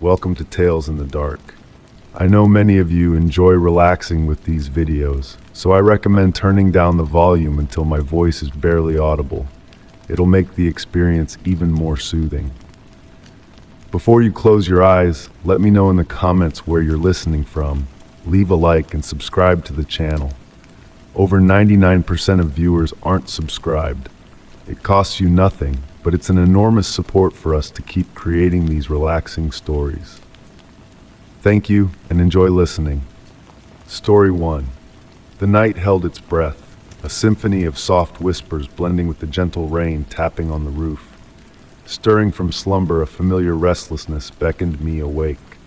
welcome to Tales in the Dark. I know many of you enjoy relaxing with these videos, so I recommend turning down the volume until my voice is barely audible. It'll make the experience even more soothing. Before you close your eyes, let me know in the comments where you're listening from. Leave a like and subscribe to the channel. Over 99% of viewers aren't subscribed. It costs you nothing, but it's an enormous support for us to keep creating these relaxing stories. Thank you and enjoy listening. Story 1. The night held its breath, a symphony of soft whispers blending with the gentle rain tapping on the roof. Stirring from slumber, a familiar restlessness beckoned me awake.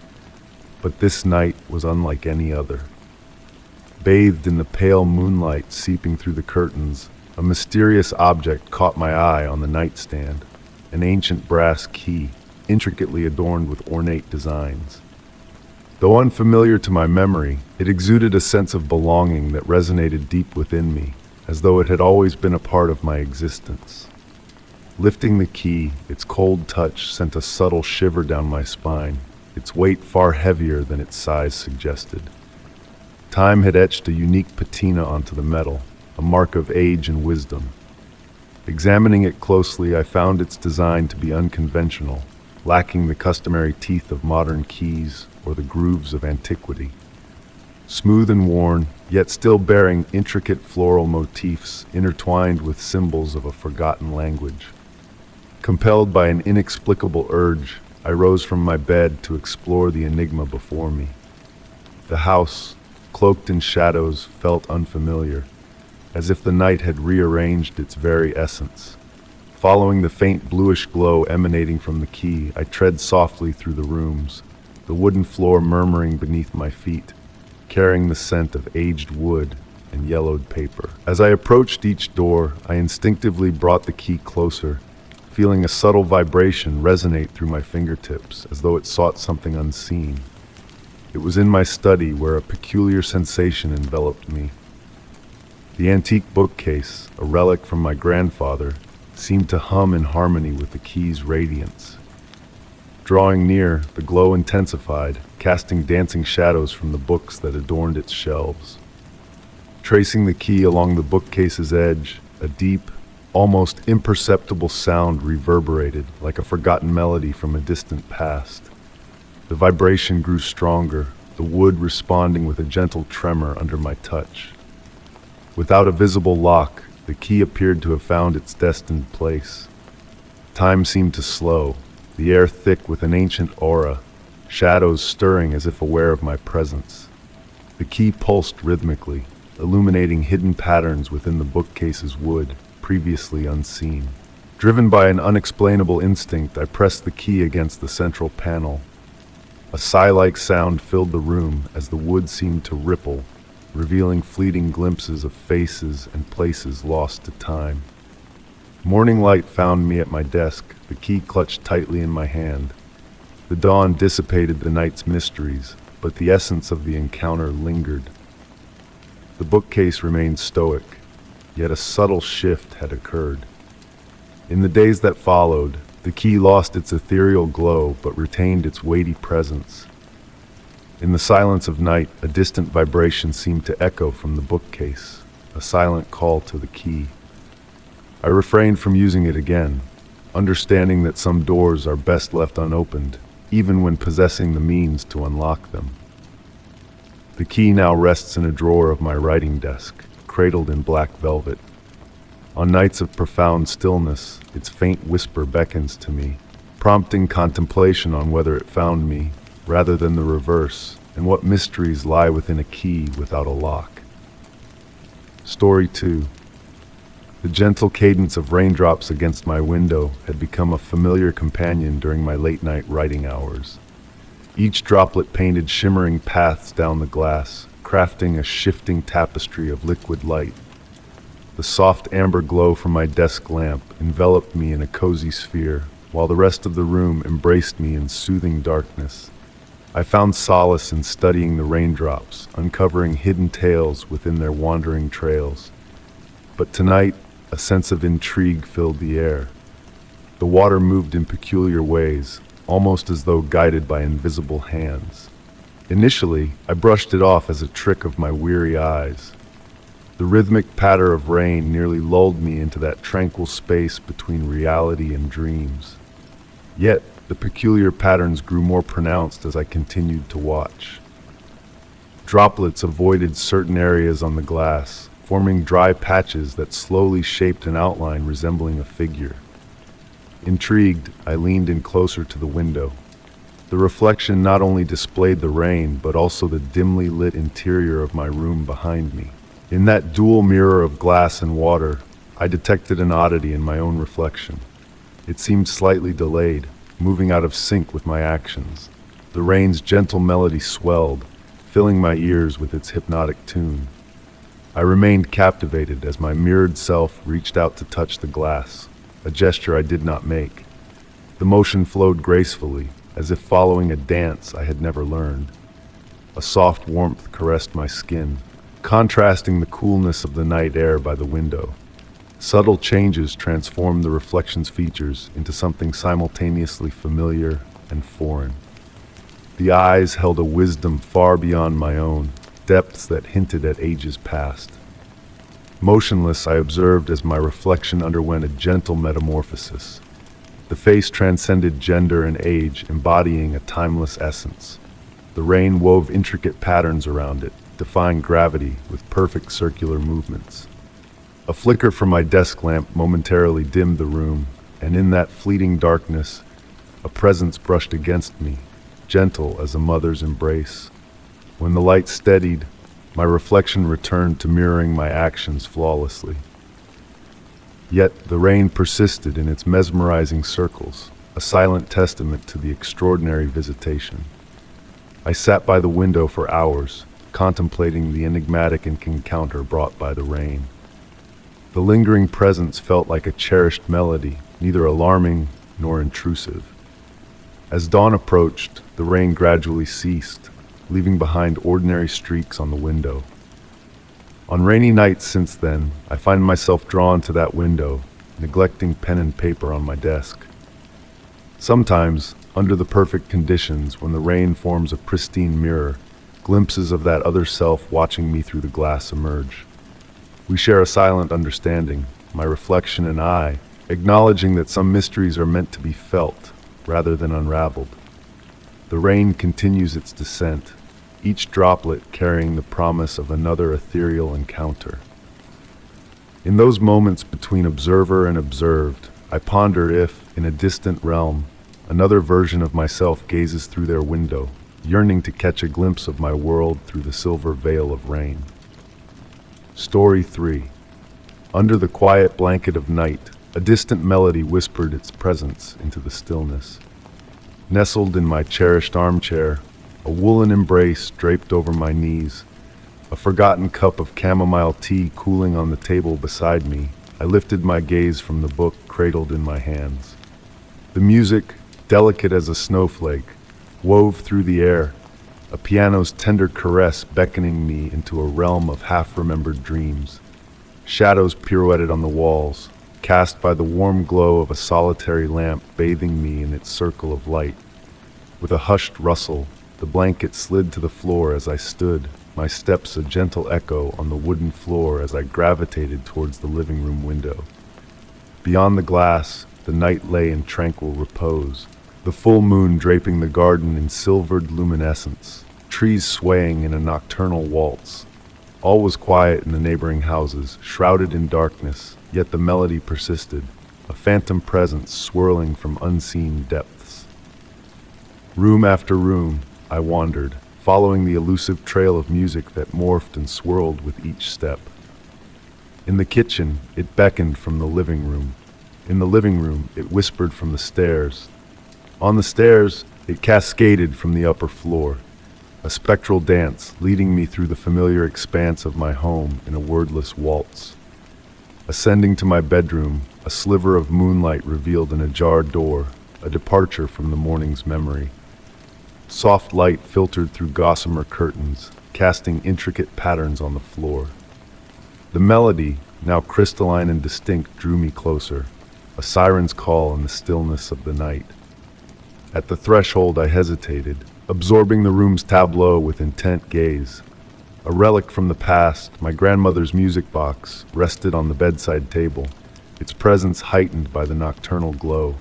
But this night was unlike any other. Bathed in the pale moonlight seeping through the curtains, a mysterious object caught my eye on the nightstand, an ancient brass key, intricately adorned with ornate designs. Though unfamiliar to my memory, it exuded a sense of belonging that resonated deep within me, as though it had always been a part of my existence. Lifting the key, its cold touch sent a subtle shiver down my spine, its weight far heavier than its size suggested. Time had etched a unique patina onto the metal, a mark of age and wisdom. Examining it closely, I found its design to be unconventional, lacking the customary teeth of modern keys or the grooves of antiquity. Smooth and worn, yet still bearing intricate floral motifs intertwined with symbols of a forgotten language. Compelled by an inexplicable urge, I rose from my bed to explore the enigma before me. The house, cloaked in shadows, felt unfamiliar, as if the night had rearranged its very essence. Following the faint bluish glow emanating from the key, I tread softly through the rooms, the wooden floor murmuring beneath my feet, carrying the scent of aged wood and yellowed paper. As I approached each door, I instinctively brought the key closer, feeling a subtle vibration resonate through my fingertips, as though it sought something unseen. It was in my study where a peculiar sensation enveloped me. The antique bookcase, a relic from my grandfather, seemed to hum in harmony with the key's radiance. Drawing near, the glow intensified, casting dancing shadows from the books that adorned its shelves. Tracing the key along the bookcase's edge, a deep, almost imperceptible sound reverberated like a forgotten melody from a distant past. The vibration grew stronger, the wood responding with a gentle tremor under my touch. Without a visible lock, the key appeared to have found its destined place. Time seemed to slow, the air thick with an ancient aura, shadows stirring as if aware of my presence. The key pulsed rhythmically, illuminating hidden patterns within the bookcase's wood, previously unseen. Driven by an unexplainable instinct, I pressed the key against the central panel. A sigh-like sound filled the room as the wood seemed to ripple, revealing fleeting glimpses of faces and places lost to time. Morning light found me at my desk, the key clutched tightly in my hand. The dawn dissipated the night's mysteries, but the essence of the encounter lingered. The bookcase remained stoic, yet a subtle shift had occurred. In the days that followed, the key lost its ethereal glow but retained its weighty presence. In the silence of night, a distant vibration seemed to echo from the bookcase, a silent call to the key. I refrained from using it again, understanding that some doors are best left unopened, even when possessing the means to unlock them. The key now rests in a drawer of my writing desk, cradled in black velvet. On nights of profound stillness, its faint whisper beckons to me, prompting contemplation on whether it found me, rather than the reverse, and what mysteries lie within a key without a lock. Story 2. The gentle cadence of raindrops against my window had become a familiar companion during my late-night writing hours. Each droplet painted shimmering paths down the glass, crafting a shifting tapestry of liquid light. The soft amber glow from my desk lamp enveloped me in a cozy sphere, while the rest of the room embraced me in soothing darkness. I found solace in studying the raindrops, uncovering hidden tales within their wandering trails. But tonight, a sense of intrigue filled the air. The water moved in peculiar ways, almost as though guided by invisible hands. Initially, I brushed it off as a trick of my weary eyes. The rhythmic patter of rain nearly lulled me into that tranquil space between reality and dreams. Yet, the peculiar patterns grew more pronounced as I continued to watch. Droplets avoided certain areas on the glass, forming dry patches that slowly shaped an outline resembling a figure. Intrigued, I leaned in closer to the window. The reflection not only displayed the rain, but also the dimly lit interior of my room behind me. In that dual mirror of glass and water, I detected an oddity in my own reflection. It seemed slightly delayed, moving out of sync with my actions. The rain's gentle melody swelled, filling my ears with its hypnotic tune. I remained captivated as my mirrored self reached out to touch the glass, a gesture I did not make. The motion flowed gracefully, as if following a dance I had never learned. A soft warmth caressed my skin, contrasting the coolness of the night air by the window. Subtle changes transformed the reflection's features into something simultaneously familiar and foreign. The eyes held a wisdom far beyond my own, depths that hinted at ages past. Motionless, I observed as my reflection underwent a gentle metamorphosis. The face transcended gender and age, embodying a timeless essence. The rain wove intricate patterns around it, defying gravity with perfect circular movements. A flicker from my desk lamp momentarily dimmed the room, and in that fleeting darkness, a presence brushed against me, gentle as a mother's embrace. When the light steadied, my reflection returned to mirroring my actions flawlessly. Yet the rain persisted in its mesmerizing circles, a silent testament to the extraordinary visitation. I sat by the window for hours, contemplating the enigmatic encounter brought by the rain. The lingering presence felt like a cherished melody, neither alarming nor intrusive. As dawn approached, the rain gradually ceased, leaving behind ordinary streaks on the window. On rainy nights since then, I find myself drawn to that window, neglecting pen and paper on my desk. Sometimes, under the perfect conditions, when the rain forms a pristine mirror, glimpses of that other self watching me through the glass emerge. We share a silent understanding, my reflection and I, acknowledging that some mysteries are meant to be felt, rather than unraveled. The rain continues its descent, each droplet carrying the promise of another ethereal encounter. In those moments between observer and observed, I ponder if, in a distant realm, another version of myself gazes through their window, yearning to catch a glimpse of my world through the silver veil of rain. Story 3. Under the quiet blanket of night, a distant melody whispered its presence into the stillness. Nestled in my cherished armchair, a woolen embrace draped over my knees, a forgotten cup of chamomile tea cooling on the table beside me, I lifted my gaze from the book cradled in my hands. The music, delicate as a snowflake, wove through the air, a piano's tender caress beckoning me into a realm of half-remembered dreams. Shadows pirouetted on the walls, cast by the warm glow of a solitary lamp bathing me in its circle of light. With a hushed rustle, the blanket slid to the floor as I stood, my steps a gentle echo on the wooden floor as I gravitated towards the living room window. Beyond the glass, the night lay in tranquil repose, the full moon draping the garden in silvered luminescence, trees swaying in a nocturnal waltz. All was quiet in the neighboring houses, shrouded in darkness, yet the melody persisted, a phantom presence swirling from unseen depths. Room after room, I wandered, following the elusive trail of music that morphed and swirled with each step. In the kitchen, it beckoned from the living room. In the living room, it whispered from the stairs. On the stairs, it cascaded from the upper floor, a spectral dance leading me through the familiar expanse of my home in a wordless waltz. Ascending to my bedroom, a sliver of moonlight revealed an ajar door, a departure from the morning's memory. Soft light filtered through gossamer curtains, casting intricate patterns on the floor. The melody, now crystalline and distinct, drew me closer, a siren's call in the stillness of the night. At the threshold I hesitated, absorbing the room's tableau with intent gaze. A relic from the past, my grandmother's music box, rested on the bedside table, its presence heightened by the nocturnal glow.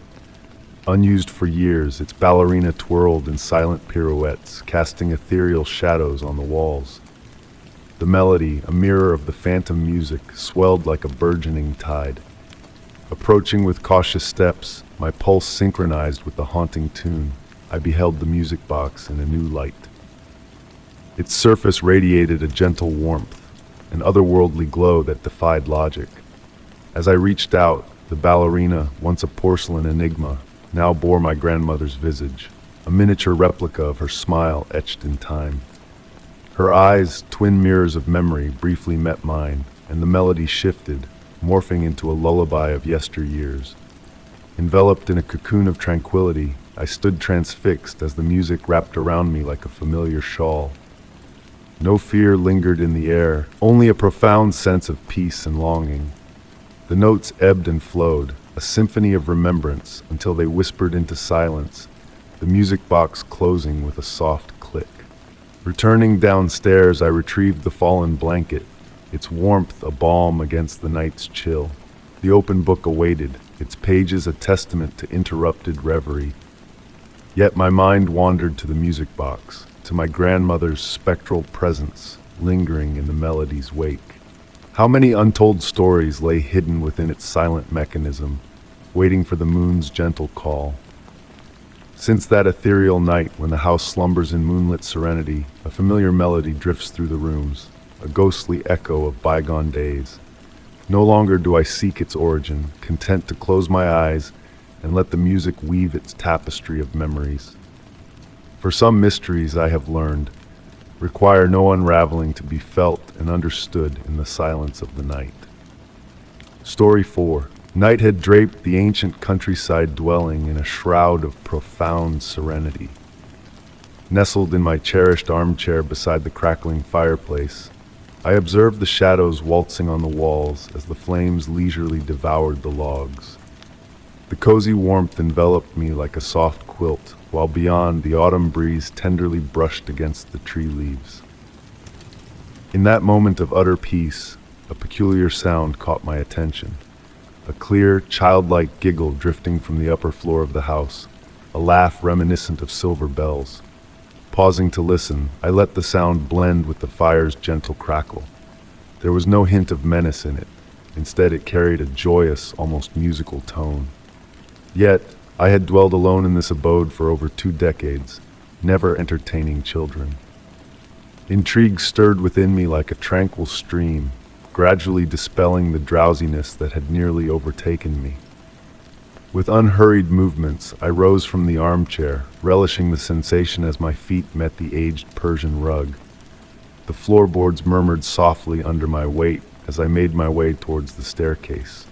Unused for years, its ballerina twirled in silent pirouettes, casting ethereal shadows on the walls. The melody, a mirror of the phantom music, swelled like a burgeoning tide. Approaching with cautious steps, my pulse synchronized with the haunting tune, I beheld the music box in a new light. Its surface radiated a gentle warmth, an otherworldly glow that defied logic. As I reached out, the ballerina, once a porcelain enigma, now bore my grandmother's visage, a miniature replica of her smile etched in time. Her eyes, twin mirrors of memory, briefly met mine, and the melody shifted, morphing into a lullaby of yesteryears. Enveloped in a cocoon of tranquility, I stood transfixed as the music wrapped around me like a familiar shawl. No fear lingered in the air, only a profound sense of peace and longing. The notes ebbed and flowed, a symphony of remembrance, until they whispered into silence, the music box closing with a soft click. Returning downstairs, I retrieved the fallen blanket, its warmth a balm against the night's chill. The open book awaited, its pages a testament to interrupted reverie. Yet my mind wandered to the music box, to my grandmother's spectral presence lingering in the melody's wake. How many untold stories lay hidden within its silent mechanism, waiting for the moon's gentle call. Since that ethereal night when the house slumbers in moonlit serenity, a familiar melody drifts through the rooms, a ghostly echo of bygone days. No longer do I seek its origin, content to close my eyes and let the music weave its tapestry of memories. For some mysteries, I have learned, require no unraveling to be felt and understood in the silence of the night. Story 4. Night had draped the ancient countryside dwelling in a shroud of profound serenity. Nestled in my cherished armchair beside the crackling fireplace, I observed the shadows waltzing on the walls as the flames leisurely devoured the logs. The cozy warmth enveloped me like a soft quilt, while beyond the autumn breeze tenderly brushed against the tree leaves. In that moment of utter peace, a peculiar sound caught my attention. A clear, childlike giggle drifting from the upper floor of the house, a laugh reminiscent of silver bells. Pausing to listen, I let the sound blend with the fire's gentle crackle. There was no hint of menace in it. Instead, it carried a joyous, almost musical tone. Yet, I had dwelled alone in this abode for over 2 decades, never entertaining children. Intrigue stirred within me like a tranquil stream, gradually dispelling the drowsiness that had nearly overtaken me. With unhurried movements, I rose from the armchair, relishing the sensation as my feet met the aged Persian rug. The floorboards murmured softly under my weight as I made my way towards the staircase.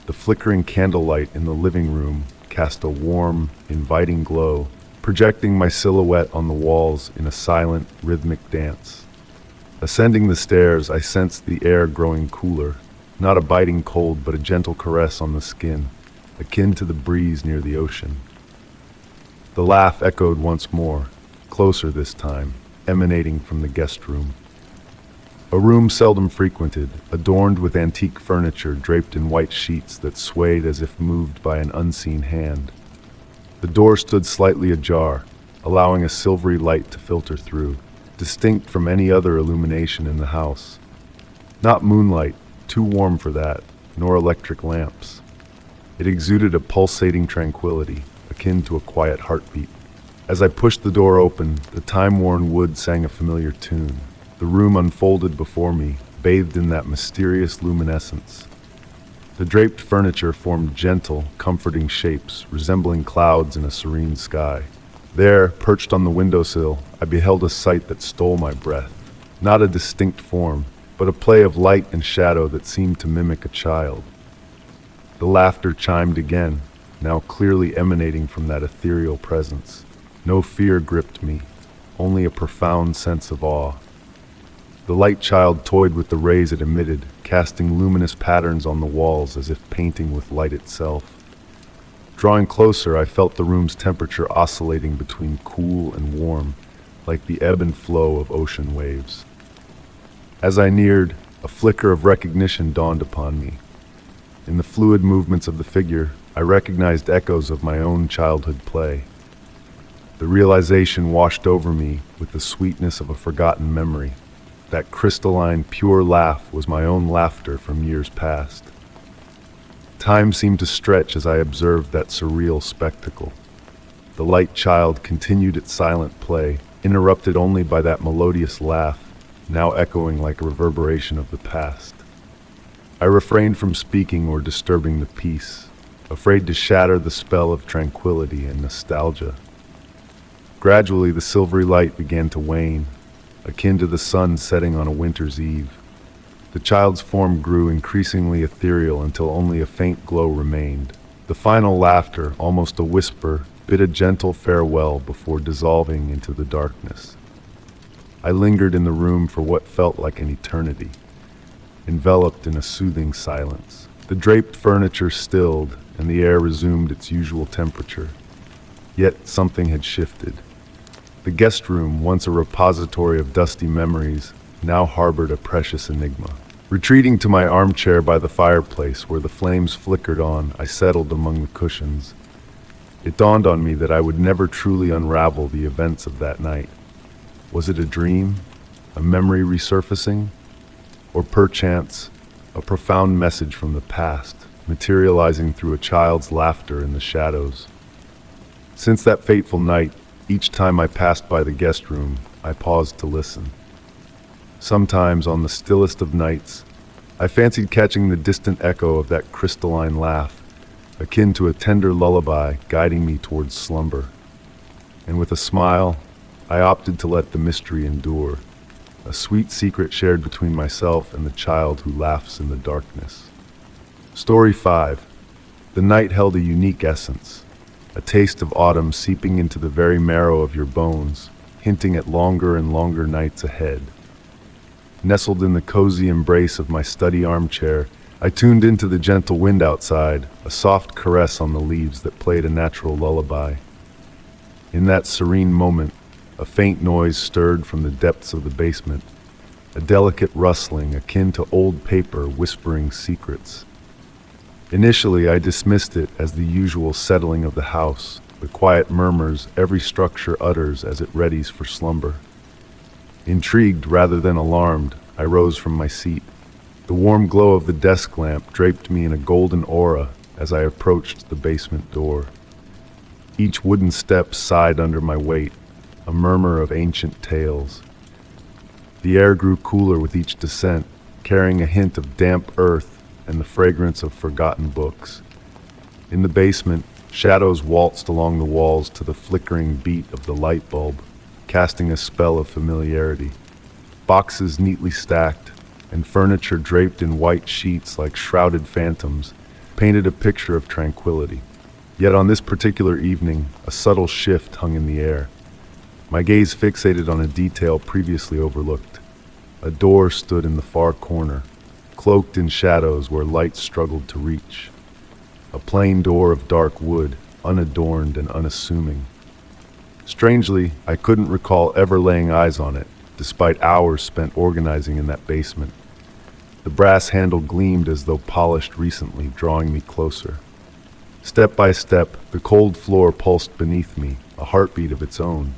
The flickering candlelight in the living room cast a warm, inviting glow, projecting my silhouette on the walls in a silent, rhythmic dance. Ascending the stairs, I sensed the air growing cooler, not a biting cold but a gentle caress on the skin, akin to the breeze near the ocean. The laugh echoed once more, closer this time, emanating from the guest room. A room seldom frequented, adorned with antique furniture draped in white sheets that swayed as if moved by an unseen hand. The door stood slightly ajar, allowing a silvery light to filter through, distinct from any other illumination in the house. Not moonlight, too warm for that, nor electric lamps. It exuded a pulsating tranquility, akin to a quiet heartbeat. As I pushed the door open, the time-worn wood sang a familiar tune. The room unfolded before me, bathed in that mysterious luminescence. The draped furniture formed gentle, comforting shapes, resembling clouds in a serene sky. There, perched on the windowsill, I beheld a sight that stole my breath. Not a distinct form, but a play of light and shadow that seemed to mimic a child. The laughter chimed again, now clearly emanating from that ethereal presence. No fear gripped me, only a profound sense of awe. The light child toyed with the rays it emitted, casting luminous patterns on the walls as if painting with light itself. Drawing closer, I felt the room's temperature oscillating between cool and warm, like the ebb and flow of ocean waves. As I neared, a flicker of recognition dawned upon me. In the fluid movements of the figure, I recognized echoes of my own childhood play. The realization washed over me with the sweetness of a forgotten memory. That crystalline, pure laugh was my own laughter from years past. Time seemed to stretch as I observed that surreal spectacle. The light child continued its silent play, interrupted only by that melodious laugh, now echoing like a reverberation of the past. I refrained from speaking or disturbing the peace, afraid to shatter the spell of tranquility and nostalgia. Gradually, the silvery light began to wane, akin to the sun setting on a winter's eve. The child's form grew increasingly ethereal until only a faint glow remained. The final laughter, almost a whisper, bid a gentle farewell before dissolving into the darkness. I lingered in the room for what felt like an eternity, enveloped in a soothing silence. The draped furniture stilled, and the air resumed its usual temperature. Yet something had shifted. The guest room, once a repository of dusty memories, now harbored a precious enigma. Retreating to my armchair by the fireplace where the flames flickered on, I settled among the cushions. It dawned on me that I would never truly unravel the events of that night. Was it a dream, a memory resurfacing, or perchance a profound message from the past, materializing through a child's laughter in the shadows? Since that fateful night, each time I passed by the guest room, I paused to listen. Sometimes, on the stillest of nights, I fancied catching the distant echo of that crystalline laugh, akin to a tender lullaby guiding me towards slumber. And with a smile, I opted to let the mystery endure, a sweet secret shared between myself and the child who laughs in the darkness. Story 5. The night held a unique essence, a taste of autumn seeping into the very marrow of your bones, hinting at longer and longer nights ahead. Nestled in the cozy embrace of my study armchair, I tuned into the gentle wind outside, a soft caress on the leaves that played a natural lullaby. In that serene moment, a faint noise stirred from the depths of the basement, a delicate rustling akin to old paper whispering secrets. Initially, I dismissed it as the usual settling of the house, the quiet murmurs every structure utters as it readies for slumber. Intrigued rather than alarmed, I rose from my seat. The warm glow of the desk lamp draped me in a golden aura as I approached the basement door. Each wooden step sighed under my weight, a murmur of ancient tales. The air grew cooler with each descent, carrying a hint of damp earth and the fragrance of forgotten books. In the basement, shadows waltzed along the walls to the flickering beat of the light bulb, casting a spell of familiarity. Boxes neatly stacked, and furniture draped in white sheets like shrouded phantoms, painted a picture of tranquility. Yet on this particular evening, a subtle shift hung in the air. My gaze fixated on a detail previously overlooked. A door stood in the far corner, cloaked in shadows where light struggled to reach. A plain door of dark wood, unadorned and unassuming. Strangely, I couldn't recall ever laying eyes on it, despite hours spent organizing in that basement. The brass handle gleamed as though polished recently, drawing me closer. Step by step, the cold floor pulsed beneath me, a heartbeat of its own.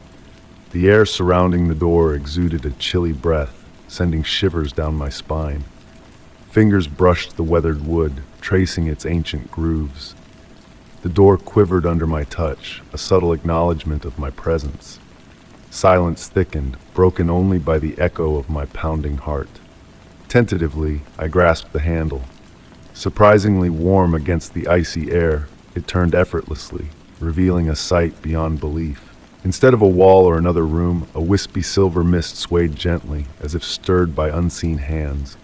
The air surrounding the door exuded a chilly breath, sending shivers down my spine. Fingers brushed the weathered wood, tracing its ancient grooves. The door quivered under my touch, a subtle acknowledgement of my presence. Silence thickened, broken only by the echo of my pounding heart. Tentatively, I grasped the handle. Surprisingly warm against the icy air, it turned effortlessly, revealing a sight beyond belief. Instead of a wall or another room, a wispy silver mist swayed gently, as if stirred by unseen hands.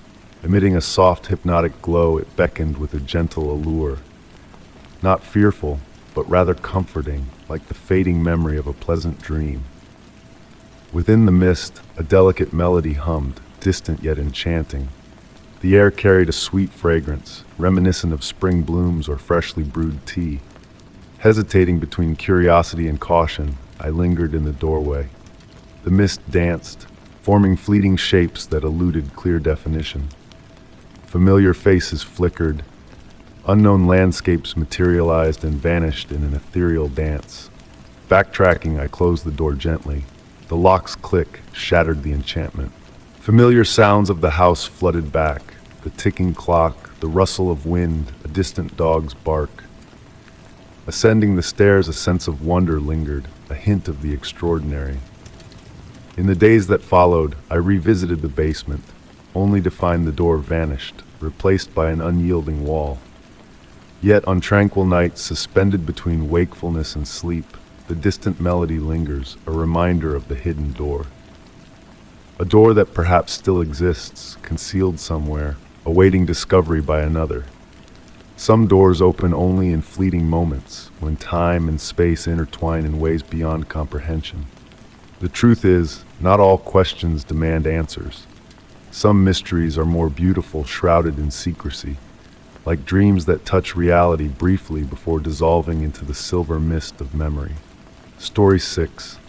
Emitting a soft, hypnotic glow, it beckoned with a gentle allure. Not fearful, but rather comforting, like the fading memory of a pleasant dream. Within the mist, a delicate melody hummed, distant yet enchanting. The air carried a sweet fragrance, reminiscent of spring blooms or freshly brewed tea. Hesitating between curiosity and caution, I lingered in the doorway. The mist danced, forming fleeting shapes that eluded clear definition. Familiar faces flickered. Unknown landscapes materialized and vanished in an ethereal dance. Backtracking, I closed the door gently. The lock's click shattered the enchantment. Familiar sounds of the house flooded back. The ticking clock, the rustle of wind, a distant dog's bark. Ascending the stairs, a sense of wonder lingered, a hint of the extraordinary. In the days that followed, I revisited the basement, only to find the door vanished, replaced by an unyielding wall. Yet on tranquil nights, suspended between wakefulness and sleep, the distant melody lingers, a reminder of the hidden door. A door that perhaps still exists, concealed somewhere, awaiting discovery by another. Some doors open only in fleeting moments, when time and space intertwine in ways beyond comprehension. The truth is, not all questions demand answers. Some mysteries are more beautiful, shrouded in secrecy, like dreams that touch reality briefly before dissolving into the silver mist of memory. Story 6.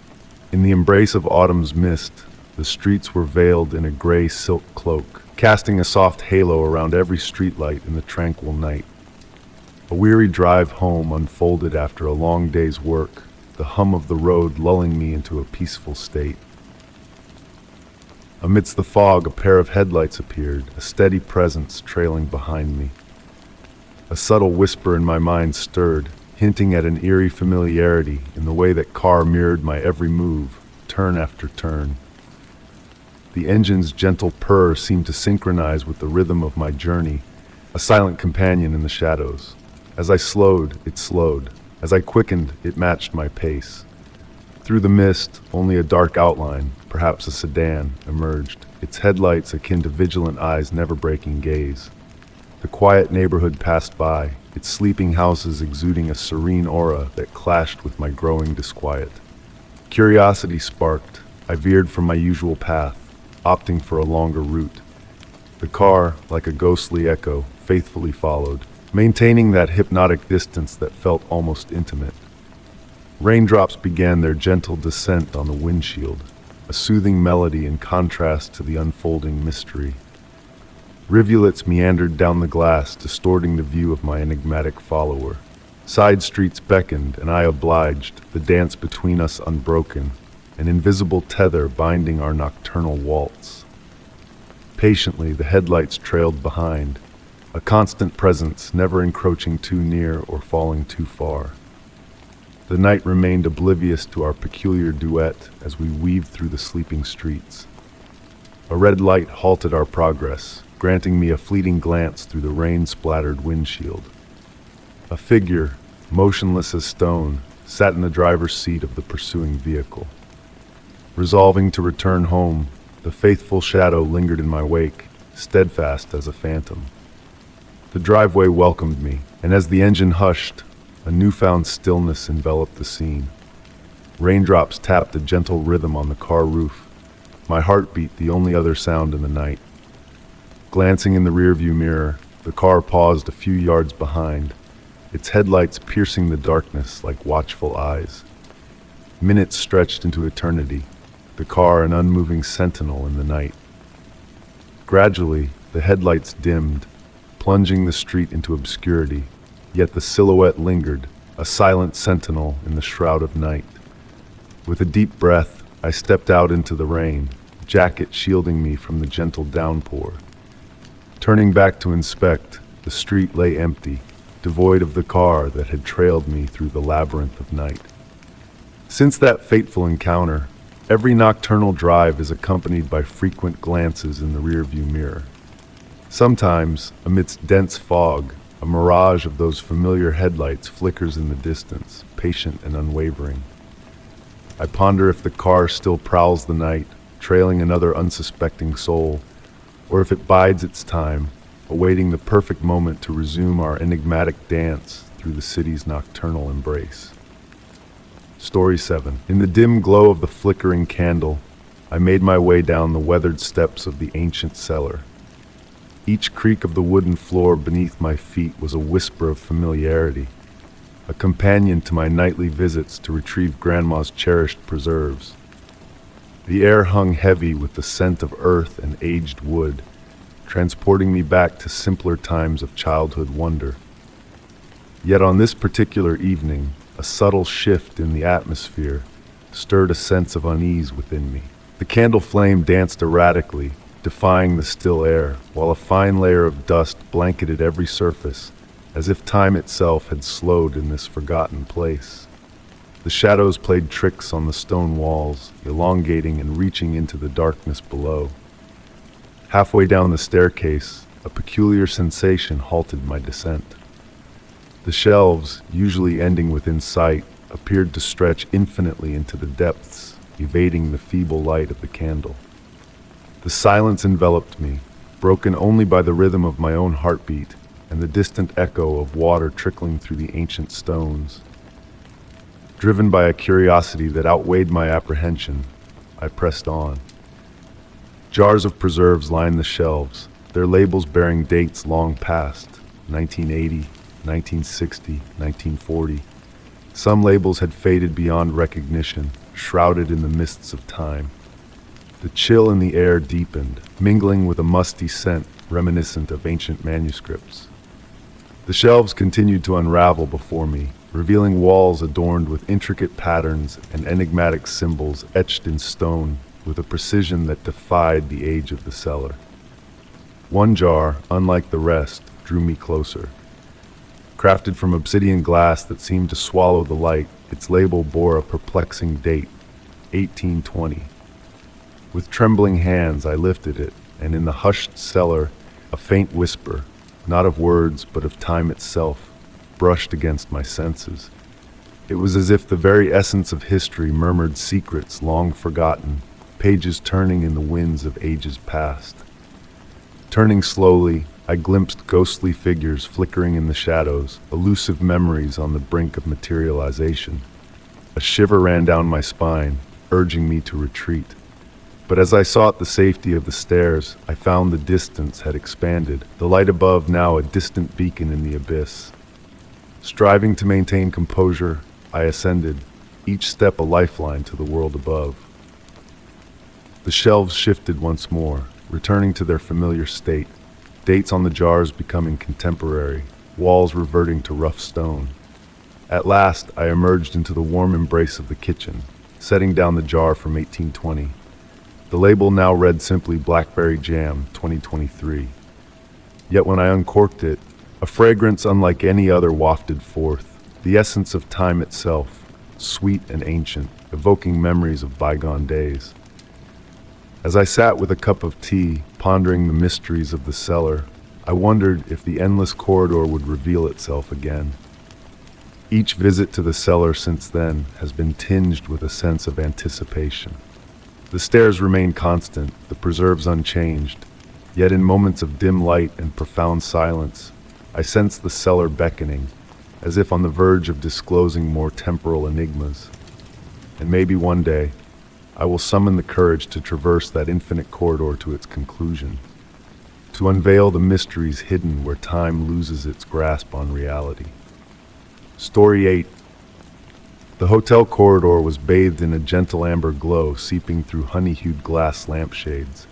In the embrace of autumn's mist, the streets were veiled in a gray silk cloak, casting a soft halo around every streetlight in the tranquil night. A weary drive home unfolded after a long day's work, the hum of the road lulling me into a peaceful state. Amidst the fog, a pair of headlights appeared, a steady presence trailing behind me. A subtle whisper in my mind stirred, hinting at an eerie familiarity in the way that car mirrored my every move, turn after turn. The engine's gentle purr seemed to synchronize with the rhythm of my journey, a silent companion in the shadows. As I slowed, it slowed. As I quickened, it matched my pace. Through the mist, only a dark outline, perhaps a sedan, emerged, its headlights akin to vigilant eyes never breaking gaze. The quiet neighborhood passed by, its sleeping houses exuding a serene aura that clashed with my growing disquiet. Curiosity sparked. I veered from my usual path, opting for a longer route. The car, like a ghostly echo, faithfully followed, maintaining that hypnotic distance that felt almost intimate. Raindrops began their gentle descent on the windshield, a soothing melody in contrast to the unfolding mystery. Rivulets meandered down the glass, distorting the view of my enigmatic follower. Side streets beckoned, and I obliged, the dance between us unbroken, an invisible tether binding our nocturnal waltz. Patiently, the headlights trailed behind, a constant presence, never encroaching too near or falling too far. The night remained oblivious to our peculiar duet as we weaved through the sleeping streets. A red light halted our progress, granting me a fleeting glance through the rain-splattered windshield. A figure, motionless as stone, sat in the driver's seat of the pursuing vehicle. Resolving to return home, the faithful shadow lingered in my wake, steadfast as a phantom. The driveway welcomed me, and as the engine hushed, a newfound stillness enveloped the scene. Raindrops tapped a gentle rhythm on the car roof, my heartbeat the only other sound in the night. Glancing in the rearview mirror, the car paused a few yards behind, its headlights piercing the darkness like watchful eyes. Minutes stretched into eternity, the car an unmoving sentinel in the night. Gradually, the headlights dimmed, plunging the street into obscurity, yet the silhouette lingered, a silent sentinel in the shroud of night. With a deep breath, I stepped out into the rain, jacket shielding me from the gentle downpour. Turning back to inspect, the street lay empty, devoid of the car that had trailed me through the labyrinth of night. Since that fateful encounter, every nocturnal drive is accompanied by frequent glances in the rearview mirror. Sometimes, amidst dense fog, a mirage of those familiar headlights flickers in the distance, patient and unwavering. I ponder if the car still prowls the night, trailing another unsuspecting soul, or if it bides its time, awaiting the perfect moment to resume our enigmatic dance through the city's nocturnal embrace. Story 7. In the dim glow of the flickering candle, I made my way down the weathered steps of the ancient cellar. Each creak of the wooden floor beneath my feet was a whisper of familiarity. a companion to my nightly visits to retrieve Grandma's cherished preserves. The air hung heavy with the scent of earth and aged wood, transporting me back to simpler times of childhood wonder. Yet on this particular evening, a subtle shift in the atmosphere stirred a sense of unease within me. The candle flame danced erratically, defying the still air, while a fine layer of dust blanketed every surface, as if time itself had slowed in this forgotten place. The shadows played tricks on the stone walls, elongating and reaching into the darkness below. Halfway down the staircase, a peculiar sensation halted my descent. The shelves, usually ending within sight, appeared to stretch infinitely into the depths, evading the feeble light of the candle. The silence enveloped me, broken only by the rhythm of my own heartbeat and the distant echo of water trickling through the ancient stones. Driven by a curiosity that outweighed my apprehension, I pressed on. Jars of preserves lined the shelves, their labels bearing dates long past, 1980, 1960, 1940. Some labels had faded beyond recognition, shrouded in the mists of time. The chill in the air deepened, mingling with a musty scent reminiscent of ancient manuscripts. The shelves continued to unravel before me, revealing walls adorned with intricate patterns and enigmatic symbols etched in stone with a precision that defied the age of the cellar. One jar, unlike the rest, drew me closer. Crafted from obsidian glass that seemed to swallow the light, its label bore a perplexing date, 1820. With trembling hands I lifted it, and in the hushed cellar, a faint whisper, not of words but of time itself, brushed against my senses. It was as if the very essence of history murmured secrets long forgotten, pages turning in the winds of ages past. Turning slowly, I glimpsed ghostly figures flickering in the shadows, elusive memories on the brink of materialization. A shiver ran down my spine, urging me to retreat. But as I sought the safety of the stairs, I found the distance had expanded, the light above now a distant beacon in the abyss. Striving to maintain composure, I ascended, each step a lifeline to the world above. The shelves shifted once more, returning to their familiar state, dates on the jars becoming contemporary, walls reverting to rough stone. At last, I emerged into the warm embrace of the kitchen, setting down the jar from 1820. The label now read simply Blackberry Jam 2023. Yet when I uncorked it, a fragrance unlike any other wafted forth, the essence of time itself, sweet and ancient, evoking memories of bygone days. As I sat with a cup of tea, pondering the mysteries of the cellar, I wondered if the endless corridor would reveal itself again. Each visit to the cellar since then has been tinged with a sense of anticipation. The stairs remain constant, the preserves unchanged, yet in moments of dim light and profound silence, I sense the cellar beckoning, as if on the verge of disclosing more temporal enigmas. And maybe one day, I will summon the courage to traverse that infinite corridor to its conclusion, to unveil the mysteries hidden where time loses its grasp on reality. Story 8. The hotel corridor was bathed in a gentle amber glow seeping through honey-hued glass lampshades.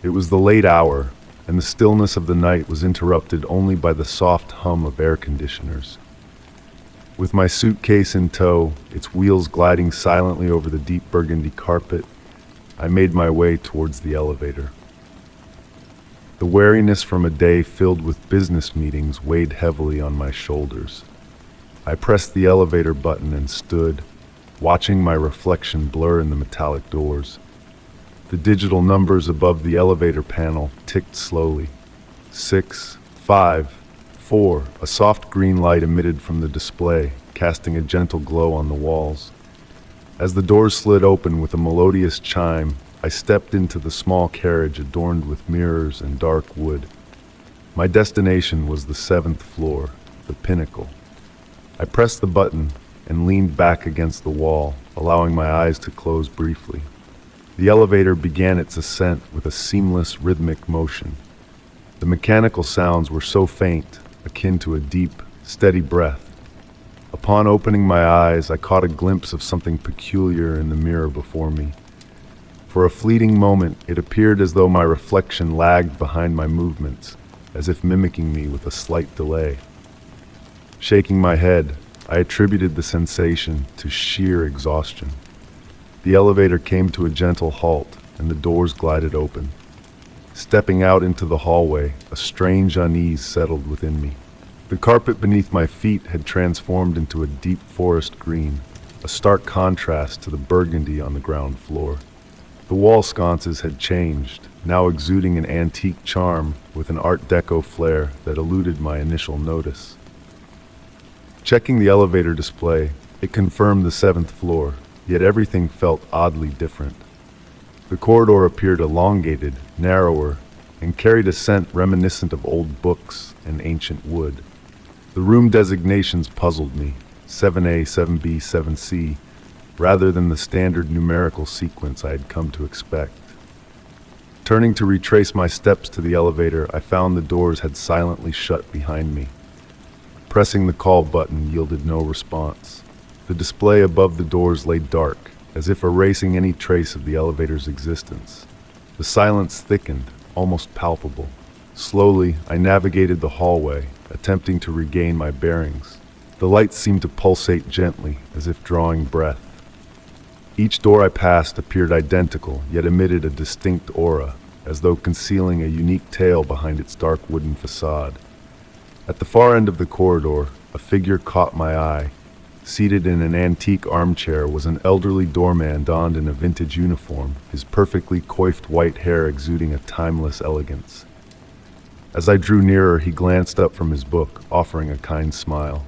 It was the late hour, and the stillness of the night was interrupted only by the soft hum of air conditioners. With my suitcase in tow, its wheels gliding silently over the deep burgundy carpet, I made my way towards the elevator. The weariness from a day filled with business meetings weighed heavily on my shoulders. I pressed the elevator button and stood, watching my reflection blur in the metallic doors. The digital numbers above the elevator panel ticked slowly. 6, 5, 4. A soft green light emitted from the display, casting a gentle glow on the walls. As the doors slid open with a melodious chime, I stepped into the small carriage adorned with mirrors and dark wood. My destination was the 7th floor, the pinnacle. I pressed the button and leaned back against the wall, allowing my eyes to close briefly. The elevator began its ascent with a seamless, rhythmic motion. The mechanical sounds were so faint, akin to a deep, steady breath. A Upon opening my eyes, I caught a glimpse of something peculiar in the mirror before me. For a fleeting moment, it appeared as though my reflection lagged behind my movements, as if mimicking me with a slight delay. Shaking my head, I attributed the sensation to sheer exhaustion. The elevator came to a gentle halt, and the doors glided open. Stepping out into the hallway, a strange unease settled within me. The carpet beneath my feet had transformed into a deep forest green, a stark contrast to the burgundy on the ground floor. The wall sconces had changed, now exuding an antique charm with an Art Deco flair that eluded my initial notice. Checking the elevator display, it confirmed the 7th floor, yet everything felt oddly different. The corridor appeared elongated, narrower, and carried a scent reminiscent of old books and ancient wood. The room designations puzzled me, 7A, 7B, 7C, rather than the standard numerical sequence I had come to expect. Turning to retrace my steps to the elevator, I found the doors had silently shut behind me. Pressing the call button yielded no response. The display above the doors lay dark, as if erasing any trace of the elevator's existence. The silence thickened, almost palpable. Slowly, I navigated the hallway, attempting to regain my bearings. The lights seemed to pulsate gently, as if drawing breath. Each door I passed appeared identical, yet emitted a distinct aura, as though concealing a unique tale behind its dark wooden facade. At the far end of the corridor, a figure caught my eye. Seated in an antique armchair was an elderly doorman donned in a vintage uniform, his perfectly coiffed white hair exuding a timeless elegance. As I drew nearer, he glanced up from his book, offering a kind smile.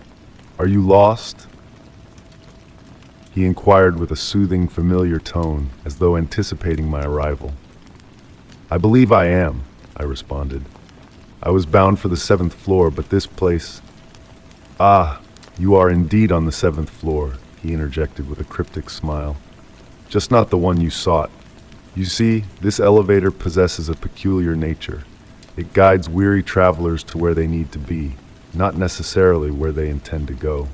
"Are you lost?" he inquired with a soothing, familiar tone, as though anticipating my arrival. "I believe I am," I responded. "I was bound for the 7th floor, but this place—" "Ah, you are indeed on the 7th floor," he interjected with a cryptic smile. "Just not the one you sought. You see, this elevator possesses a peculiar nature. It guides weary travelers to where they need to be, not necessarily where they intend to go."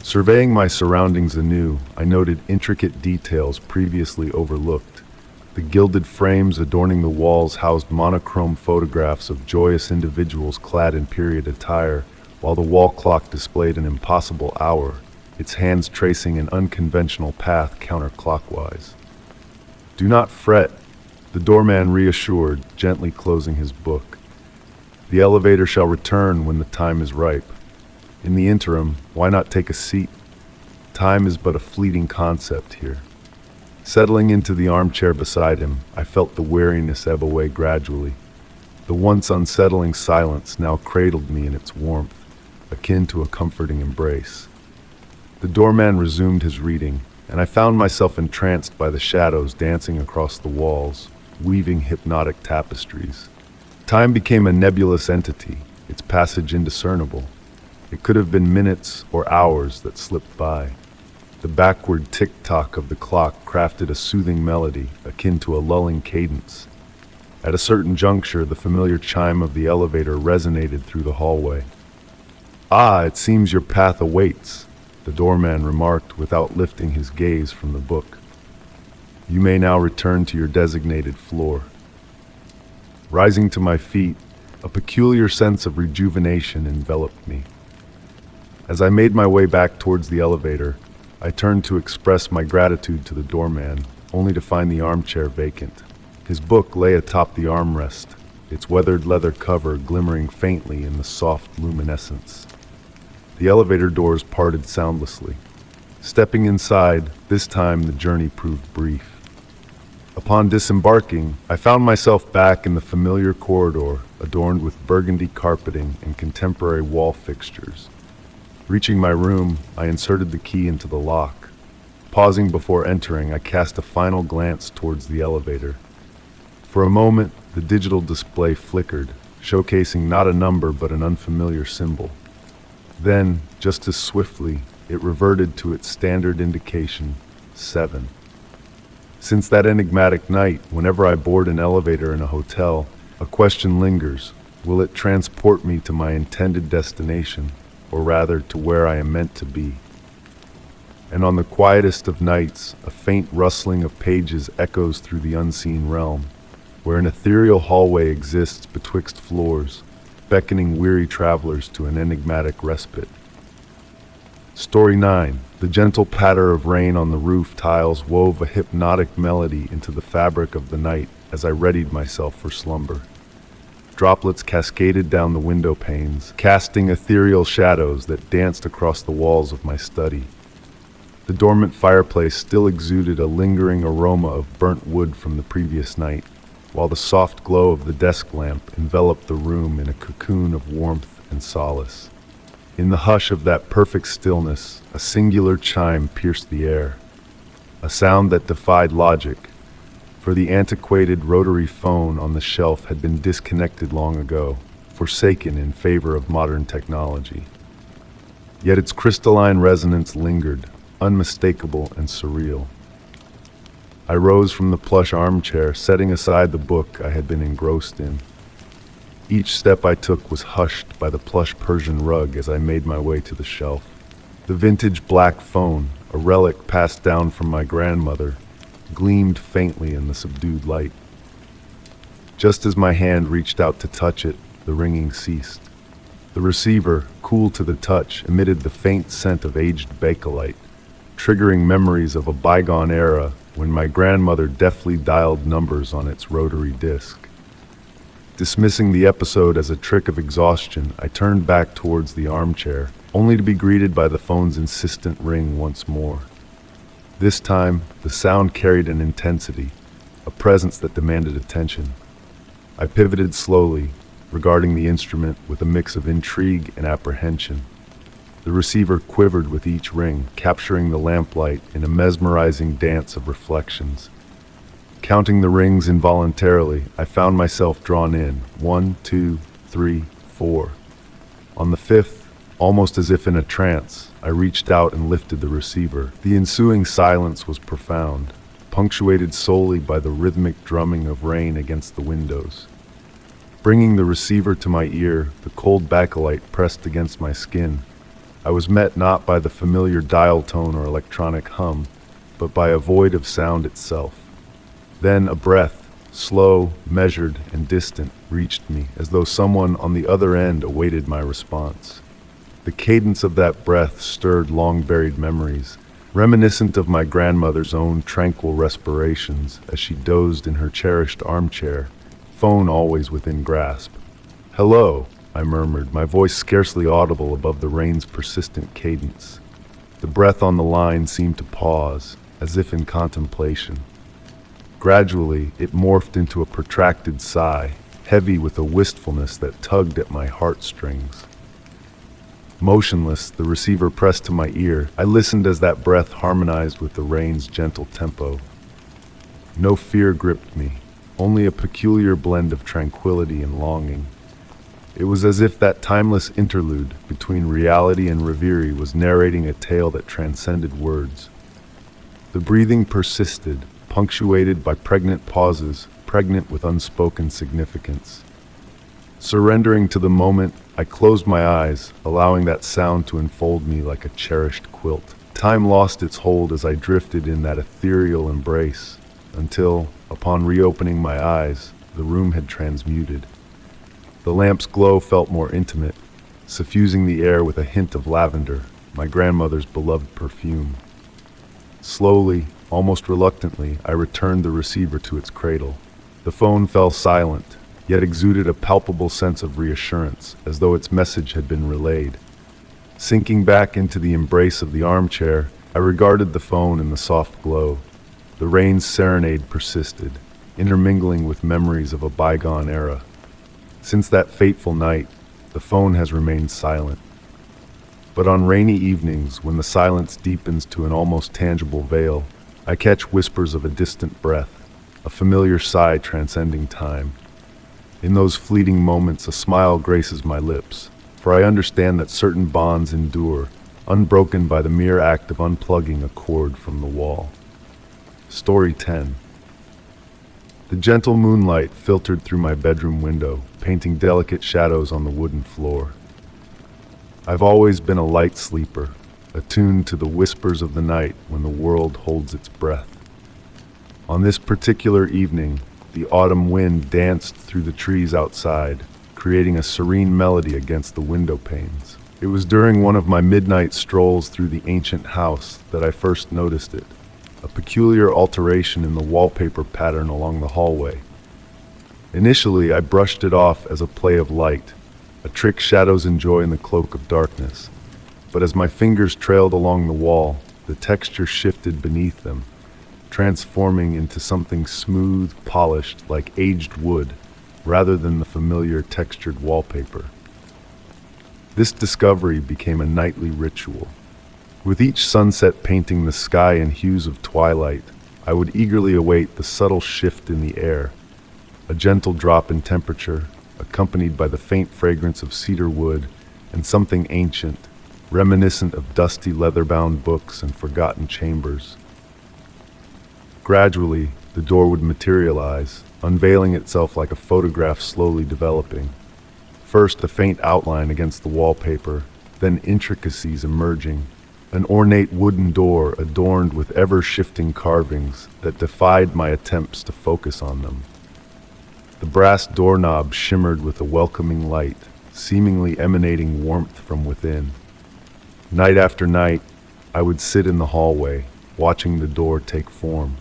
Surveying my surroundings anew, I noted intricate details previously overlooked. The gilded frames adorning the walls housed monochrome photographs of joyous individuals clad in period attire, while the wall clock displayed an impossible hour, its hands tracing an unconventional path counterclockwise. "Do not fret," the doorman reassured, gently closing his book. "The elevator shall return when the time is ripe. In the interim, why not take a seat? Time is but a fleeting concept here." Settling into the armchair beside him, I felt the weariness ebb away gradually. The once unsettling silence now cradled me in its warmth, akin to a comforting embrace. The doorman resumed his reading, and I found myself entranced by the shadows dancing across the walls, weaving hypnotic tapestries. Time became a nebulous entity, its passage indiscernible. It could have been minutes or hours that slipped by. The backward tick-tock of the clock crafted a soothing melody, akin to a lulling cadence. At a certain juncture, the familiar chime of the elevator resonated through the hallway. "Ah, it seems your path awaits," the doorman remarked without lifting his gaze from the book. "You may now return to your designated floor." Rising to my feet, a peculiar sense of rejuvenation enveloped me. As I made my way back towards the elevator, I turned to express my gratitude to the doorman, only to find the armchair vacant. His book lay atop the armrest, its weathered leather cover glimmering faintly in the soft luminescence. The elevator doors parted soundlessly. Stepping inside, this time the journey proved brief. Upon disembarking, I found myself back in the familiar corridor, adorned with burgundy carpeting and contemporary wall fixtures. Reaching my room, I inserted the key into the lock. Pausing before entering, I cast a final glance towards the elevator. For a moment, the digital display flickered, showcasing not a number but an unfamiliar symbol. Then, just as swiftly, it reverted to its standard indication, 7. Since that enigmatic night, whenever I board an elevator in a hotel, a question lingers. Will it transport me to my intended destination, or rather to where I am meant to be. And on the quietest of nights, a faint rustling of pages echoes through the unseen realm, where an ethereal hallway exists betwixt floors, beckoning weary travelers to an enigmatic respite. Story 9. The gentle patter of rain on the roof tiles wove a hypnotic melody into the fabric of the night as I readied myself for slumber. Droplets cascaded down the window panes, casting ethereal shadows that danced across the walls of my study. The dormant fireplace still exuded a lingering aroma of burnt wood from the previous night, while the soft glow of the desk lamp enveloped the room in a cocoon of warmth and solace. In the hush of that perfect stillness, a singular chime pierced the air, a sound that defied logic, for the antiquated rotary phone on the shelf had been disconnected long ago, forsaken in favor of modern technology. Yet its crystalline resonance lingered, unmistakable and surreal. I rose from the plush armchair, setting aside the book I had been engrossed in. Each step I took was hushed by the plush Persian rug as I made my way to the shelf. The vintage black phone, a relic passed down from my grandmother, gleamed faintly in the subdued light. Just as my hand reached out to touch it, the ringing ceased. The receiver, cool to the touch, emitted the faint scent of aged bakelite, triggering memories of a bygone era when my grandmother deftly dialed numbers on its rotary disc. Dismissing the episode as a trick of exhaustion, I turned back towards the armchair, only to be greeted by the phone's insistent ring once more. This time, the sound carried an intensity, a presence that demanded attention. I pivoted slowly, regarding the instrument with a mix of intrigue and apprehension. The receiver quivered with each ring, capturing the lamplight in a mesmerizing dance of reflections. Counting the rings involuntarily, I found myself drawn in. 1, 2, 3, 4. On the fifth, almost as if in a trance, I reached out and lifted the receiver. The ensuing silence was profound, punctuated solely by the rhythmic drumming of rain against the windows. Bringing the receiver to my ear, the cold bakelite pressed against my skin. I was met not by the familiar dial tone or electronic hum, but by a void of sound itself. Then a breath, slow, measured, and distant, reached me, as though someone on the other end awaited my response. The cadence of that breath stirred long-buried memories, reminiscent of my grandmother's own tranquil respirations as she dozed in her cherished armchair, phone always within grasp. "Hello," I murmured, my voice scarcely audible above the rain's persistent cadence. The breath on the line seemed to pause, as if in contemplation. Gradually, it morphed into a protracted sigh, heavy with a wistfulness that tugged at my heartstrings. Motionless, the receiver pressed to my ear, I listened as that breath harmonized with the rain's gentle tempo. No fear gripped me, only a peculiar blend of tranquility and longing. It was as if that timeless interlude between reality and reverie was narrating a tale that transcended words. The breathing persisted, punctuated by pregnant pauses, pregnant with unspoken significance. Surrendering to the moment, I closed my eyes, allowing that sound to enfold me like a cherished quilt. Time lost its hold as I drifted in that ethereal embrace, until, upon reopening my eyes, the room had transmuted. The lamp's glow felt more intimate, suffusing the air with a hint of lavender, my grandmother's beloved perfume. Slowly, almost reluctantly, I returned the receiver to its cradle. The phone fell silent, yet exuded a palpable sense of reassurance, as though its message had been relayed. Sinking back into the embrace of the armchair, I regarded the phone in the soft glow. The rain's serenade persisted, intermingling with memories of a bygone era. Since that fateful night, the phone has remained silent. But on rainy evenings, when the silence deepens to an almost tangible veil, I catch whispers of a distant breath, a familiar sigh transcending time. In those fleeting moments, a smile graces my lips, for I understand that certain bonds endure, unbroken by the mere act of unplugging a cord from the wall. Story 10. The gentle moonlight filtered through my bedroom window, painting delicate shadows on the wooden floor. I've always been a light sleeper, attuned to the whispers of the night when the world holds its breath. On this particular evening, the autumn wind danced through the trees outside, creating a serene melody against the window panes. It was during one of my midnight strolls through the ancient house that I first noticed it, a peculiar alteration in the wallpaper pattern along the hallway. Initially, I brushed it off as a play of light, a trick shadows enjoy in the cloak of darkness. But as my fingers trailed along the wall, the texture shifted beneath them, transforming into something smooth, polished, like aged wood, rather than the familiar textured wallpaper. This discovery became a nightly ritual. With each sunset painting the sky in hues of twilight, I would eagerly await the subtle shift in the air, a gentle drop in temperature, accompanied by the faint fragrance of cedar wood and something ancient, reminiscent of dusty leather-bound books and forgotten chambers. Gradually, the door would materialize, unveiling itself like a photograph slowly developing. First a faint outline against the wallpaper, then intricacies emerging, an ornate wooden door adorned with ever-shifting carvings that defied my attempts to focus on them. The brass doorknob shimmered with a welcoming light, seemingly emanating warmth from within. Night after night, I would sit in the hallway, watching the door take form.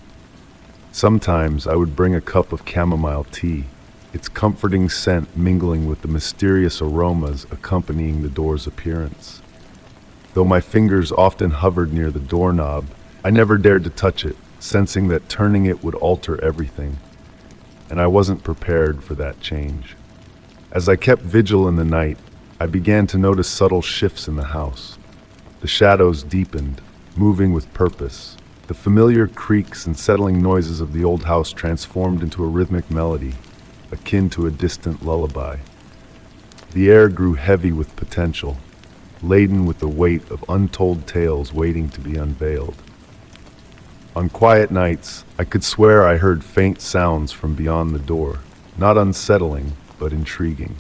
Sometimes I would bring a cup of chamomile tea, its comforting scent mingling with the mysterious aromas accompanying the door's appearance. Though my fingers often hovered near the doorknob, I never dared to touch it, sensing that turning it would alter everything. And I wasn't prepared for that change. As I kept vigil in the night, I began to notice subtle shifts in the house. The shadows deepened, moving with purpose. The familiar creaks and settling noises of the old house transformed into a rhythmic melody, akin to a distant lullaby. The air grew heavy with potential, laden with the weight of untold tales waiting to be unveiled. On quiet nights, I could swear I heard faint sounds from beyond the door, not unsettling, but intriguing.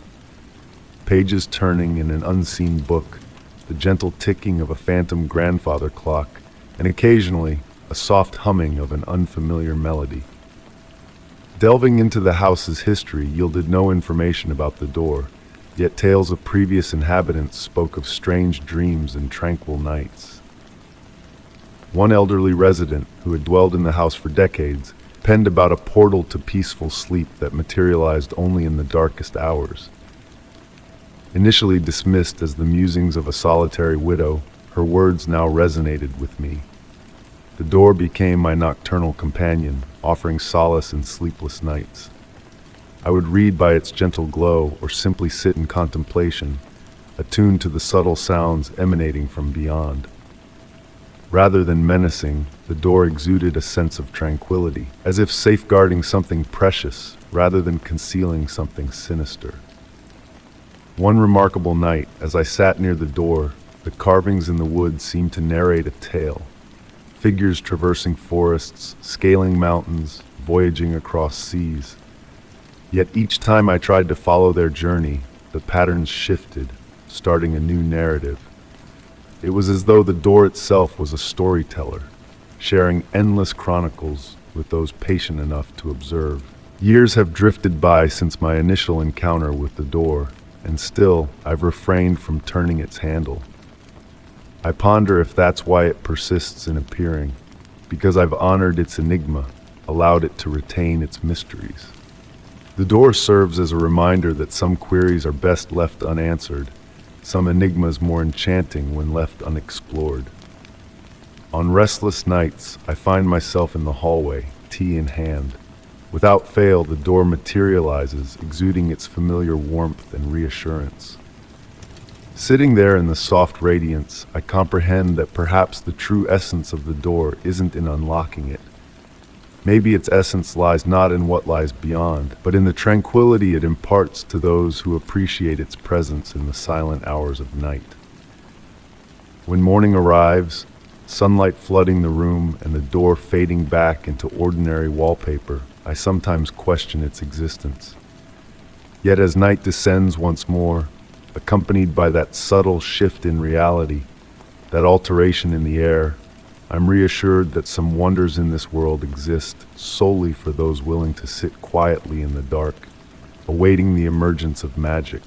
Pages turning in an unseen book, the gentle ticking of a phantom grandfather clock, and occasionally, a soft humming of an unfamiliar melody. Delving into the house's history yielded no information about the door, yet tales of previous inhabitants spoke of strange dreams and tranquil nights. One elderly resident, who had dwelled in the house for decades, penned about a portal to peaceful sleep that materialized only in the darkest hours. Initially dismissed as the musings of a solitary widow, her words now resonated with me. The door became my nocturnal companion, offering solace in sleepless nights. I would read by its gentle glow or simply sit in contemplation, attuned to the subtle sounds emanating from beyond. Rather than menacing, the door exuded a sense of tranquility, as if safeguarding something precious rather than concealing something sinister. One remarkable night, as I sat near the door, the carvings in the wood seemed to narrate a tale. Figures traversing forests, scaling mountains, voyaging across seas. Yet each time I tried to follow their journey, the patterns shifted, starting a new narrative. It was as though the door itself was a storyteller, sharing endless chronicles with those patient enough to observe. Years have drifted by since my initial encounter with the door, and still I've refrained from turning its handle. I ponder if that's why it persists in appearing, because I've honored its enigma, allowed it to retain its mysteries. The door serves as a reminder that some queries are best left unanswered, some enigmas more enchanting when left unexplored. On restless nights, I find myself in the hallway, tea in hand. Without fail, the door materializes, exuding its familiar warmth and reassurance. Sitting there in the soft radiance, I comprehend that perhaps the true essence of the door isn't in unlocking it. Maybe its essence lies not in what lies beyond, but in the tranquility it imparts to those who appreciate its presence in the silent hours of night. When morning arrives, sunlight flooding the room and the door fading back into ordinary wallpaper, I sometimes question its existence. Yet as night descends once more, accompanied by that subtle shift in reality, that alteration in the air, I'm reassured that some wonders in this world exist solely for those willing to sit quietly in the dark, awaiting the emergence of magic.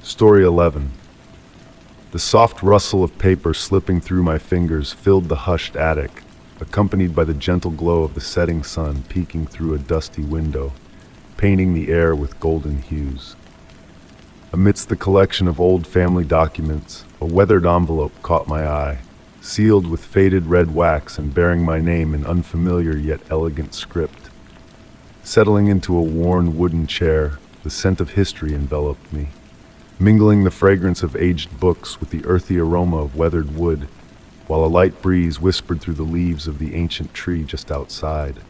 Story 11. The soft rustle of paper slipping through my fingers filled the hushed attic, accompanied by the gentle glow of the setting sun peeking through a dusty window, painting the air with golden hues. Amidst the collection of old family documents, a weathered envelope caught my eye, sealed with faded red wax and bearing my name in unfamiliar yet elegant script. Settling into a worn wooden chair, the scent of history enveloped me, mingling the fragrance of aged books with the earthy aroma of weathered wood, while a light breeze whispered through the leaves of the ancient tree just outside.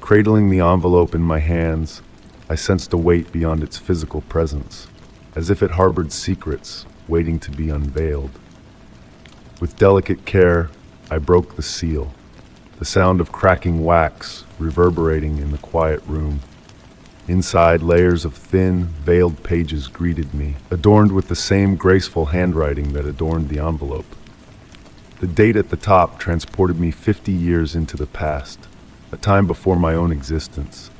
Cradling the envelope in my hands, I sensed a weight beyond its physical presence, as if it harbored secrets waiting to be unveiled. With delicate care, I broke the seal, the sound of cracking wax reverberating in the quiet room. Inside, layers of thin, veiled pages greeted me, adorned with the same graceful handwriting that adorned the envelope. The date at the top transported me 50 years into the past, a time before my own existence.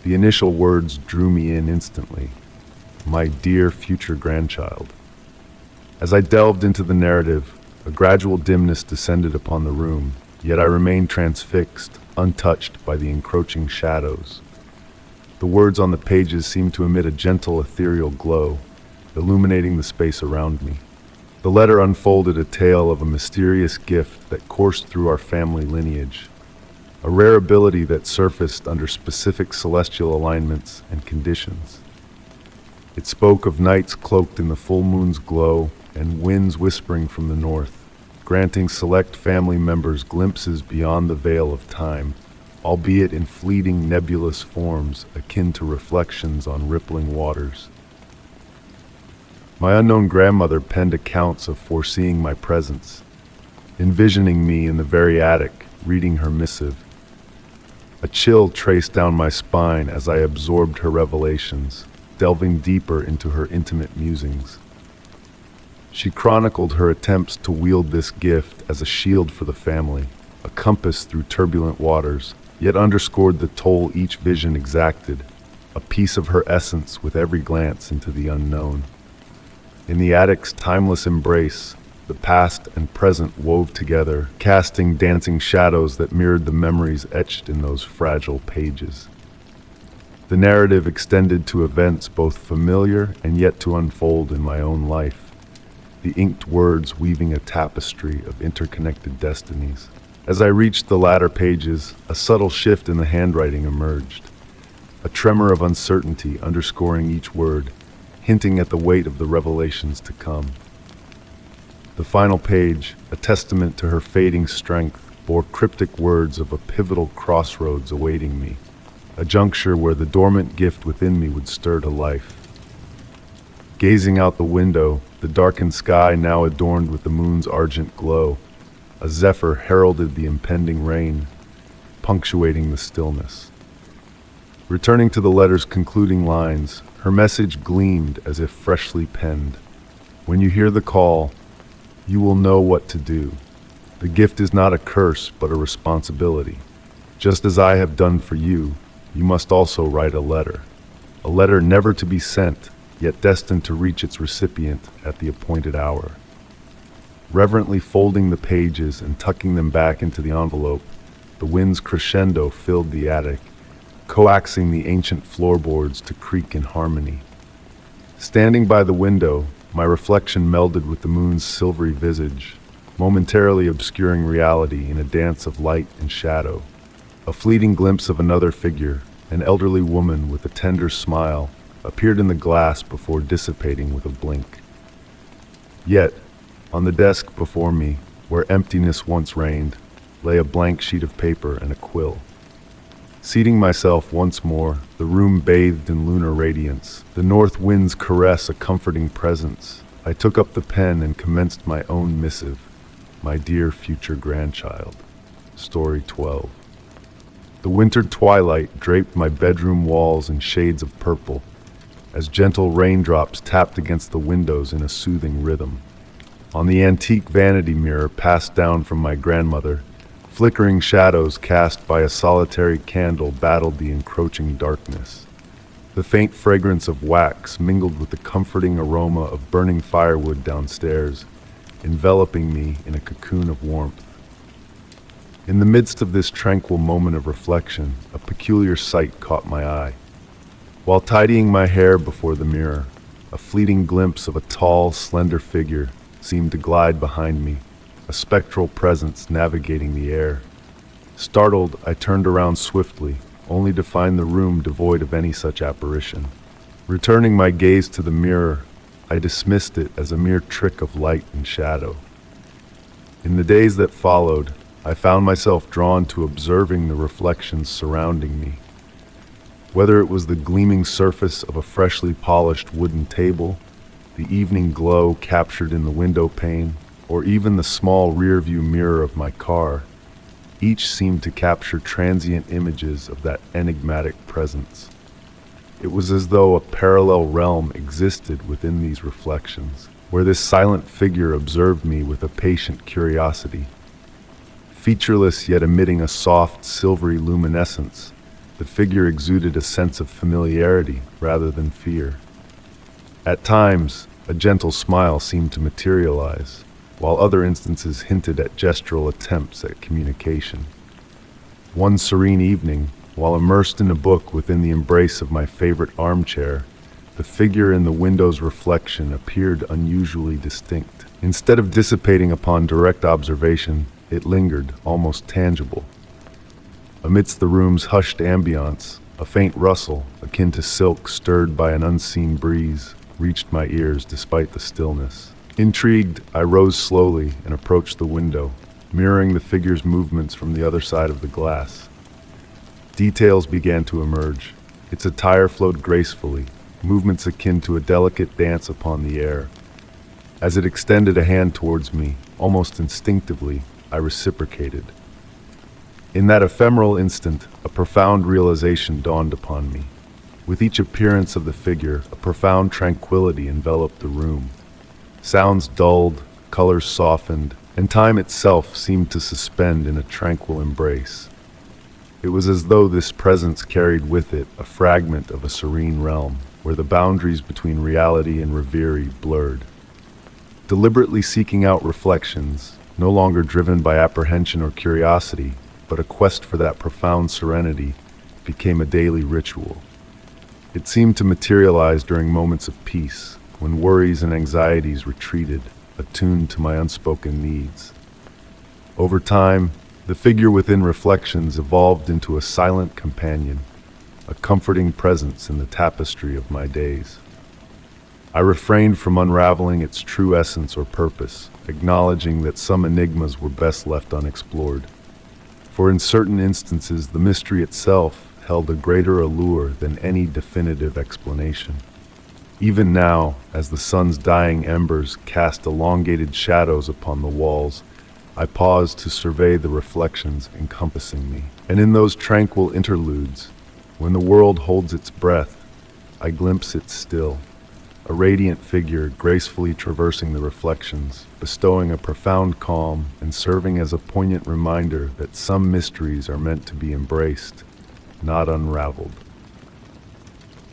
The initial words drew me in instantly. My dear future grandchild. As I delved into the narrative, a gradual dimness descended upon the room, yet I remained transfixed, untouched by the encroaching shadows. The words on the pages seemed to emit a gentle ethereal glow, illuminating the space around me. The letter unfolded a tale of a mysterious gift that coursed through our family lineage, a rare ability that surfaced under specific celestial alignments and conditions. It spoke of nights cloaked in the full moon's glow and winds whispering from the north, granting select family members glimpses beyond the veil of time, albeit in fleeting nebulous forms akin to reflections on rippling waters. My unknown grandmother penned accounts of foreseeing my presence, envisioning me in the very attic, reading her missive. A chill traced down my spine as I absorbed her revelations, delving deeper into her intimate musings. She chronicled her attempts to wield this gift as a shield for the family, a compass through turbulent waters, yet underscored the toll each vision exacted, a piece of her essence with every glance into the unknown. In the attic's timeless embrace, the past and present wove together, casting dancing shadows that mirrored the memories etched in those fragile pages. The narrative extended to events both familiar and yet to unfold in my own life, the inked words weaving a tapestry of interconnected destinies. As I reached the latter pages, a subtle shift in the handwriting emerged, a tremor of uncertainty underscoring each word, hinting at the weight of the revelations to come. The final page, a testament to her fading strength, bore cryptic words of a pivotal crossroads awaiting me, a juncture where the dormant gift within me would stir to life. Gazing out the window, the darkened sky now adorned with the moon's argent glow, a zephyr heralded the impending rain, punctuating the stillness. Returning to the letter's concluding lines, her message gleamed as if freshly penned. When you hear the call, you will know what to do. The gift is not a curse, but a responsibility. Just as I have done for you, you must also write a letter never to be sent, yet destined to reach its recipient at the appointed hour. Reverently folding the pages and tucking them back into the envelope, the wind's crescendo filled the attic, coaxing the ancient floorboards to creak in harmony. Standing by the window, my reflection melded with the moon's silvery visage, momentarily obscuring reality in a dance of light and shadow. A fleeting glimpse of another figure, an elderly woman with a tender smile, appeared in the glass before dissipating with a blink. Yet, on the desk before me, where emptiness once reigned, lay a blank sheet of paper and a quill. Seating myself once more, the room bathed in lunar radiance, the north wind's caress a comforting presence, I took up the pen and commenced my own missive, my dear future grandchild. Story 12. The winter twilight draped my bedroom walls in shades of purple, as gentle raindrops tapped against the windows in a soothing rhythm. On the antique vanity mirror passed down from my grandmother, flickering shadows cast by a solitary candle battled the encroaching darkness. The faint fragrance of wax mingled with the comforting aroma of burning firewood downstairs, enveloping me in a cocoon of warmth. In the midst of this tranquil moment of reflection, a peculiar sight caught my eye. While tidying my hair before the mirror, a fleeting glimpse of a tall, slender figure seemed to glide behind me, a spectral presence navigating the air. Startled, I turned around swiftly, only to find the room devoid of any such apparition. Returning my gaze to the mirror, I dismissed it as a mere trick of light and shadow. In the days that followed, I found myself drawn to observing the reflections surrounding me. Whether it was the gleaming surface of a freshly polished wooden table, the evening glow captured in the window pane, or even the small rearview mirror of my car, each seemed to capture transient images of that enigmatic presence. It was as though a parallel realm existed within these reflections, where this silent figure observed me with a patient curiosity. Featureless yet emitting a soft, silvery luminescence, the figure exuded a sense of familiarity rather than fear. At times, a gentle smile seemed to materialize, while other instances hinted at gestural attempts at communication. One serene evening, while immersed in a book within the embrace of my favorite armchair, the figure in the window's reflection appeared unusually distinct. Instead of dissipating upon direct observation, it lingered, almost tangible. Amidst the room's hushed ambiance, a faint rustle, akin to silk stirred by an unseen breeze, reached my ears despite the stillness. Intrigued, I rose slowly and approached the window, mirroring the figure's movements from the other side of the glass. Details began to emerge. Its attire flowed gracefully, movements akin to a delicate dance upon the air. As it extended a hand towards me, almost instinctively, I reciprocated. In that ephemeral instant, a profound realization dawned upon me. With each appearance of the figure, a profound tranquility enveloped the room. Sounds dulled, colors softened, and time itself seemed to suspend in a tranquil embrace. It was as though this presence carried with it a fragment of a serene realm, where the boundaries between reality and reverie blurred. Deliberately seeking out reflections, no longer driven by apprehension or curiosity, but a quest for that profound serenity, became a daily ritual. It seemed to materialize during moments of peace, when worries and anxieties retreated, attuned to my unspoken needs. Over time, the figure within Reflections evolved into a silent companion, a comforting presence in the tapestry of my days. I refrained from unraveling its true essence or purpose, acknowledging that some enigmas were best left unexplored. For in certain instances, the mystery itself held a greater allure than any definitive explanation. Even now, as the sun's dying embers cast elongated shadows upon the walls, I pause to survey the reflections encompassing me. And in those tranquil interludes, when the world holds its breath, I glimpse it still, a radiant figure gracefully traversing the reflections, bestowing a profound calm and serving as a poignant reminder that some mysteries are meant to be embraced, not unraveled.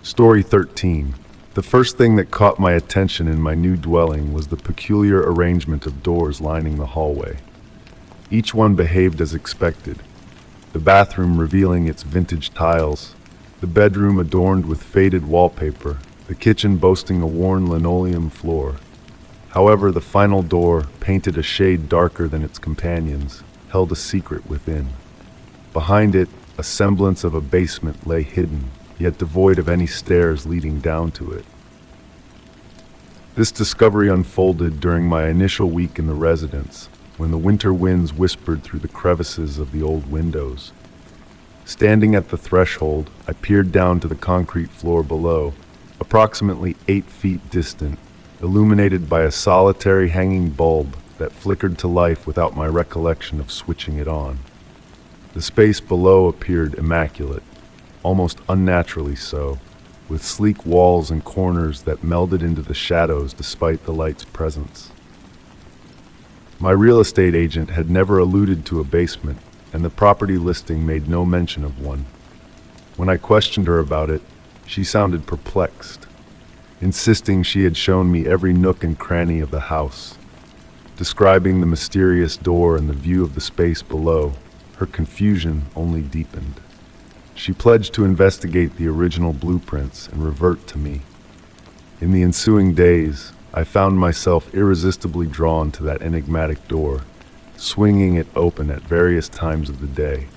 Story 13. The first thing that caught my attention in my new dwelling was the peculiar arrangement of doors lining the hallway. Each one behaved as expected, the bathroom revealing its vintage tiles, the bedroom adorned with faded wallpaper, the kitchen boasting a worn linoleum floor. However, the final door, painted a shade darker than its companions, held a secret within. Behind it, a semblance of a basement lay hidden, yet devoid of any stairs leading down to it. This discovery unfolded during my initial week in the residence, when the winter winds whispered through the crevices of the old windows. Standing at the threshold, I peered down to the concrete floor below, approximately 8 feet distant, illuminated by a solitary hanging bulb that flickered to life without my recollection of switching it on. The space below appeared immaculate, almost unnaturally so, with sleek walls and corners that melded into the shadows despite the light's presence. My real estate agent had never alluded to a basement, and the property listing made no mention of one. When I questioned her about it, she sounded perplexed, insisting she had shown me every nook and cranny of the house. Describing the mysterious door and the view of the space below, her confusion only deepened. She pledged to investigate the original blueprints and revert to me. In the ensuing days, I found myself irresistibly drawn to that enigmatic door, swinging it open at various times of the day.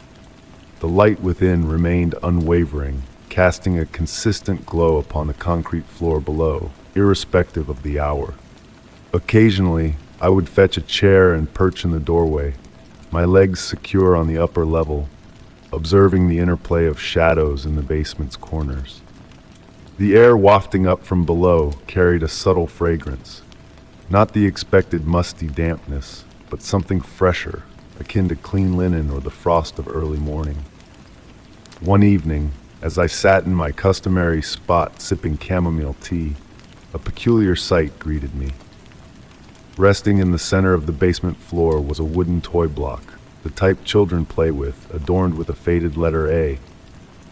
The light within remained unwavering, casting a consistent glow upon the concrete floor below, irrespective of the hour. Occasionally, I would fetch a chair and perch in the doorway, my legs secure on the upper level, observing the interplay of shadows in the basement's corners. The air wafting up from below carried a subtle fragrance, not the expected musty dampness, but something fresher, akin to clean linen or the frost of early morning. One evening, as I sat in my customary spot sipping chamomile tea, a peculiar sight greeted me. Resting in the center of the basement floor was a wooden toy block, the type children play with, adorned with a faded letter A.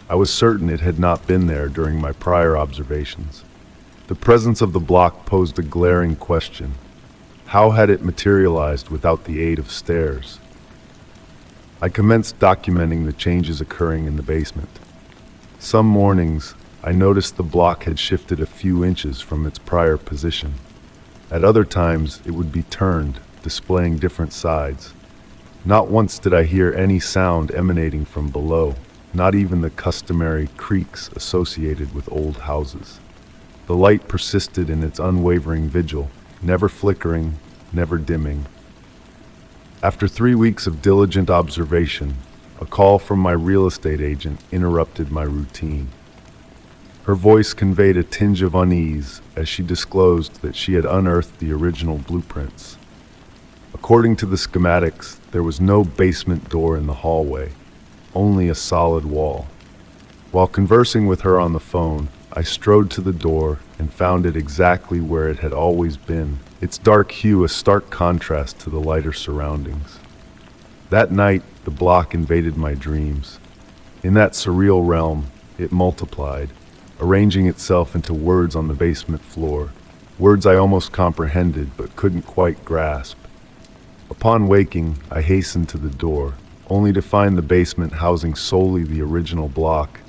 I was certain it had not been there during my prior observations. The presence of the block posed a glaring question. How had it materialized without the aid of stairs? I commenced documenting the changes occurring in the basement. Some mornings, I noticed the block had shifted a few inches from its prior position. At other times, it would be turned, displaying different sides. Not once did I hear any sound emanating from below, not even the customary creaks associated with old houses. The light persisted in its unwavering vigil, never flickering, never dimming. After 3 weeks of diligent observation, a call from my real estate agent interrupted my routine. Her voice conveyed a tinge of unease as she disclosed that she had unearthed the original blueprints. According to the schematics, there was no basement door in the hallway, only a solid wall. While conversing with her on the phone, I strode to the door and found it exactly where it had always been, its dark hue a stark contrast to the lighter surroundings. That night, the block invaded my dreams. In that surreal realm, it multiplied, arranging itself into words on the basement floor, words I almost comprehended but couldn't quite grasp. Upon waking, I hastened to the door, only to find the basement housing solely the original block,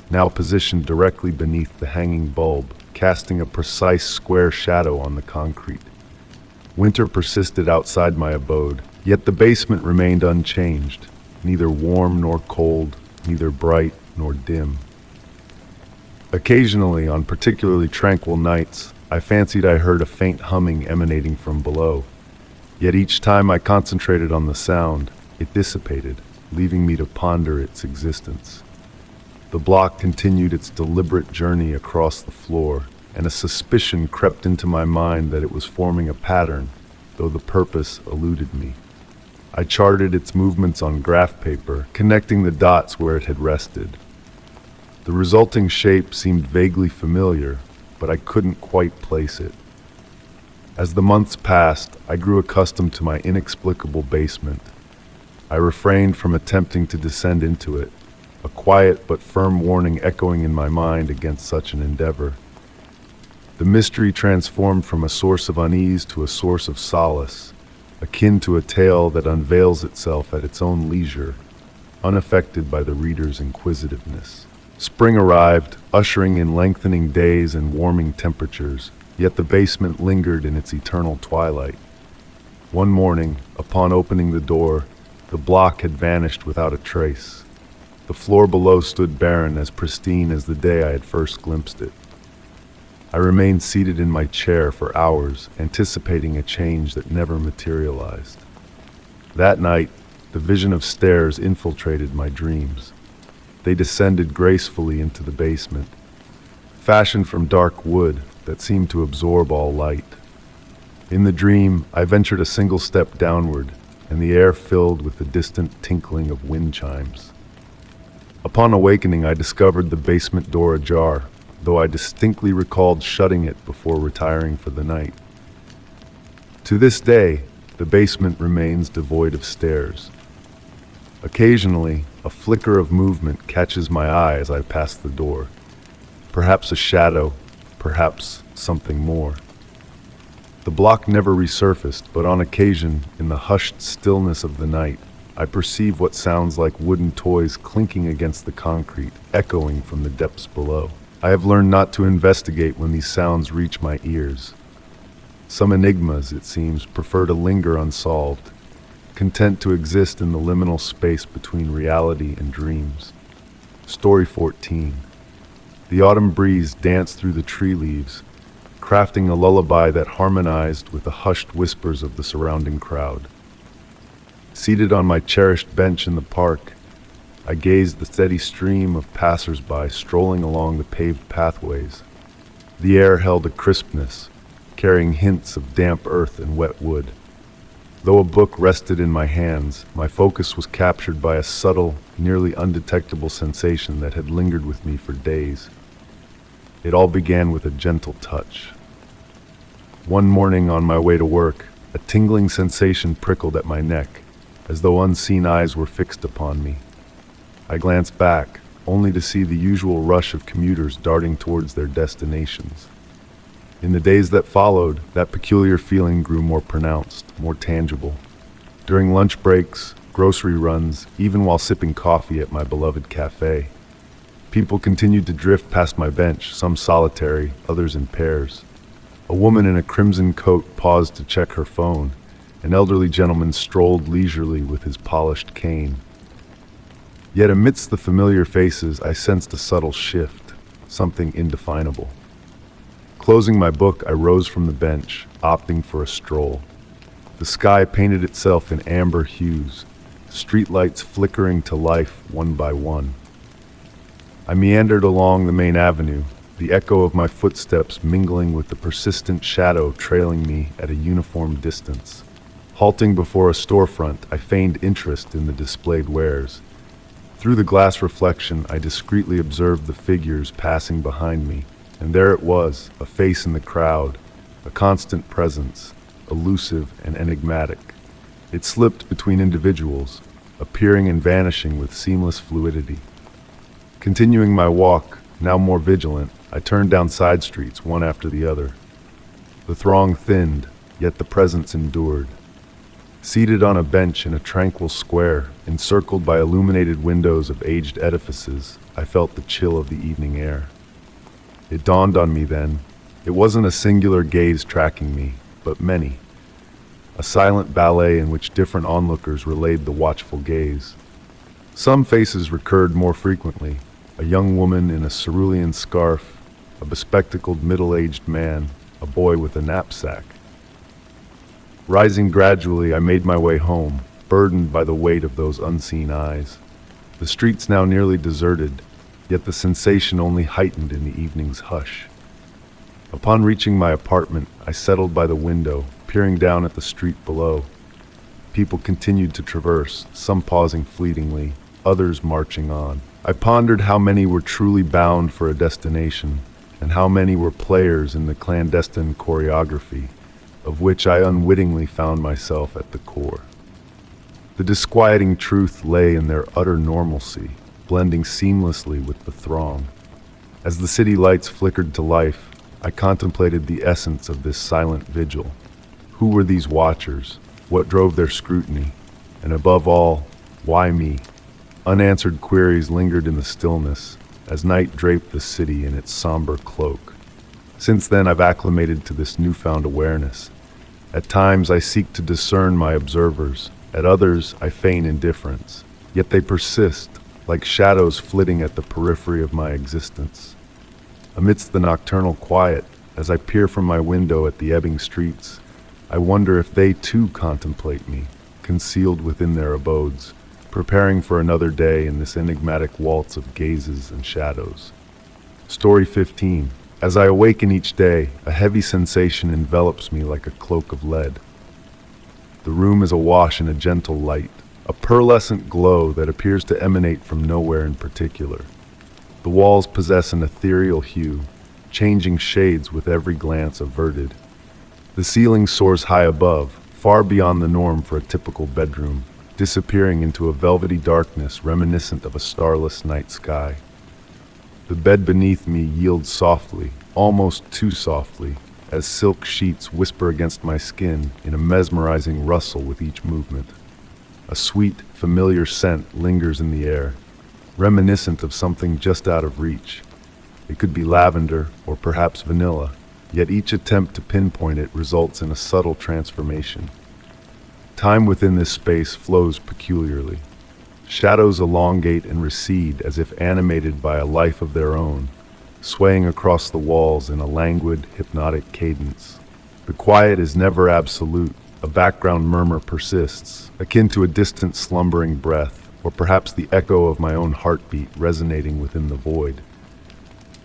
now positioned directly beneath the hanging bulb, casting a precise square shadow on the concrete. Winter persisted outside my abode, yet the basement remained unchanged, neither warm nor cold, neither bright nor dim. Occasionally, on particularly tranquil nights, I fancied I heard a faint humming emanating from below. Yet each time I concentrated on the sound, it dissipated, leaving me to ponder its existence. The block continued its deliberate journey across the floor, and a suspicion crept into my mind that it was forming a pattern, though the purpose eluded me. I charted its movements on graph paper, connecting the dots where it had rested. The resulting shape seemed vaguely familiar, but I couldn't quite place it. As the months passed, I grew accustomed to my inexplicable basement. I refrained from attempting to descend into it, a quiet but firm warning echoing in my mind against such an endeavor. The mystery transformed from a source of unease to a source of solace, akin to a tale that unveils itself at its own leisure, unaffected by the reader's inquisitiveness. Spring arrived, ushering in lengthening days and warming temperatures, yet the basement lingered in its eternal twilight. One morning, upon opening the door, the block had vanished without a trace. The floor below stood barren, as pristine as the day I had first glimpsed it. I remained seated in my chair for hours, anticipating a change that never materialized. That night, the vision of stairs infiltrated my dreams. They descended gracefully into the basement, fashioned from dark wood that seemed to absorb all light. In the dream, I ventured a single step downward, and the air filled with the distant tinkling of wind chimes. Upon awakening, I discovered the basement door ajar, though I distinctly recalled shutting it before retiring for the night. To this day, the basement remains devoid of stairs. Occasionally, a flicker of movement catches my eye as I pass the door. Perhaps a shadow, perhaps something more. The block never resurfaced, but on occasion, in the hushed stillness of the night, I perceive what sounds like wooden toys clinking against the concrete, echoing from the depths below. I have learned not to investigate when these sounds reach my ears. Some enigmas, it seems, prefer to linger unsolved, content to exist in the liminal space between reality and dreams. Story 14. The autumn breeze danced through the tree leaves, crafting a lullaby that harmonized with the hushed whispers of the surrounding crowd. Seated on my cherished bench in the park, I gazed the steady stream of passers-by strolling along the paved pathways. The air held a crispness, carrying hints of damp earth and wet wood. Though a book rested in my hands, my focus was captured by a subtle, nearly undetectable sensation that had lingered with me for days. It all began with a gentle touch. One morning on my way to work, a tingling sensation prickled at my neck, as though unseen eyes were fixed upon me. I glanced back, only to see the usual rush of commuters darting towards their destinations. In the days that followed, that peculiar feeling grew more pronounced, more tangible. During lunch breaks, grocery runs, even while sipping coffee at my beloved cafe, people continued to drift past my bench, some solitary, others in pairs. A woman in a crimson coat paused to check her phone. An elderly gentleman strolled leisurely with his polished cane. Yet amidst the familiar faces, I sensed a subtle shift, something indefinable. Closing my book, I rose from the bench, opting for a stroll. The sky painted itself in amber hues, streetlights flickering to life one by one. I meandered along the main avenue, the echo of my footsteps mingling with the persistent shadow trailing me at a uniform distance. Halting before a storefront, I feigned interest in the displayed wares. Through the glass reflection, I discreetly observed the figures passing behind me. And there it was, a face in the crowd, a constant presence, elusive and enigmatic. It slipped between individuals, appearing and vanishing with seamless fluidity. Continuing my walk, now more vigilant, I turned down side streets, one after the other. The throng thinned, yet the presence endured. Seated on a bench in a tranquil square, encircled by illuminated windows of aged edifices, I felt the chill of the evening air. It dawned on me then, it wasn't a singular gaze tracking me, but many. A silent ballet in which different onlookers relayed the watchful gaze. Some faces recurred more frequently, a young woman in a cerulean scarf, a bespectacled middle-aged man, a boy with a knapsack. Rising gradually, I made my way home, burdened by the weight of those unseen eyes. The streets now nearly deserted, yet the sensation only heightened in the evening's hush. Upon reaching my apartment, I settled by the window, peering down at the street below. People continued to traverse, some pausing fleetingly, others marching on. I pondered how many were truly bound for a destination, and how many were players in the clandestine choreography, of which I unwittingly found myself at the core. The disquieting truth lay in their utter normalcy, blending seamlessly with the throng. As the city lights flickered to life, I contemplated the essence of this silent vigil. Who were these watchers? What drove their scrutiny? And above all, why me? Unanswered queries lingered in the stillness, as night draped the city in its somber cloak. Since then, I've acclimated to this newfound awareness. At times, I seek to discern my observers. At others, I feign indifference. Yet they persist, like shadows flitting at the periphery of my existence. Amidst the nocturnal quiet, as I peer from my window at the ebbing streets, I wonder if they too contemplate me, concealed within their abodes, preparing for another day in this enigmatic waltz of gazes and shadows. Story 15. As I awaken each day, a heavy sensation envelops me like a cloak of lead. The room is awash in a gentle light, a pearlescent glow that appears to emanate from nowhere in particular. The walls possess an ethereal hue, changing shades with every glance averted. The ceiling soars high above, far beyond the norm for a typical bedroom, disappearing into a velvety darkness reminiscent of a starless night sky. The bed beneath me yields softly, almost too softly, as silk sheets whisper against my skin in a mesmerizing rustle with each movement. A sweet, familiar scent lingers in the air, reminiscent of something just out of reach. It could be lavender or perhaps vanilla, yet each attempt to pinpoint it results in a subtle transformation. Time within this space flows peculiarly. Shadows elongate and recede as if animated by a life of their own, swaying across the walls in a languid, hypnotic cadence. The quiet is never absolute. A background murmur persists, akin to a distant slumbering breath, or perhaps the echo of my own heartbeat resonating within the void.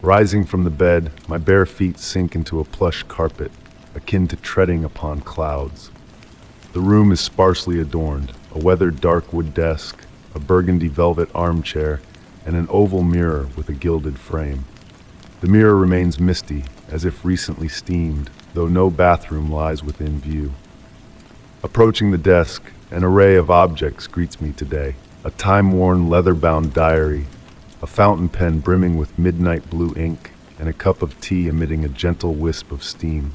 Rising from the bed, my bare feet sink into a plush carpet, akin to treading upon clouds. The room is sparsely adorned, a weathered dark wood desk, a burgundy velvet armchair, and an oval mirror with a gilded frame. The mirror remains misty, as if recently steamed, though no bathroom lies within view. Approaching the desk, an array of objects greets me today. A time-worn leather-bound diary, a fountain pen brimming with midnight blue ink, and a cup of tea emitting a gentle wisp of steam.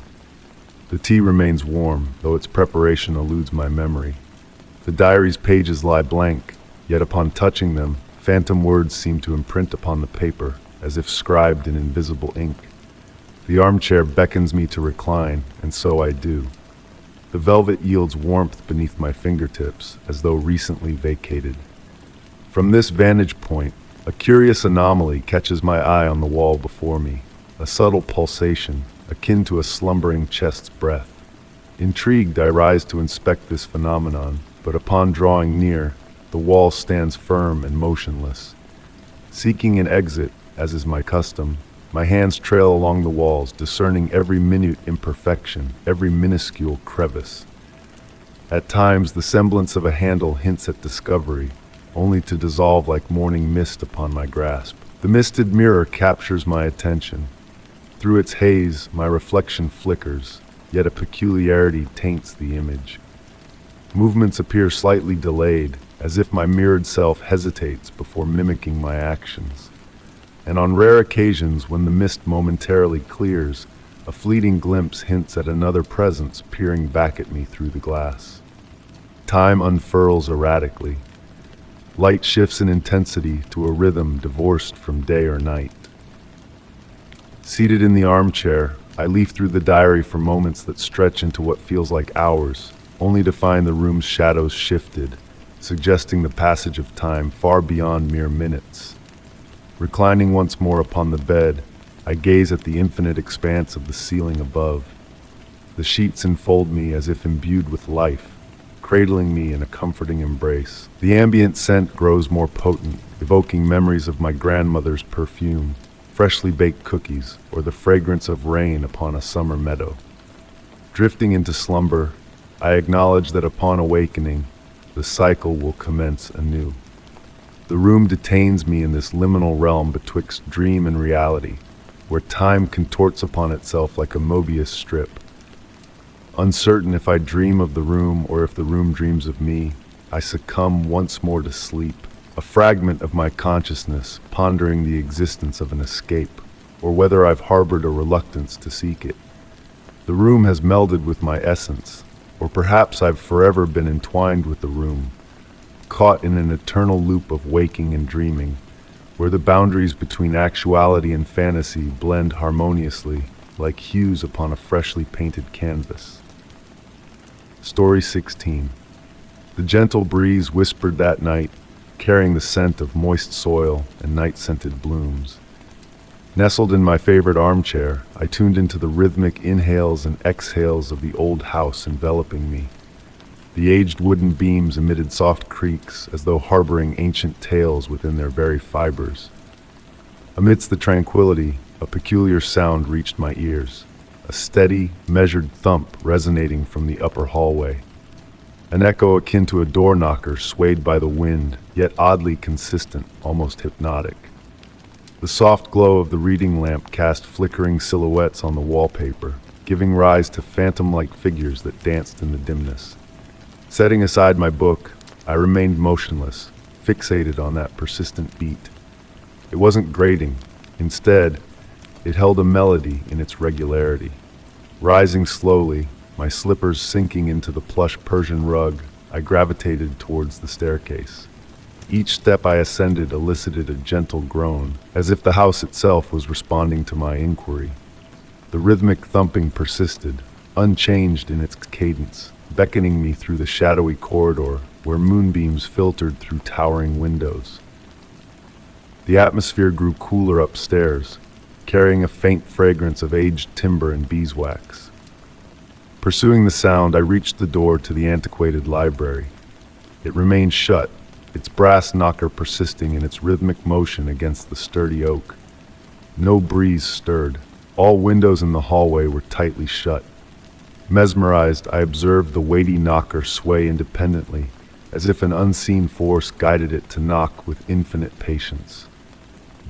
The tea remains warm, though its preparation eludes my memory. The diary's pages lie blank, yet upon touching them, phantom words seem to imprint upon the paper, as if scribed in invisible ink. The armchair beckons me to recline, and so I do. The velvet yields warmth beneath my fingertips, as though recently vacated. From this vantage point, a curious anomaly catches my eye on the wall before me, a subtle pulsation, akin to a slumbering chest's breath. Intrigued, I rise to inspect this phenomenon, but upon drawing near, the wall stands firm and motionless. Seeking an exit, as is my custom, my hands trail along the walls, discerning every minute imperfection, every minuscule crevice. At times, the semblance of a handle hints at discovery, only to dissolve like morning mist upon my grasp. The misted mirror captures my attention. Through its haze, my reflection flickers, yet a peculiarity taints the image. Movements appear slightly delayed, as if my mirrored self hesitates before mimicking my actions. And on rare occasions, when the mist momentarily clears, a fleeting glimpse hints at another presence peering back at me through the glass. Time unfurls erratically. Light shifts in intensity to a rhythm divorced from day or night. Seated in the armchair, I leaf through the diary for moments that stretch into what feels like hours, only to find the room's shadows shifted, suggesting the passage of time far beyond mere minutes. Reclining once more upon the bed, I gaze at the infinite expanse of the ceiling above. The sheets enfold me as if imbued with life, cradling me in a comforting embrace. The ambient scent grows more potent, evoking memories of my grandmother's perfume, freshly baked cookies, or the fragrance of rain upon a summer meadow. Drifting into slumber, I acknowledge that upon awakening, the cycle will commence anew. The room detains me in this liminal realm betwixt dream and reality, where time contorts upon itself like a Mobius strip. Uncertain if I dream of the room or if the room dreams of me, I succumb once more to sleep, a fragment of my consciousness pondering the existence of an escape, or whether I've harbored a reluctance to seek it. The room has melded with my essence, or perhaps I've forever been entwined with the room, caught in an eternal loop of waking and dreaming, where the boundaries between actuality and fantasy blend harmoniously, like hues upon a freshly painted canvas. Story 16. The gentle breeze whispered that night, carrying the scent of moist soil and night-scented blooms. Nestled in my favorite armchair, I tuned into the rhythmic inhales and exhales of the old house enveloping me. The aged wooden beams emitted soft creaks as though harboring ancient tales within their very fibers. Amidst the tranquility, a peculiar sound reached my ears, a steady, measured thump resonating from the upper hallway. An echo akin to a door knocker swayed by the wind, yet oddly consistent, almost hypnotic. The soft glow of the reading lamp cast flickering silhouettes on the wallpaper, giving rise to phantom-like figures that danced in the dimness. Setting aside my book, I remained motionless, fixated on that persistent beat. It wasn't grating. Instead, it held a melody in its regularity. Rising slowly, my slippers sinking into the plush Persian rug, I gravitated towards the staircase. Each step I ascended elicited a gentle groan, as if the house itself was responding to my inquiry. The rhythmic thumping persisted, unchanged in its cadence, beckoning me through the shadowy corridor where moonbeams filtered through towering windows. The atmosphere grew cooler upstairs, carrying a faint fragrance of aged timber and beeswax. Pursuing the sound, I reached the door to the antiquated library. It remained shut, its brass knocker persisting in its rhythmic motion against the sturdy oak. No breeze stirred. All windows in the hallway were tightly shut. Mesmerized, I observed the weighty knocker sway independently, as if an unseen force guided it to knock with infinite patience.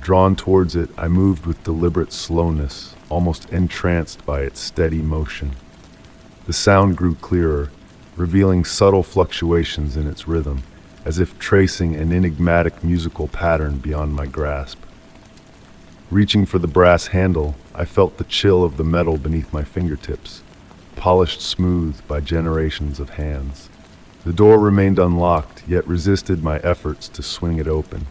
Drawn towards it, I moved with deliberate slowness, almost entranced by its steady motion. The sound grew clearer, revealing subtle fluctuations in its rhythm, as if tracing an enigmatic musical pattern beyond my grasp. Reaching for the brass handle, I felt the chill of the metal beneath my fingertips, polished smooth by generations of hands. The door remained unlocked, yet resisted my efforts to swing it open.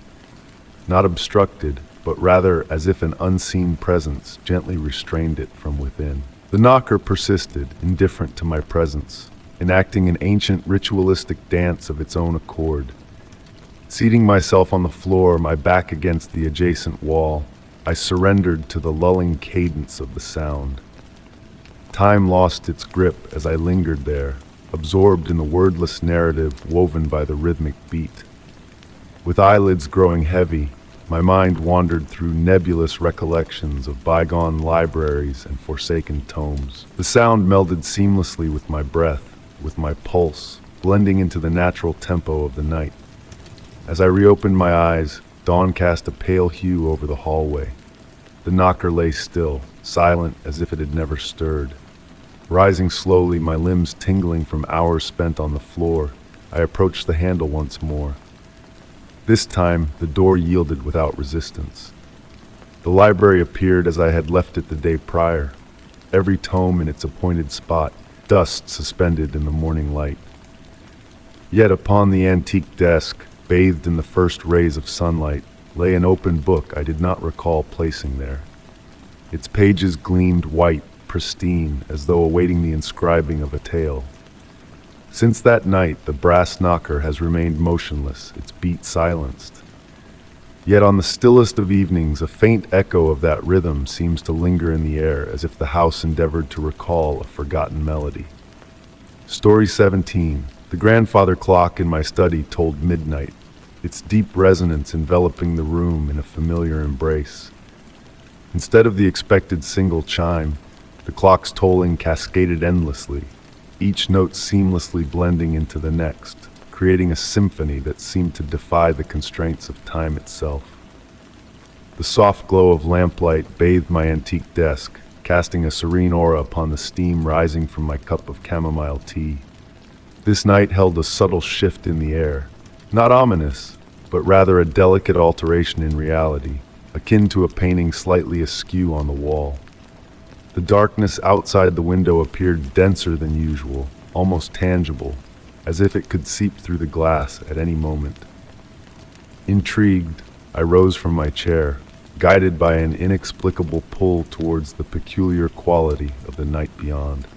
Not obstructed, but rather as if an unseen presence gently restrained it from within. The knocker persisted, indifferent to my presence, enacting an ancient ritualistic dance of its own accord. Seating myself on the floor, my back against the adjacent wall, I surrendered to the lulling cadence of the sound. Time lost its grip as I lingered there, absorbed in the wordless narrative woven by the rhythmic beat. With eyelids growing heavy, my mind wandered through nebulous recollections of bygone libraries and forsaken tomes. The sound melded seamlessly with my breath, with my pulse, blending into the natural tempo of the night. As I reopened my eyes, dawn cast a pale hue over the hallway. The knocker lay still, silent as if it had never stirred. Rising slowly, my limbs tingling from hours spent on the floor, I approached the handle once more. This time, the door yielded without resistance. The library appeared as I had left it the day prior, every tome in its appointed spot, dust suspended in the morning light. Yet upon the antique desk, bathed in the first rays of sunlight, lay an open book I did not recall placing there. Its pages gleamed white, pristine, as though awaiting the inscribing of a tale. Since that night, the brass knocker has remained motionless, its beat silenced. Yet on the stillest of evenings, a faint echo of that rhythm seems to linger in the air, as if the house endeavored to recall a forgotten melody. Story 17. The grandfather clock in my study told midnight, its deep resonance enveloping the room in a familiar embrace. Instead of the expected single chime, the clock's tolling cascaded endlessly, each note seamlessly blending into the next, creating a symphony that seemed to defy the constraints of time itself. The soft glow of lamplight bathed my antique desk, casting a serene aura upon the steam rising from my cup of chamomile tea. This night held a subtle shift in the air, not ominous, but rather a delicate alteration in reality, akin to a painting slightly askew on the wall. The darkness outside the window appeared denser than usual, almost tangible, as if it could seep through the glass at any moment. Intrigued, I rose from my chair, guided by an inexplicable pull towards the peculiar quality of the night beyond.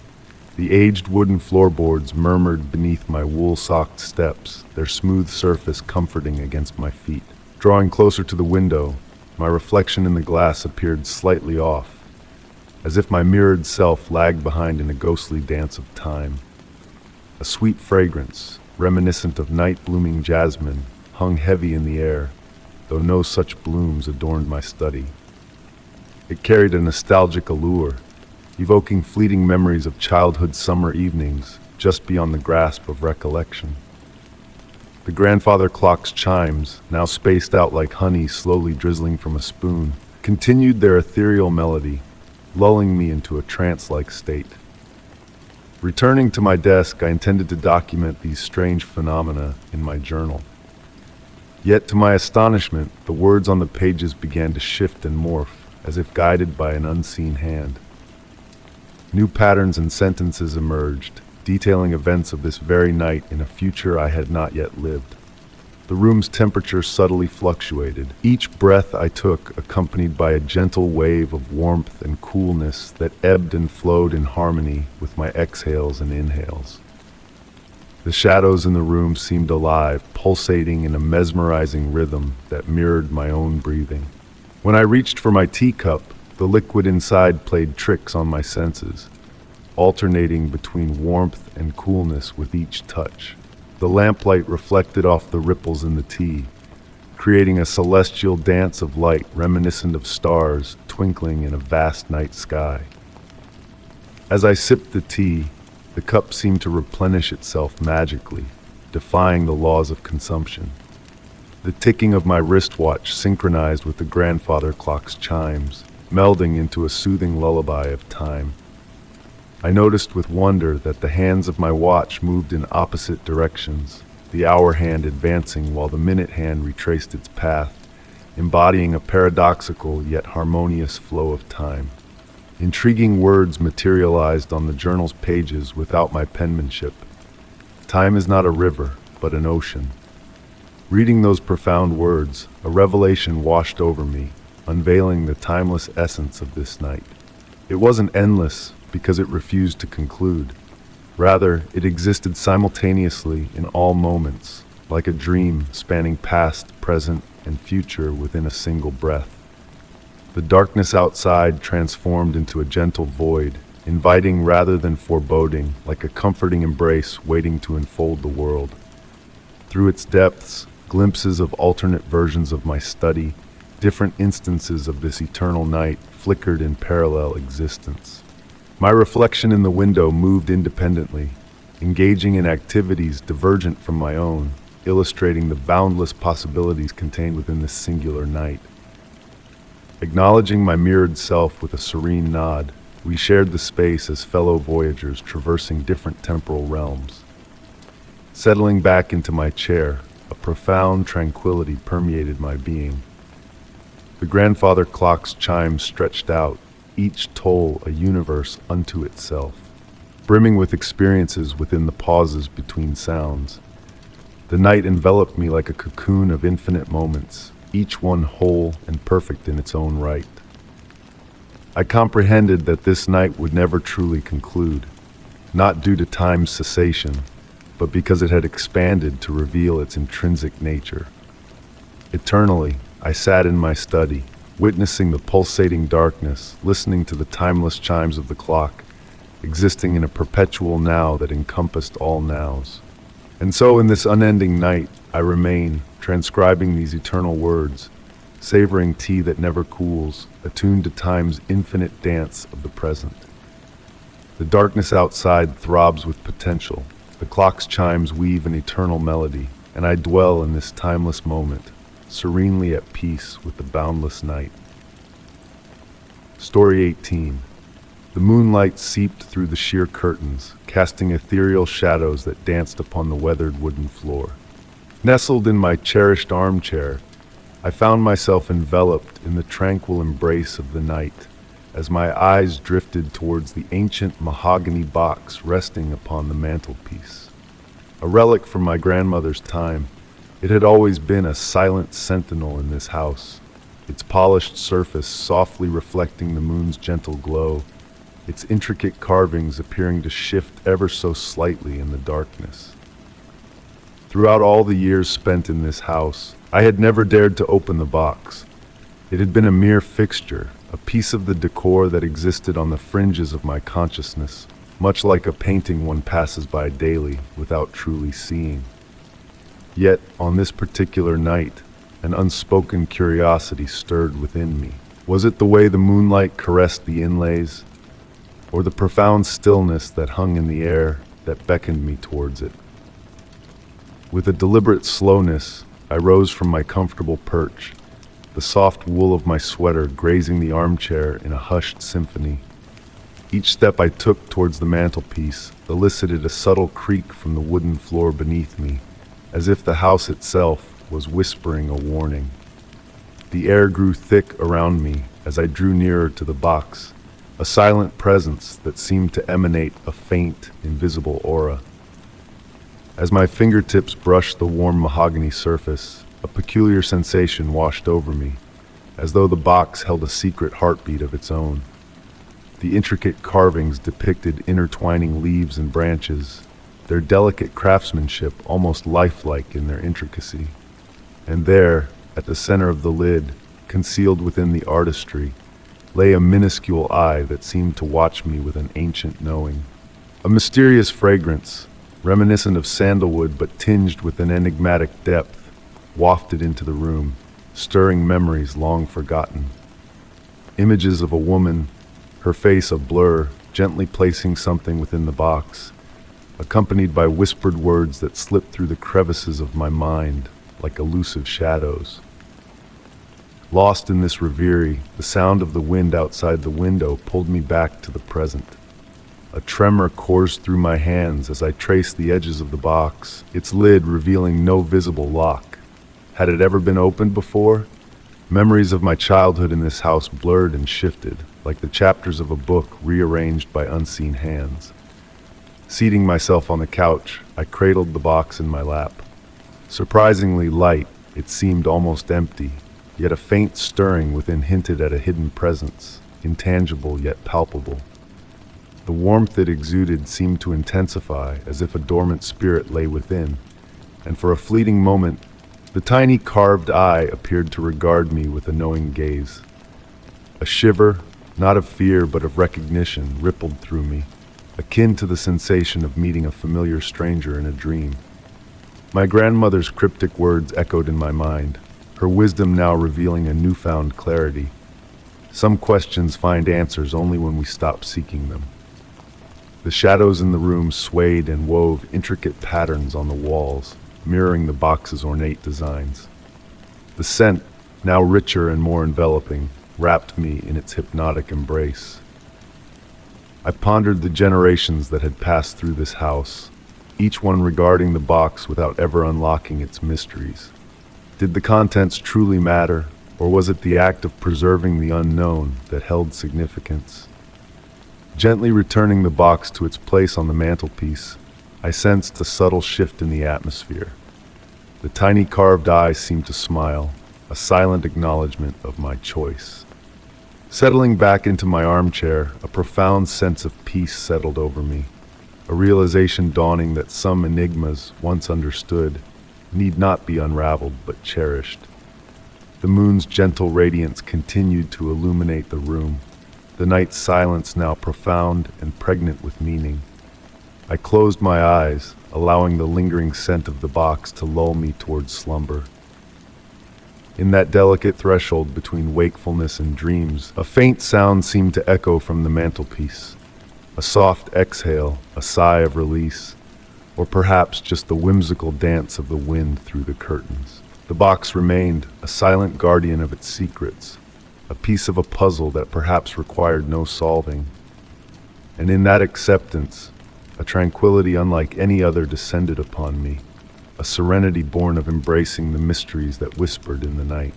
The aged wooden floorboards murmured beneath my wool-socked steps, their smooth surface comforting against my feet. Drawing closer to the window, my reflection in the glass appeared slightly off, as if my mirrored self lagged behind in a ghostly dance of time. A sweet fragrance, reminiscent of night-blooming jasmine, hung heavy in the air, though no such blooms adorned my study. It carried a nostalgic allure, evoking fleeting memories of childhood summer evenings just beyond the grasp of recollection. The grandfather clock's chimes, now spaced out like honey slowly drizzling from a spoon, continued their ethereal melody, lulling me into a trance-like state. Returning to my desk, I intended to document these strange phenomena in my journal. Yet, to my astonishment, the words on the pages began to shift and morph, as if guided by an unseen hand. New patterns and sentences emerged, detailing events of this very night in a future I had not yet lived. The room's temperature subtly fluctuated, each breath I took accompanied by a gentle wave of warmth and coolness that ebbed and flowed in harmony with my exhales and inhales. The shadows in the room seemed alive, pulsating in a mesmerizing rhythm that mirrored my own breathing. When I reached for my teacup, the liquid inside played tricks on my senses, alternating between warmth and coolness with each touch. The lamplight reflected off the ripples in the tea, creating a celestial dance of light reminiscent of stars twinkling in a vast night sky. As I sipped the tea, the cup seemed to replenish itself magically, defying the laws of consumption. The ticking of my wristwatch synchronized with the grandfather clock's chimes, melding into a soothing lullaby of time. I noticed with wonder that the hands of my watch moved in opposite directions, the hour hand advancing while the minute hand retraced its path, embodying a paradoxical yet harmonious flow of time. Intriguing words materialized on the journal's pages without my penmanship. Time is not a river, but an ocean. Reading those profound words, a revelation washed over me, unveiling the timeless essence of this night. It wasn't endless, because it refused to conclude. Rather, it existed simultaneously in all moments, like a dream spanning past, present, and future within a single breath. The darkness outside transformed into a gentle void, inviting rather than foreboding, like a comforting embrace waiting to enfold the world. Through its depths, glimpses of alternate versions of my study, different instances of this eternal night flickered in parallel existence. My reflection in the window moved independently, engaging in activities divergent from my own, illustrating the boundless possibilities contained within this singular night. Acknowledging my mirrored self with a serene nod, we shared the space as fellow voyagers traversing different temporal realms. Settling back into my chair, a profound tranquility permeated my being. The grandfather clock's chimes stretched out, each toll a universe unto itself, brimming with experiences within the pauses between sounds. The night enveloped me like a cocoon of infinite moments, each one whole and perfect in its own right. I comprehended that this night would never truly conclude, not due to time's cessation, but because it had expanded to reveal its intrinsic nature. Eternally, I sat in my study, witnessing the pulsating darkness, listening to the timeless chimes of the clock, existing in a perpetual now that encompassed all nows. And so in this unending night, I remain, transcribing these eternal words, savoring tea that never cools, attuned to time's infinite dance of the present. The darkness outside throbs with potential, the clock's chimes weave an eternal melody, and I dwell in this timeless moment, serenely at peace with the boundless night. Story 18. The moonlight seeped through the sheer curtains, casting ethereal shadows that danced upon the weathered wooden floor. Nestled in my cherished armchair, I found myself enveloped in the tranquil embrace of the night, as my eyes drifted towards the ancient mahogany box resting upon the mantelpiece. A relic from my grandmother's time, it had always been a silent sentinel in this house, its polished surface softly reflecting the moon's gentle glow, its intricate carvings appearing to shift ever so slightly in the darkness. Throughout all the years spent in this house, I had never dared to open the box. It had been a mere fixture, a piece of the decor that existed on the fringes of my consciousness, much like a painting one passes by daily without truly seeing. Yet, on this particular night, an unspoken curiosity stirred within me. Was it the way the moonlight caressed the inlays, or the profound stillness that hung in the air that beckoned me towards it? With a deliberate slowness, I rose from my comfortable perch, the soft wool of my sweater grazing the armchair in a hushed symphony. Each step I took towards the mantelpiece elicited a subtle creak from the wooden floor beneath me, as if the house itself was whispering a warning. The air grew thick around me as I drew nearer to the box, a silent presence that seemed to emanate a faint, invisible aura. As my fingertips brushed the warm mahogany surface, a peculiar sensation washed over me, as though the box held a secret heartbeat of its own. The intricate carvings depicted intertwining leaves and branches, their delicate craftsmanship almost lifelike in their intricacy. And there, at the center of the lid, concealed within the artistry, lay a minuscule eye that seemed to watch me with an ancient knowing. A mysterious fragrance, reminiscent of sandalwood but tinged with an enigmatic depth, wafted into the room, stirring memories long forgotten. Images of a woman, her face a blur, gently placing something within the box, accompanied by whispered words that slipped through the crevices of my mind like elusive shadows. Lost in this reverie, the sound of the wind outside the window pulled me back to the present. A tremor coursed through my hands as I traced the edges of the box, its lid revealing no visible lock. Had it ever been opened before? Memories of my childhood in this house blurred and shifted, like the chapters of a book rearranged by unseen hands. Seating myself on the couch, I cradled the box in my lap. Surprisingly light, it seemed almost empty, yet a faint stirring within hinted at a hidden presence, intangible yet palpable. The warmth it exuded seemed to intensify, as if a dormant spirit lay within, and for a fleeting moment, the tiny carved eye appeared to regard me with a knowing gaze. A shiver, not of fear but of recognition, rippled through me, akin to the sensation of meeting a familiar stranger in a dream. My grandmother's cryptic words echoed in my mind, her wisdom now revealing a newfound clarity. Some questions find answers only when we stop seeking them. The shadows in the room swayed and wove intricate patterns on the walls, mirroring the box's ornate designs. The scent, now richer and more enveloping, wrapped me in its hypnotic embrace. I pondered the generations that had passed through this house, each one regarding the box without ever unlocking its mysteries. Did the contents truly matter, or was it the act of preserving the unknown that held significance? Gently returning the box to its place on the mantelpiece, I sensed a subtle shift in the atmosphere. The tiny carved eye seemed to smile, a silent acknowledgement of my choice. Settling back into my armchair, a profound sense of peace settled over me, a realization dawning that some enigmas, once understood, need not be unraveled but cherished. The moon's gentle radiance continued to illuminate the room, the night's silence now profound and pregnant with meaning. I closed my eyes, allowing the lingering scent of the box to lull me towards slumber. In that delicate threshold between wakefulness and dreams, a faint sound seemed to echo from the mantelpiece. A soft exhale, a sigh of release, or perhaps just the whimsical dance of the wind through the curtains. The box remained, a silent guardian of its secrets, a piece of a puzzle that perhaps required no solving. And in that acceptance, a tranquility unlike any other descended upon me, a serenity born of embracing the mysteries that whispered in the night.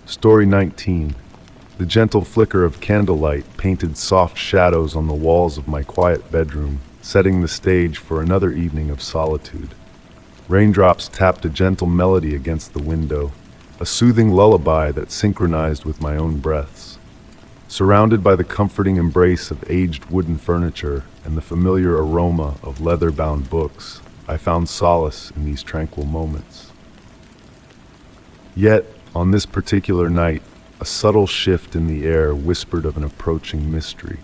Story 19. The gentle flicker of candlelight painted soft shadows on the walls of my quiet bedroom, setting the stage for another evening of solitude. Raindrops tapped a gentle melody against the window, a soothing lullaby that synchronized with my own breaths. Surrounded by the comforting embrace of aged wooden furniture and the familiar aroma of leather-bound books, I found solace in these tranquil moments. Yet, on this particular night, a subtle shift in the air whispered of an approaching mystery.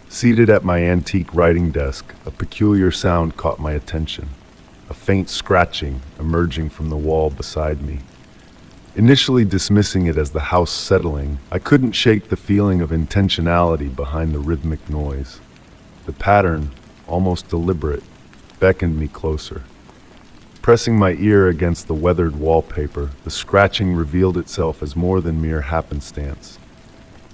Seated at my antique writing desk, a peculiar sound caught my attention, a faint scratching emerging from the wall beside me. Initially dismissing it as the house settling, I couldn't shake the feeling of intentionality behind the rhythmic noise. The pattern, almost deliberate, beckoned me closer. Pressing my ear against the weathered wallpaper, the scratching revealed itself as more than mere happenstance.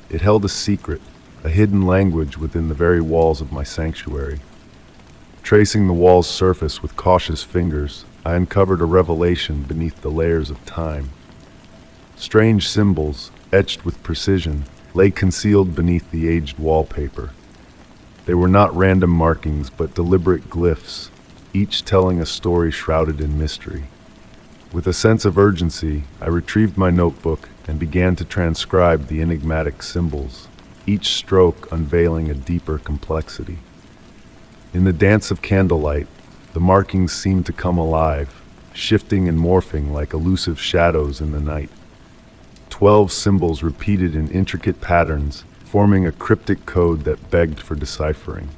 It held a secret, a hidden language within the very walls of my sanctuary. Tracing the wall's surface with cautious fingers, I uncovered a revelation beneath the layers of time. Strange symbols, etched with precision, lay concealed beneath the aged wallpaper. They were not random markings, but deliberate glyphs, each telling a story shrouded in mystery. With a sense of urgency, I retrieved my notebook and began to transcribe the enigmatic symbols, each stroke unveiling a deeper complexity. In the dance of candlelight, the markings seemed to come alive, shifting and morphing like elusive shadows in the night. 12 symbols repeated in intricate patterns, forming a cryptic code that begged for deciphering.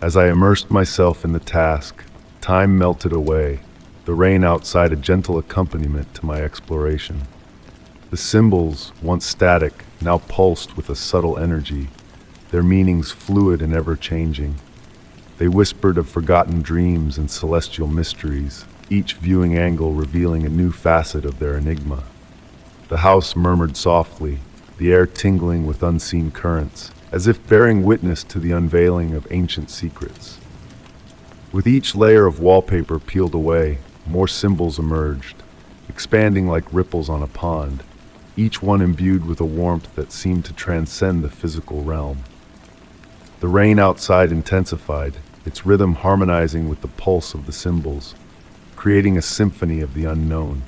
As I immersed myself in the task, time melted away, the rain outside a gentle accompaniment to my exploration. The symbols, once static, now pulsed with a subtle energy, their meanings fluid and ever-changing. They whispered of forgotten dreams and celestial mysteries, each viewing angle revealing a new facet of their enigma. The house murmured softly, the air tingling with unseen currents, as if bearing witness to the unveiling of ancient secrets. With each layer of wallpaper peeled away, more symbols emerged, expanding like ripples on a pond, each one imbued with a warmth that seemed to transcend the physical realm. The rain outside intensified, its rhythm harmonizing with the pulse of the symbols, creating a symphony of the unknown.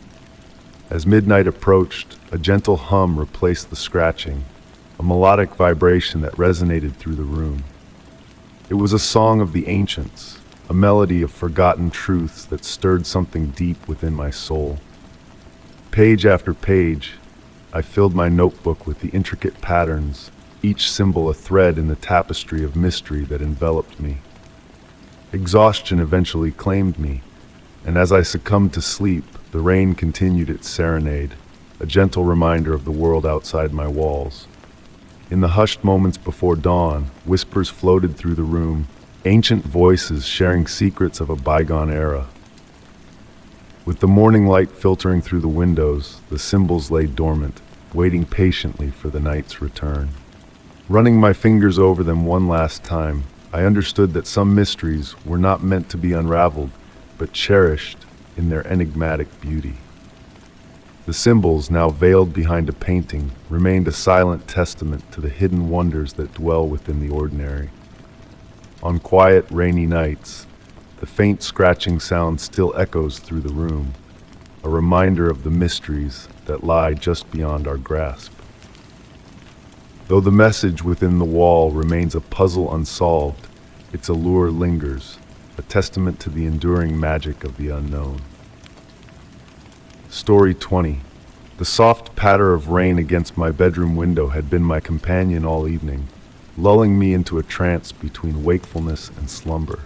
As midnight approached, a gentle hum replaced the scratching, a melodic vibration that resonated through the room. It was a song of the ancients, a melody of forgotten truths that stirred something deep within my soul. Page after page, I filled my notebook with the intricate patterns, each symbol a thread in the tapestry of mystery that enveloped me. Exhaustion eventually claimed me, and as I succumbed to sleep, the rain continued its serenade, a gentle reminder of the world outside my walls. In the hushed moments before dawn, whispers floated through the room, ancient voices sharing secrets of a bygone era. With the morning light filtering through the windows, the symbols lay dormant, waiting patiently for the night's return. Running my fingers over them one last time, I understood that some mysteries were not meant to be unraveled, but cherished in their enigmatic beauty. The symbols, now veiled behind a painting, remained a silent testament to the hidden wonders that dwell within the ordinary. On quiet, rainy nights, the faint scratching sound still echoes through the room, a reminder of the mysteries that lie just beyond our grasp. Though the message within the wall remains a puzzle unsolved, its allure lingers, a testament to the enduring magic of the unknown. Story 20. The soft patter of rain against my bedroom window had been my companion all evening, lulling me into a trance between wakefulness and slumber.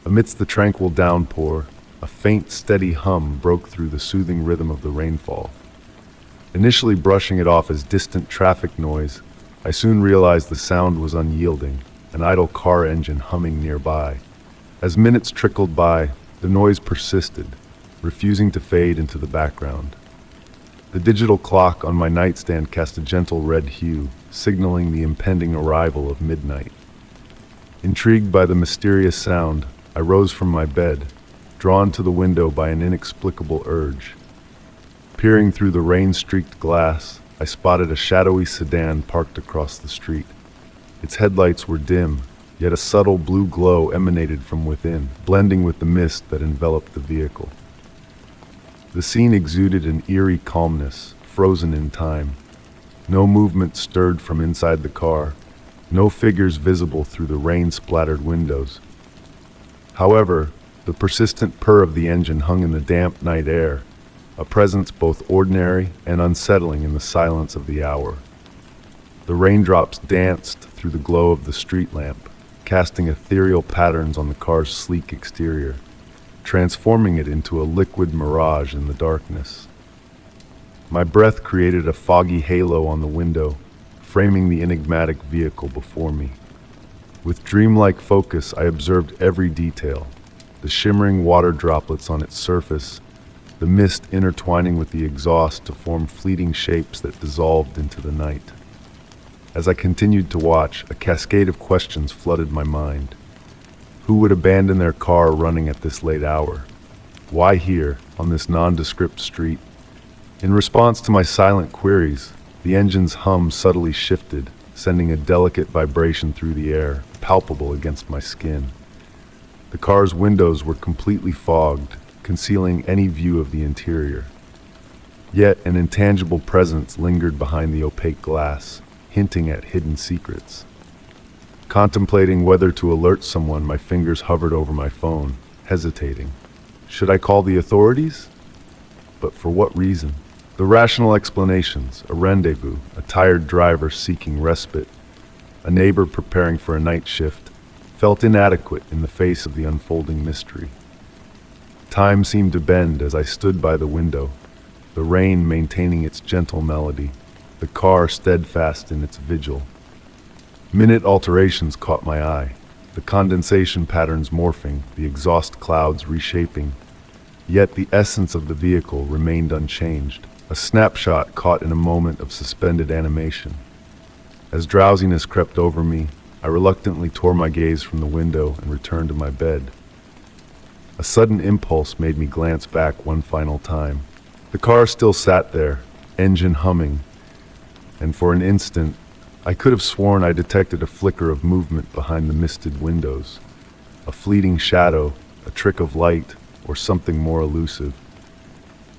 Amidst the tranquil downpour, a faint, steady hum broke through the soothing rhythm of the rainfall. Initially brushing it off as distant traffic noise, I soon realized the sound was unyielding, an idle car engine humming nearby. As minutes trickled by, the noise persisted, refusing to fade into the background. The digital clock on my nightstand cast a gentle red hue, signaling the impending arrival of midnight. Intrigued by the mysterious sound, I rose from my bed, drawn to the window by an inexplicable urge. Peering through the rain-streaked glass, I spotted a shadowy sedan parked across the street. Its headlights were dim, yet a subtle blue glow emanated from within, blending with the mist that enveloped the vehicle. The scene exuded an eerie calmness, frozen in time. No movement stirred from inside the car, no figures visible through the rain-splattered windows. However, the persistent purr of the engine hung in the damp night air, a presence both ordinary and unsettling in the silence of the hour. The raindrops danced through the glow of the street lamp, casting ethereal patterns on the car's sleek exterior, transforming it into a liquid mirage in the darkness. My breath created a foggy halo on the window, framing the enigmatic vehicle before me. With dreamlike focus, I observed every detail: the shimmering water droplets on its surface, the mist intertwining with the exhaust to form fleeting shapes that dissolved into the night. As I continued to watch, a cascade of questions flooded my mind. Who would abandon their car running at this late hour? Why here, on this nondescript street? In response to my silent queries, the engine's hum subtly shifted, sending a delicate vibration through the air, palpable against my skin. The car's windows were completely fogged, concealing any view of the interior. Yet an intangible presence lingered behind the opaque glass, hinting at hidden secrets. Contemplating whether to alert someone, my fingers hovered over my phone, hesitating. Should I call the authorities? But for what reason? The rational explanations, a rendezvous, a tired driver seeking respite, a neighbor preparing for a night shift, felt inadequate in the face of the unfolding mystery. Time seemed to bend as I stood by the window, the rain maintaining its gentle melody, the car steadfast in its vigil. Minute alterations caught my eye, the condensation patterns morphing, the exhaust clouds reshaping. Yet the essence of the vehicle remained unchanged, a snapshot caught in a moment of suspended animation. As drowsiness crept over me, I reluctantly tore my gaze from the window and returned to my bed. A sudden impulse made me glance back one final time. The car still sat there, engine humming, and for an instant, I could have sworn I detected a flicker of movement behind the misted windows. A fleeting shadow, a trick of light, or something more elusive.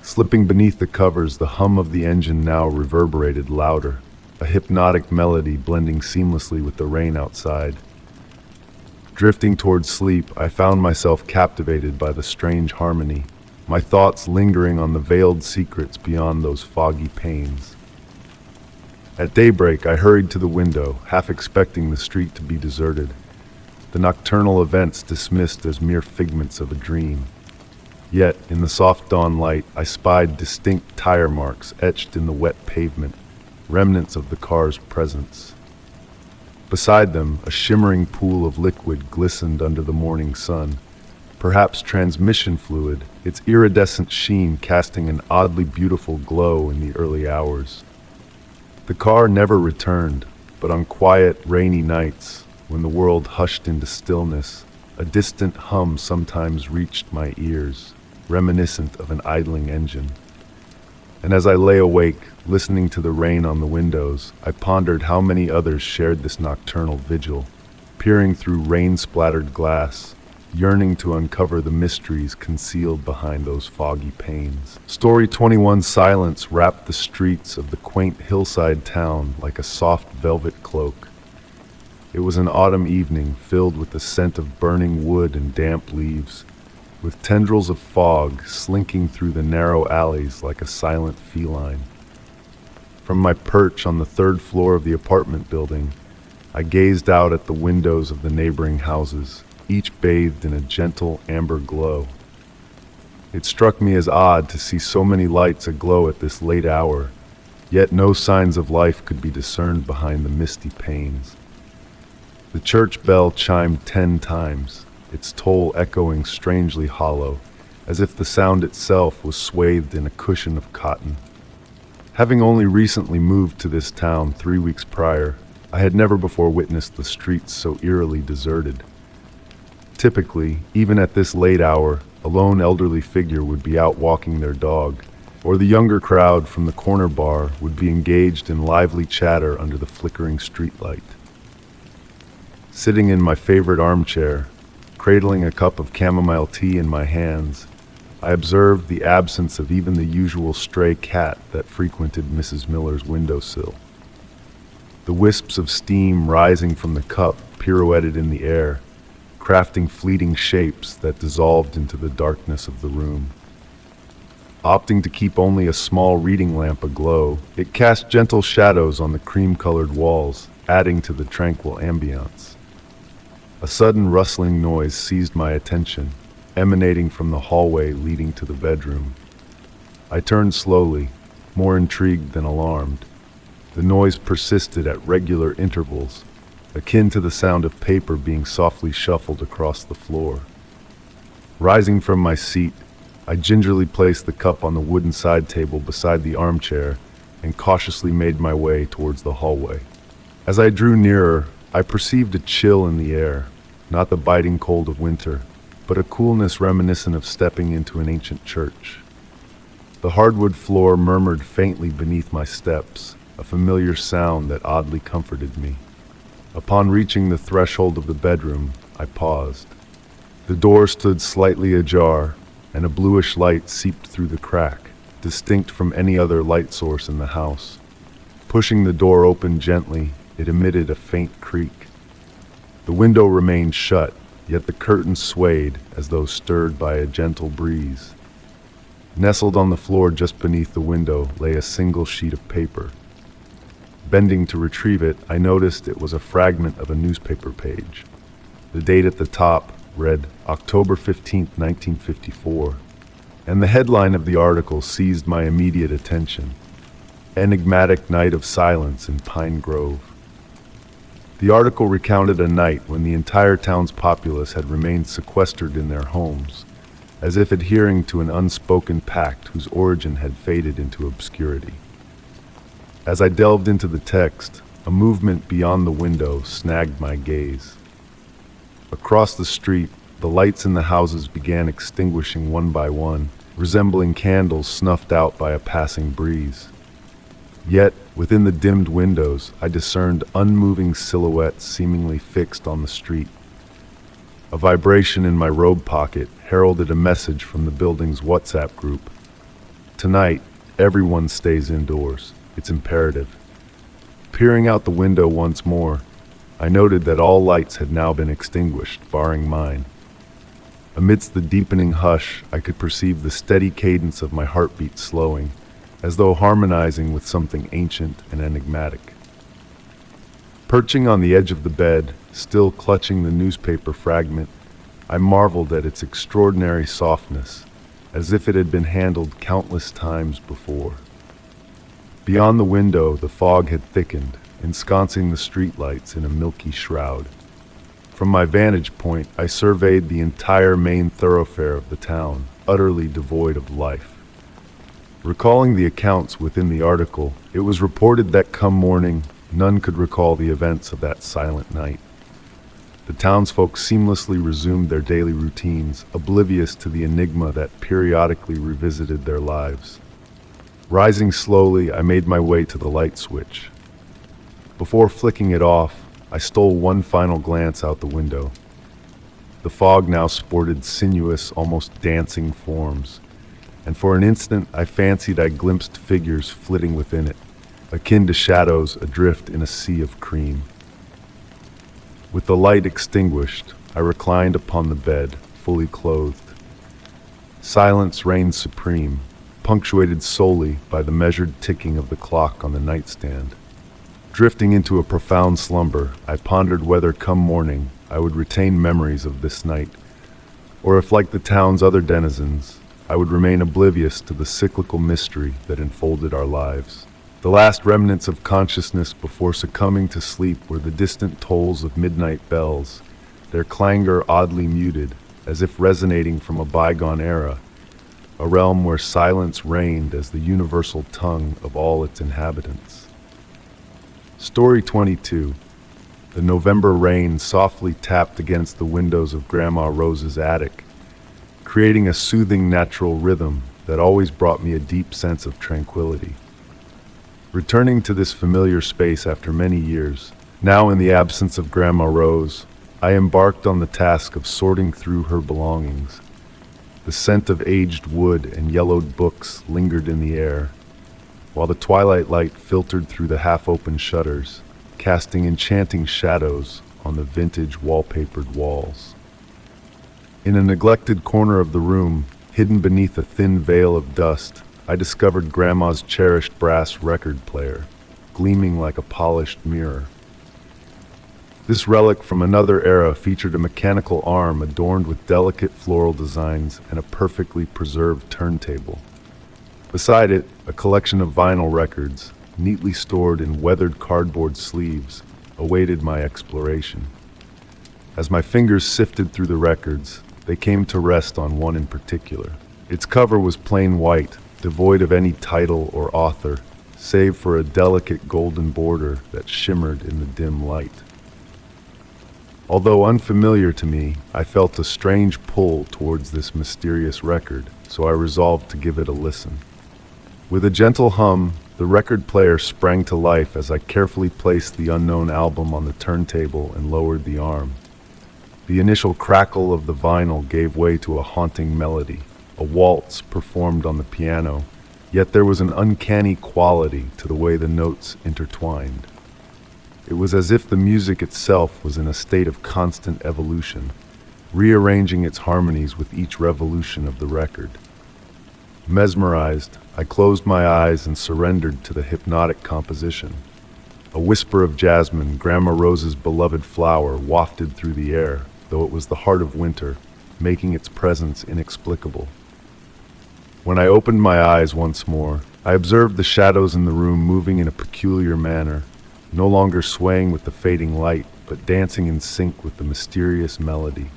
Slipping beneath the covers, the hum of the engine now reverberated louder, a hypnotic melody blending seamlessly with the rain outside. Drifting towards sleep, I found myself captivated by the strange harmony, my thoughts lingering on the veiled secrets beyond those foggy panes. At daybreak, I hurried to the window, half expecting the street to be deserted, the nocturnal events dismissed as mere figments of a dream. Yet, in the soft dawn light, I spied distinct tire marks etched in the wet pavement, remnants of the car's presence. Beside them, a shimmering pool of liquid glistened under the morning sun, perhaps transmission fluid, its iridescent sheen casting an oddly beautiful glow in the early hours. The car never returned, but on quiet, rainy nights, when the world hushed into stillness, a distant hum sometimes reached my ears, reminiscent of an idling engine. And as I lay awake, listening to the rain on the windows, I pondered how many others shared this nocturnal vigil, peering through rain-splattered glass, yearning to uncover the mysteries concealed behind those foggy panes. Story 21's silence wrapped the streets of the quaint hillside town like a soft velvet cloak. It was an autumn evening filled with the scent of burning wood and damp leaves, with tendrils of fog slinking through the narrow alleys like a silent feline. From my perch on the third floor of the apartment building, I gazed out at the windows of the neighboring houses, each bathed in a gentle amber glow. It struck me as odd to see so many lights aglow at this late hour, yet no signs of life could be discerned behind the misty panes. The church bell chimed 10 times, its toll echoing strangely hollow, as if the sound itself was swathed in a cushion of cotton. Having only recently moved to this town 3 weeks prior, I had never before witnessed the streets so eerily deserted. Typically, even at this late hour, a lone elderly figure would be out walking their dog, or the younger crowd from the corner bar would be engaged in lively chatter under the flickering streetlight. Sitting in my favorite armchair, cradling a cup of chamomile tea in my hands, I observed the absence of even the usual stray cat that frequented Mrs. Miller's windowsill. The wisps of steam rising from the cup pirouetted in the air, crafting fleeting shapes that dissolved into the darkness of the room. Opting to keep only a small reading lamp aglow, it cast gentle shadows on the cream-colored walls, adding to the tranquil ambiance. A sudden rustling noise seized my attention, emanating from the hallway leading to the bedroom. I turned slowly, more intrigued than alarmed. The noise persisted at regular intervals, akin to the sound of paper being softly shuffled across the floor. Rising from my seat, I gingerly placed the cup on the wooden side table beside the armchair and cautiously made my way towards the hallway. As I drew nearer, I perceived a chill in the air, not the biting cold of winter, but a coolness reminiscent of stepping into an ancient church. The hardwood floor murmured faintly beneath my steps, a familiar sound that oddly comforted me. Upon reaching the threshold of the bedroom, I paused. The door stood slightly ajar, and a bluish light seeped through the crack, distinct from any other light source in the house. Pushing the door open gently, it emitted a faint creak. The window remained shut, yet the curtains swayed as though stirred by a gentle breeze. Nestled on the floor just beneath the window lay a single sheet of paper. Bending to retrieve it, I noticed it was a fragment of a newspaper page. The date at the top read October 15, 1954, and the headline of the article seized my immediate attention: Enigmatic Night of Silence in Pine Grove. The article recounted a night when the entire town's populace had remained sequestered in their homes, as if adhering to an unspoken pact whose origin had faded into obscurity. As I delved into the text, a movement beyond the window snagged my gaze. Across the street, the lights in the houses began extinguishing one by one, resembling candles snuffed out by a passing breeze. Yet, within the dimmed windows, I discerned unmoving silhouettes seemingly fixed on the street. A vibration in my robe pocket heralded a message from the building's WhatsApp group. Tonight, everyone stays indoors. It's imperative. Peering out the window once more, I noted that all lights had now been extinguished, barring mine. Amidst the deepening hush, I could perceive the steady cadence of my heartbeat slowing, as though harmonizing with something ancient and enigmatic. Perching on the edge of the bed, still clutching the newspaper fragment, I marveled at its extraordinary softness, as if it had been handled countless times before. Beyond the window, the fog had thickened, ensconcing the streetlights in a milky shroud. From my vantage point, I surveyed the entire main thoroughfare of the town, utterly devoid of life. Recalling the accounts within the article, it was reported that come morning, none could recall the events of that silent night. The townsfolk seamlessly resumed their daily routines, oblivious to the enigma that periodically revisited their lives. Rising slowly, I made my way to the light switch. Before flicking it off, I stole one final glance out the window. The fog now sported sinuous, almost dancing forms, and for an instant I fancied I glimpsed figures flitting within it, akin to shadows adrift in a sea of cream. With the light extinguished, I reclined upon the bed, fully clothed. Silence reigned supreme, punctuated solely by the measured ticking of the clock on the nightstand. Drifting into a profound slumber, I pondered whether come morning I would retain memories of this night, or if, like the town's other denizens, I would remain oblivious to the cyclical mystery that enfolded our lives. The last remnants of consciousness before succumbing to sleep were the distant tolls of midnight bells, their clangor oddly muted, as if resonating from a bygone era, a realm where silence reigned as the universal tongue of all its inhabitants. Story 22. The November rain softly tapped against the windows of Grandma Rose's attic, creating a soothing natural rhythm that always brought me a deep sense of tranquility. Returning to this familiar space after many years, now in the absence of Grandma Rose, I embarked on the task of sorting through her belongings. The scent of aged wood and yellowed books lingered in the air, while the twilight light filtered through the half-open shutters, casting enchanting shadows on the vintage wallpapered walls. In a neglected corner of the room, hidden beneath a thin veil of dust, I discovered Grandma's cherished brass record player, gleaming like a polished mirror. This relic from another era featured a mechanical arm adorned with delicate floral designs and a perfectly preserved turntable. Beside it, a collection of vinyl records, neatly stored in weathered cardboard sleeves, awaited my exploration. As my fingers sifted through the records, they came to rest on one in particular. Its cover was plain white, devoid of any title or author, save for a delicate golden border that shimmered in the dim light. Although unfamiliar to me, I felt a strange pull towards this mysterious record, so I resolved to give it a listen. With a gentle hum, the record player sprang to life as I carefully placed the unknown album on the turntable and lowered the arm. The initial crackle of the vinyl gave way to a haunting melody, a waltz performed on the piano, yet there was an uncanny quality to the way the notes intertwined. It was as if the music itself was in a state of constant evolution, rearranging its harmonies with each revolution of the record. Mesmerized, I closed my eyes and surrendered to the hypnotic composition. A whisper of jasmine, Grandma Rose's beloved flower, wafted through the air, though it was the heart of winter, making its presence inexplicable. When I opened my eyes once more, I observed the shadows in the room moving in a peculiar manner, no longer swaying with the fading light, but dancing in sync with the mysterious melody.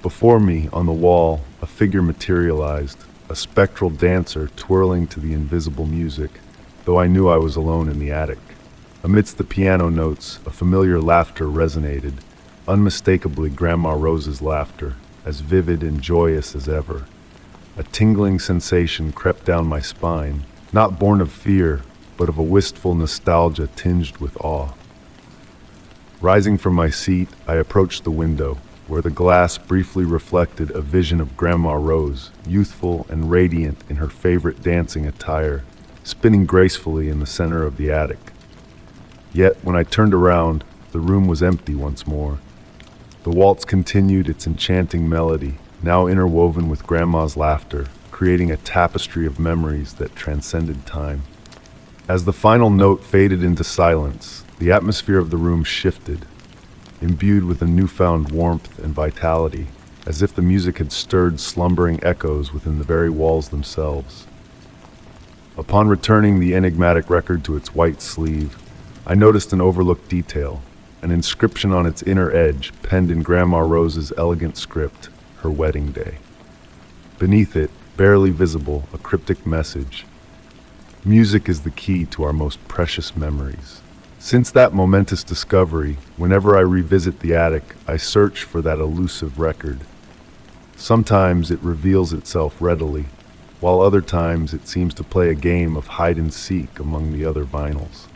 Before me, on the wall, a figure materialized, a spectral dancer twirling to the invisible music, though I knew I was alone in the attic. Amidst the piano notes, a familiar laughter resonated, unmistakably Grandma Rose's laughter, as vivid and joyous as ever. A tingling sensation crept down my spine, not born of fear, but of a wistful nostalgia tinged with awe. Rising from my seat, I approached the window, where the glass briefly reflected a vision of Grandma Rose, youthful and radiant in her favorite dancing attire, spinning gracefully in the center of the attic. Yet, when I turned around, the room was empty once more. The waltz continued its enchanting melody, now interwoven with Grandma's laughter, creating a tapestry of memories that transcended time. As the final note faded into silence, the atmosphere of the room shifted, imbued with a newfound warmth and vitality, as if the music had stirred slumbering echoes within the very walls themselves. Upon returning the enigmatic record to its white sleeve, I noticed an overlooked detail, an inscription on its inner edge, penned in Grandma Rose's elegant script, her wedding day. Beneath it, barely visible, a cryptic message: "Music is the key to our most precious memories." Since that momentous discovery, whenever I revisit the attic, I search for that elusive record. Sometimes it reveals itself readily, while other times it seems to play a game of hide and seek among the other vinyls.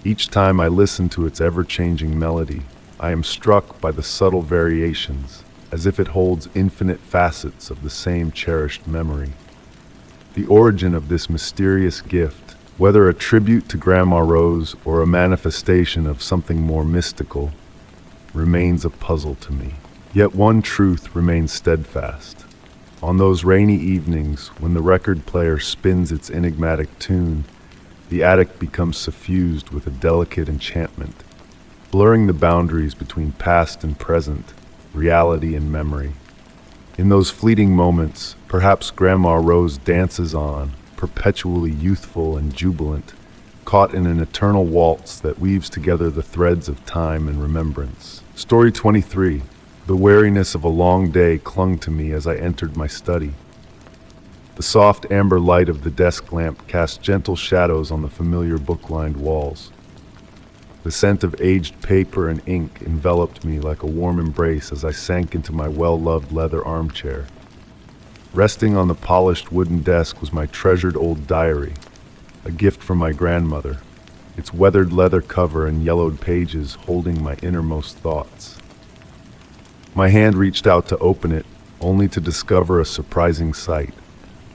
Each time I listen to its ever-changing melody, I am struck by the subtle variations, as if it holds infinite facets of the same cherished memory. The origin of this mysterious gift, whether a tribute to Grandma Rose or a manifestation of something more mystical, remains a puzzle to me. Yet one truth remains steadfast. On those rainy evenings, when the record player spins its enigmatic tune, the attic becomes suffused with a delicate enchantment, blurring the boundaries between past and present, reality and memory. In those fleeting moments, perhaps Grandma Rose dances on, perpetually youthful and jubilant, caught in an eternal waltz that weaves together the threads of time and remembrance. Story 23. The weariness of a long day clung to me as I entered my study. The soft amber light of the desk lamp cast gentle shadows on the familiar book-lined walls. The scent of aged paper and ink enveloped me like a warm embrace as I sank into my well-loved leather armchair. Resting on the polished wooden desk was my treasured old diary, a gift from my grandmother, its weathered leather cover and yellowed pages holding my innermost thoughts. My hand reached out to open it, only to discover a surprising sight.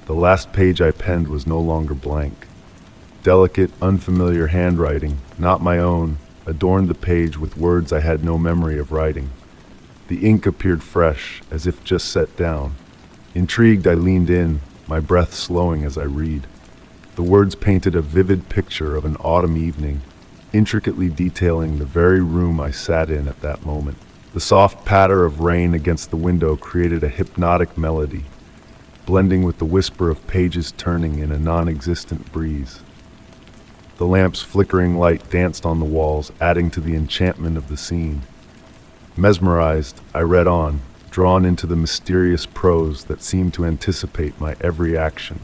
The last page I penned was no longer blank. Delicate, unfamiliar handwriting, not my own, adorned the page with words I had no memory of writing. The ink appeared fresh, as if just set down. Intrigued, I leaned in, my breath slowing as I read. The words painted a vivid picture of an autumn evening, intricately detailing the very room I sat in at that moment. The soft patter of rain against the window created a hypnotic melody, blending with the whisper of pages turning in a non-existent breeze. The lamp's flickering light danced on the walls, adding to the enchantment of the scene. Mesmerized, I read on, drawn into the mysterious prose that seemed to anticipate my every action.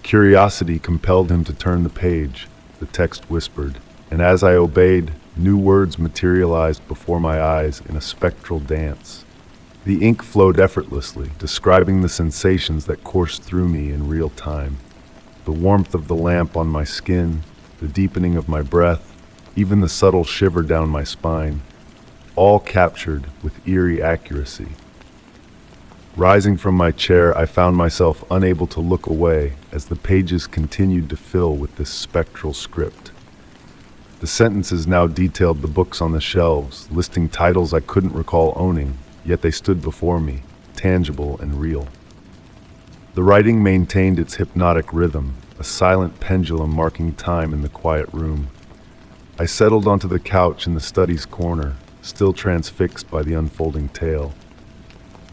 Curiosity compelled him to turn the page, the text whispered, and as I obeyed, new words materialized before my eyes in a spectral dance. The ink flowed effortlessly, describing the sensations that coursed through me in real time. The warmth of the lamp on my skin, the deepening of my breath, even the subtle shiver down my spine, all captured with eerie accuracy. Rising from my chair, I found myself unable to look away as the pages continued to fill with this spectral script. The sentences now detailed the books on the shelves, listing titles I couldn't recall owning, yet they stood before me, tangible and real. The writing maintained its hypnotic rhythm, a silent pendulum marking time in the quiet room. I settled onto the couch in the study's corner, still transfixed by the unfolding tale.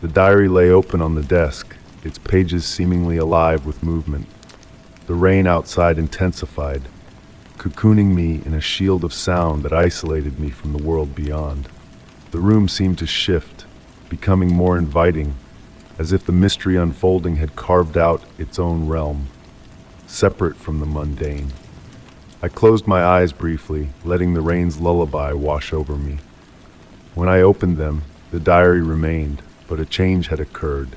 The diary lay open on the desk, its pages seemingly alive with movement. The rain outside intensified, cocooning me in a shield of sound that isolated me from the world beyond. The room seemed to shift, becoming more inviting, as if the mystery unfolding had carved out its own realm, separate from the mundane. I closed my eyes briefly, letting the rain's lullaby wash over me. When I opened them, the diary remained, but a change had occurred.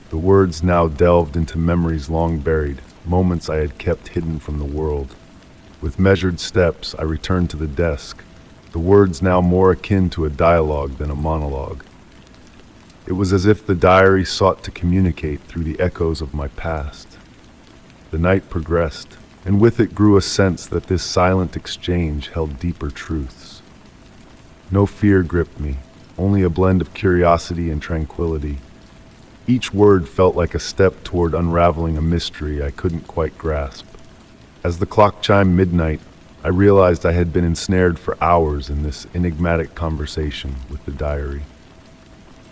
The words now delved into memories long buried, moments I had kept hidden from the world. With measured steps, I returned to the desk, the words now more akin to a dialogue than a monologue. It was as if the diary sought to communicate through the echoes of my past. The night progressed, and with it grew a sense that this silent exchange held deeper truths. No fear gripped me, only a blend of curiosity and tranquility. Each word felt like a step toward unraveling a mystery I couldn't quite grasp. As the clock chimed midnight, I realized I had been ensnared for hours in this enigmatic conversation with the diary.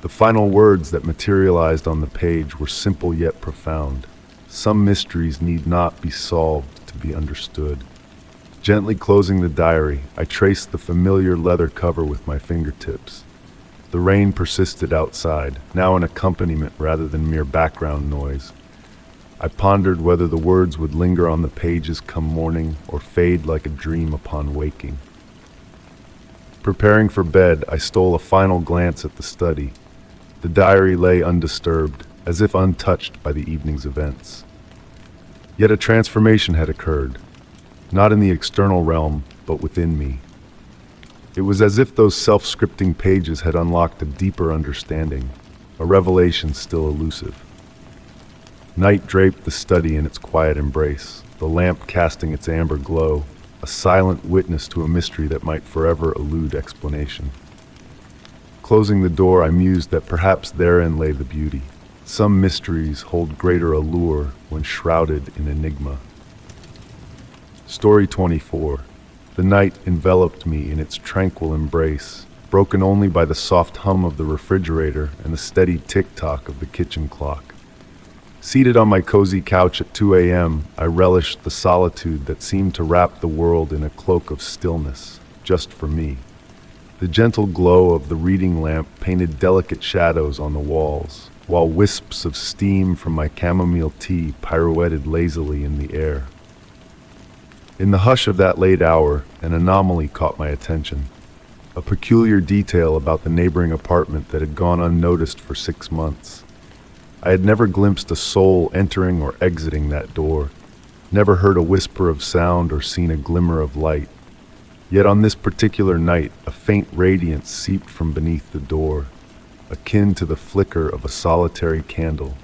The final words that materialized on the page were simple yet profound. Some mysteries need not be solved to be understood. Gently closing the diary, I traced the familiar leather cover with my fingertips. The rain persisted outside, now an accompaniment rather than mere background noise. I pondered whether the words would linger on the pages come morning or fade like a dream upon waking. Preparing for bed, I stole a final glance at the study. The diary lay undisturbed, as if untouched by the evening's events. Yet a transformation had occurred, not in the external realm, but within me. It was as if those self-scripting pages had unlocked a deeper understanding, a revelation still elusive. Night draped the study in its quiet embrace, the lamp casting its amber glow, a silent witness to a mystery that might forever elude explanation. Closing the door, I mused that perhaps therein lay the beauty. Some mysteries hold greater allure when shrouded in enigma. Story 24. The night enveloped me in its tranquil embrace, broken only by the soft hum of the refrigerator and the steady tick-tock of the kitchen clock. Seated on my cozy couch at 2 a.m., I relished the solitude that seemed to wrap the world in a cloak of stillness, just for me. The gentle glow of the reading lamp painted delicate shadows on the walls, while wisps of steam from my chamomile tea pirouetted lazily in the air. In the hush of that late hour, an anomaly caught my attention. A peculiar detail about the neighboring apartment that had gone unnoticed for 6 months. I had never glimpsed a soul entering or exiting that door, never heard a whisper of sound or seen a glimmer of light. Yet on this particular night, a faint radiance seeped from beneath the door, akin to the flicker of a solitary candle.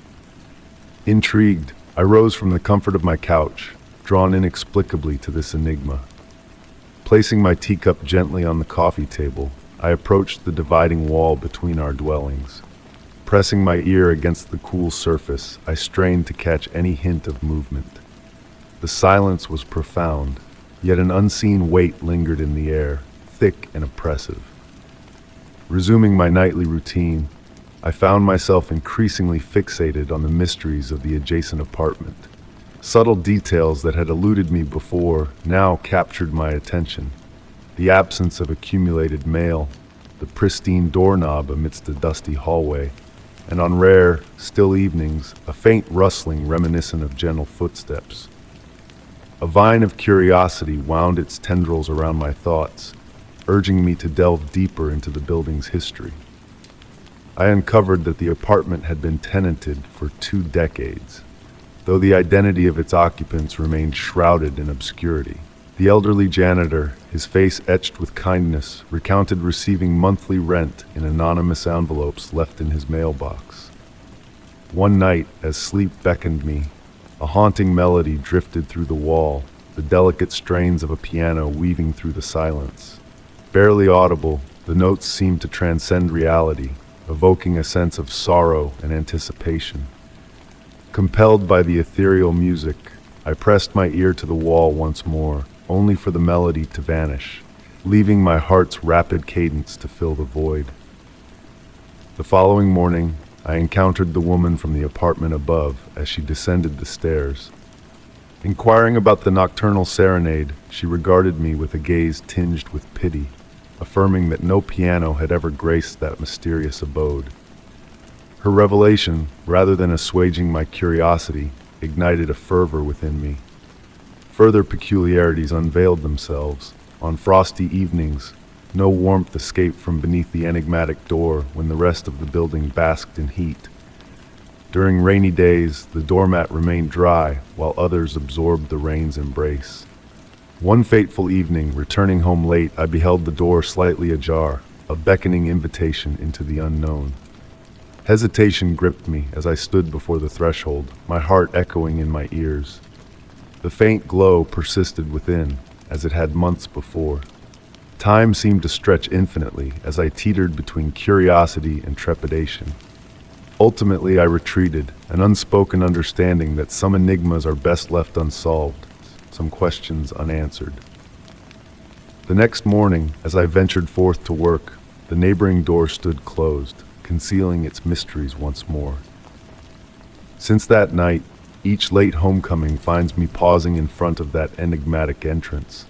Intrigued, I rose from the comfort of my couch, drawn inexplicably to this enigma. Placing my teacup gently on the coffee table, I approached the dividing wall between our dwellings. Pressing my ear against the cool surface, I strained to catch any hint of movement. The silence was profound, yet an unseen weight lingered in the air, thick and oppressive. Resuming my nightly routine, I found myself increasingly fixated on the mysteries of the adjacent apartment. Subtle details that had eluded me before now captured my attention. The absence of accumulated mail, the pristine doorknob amidst a dusty hallway, and on rare, still evenings, a faint rustling reminiscent of gentle footsteps. A vine of curiosity wound its tendrils around my thoughts, urging me to delve deeper into the building's history. I uncovered that the apartment had been tenanted for 2 decades, though the identity of its occupants remained shrouded in obscurity. The elderly janitor, his face etched with kindness, recounted receiving monthly rent in anonymous envelopes left in his mailbox. One night, as sleep beckoned me, a haunting melody drifted through the wall, the delicate strains of a piano weaving through the silence. Barely audible, the notes seemed to transcend reality, evoking a sense of sorrow and anticipation. Compelled by the ethereal music, I pressed my ear to the wall once more, only for the melody to vanish, leaving my heart's rapid cadence to fill the void. The following morning, I encountered the woman from the apartment above as she descended the stairs. Inquiring about the nocturnal serenade, she regarded me with a gaze tinged with pity, affirming that no piano had ever graced that mysterious abode. Her revelation, rather than assuaging my curiosity, ignited a fervor within me. Further peculiarities unveiled themselves. On frosty evenings, no warmth escaped from beneath the enigmatic door when the rest of the building basked in heat. During rainy days, the doormat remained dry, while others absorbed the rain's embrace. One fateful evening, returning home late, I beheld the door slightly ajar, a beckoning invitation into the unknown. Hesitation gripped me as I stood before the threshold, my heart echoing in my ears. The faint glow persisted within, as it had months before. Time seemed to stretch infinitely as I teetered between curiosity and trepidation. Ultimately, I retreated, an unspoken understanding that some enigmas are best left unsolved, some questions unanswered. The next morning, as I ventured forth to work, the neighboring door stood closed, concealing its mysteries once more. Since that night, each late homecoming finds me pausing in front of that enigmatic entrance.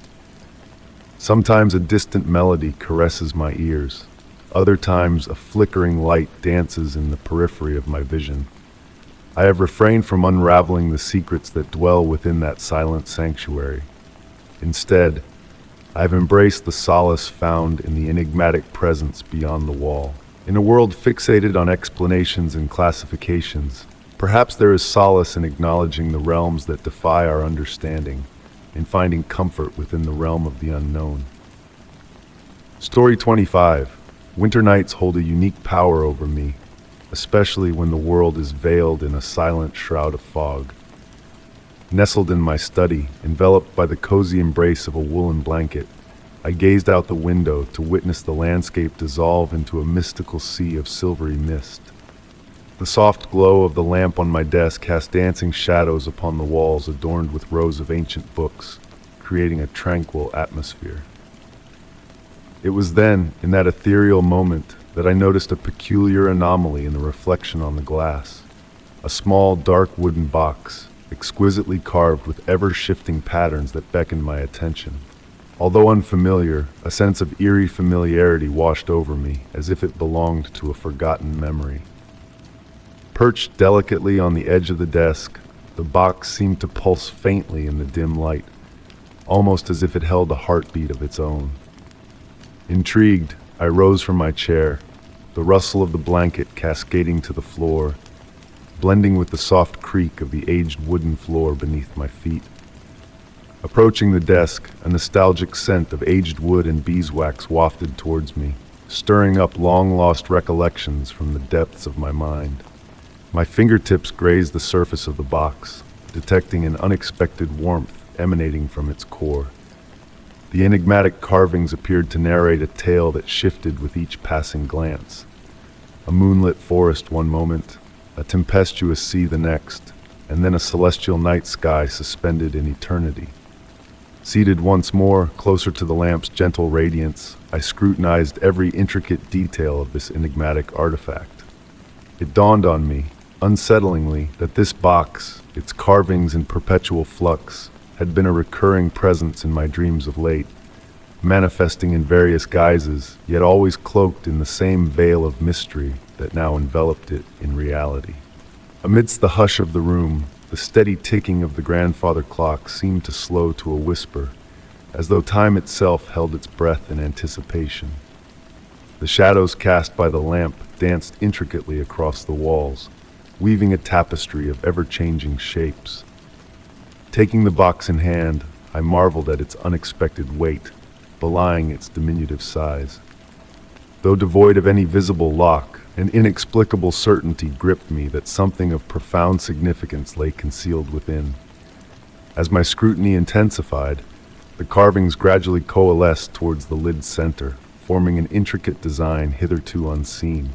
Sometimes a distant melody caresses my ears. Other times a flickering light dances in the periphery of my vision. I have refrained from unraveling the secrets that dwell within that silent sanctuary. Instead, I have embraced the solace found in the enigmatic presence beyond the wall. In a world fixated on explanations and classifications, perhaps there is solace in acknowledging the realms that defy our understanding, in finding comfort within the realm of the unknown. Story 25. Winter nights hold a unique power over me, especially when the world is veiled in a silent shroud of fog. Nestled in my study, enveloped by the cozy embrace of a woolen blanket, I gazed out the window to witness the landscape dissolve into a mystical sea of silvery mist. The soft glow of the lamp on my desk cast dancing shadows upon the walls adorned with rows of ancient books, creating a tranquil atmosphere. It was then, in that ethereal moment, that I noticed a peculiar anomaly in the reflection on the glass. A small, dark wooden box, exquisitely carved with ever-shifting patterns that beckoned my attention. Although unfamiliar, a sense of eerie familiarity washed over me, as if it belonged to a forgotten memory. Perched delicately on the edge of the desk, the box seemed to pulse faintly in the dim light, almost as if it held a heartbeat of its own. Intrigued, I rose from my chair, the rustle of the blanket cascading to the floor, blending with the soft creak of the aged wooden floor beneath my feet. Approaching the desk, a nostalgic scent of aged wood and beeswax wafted towards me, stirring up long-lost recollections from the depths of my mind. My fingertips grazed the surface of the box, detecting an unexpected warmth emanating from its core. The enigmatic carvings appeared to narrate a tale that shifted with each passing glance. A moonlit forest one moment, a tempestuous sea the next, and then a celestial night sky suspended in eternity. Seated once more, closer to the lamp's gentle radiance, I scrutinized every intricate detail of this enigmatic artifact. It dawned on me, unsettlingly, that this box, its carvings in perpetual flux, had been a recurring presence in my dreams of late, manifesting in various guises, yet always cloaked in the same veil of mystery that now enveloped it in reality. Amidst the hush of the room, the steady ticking of the grandfather clock seemed to slow to a whisper, as though time itself held its breath in anticipation. The shadows cast by the lamp danced intricately across the walls, weaving a tapestry of ever-changing shapes. Taking the box in hand, I marveled at its unexpected weight, belying its diminutive size. Though devoid of any visible lock, an inexplicable certainty gripped me that something of profound significance lay concealed within. As my scrutiny intensified, the carvings gradually coalesced towards the lid's center, forming an intricate design hitherto unseen.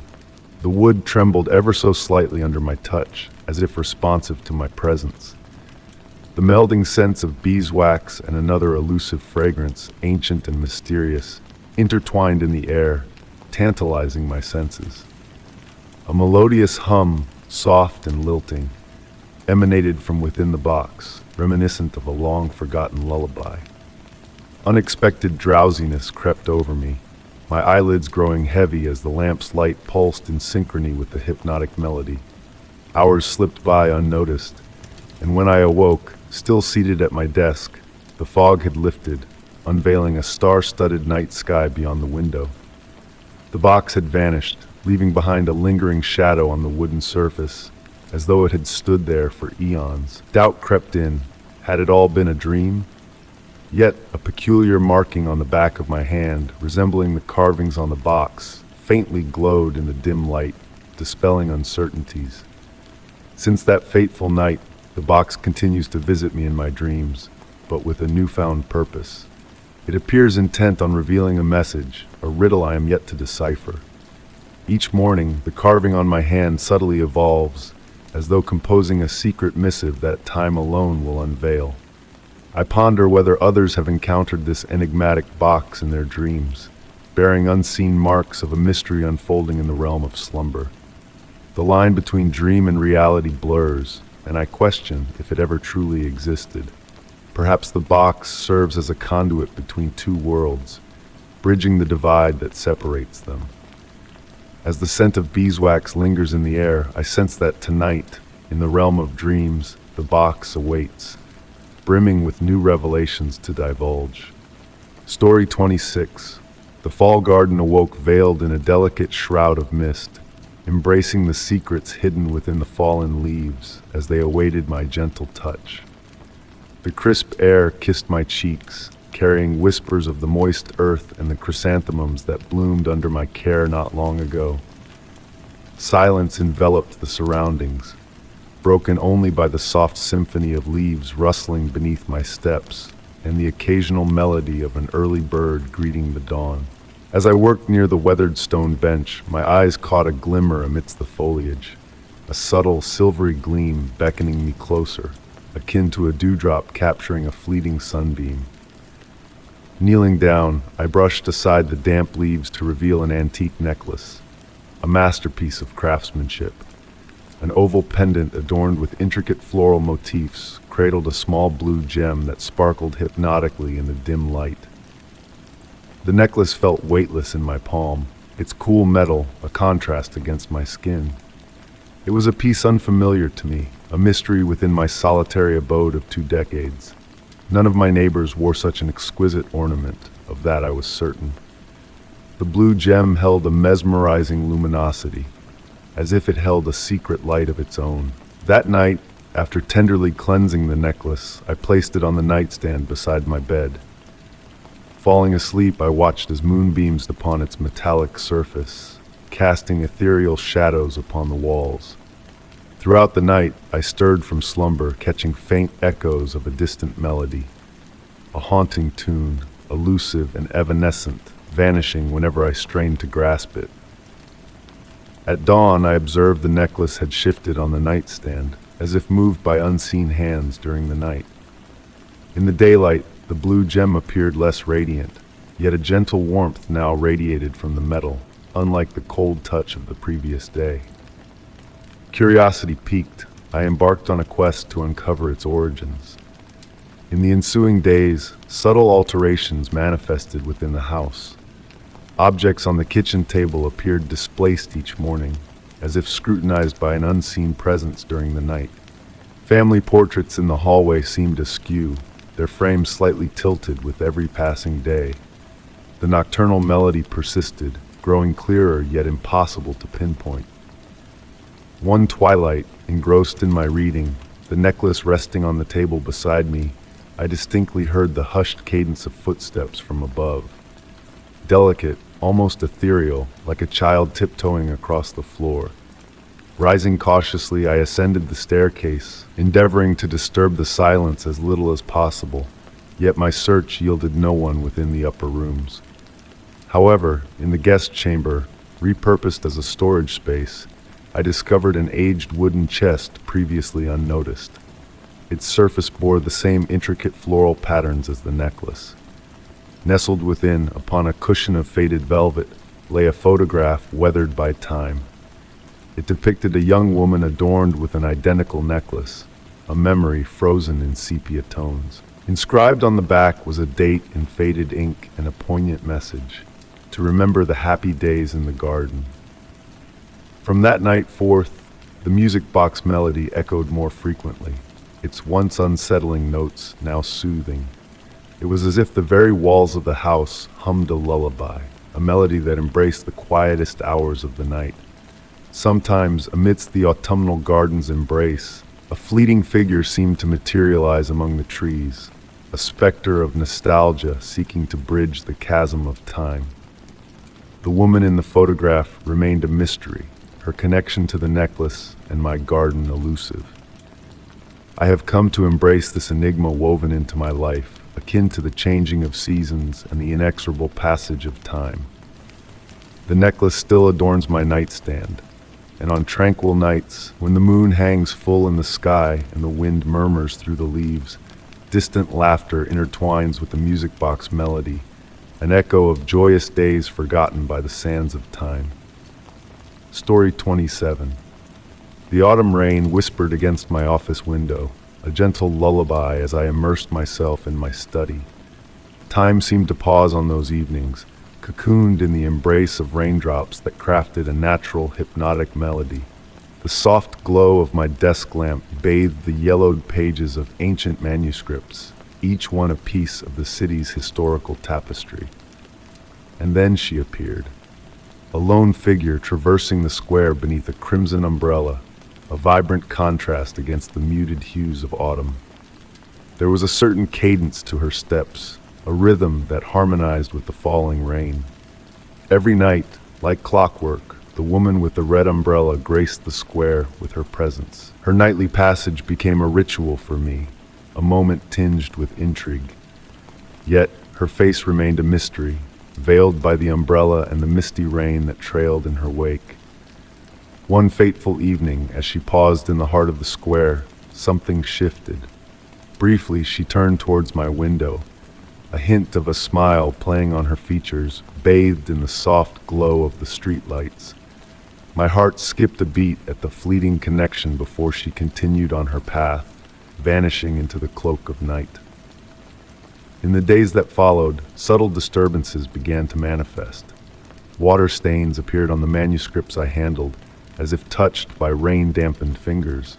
The wood trembled ever so slightly under my touch, as if responsive to my presence. The melding scents of beeswax and another elusive fragrance, ancient and mysterious, intertwined in the air, tantalizing my senses. A melodious hum, soft and lilting, emanated from within the box, reminiscent of a long-forgotten lullaby. Unexpected drowsiness crept over me, my eyelids growing heavy as the lamp's light pulsed in synchrony with the hypnotic melody. Hours slipped by unnoticed, and when I awoke, still seated at my desk, the fog had lifted, unveiling a star-studded night sky beyond the window. The box had vanished, leaving behind a lingering shadow on the wooden surface, as though it had stood there for eons. Doubt crept in. Had it all been a dream? Yet a peculiar marking on the back of my hand, resembling the carvings on the box, faintly glowed in the dim light, dispelling uncertainties. Since that fateful night, the box continues to visit me in my dreams, but with a newfound purpose. It appears intent on revealing a message, a riddle I am yet to decipher. Each morning, the carving on my hand subtly evolves, as though composing a secret missive that time alone will unveil. I ponder whether others have encountered this enigmatic box in their dreams, bearing unseen marks of a mystery unfolding in the realm of slumber. The line between dream and reality blurs, and I question if it ever truly existed. Perhaps the box serves as a conduit between two worlds, bridging the divide that separates them. As the scent of beeswax lingers in the air, I sense that tonight, in the realm of dreams, the box awaits, brimming with new revelations to divulge. Story 26. The fall garden awoke veiled in a delicate shroud of mist, embracing the secrets hidden within the fallen leaves as they awaited my gentle touch. The crisp air kissed my cheeks, carrying whispers of the moist earth and the chrysanthemums that bloomed under my care not long ago. Silence enveloped the surroundings, broken only by the soft symphony of leaves rustling beneath my steps and the occasional melody of an early bird greeting the dawn. As I worked near the weathered stone bench, my eyes caught a glimmer amidst the foliage, a subtle silvery gleam beckoning me closer, akin to a dewdrop capturing a fleeting sunbeam. Kneeling down, I brushed aside the damp leaves to reveal an antique necklace, a masterpiece of craftsmanship. An oval pendant adorned with intricate floral motifs cradled a small blue gem that sparkled hypnotically in the dim light. The necklace felt weightless in my palm, its cool metal a contrast against my skin. It was a piece unfamiliar to me, a mystery within my solitary abode of 2 decades. None of my neighbors wore such an exquisite ornament, of that I was certain. The blue gem held a mesmerizing luminosity, as if it held a secret light of its own. That night, after tenderly cleansing the necklace, I placed it on the nightstand beside my bed. Falling asleep, I watched as moonbeams upon its metallic surface, casting ethereal shadows upon the walls. Throughout the night, I stirred from slumber, catching faint echoes of a distant melody, a haunting tune, elusive and evanescent, vanishing whenever I strained to grasp it. At dawn, I observed the necklace had shifted on the nightstand, as if moved by unseen hands during the night. In the daylight, the blue gem appeared less radiant, yet a gentle warmth now radiated from the metal, unlike the cold touch of the previous day. Curiosity piqued, I embarked on a quest to uncover its origins. In the ensuing days, subtle alterations manifested within the house. Objects on the kitchen table appeared displaced each morning, as if scrutinized by an unseen presence during the night. Family portraits in the hallway seemed askew, their frames slightly tilted with every passing day. The nocturnal melody persisted, growing clearer yet impossible to pinpoint. One twilight, engrossed in my reading, the necklace resting on the table beside me, I distinctly heard the hushed cadence of footsteps from above. Delicate, almost ethereal, like a child tiptoeing across the floor. Rising cautiously, I ascended the staircase, endeavoring to disturb the silence as little as possible, yet my search yielded no one within the upper rooms. However, in the guest chamber, repurposed as a storage space, I discovered an aged wooden chest previously unnoticed. Its surface bore the same intricate floral patterns as the necklace. Nestled within, upon a cushion of faded velvet, lay a photograph weathered by time. It depicted a young woman adorned with an identical necklace, a memory frozen in sepia tones. Inscribed on the back was a date in faded ink and a poignant message, to remember the happy days in the garden. From that night forth, the music box melody echoed more frequently, its once unsettling notes now soothing. It was as if the very walls of the house hummed a lullaby, a melody that embraced the quietest hours of the night. Sometimes, amidst the autumnal garden's embrace, a fleeting figure seemed to materialize among the trees, a specter of nostalgia seeking to bridge the chasm of time. The woman in the photograph remained a mystery, her connection to the necklace and my garden elusive. I have come to embrace this enigma woven into my life, akin to the changing of seasons and the inexorable passage of time. The necklace still adorns my nightstand, and on tranquil nights, when the moon hangs full in the sky and the wind murmurs through the leaves, distant laughter intertwines with the music box melody, an echo of joyous days forgotten by the sands of time. Story 27. The autumn rain whispered against my office window, a gentle lullaby as I immersed myself in my study. Time seemed to pause on those evenings, cocooned in the embrace of raindrops that crafted a natural, hypnotic melody. The soft glow of my desk lamp bathed the yellowed pages of ancient manuscripts, each one a piece of the city's historical tapestry. And then she appeared, a lone figure traversing the square beneath a crimson umbrella, a vibrant contrast against the muted hues of autumn. There was a certain cadence to her steps, a rhythm that harmonized with the falling rain. Every night, like clockwork, the woman with the red umbrella graced the square with her presence. Her nightly passage became a ritual for me, a moment tinged with intrigue. Yet, her face remained a mystery, veiled by the umbrella and the misty rain that trailed in her wake. One fateful evening, as she paused in the heart of the square, something shifted. Briefly, she turned towards my window, a hint of a smile playing on her features, bathed in the soft glow of the streetlights. My heart skipped a beat at the fleeting connection before she continued on her path, vanishing into the cloak of night. In the days that followed, subtle disturbances began to manifest. Water stains appeared on the manuscripts I handled, as if touched by rain-dampened fingers.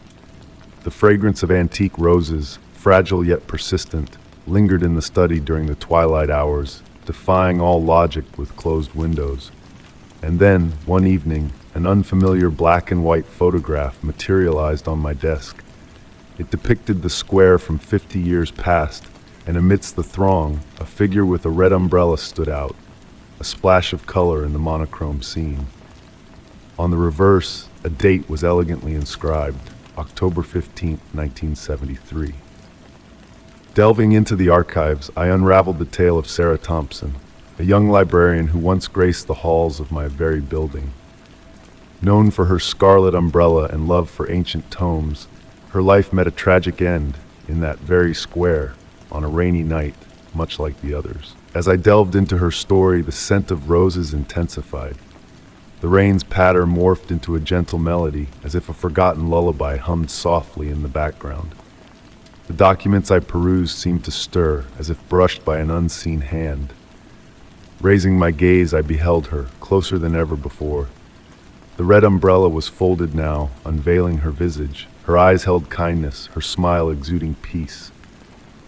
The fragrance of antique roses, fragile yet persistent, lingered in the study during the twilight hours, defying all logic with closed windows. And then, one evening, an unfamiliar black and white photograph materialized on my desk. It depicted the square from 50 years past, and amidst the throng, a figure with a red umbrella stood out, a splash of color in the monochrome scene. On the reverse, a date was elegantly inscribed, October 15, 1973. Delving into the archives, I unraveled the tale of Sarah Thompson, a young librarian who once graced the halls of my very building. Known for her scarlet umbrella and love for ancient tomes, her life met a tragic end in that very square on a rainy night, much like the others. As I delved into her story, the scent of roses intensified. The rain's patter morphed into a gentle melody, as if a forgotten lullaby hummed softly in the background. The documents I perused seemed to stir, as if brushed by an unseen hand. Raising my gaze, I beheld her, closer than ever before. The red umbrella was folded now, unveiling her visage. Her eyes held kindness, her smile exuding peace.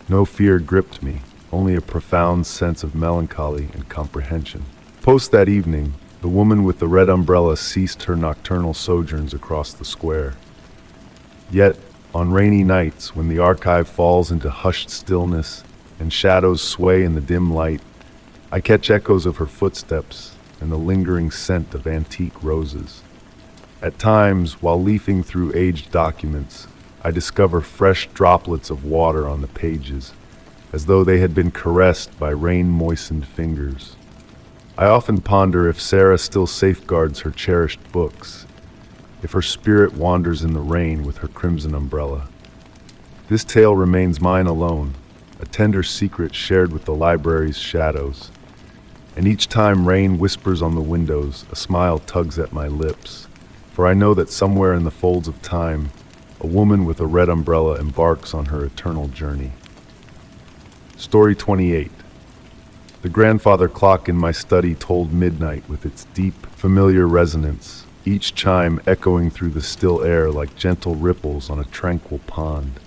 No fear gripped me, only a profound sense of melancholy and comprehension. Post that evening, the woman with the red umbrella ceased her nocturnal sojourns across the square. Yet, on rainy nights, when the archive falls into hushed stillness and shadows sway in the dim light, I catch echoes of her footsteps and the lingering scent of antique roses. At times, while leafing through aged documents, I discover fresh droplets of water on the pages, as though they had been caressed by rain-moistened fingers. I often ponder if Sarah still safeguards her cherished books, if her spirit wanders in the rain with her crimson umbrella. This tale remains mine alone, a tender secret shared with the library's shadows. And each time rain whispers on the windows, a smile tugs at my lips, for I know that somewhere in the folds of time, a woman with a red umbrella embarks on her eternal journey. Story 28. The grandfather clock in my study tolled midnight with its deep, familiar resonance, each chime echoing through the still air like gentle ripples on a tranquil pond.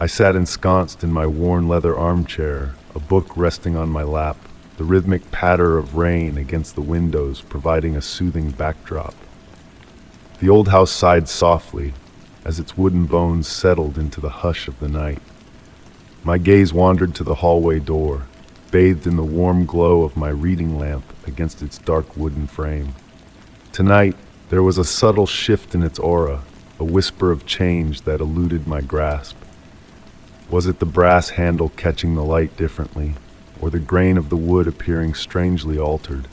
I sat ensconced in my worn leather armchair, a book resting on my lap, the rhythmic patter of rain against the windows providing a soothing backdrop. The old house sighed softly as its wooden bones settled into the hush of the night. My gaze wandered to the hallway door, bathed in the warm glow of my reading lamp against its dark wooden frame. Tonight, there was a subtle shift in its aura, a whisper of change that eluded my grasp. Was it the brass handle catching the light differently, or the grain of the wood appearing strangely altered?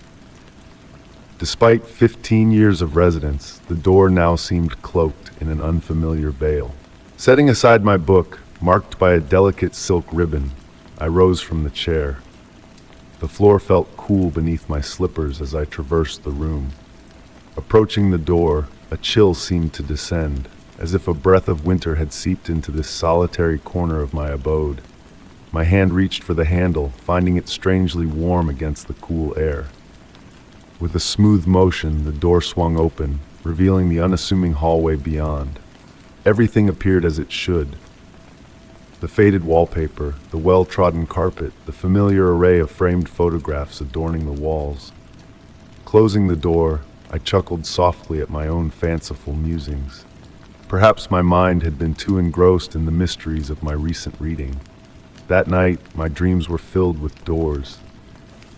Despite 15 years of residence, the door now seemed cloaked in an unfamiliar veil. Setting aside my book, marked by a delicate silk ribbon, I rose from the chair. The floor felt cool beneath my slippers as I traversed the room. Approaching the door, a chill seemed to descend, as if a breath of winter had seeped into this solitary corner of my abode. My hand reached for the handle, finding it strangely warm against the cool air. With a smooth motion, the door swung open, revealing the unassuming hallway beyond. Everything appeared as it should. The faded wallpaper, the well-trodden carpet, the familiar array of framed photographs adorning the walls. Closing the door, I chuckled softly at my own fanciful musings. Perhaps my mind had been too engrossed in the mysteries of my recent reading. That night, my dreams were filled with doors.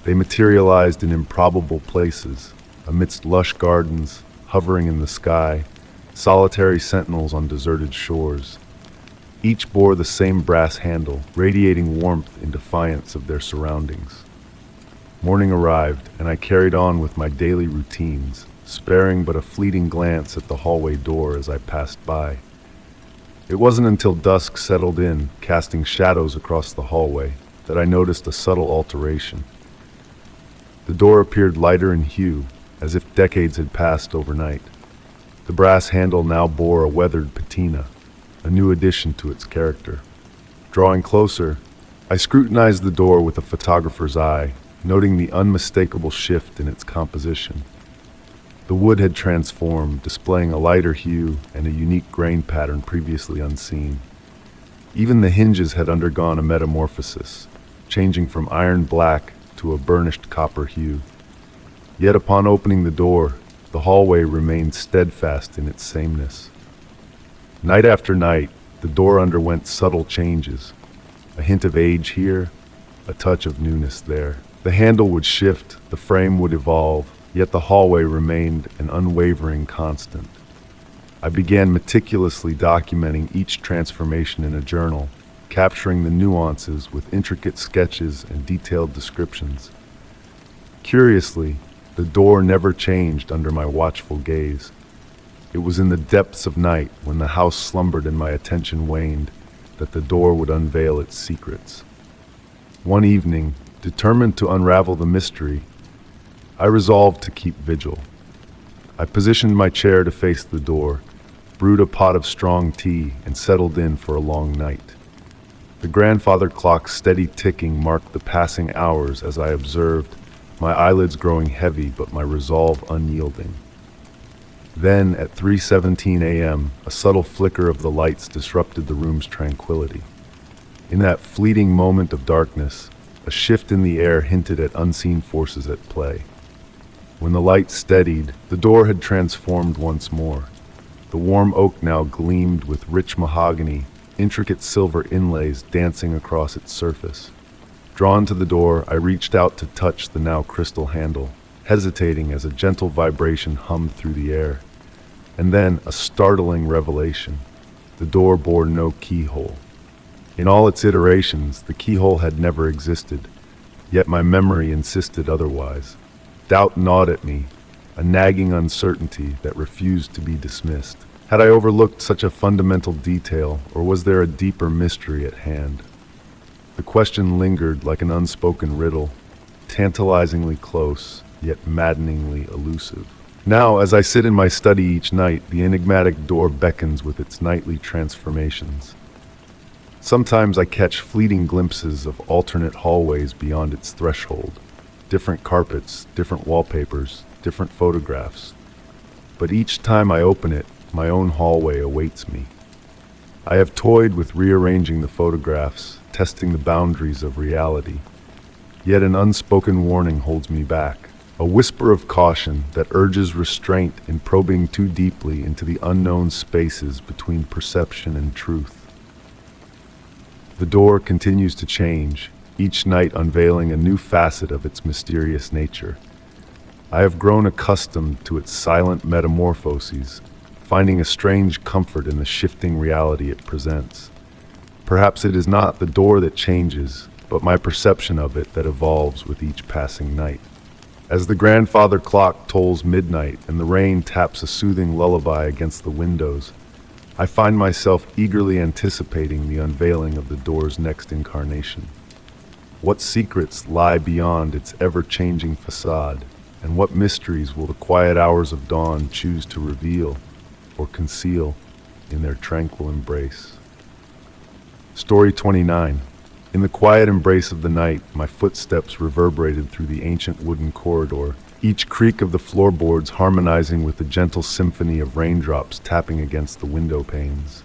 They materialized in improbable places, amidst lush gardens, hovering in the sky, solitary sentinels on deserted shores. Each bore the same brass handle, radiating warmth in defiance of their surroundings. Morning arrived, and I carried on with my daily routines, sparing but a fleeting glance at the hallway door as I passed by. It wasn't until dusk settled in, casting shadows across the hallway, that I noticed a subtle alteration. The door appeared lighter in hue, as if decades had passed overnight. The brass handle now bore a weathered patina, a new addition to its character. Drawing closer, I scrutinized the door with a photographer's eye, noting the unmistakable shift in its composition. The wood had transformed, displaying a lighter hue and a unique grain pattern previously unseen. Even the hinges had undergone a metamorphosis, changing from iron black to a burnished copper hue. Yet upon opening the door, the hallway remained steadfast in its sameness. Night after night, the door underwent subtle changes, a hint of age here, a touch of newness there. The handle would shift, the frame would evolve, yet the hallway remained an unwavering constant. I began meticulously documenting each transformation in a journal, capturing the nuances with intricate sketches and detailed descriptions. Curiously, the door never changed under my watchful gaze. It was in the depths of night, when the house slumbered and my attention waned, that the door would unveil its secrets. One evening, determined to unravel the mystery, I resolved to keep vigil. I positioned my chair to face the door, brewed a pot of strong tea, and settled in for a long night. The grandfather clock's steady ticking marked the passing hours as I observed, my eyelids growing heavy but my resolve unyielding. Then, at 3:17 a.m., a subtle flicker of the lights disrupted the room's tranquility. In that fleeting moment of darkness, a shift in the air hinted at unseen forces at play. When the light steadied, the door had transformed once more. The warm oak now gleamed with rich mahogany, intricate silver inlays dancing across its surface. Drawn to the door, I reached out to touch the now crystal handle, hesitating as a gentle vibration hummed through the air. And then, a startling revelation. The door bore no keyhole. In all its iterations, the keyhole had never existed, yet my memory insisted otherwise. Doubt gnawed at me, a nagging uncertainty that refused to be dismissed. Had I overlooked such a fundamental detail, or was there a deeper mystery at hand? The question lingered like an unspoken riddle, tantalizingly close, yet maddeningly elusive. Now, as I sit in my study each night, the enigmatic door beckons with its nightly transformations. Sometimes I catch fleeting glimpses of alternate hallways beyond its threshold. Different carpets, different wallpapers, different photographs. But each time I open it, my own hallway awaits me. I have toyed with rearranging the photographs, testing the boundaries of reality. Yet an unspoken warning holds me back, a whisper of caution that urges restraint in probing too deeply into the unknown spaces between perception and truth. The door continues to change, each night unveiling a new facet of its mysterious nature. I have grown accustomed to its silent metamorphoses, finding a strange comfort in the shifting reality it presents. Perhaps it is not the door that changes, but my perception of it that evolves with each passing night. As the grandfather clock tolls midnight and the rain taps a soothing lullaby against the windows, I find myself eagerly anticipating the unveiling of the door's next incarnation. What secrets lie beyond its ever-changing facade, and what mysteries will the quiet hours of dawn choose to reveal or conceal in their tranquil embrace? Story 29. In the quiet embrace of the night, my footsteps reverberated through the ancient wooden corridor, each creak of the floorboards harmonizing with the gentle symphony of raindrops tapping against the window panes.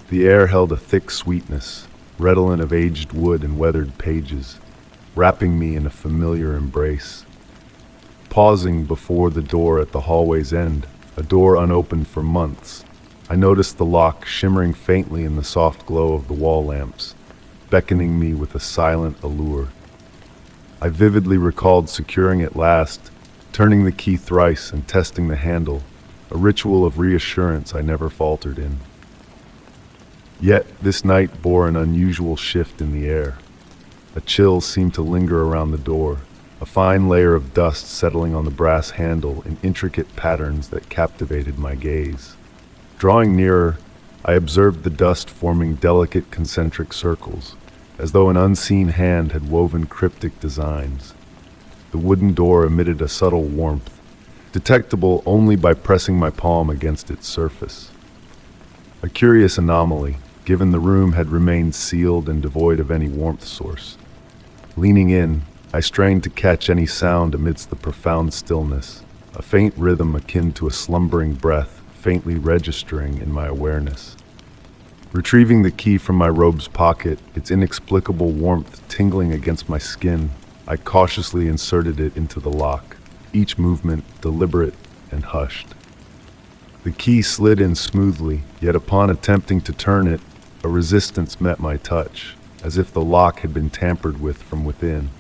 The air held a thick sweetness, redolent of aged wood and weathered pages, wrapping me in a familiar embrace. Pausing before the door at the hallway's end, a door unopened for months, I noticed the lock shimmering faintly in the soft glow of the wall lamps, beckoning me with a silent allure. I vividly recalled securing it last, turning the key thrice and testing the handle, a ritual of reassurance I never faltered in. Yet this night bore an unusual shift in the air. A chill seemed to linger around the door, a fine layer of dust settling on the brass handle in intricate patterns that captivated my gaze. Drawing nearer, I observed the dust forming delicate concentric circles, as though an unseen hand had woven cryptic designs. The wooden door emitted a subtle warmth, detectable only by pressing my palm against its surface. A curious anomaly, given the room had remained sealed and devoid of any warmth source. Leaning in, I strained to catch any sound amidst the profound stillness, a faint rhythm akin to a slumbering breath faintly registering in my awareness. Retrieving the key from my robe's pocket, its inexplicable warmth tingling against my skin, I cautiously inserted it into the lock, each movement deliberate and hushed. The key slid in smoothly, yet upon attempting to turn it, a resistance met my touch, as if the lock had been tampered with from within.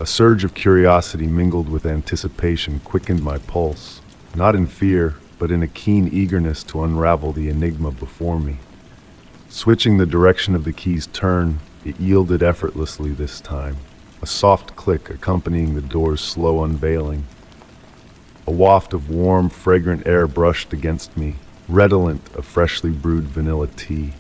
A surge of curiosity mingled with anticipation quickened my pulse, not in fear, but in a keen eagerness to unravel the enigma before me. Switching the direction of the key's turn, it yielded effortlessly this time, a soft click accompanying the door's slow unveiling. A waft of warm, fragrant air brushed against me, redolent of freshly brewed vanilla tea.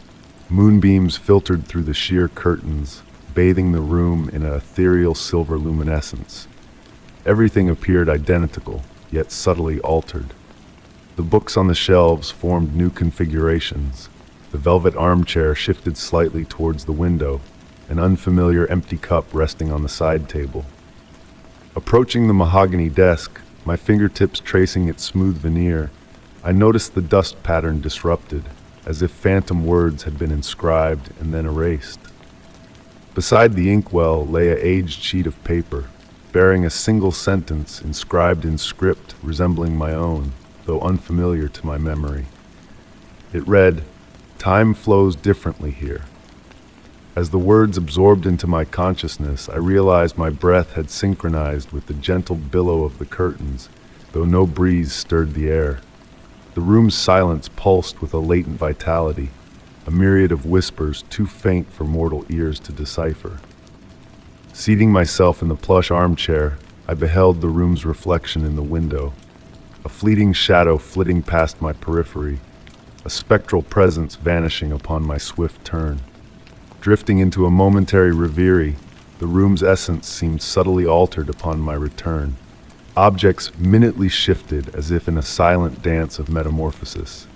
Moonbeams filtered through the sheer curtains, bathing the room in an ethereal silver luminescence. Everything appeared identical, yet subtly altered. The books on the shelves formed new configurations. The velvet armchair shifted slightly towards the window, an unfamiliar empty cup resting on the side table. Approaching the mahogany desk, my fingertips tracing its smooth veneer, I noticed the dust pattern disrupted, as if phantom words had been inscribed and then erased. Beside the inkwell lay an aged sheet of paper, bearing a single sentence inscribed in script resembling my own, though unfamiliar to my memory. It read, "Time flows differently here." As the words absorbed into my consciousness, I realized my breath had synchronized with the gentle billow of the curtains, though no breeze stirred the air. The room's silence pulsed with a latent vitality, a myriad of whispers too faint for mortal ears to decipher. Seating myself in the plush armchair, I beheld the room's reflection in the window, a fleeting shadow flitting past my periphery, a spectral presence vanishing upon my swift turn. Drifting into a momentary reverie, the room's essence seemed subtly altered upon my return. Objects minutely shifted as if in a silent dance of metamorphosis.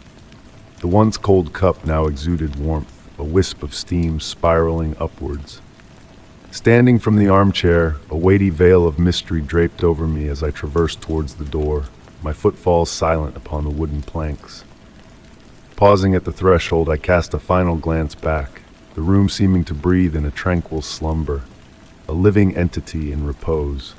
The once cold cup now exuded warmth, a wisp of steam spiraling upwards. Standing from the armchair, a weighty veil of mystery draped over me as I traversed towards the door, my footfalls silent upon the wooden planks. Pausing at the threshold, I cast a final glance back, the room seeming to breathe in a tranquil slumber, a living entity in repose.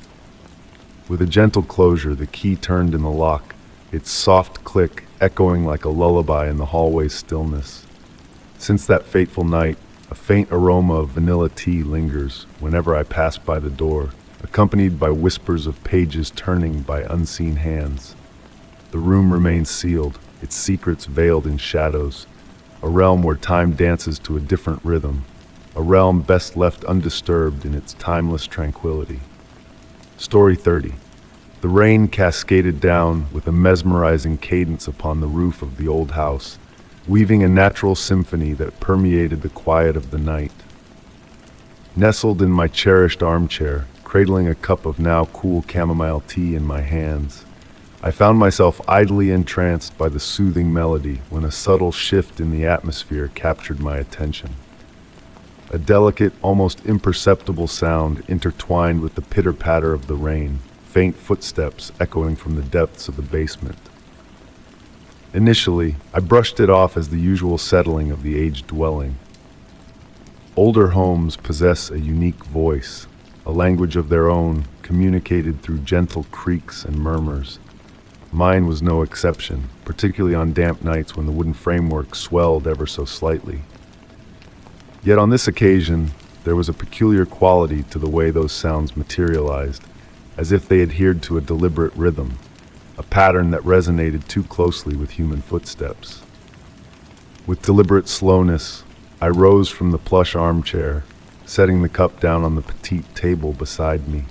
With a gentle closure, the key turned in the lock, its soft click echoing like a lullaby in the hallway's stillness. Since that fateful night, a faint aroma of vanilla tea lingers whenever I pass by the door, accompanied by whispers of pages turning by unseen hands. The room remains sealed, its secrets veiled in shadows, a realm where time dances to a different rhythm, a realm best left undisturbed in its timeless tranquility. Story 30. The rain cascaded down with a mesmerizing cadence upon the roof of the old house, weaving a natural symphony that permeated the quiet of the night. Nestled in my cherished armchair, cradling a cup of now cool chamomile tea in my hands, I found myself idly entranced by the soothing melody when a subtle shift in the atmosphere captured my attention. A delicate, almost imperceptible sound intertwined with the pitter-patter of the rain, faint footsteps echoing from the depths of the basement. Initially, I brushed it off as the usual settling of the aged dwelling. Older homes possess a unique voice, a language of their own, communicated through gentle creaks and murmurs. Mine was no exception, particularly on damp nights when the wooden framework swelled ever so slightly. Yet on this occasion, there was a peculiar quality to the way those sounds materialized, as if they adhered to a deliberate rhythm, a pattern that resonated too closely with human footsteps. With deliberate slowness, I rose from the plush armchair, setting the cup down on the petite table beside me.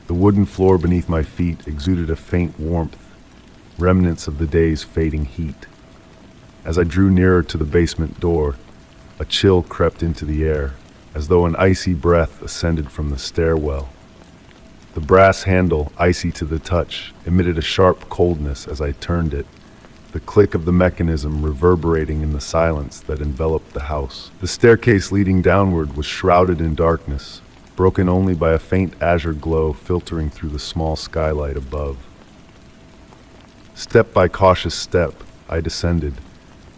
The wooden floor beneath my feet exuded a faint warmth, remnants of the day's fading heat. As I drew nearer to the basement door, a chill crept into the air, as though an icy breath ascended from the stairwell. The brass handle, icy to the touch, emitted a sharp coldness as I turned it, the click of the mechanism reverberating in the silence that enveloped the house. The staircase leading downward was shrouded in darkness, broken only by a faint azure glow filtering through the small skylight above. Step by cautious step, I descended,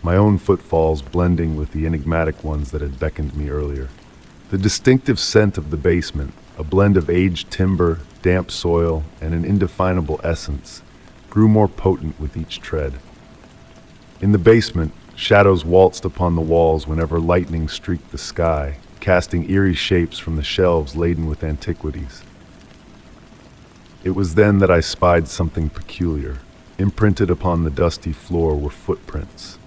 my own footfalls blending with the enigmatic ones that had beckoned me earlier. The distinctive scent of the basement, a blend of aged timber, damp soil, and an indefinable essence, grew more potent with each tread. In the basement, shadows waltzed upon the walls whenever lightning streaked the sky, casting eerie shapes from the shelves laden with antiquities. It was then that I spied something peculiar. Imprinted upon the dusty floor were footprints.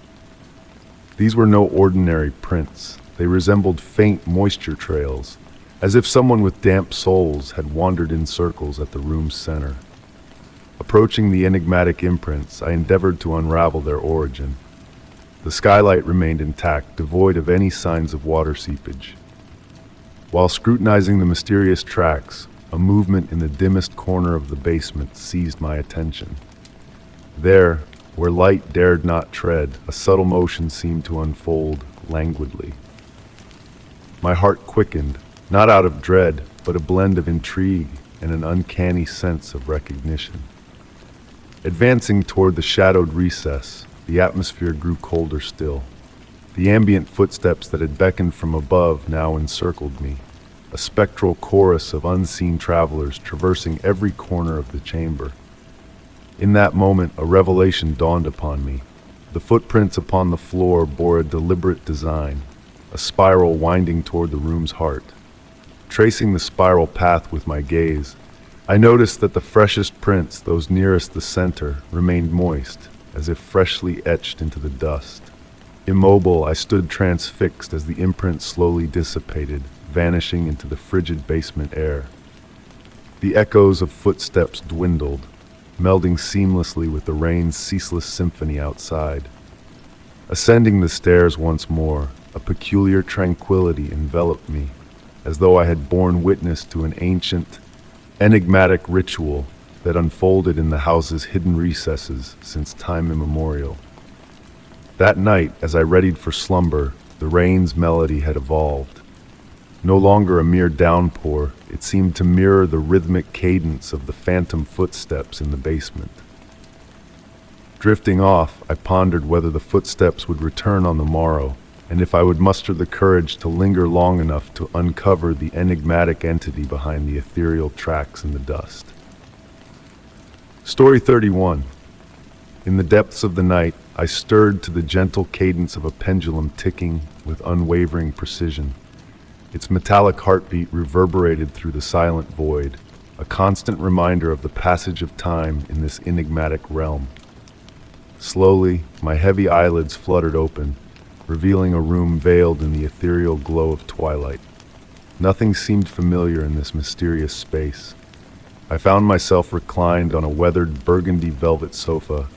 These were no ordinary prints. They resembled faint moisture trails, as if someone with damp soles had wandered in circles at the room's center. Approaching the enigmatic imprints, I endeavored to unravel their origin. The skylight remained intact, devoid of any signs of water seepage. While scrutinizing the mysterious tracks, a movement in the dimmest corner of the basement seized my attention. There, where light dared not tread, a subtle motion seemed to unfold languidly. My heart quickened, not out of dread, but a blend of intrigue and an uncanny sense of recognition. Advancing toward the shadowed recess, the atmosphere grew colder still. The ambient footsteps that had beckoned from above now encircled me, a spectral chorus of unseen travelers traversing every corner of the chamber. In that moment, a revelation dawned upon me. The footprints upon the floor bore a deliberate design, a spiral winding toward the room's heart. Tracing the spiral path with my gaze, I noticed that the freshest prints, those nearest the center, remained moist, as if freshly etched into the dust. Immobile, I stood transfixed as the imprint slowly dissipated, vanishing into the frigid basement air. The echoes of footsteps dwindled, melding seamlessly with the rain's ceaseless symphony outside. Ascending the stairs once more, a peculiar tranquility enveloped me, as though I had borne witness to an ancient, enigmatic ritual that unfolded in the house's hidden recesses since time immemorial. That night, as I readied for slumber, the rain's melody had evolved. No longer a mere downpour, it seemed to mirror the rhythmic cadence of the phantom footsteps in the basement. Drifting off, I pondered whether the footsteps would return on the morrow, and if I would muster the courage to linger long enough to uncover the enigmatic entity behind the ethereal tracks in the dust. Story 31. In the depths of the night, I stirred to the gentle cadence of a pendulum ticking with unwavering precision. Its metallic heartbeat reverberated through the silent void, a constant reminder of the passage of time in this enigmatic realm. Slowly, my heavy eyelids fluttered open, revealing a room veiled in the ethereal glow of twilight. Nothing seemed familiar in this mysterious space. I found myself reclined on a weathered burgundy velvet sofa,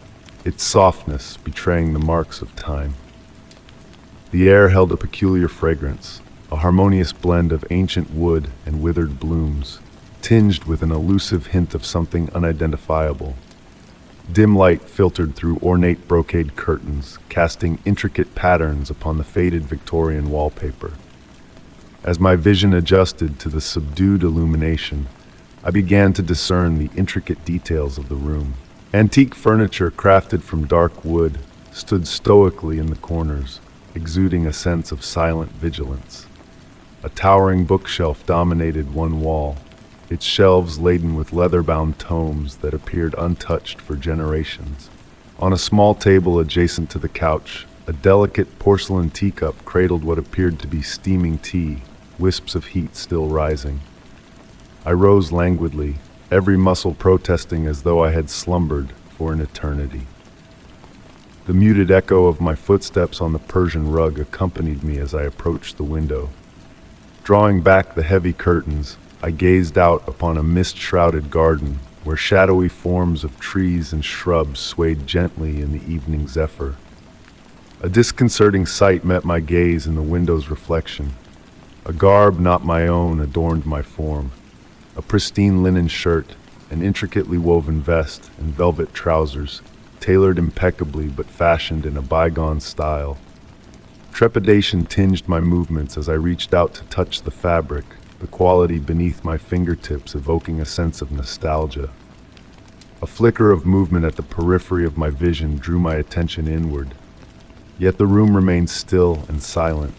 its softness betraying the marks of time. The air held a peculiar fragrance, a harmonious blend of ancient wood and withered blooms, tinged with an elusive hint of something unidentifiable. Dim light filtered through ornate brocade curtains, casting intricate patterns upon the faded Victorian wallpaper. As my vision adjusted to the subdued illumination, I began to discern the intricate details of the room. Antique furniture crafted from dark wood stood stoically in the corners, exuding a sense of silent vigilance. A towering bookshelf dominated one wall, its shelves laden with leather-bound tomes that appeared untouched for generations. On a small table adjacent to the couch, a delicate porcelain teacup cradled what appeared to be steaming tea, wisps of heat still rising. I rose languidly, every muscle protesting as though I had slumbered for an eternity. The muted echo of my footsteps on the Persian rug accompanied me as I approached the window. Drawing back the heavy curtains, I gazed out upon a mist-shrouded garden where shadowy forms of trees and shrubs swayed gently in the evening zephyr. A disconcerting sight met my gaze in the window's reflection. A garb not my own adorned my form. A pristine linen shirt, an intricately woven vest, and velvet trousers, tailored impeccably but fashioned in a bygone style. Trepidation tinged my movements as I reached out to touch the fabric, the quality beneath my fingertips evoking a sense of nostalgia. A flicker of movement at the periphery of my vision drew my attention inward. Yet the room remained still and silent,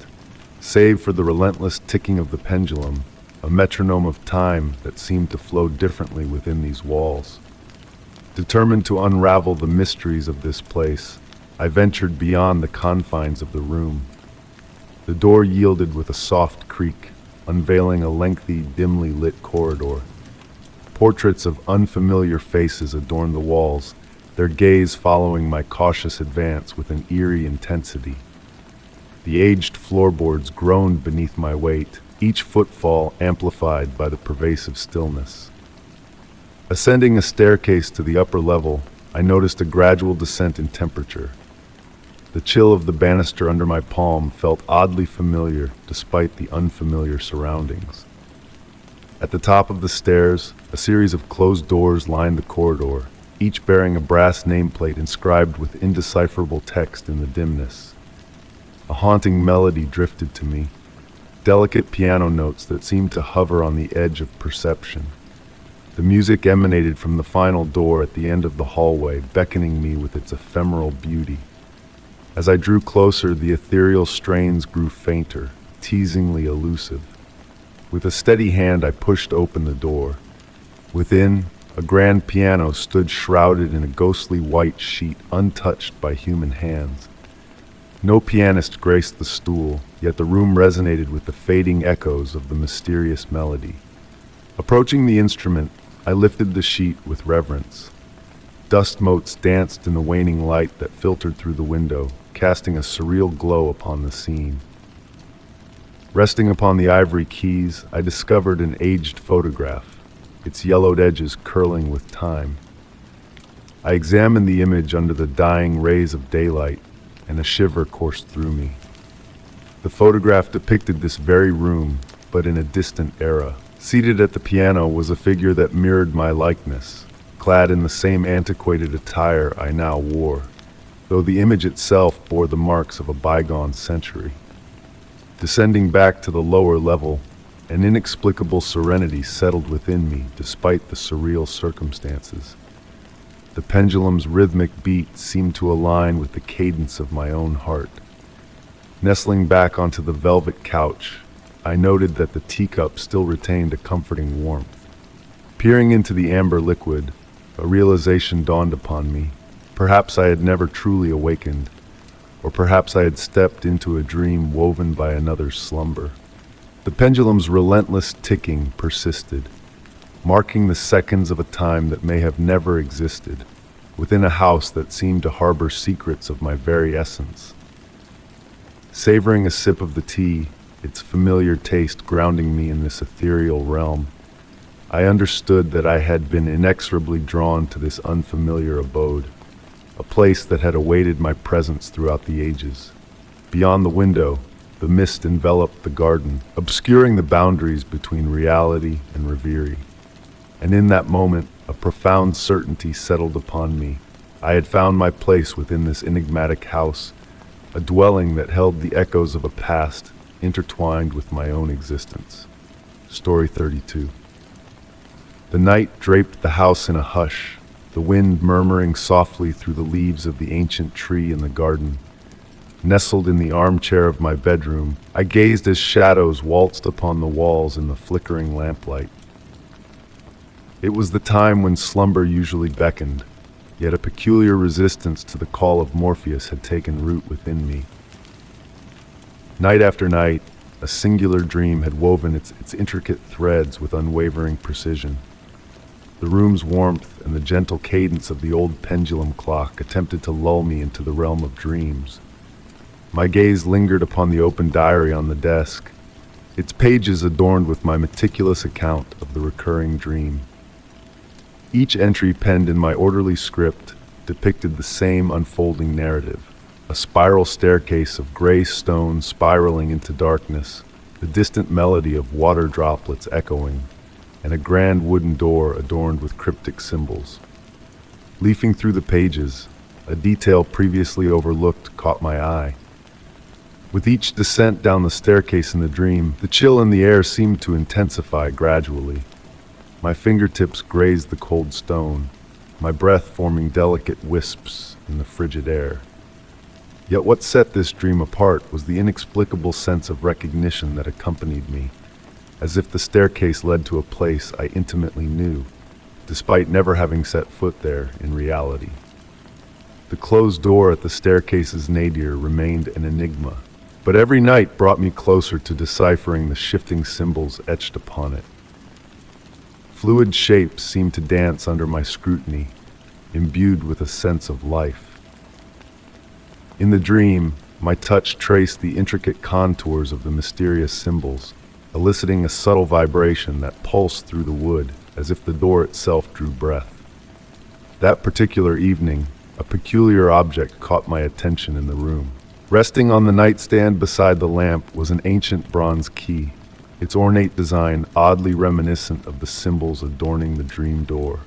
save for the relentless ticking of the pendulum, a metronome of time that seemed to flow differently within these walls. Determined to unravel the mysteries of this place, I ventured beyond the confines of the room. The door yielded with a soft creak, unveiling a lengthy, dimly lit corridor. Portraits of unfamiliar faces adorned the walls, their gaze following my cautious advance with an eerie intensity. The aged floorboards groaned beneath my weight, each footfall amplified by the pervasive stillness. Ascending a staircase to the upper level, I noticed a gradual descent in temperature. The chill of the banister under my palm felt oddly familiar despite the unfamiliar surroundings. At the top of the stairs, a series of closed doors lined the corridor, each bearing a brass nameplate inscribed with indecipherable text in the dimness. A haunting melody drifted to me, delicate piano notes that seemed to hover on the edge of perception. The music emanated from the final door at the end of the hallway, beckoning me with its ephemeral beauty. As I drew closer, the ethereal strains grew fainter, teasingly elusive. With a steady hand, I pushed open the door. Within, a grand piano stood shrouded in a ghostly white sheet, untouched by human hands. No pianist graced the stool, yet the room resonated with the fading echoes of the mysterious melody. Approaching the instrument, I lifted the sheet with reverence. Dust motes danced in the waning light that filtered through the window, casting a surreal glow upon the scene. Resting upon the ivory keys, I discovered an aged photograph, its yellowed edges curling with time. I examined the image under the dying rays of daylight, and a shiver coursed through me. The photograph depicted this very room, but in a distant era. Seated at the piano was a figure that mirrored my likeness, clad in the same antiquated attire I now wore, though the image itself bore the marks of a bygone century. Descending back to the lower level, an inexplicable serenity settled within me despite the surreal circumstances. The pendulum's rhythmic beat seemed to align with the cadence of my own heart. Nestling back onto the velvet couch, I noted that the teacup still retained a comforting warmth. Peering into the amber liquid, a realization dawned upon me. Perhaps I had never truly awakened, or perhaps I had stepped into a dream woven by another's slumber. The pendulum's relentless ticking persisted, marking the seconds of a time that may have never existed, within a house that seemed to harbor secrets of my very essence. Savoring a sip of the tea, its familiar taste grounding me in this ethereal realm, I understood that I had been inexorably drawn to this unfamiliar abode, a place that had awaited my presence throughout the ages. Beyond the window, the mist enveloped the garden, obscuring the boundaries between reality and reverie. And in that moment, a profound certainty settled upon me. I had found my place within this enigmatic house, a dwelling that held the echoes of a past intertwined with my own existence. Story 32. The night draped the house in a hush, the wind murmuring softly through the leaves of the ancient tree in the garden. Nestled in the armchair of my bedroom, I gazed as shadows waltzed upon the walls in the flickering lamplight. It was the time when slumber usually beckoned, yet a peculiar resistance to the call of Morpheus had taken root within me. Night after night, a singular dream had woven its intricate threads with unwavering precision. The room's warmth and the gentle cadence of the old pendulum clock attempted to lull me into the realm of dreams. My gaze lingered upon the open diary on the desk, its pages adorned with my meticulous account of the recurring dream. Each entry penned in my orderly script depicted the same unfolding narrative. A spiral staircase of gray stone spiraling into darkness, the distant melody of water droplets echoing, and a grand wooden door adorned with cryptic symbols. Leafing through the pages, a detail previously overlooked caught my eye. With each descent down the staircase in the dream, the chill in the air seemed to intensify gradually. My fingertips grazed the cold stone, my breath forming delicate wisps in the frigid air. Yet what set this dream apart was the inexplicable sense of recognition that accompanied me, as if the staircase led to a place I intimately knew, despite never having set foot there in reality. The closed door at the staircase's nadir remained an enigma, but every night brought me closer to deciphering the shifting symbols etched upon it. Fluid shapes seemed to dance under my scrutiny, imbued with a sense of life. In the dream, my touch traced the intricate contours of the mysterious symbols, eliciting a subtle vibration that pulsed through the wood as if the door itself drew breath. That particular evening, a peculiar object caught my attention in the room. Resting on the nightstand beside the lamp was an ancient bronze key, its ornate design oddly reminiscent of the symbols adorning the dream door.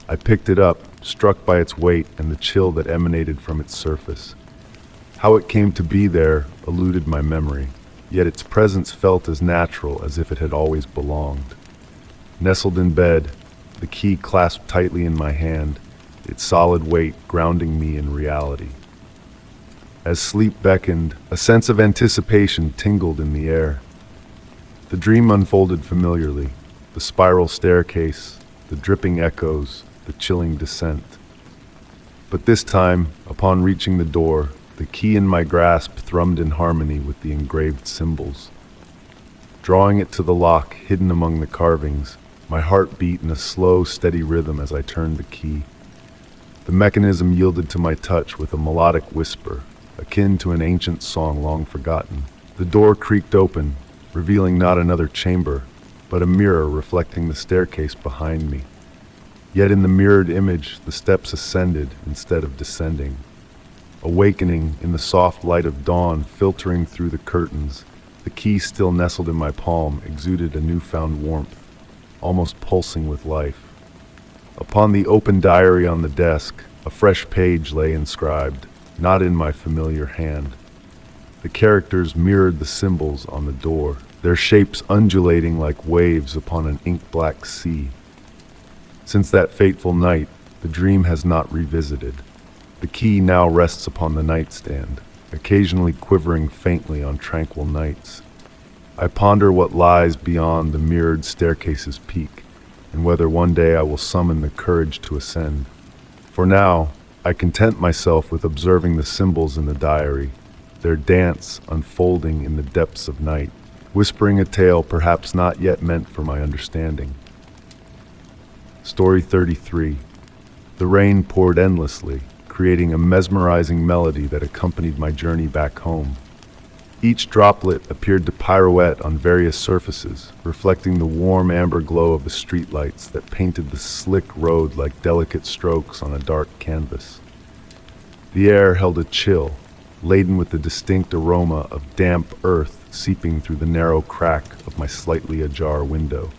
I picked it up, struck by its weight and the chill that emanated from its surface. How it came to be there eluded my memory, yet its presence felt as natural as if it had always belonged. Nestled in bed, the key clasped tightly in my hand, its solid weight grounding me in reality. As sleep beckoned, a sense of anticipation tingled in the air. The dream unfolded familiarly, the spiral staircase, the dripping echoes, the chilling descent. But this time, upon reaching the door, the key in my grasp thrummed in harmony with the engraved symbols. Drawing it to the lock hidden among the carvings, my heart beat in a slow, steady rhythm as I turned the key. The mechanism yielded to my touch with a melodic whisper, akin to an ancient song long forgotten. The door creaked open, revealing not another chamber, but a mirror reflecting the staircase behind me. Yet in the mirrored image, the steps ascended instead of descending. Awakening in the soft light of dawn filtering through the curtains, the key still nestled in my palm exuded a newfound warmth, almost pulsing with life. Upon the open diary on the desk, a fresh page lay inscribed, not in my familiar hand. The characters mirrored the symbols on the door, their shapes undulating like waves upon an ink-black sea. Since that fateful night, the dream has not revisited. The key now rests upon the nightstand, occasionally quivering faintly on tranquil nights. I ponder what lies beyond the mirrored staircase's peak, and whether one day I will summon the courage to ascend. For now, I content myself with observing the symbols in the diary, their dance unfolding in the depths of night, whispering a tale perhaps not yet meant for my understanding. Story 33. The rain poured endlessly, creating a mesmerizing melody that accompanied my journey back home. Each droplet appeared to pirouette on various surfaces, reflecting the warm amber glow of the streetlights that painted the slick road like delicate strokes on a dark canvas. The air held a chill, laden with the distinct aroma of damp earth seeping through the narrow crack of my slightly ajar window.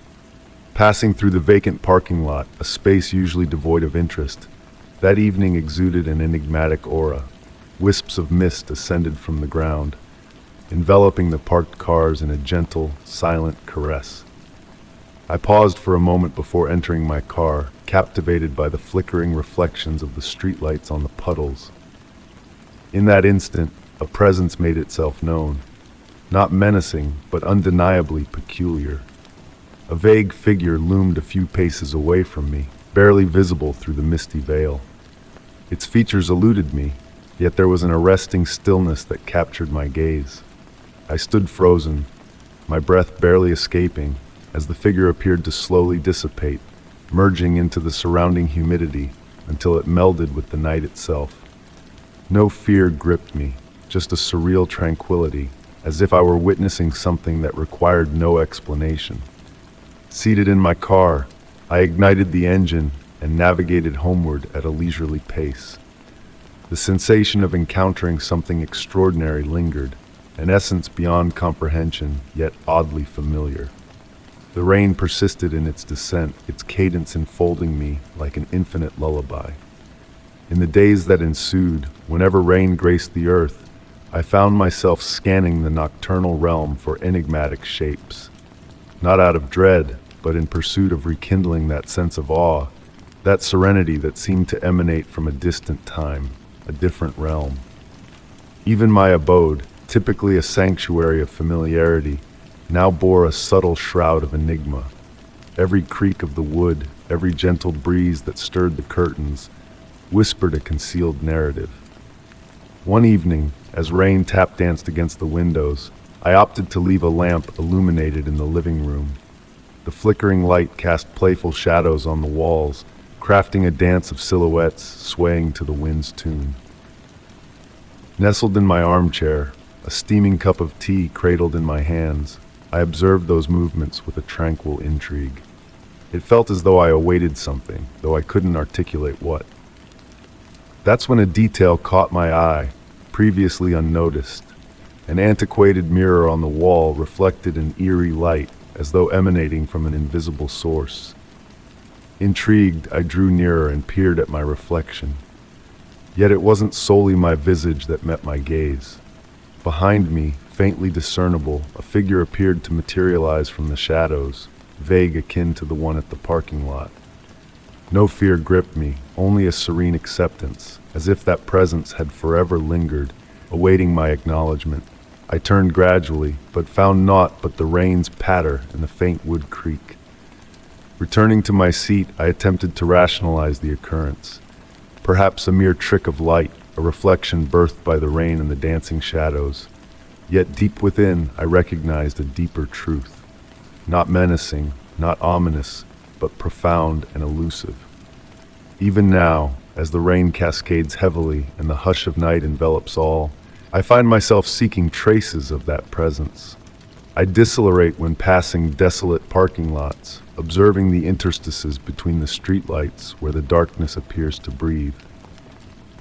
Passing through the vacant parking lot, a space usually devoid of interest, that evening exuded an enigmatic aura. Wisps of mist ascended from the ground, enveloping the parked cars in a gentle, silent caress. I paused for a moment before entering my car, captivated by the flickering reflections of the streetlights on the puddles. In that instant, a presence made itself known, not menacing, but undeniably peculiar. A vague figure loomed a few paces away from me, barely visible through the misty veil. Its features eluded me, yet there was an arresting stillness that captured my gaze. I stood frozen, my breath barely escaping, as the figure appeared to slowly dissipate, merging into the surrounding humidity until it melded with the night itself. No fear gripped me, just a surreal tranquility, as if I were witnessing something that required no explanation. Seated in my car, I ignited the engine and navigated homeward at a leisurely pace. The sensation of encountering something extraordinary lingered, an essence beyond comprehension, yet oddly familiar. The rain persisted in its descent, its cadence enfolding me like an infinite lullaby. In the days that ensued, whenever rain graced the earth, I found myself scanning the nocturnal realm for enigmatic shapes. Not out of dread, but in pursuit of rekindling that sense of awe, that serenity that seemed to emanate from a distant time, a different realm. Even my abode, typically a sanctuary of familiarity, now bore a subtle shroud of enigma. Every creak of the wood, every gentle breeze that stirred the curtains, whispered a concealed narrative. One evening, as rain tap-danced against the windows, I opted to leave a lamp illuminated in the living room. The flickering light cast playful shadows on the walls, crafting a dance of silhouettes swaying to the wind's tune. Nestled in my armchair, a steaming cup of tea cradled in my hands, I observed those movements with a tranquil intrigue. It felt as though I awaited something, though I couldn't articulate what. That's when a detail caught my eye, previously unnoticed. An antiquated mirror on the wall reflected an eerie light, as though emanating from an invisible source. Intrigued, I drew nearer and peered at my reflection. Yet it wasn't solely my visage that met my gaze. Behind me, faintly discernible, a figure appeared to materialize from the shadows, vague akin to the one at the parking lot. No fear gripped me, only a serene acceptance, as if that presence had forever lingered, awaiting my acknowledgement. I turned gradually, but found naught but the rain's patter and the faint wood creak. Returning to my seat, I attempted to rationalize the occurrence. Perhaps a mere trick of light, a reflection birthed by the rain and the dancing shadows. Yet deep within, I recognized a deeper truth. Not menacing, not ominous, but profound and elusive. Even now, as the rain cascades heavily and the hush of night envelops all, I find myself seeking traces of that presence. I decelerate when passing desolate parking lots, observing the interstices between the streetlights where the darkness appears to breathe.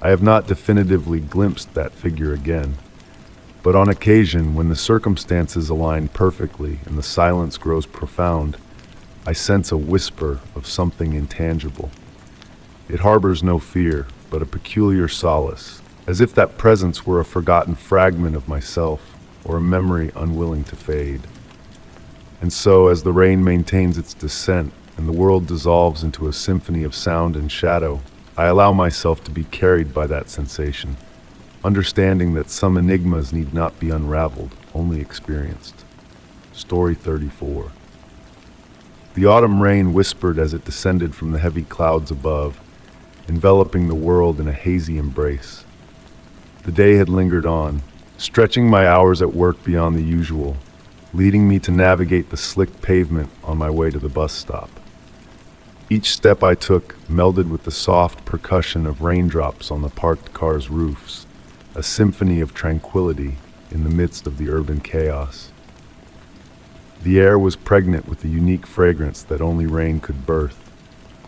I have not definitively glimpsed that figure again, but on occasion, when the circumstances align perfectly and the silence grows profound, I sense a whisper of something intangible. It harbors no fear, but a peculiar solace, as if that presence were a forgotten fragment of myself, or a memory unwilling to fade. And so, as the rain maintains its descent and the world dissolves into a symphony of sound and shadow, I allow myself to be carried by that sensation, understanding that some enigmas need not be unraveled, only experienced. Story 34. The autumn rain whispered as it descended from the heavy clouds above, enveloping the world in a hazy embrace. The day had lingered on, stretching my hours at work beyond the usual, leading me to navigate the slick pavement on my way to the bus stop. Each step I took melded with the soft percussion of raindrops on the parked cars' roofs, a symphony of tranquility in the midst of the urban chaos. The air was pregnant with the unique fragrance that only rain could birth,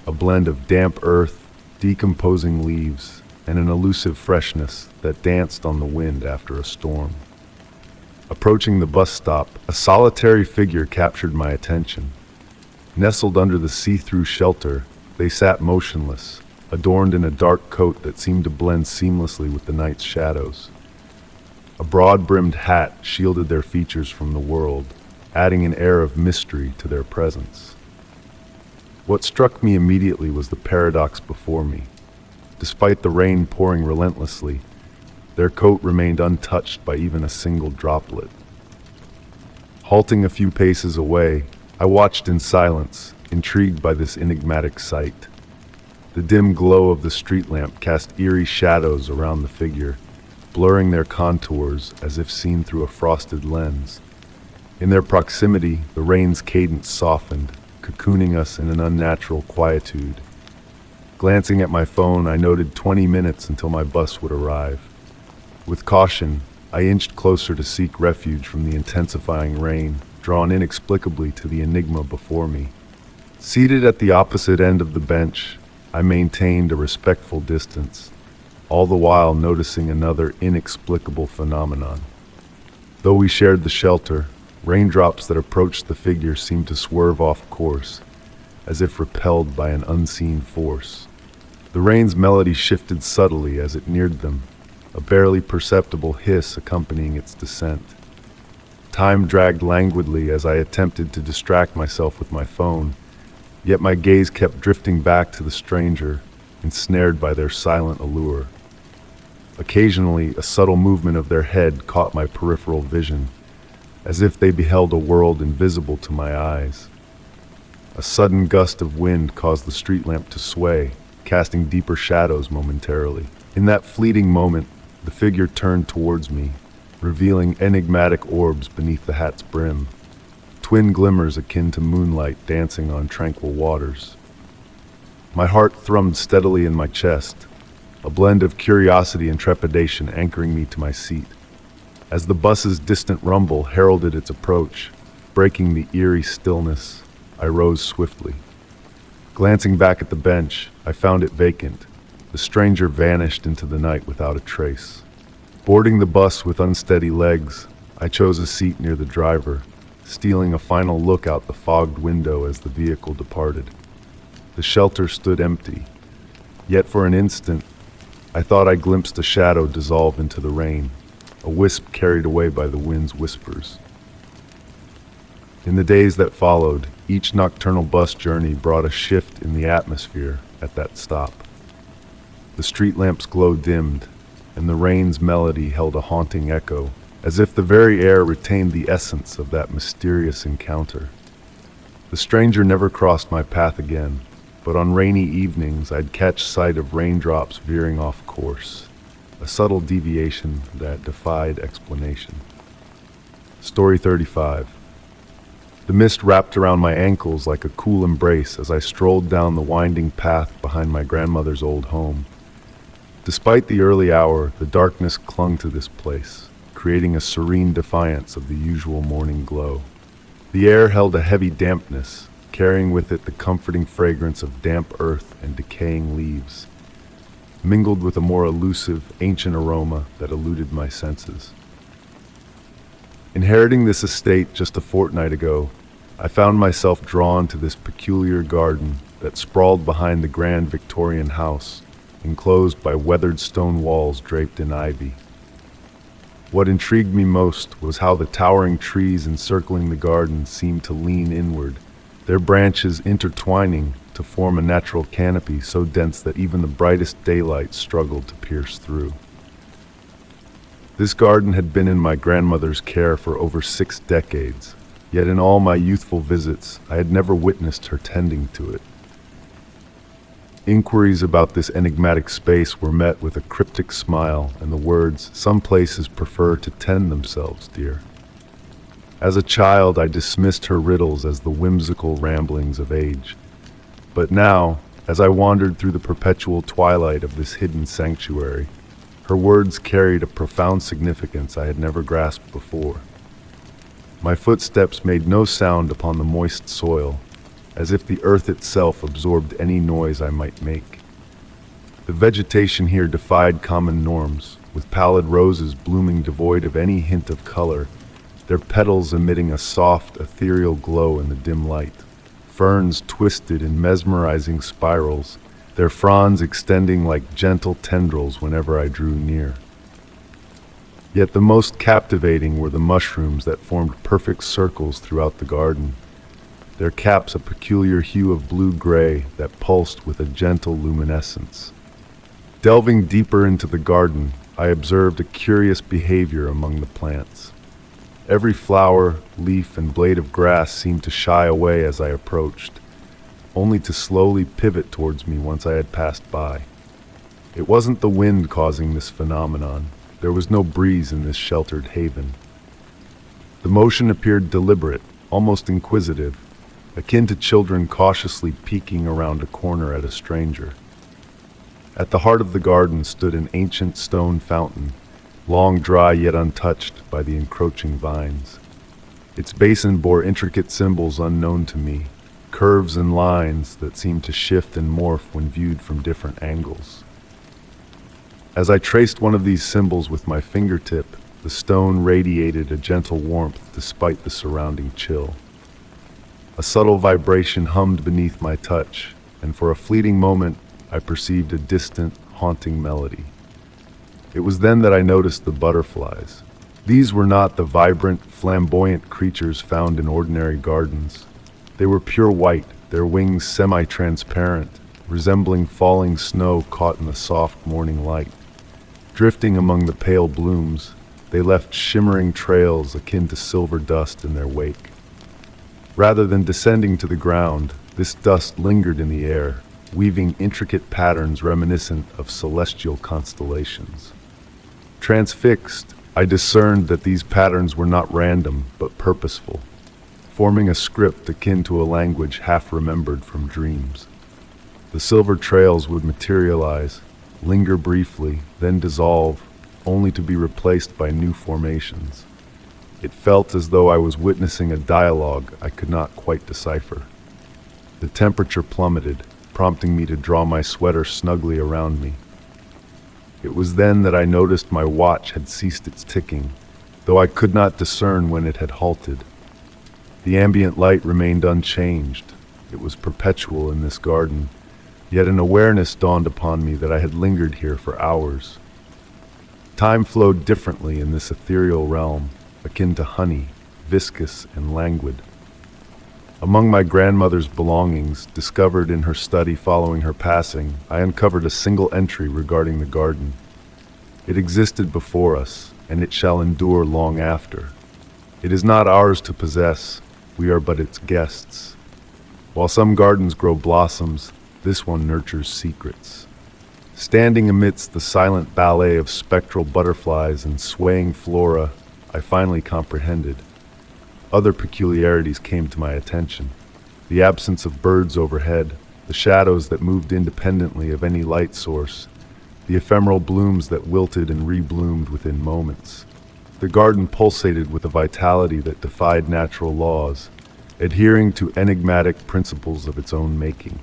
a blend of damp earth, decomposing leaves, and an elusive freshness that danced on the wind after a storm. Approaching the bus stop, a solitary figure captured my attention. Nestled under the see-through shelter, they sat motionless, adorned in a dark coat that seemed to blend seamlessly with the night's shadows. A broad-brimmed hat shielded their features from the world, adding an air of mystery to their presence. What struck me immediately was the paradox before me. Despite the rain pouring relentlessly, their coat remained untouched by even a single droplet. Halting a few paces away, I watched in silence, intrigued by this enigmatic sight. The dim glow of the street lamp cast eerie shadows around the figure, blurring their contours as if seen through a frosted lens. In their proximity, the rain's cadence softened, cocooning us in an unnatural quietude. Glancing at my phone, I noted 20 minutes until my bus would arrive. With caution, I inched closer to seek refuge from the intensifying rain, drawn inexplicably to the enigma before me. Seated at the opposite end of the bench, I maintained a respectful distance, all the while noticing another inexplicable phenomenon. Though we shared the shelter, raindrops that approached the figure seemed to swerve off course, as if repelled by an unseen force. The rain's melody shifted subtly as it neared them, a barely perceptible hiss accompanying its descent. Time dragged languidly as I attempted to distract myself with my phone, yet my gaze kept drifting back to the stranger, ensnared by their silent allure. Occasionally, a subtle movement of their head caught my peripheral vision, as if they beheld a world invisible to my eyes. A sudden gust of wind caused the street lamp to sway, casting deeper shadows momentarily. In that fleeting moment, the figure turned towards me, revealing enigmatic orbs beneath the hat's brim, twin glimmers akin to moonlight dancing on tranquil waters. My heart thrummed steadily in my chest, a blend of curiosity and trepidation anchoring me to my seat. As the bus's distant rumble heralded its approach, breaking the eerie stillness, I rose swiftly. Glancing back at the bench, I found it vacant. The stranger vanished into the night without a trace. Boarding the bus with unsteady legs, I chose a seat near the driver, stealing a final look out the fogged window as the vehicle departed. The shelter stood empty, yet for an instant, I thought I glimpsed a shadow dissolve into the rain, a wisp carried away by the wind's whispers. In the days that followed, each nocturnal bus journey brought a shift in the atmosphere at that stop. The street lamps' glow dimmed, and the rain's melody held a haunting echo, as if the very air retained the essence of that mysterious encounter. The stranger never crossed my path again, but on rainy evenings I'd catch sight of raindrops veering off course, a subtle deviation that defied explanation. Story 35. The mist wrapped around my ankles like a cool embrace as I strolled down the winding path behind my grandmother's old home. Despite the early hour, the darkness clung to this place, creating a serene defiance of the usual morning glow. The air held a heavy dampness, carrying with it the comforting fragrance of damp earth and decaying leaves, mingled with a more elusive, ancient aroma that eluded my senses. Inheriting this estate just a fortnight ago, I found myself drawn to this peculiar garden that sprawled behind the grand Victorian house, enclosed by weathered stone walls draped in ivy. What intrigued me most was how the towering trees encircling the garden seemed to lean inward, their branches intertwining to form a natural canopy so dense that even the brightest daylight struggled to pierce through. This garden had been in my grandmother's care for over 6 decades, yet in all my youthful visits, I had never witnessed her tending to it. Inquiries about this enigmatic space were met with a cryptic smile and the words, "Some places prefer to tend themselves, dear." As a child, I dismissed her riddles as the whimsical ramblings of age. But now, as I wandered through the perpetual twilight of this hidden sanctuary, her words carried a profound significance I had never grasped before. My footsteps made no sound upon the moist soil, as if the earth itself absorbed any noise I might make. The vegetation here defied common norms, with pallid roses blooming devoid of any hint of color, their petals emitting a soft, ethereal glow in the dim light. Ferns twisted in mesmerizing spirals, their fronds extending like gentle tendrils whenever I drew near. Yet the most captivating were the mushrooms that formed perfect circles throughout the garden, their caps a peculiar hue of blue-gray that pulsed with a gentle luminescence. Delving deeper into the garden, I observed a curious behavior among the plants. Every flower, leaf, and blade of grass seemed to shy away as I approached, only to slowly pivot towards me once I had passed by. It wasn't the wind causing this phenomenon. There was no breeze in this sheltered haven. The motion appeared deliberate, almost inquisitive, akin to children cautiously peeking around a corner at a stranger. At the heart of the garden stood an ancient stone fountain, long dry yet untouched by the encroaching vines. Its basin bore intricate symbols unknown to me, curves and lines that seemed to shift and morph when viewed from different angles. As I traced one of these symbols with my fingertip, the stone radiated a gentle warmth despite the surrounding chill. A subtle vibration hummed beneath my touch, and for a fleeting moment I perceived a distant, haunting melody. It was then that I noticed the butterflies. These were not the vibrant, flamboyant creatures found in ordinary gardens. They were pure white, their wings semi-transparent, resembling falling snow caught in the soft morning light. Drifting among the pale blooms, they left shimmering trails akin to silver dust in their wake. Rather than descending to the ground, this dust lingered in the air, weaving intricate patterns reminiscent of celestial constellations. Transfixed, I discerned that these patterns were not random, but purposeful, forming a script akin to a language half remembered from dreams. The silver trails would materialize, linger briefly, then dissolve, only to be replaced by new formations. It felt as though I was witnessing a dialogue I could not quite decipher. The temperature plummeted, prompting me to draw my sweater snugly around me. It was then that I noticed my watch had ceased its ticking, though I could not discern when it had halted. The ambient light remained unchanged. it was perpetual in this garden, yet an awareness dawned upon me that I had lingered here for hours. Time flowed differently in this ethereal realm, akin to honey, viscous and languid. Among my grandmother's belongings, discovered in her study following her passing, I uncovered a single entry regarding the garden. It existed before us, and it shall endure long after. It is not ours to possess, we are but its guests. While some gardens grow blossoms, this one nurtures secrets. Standing amidst the silent ballet of spectral butterflies and swaying flora, I finally comprehended. Other peculiarities came to my attention. The absence of birds overhead, the shadows that moved independently of any light source, the ephemeral blooms that wilted and rebloomed within moments. The garden pulsated with a vitality that defied natural laws, adhering to enigmatic principles of its own making.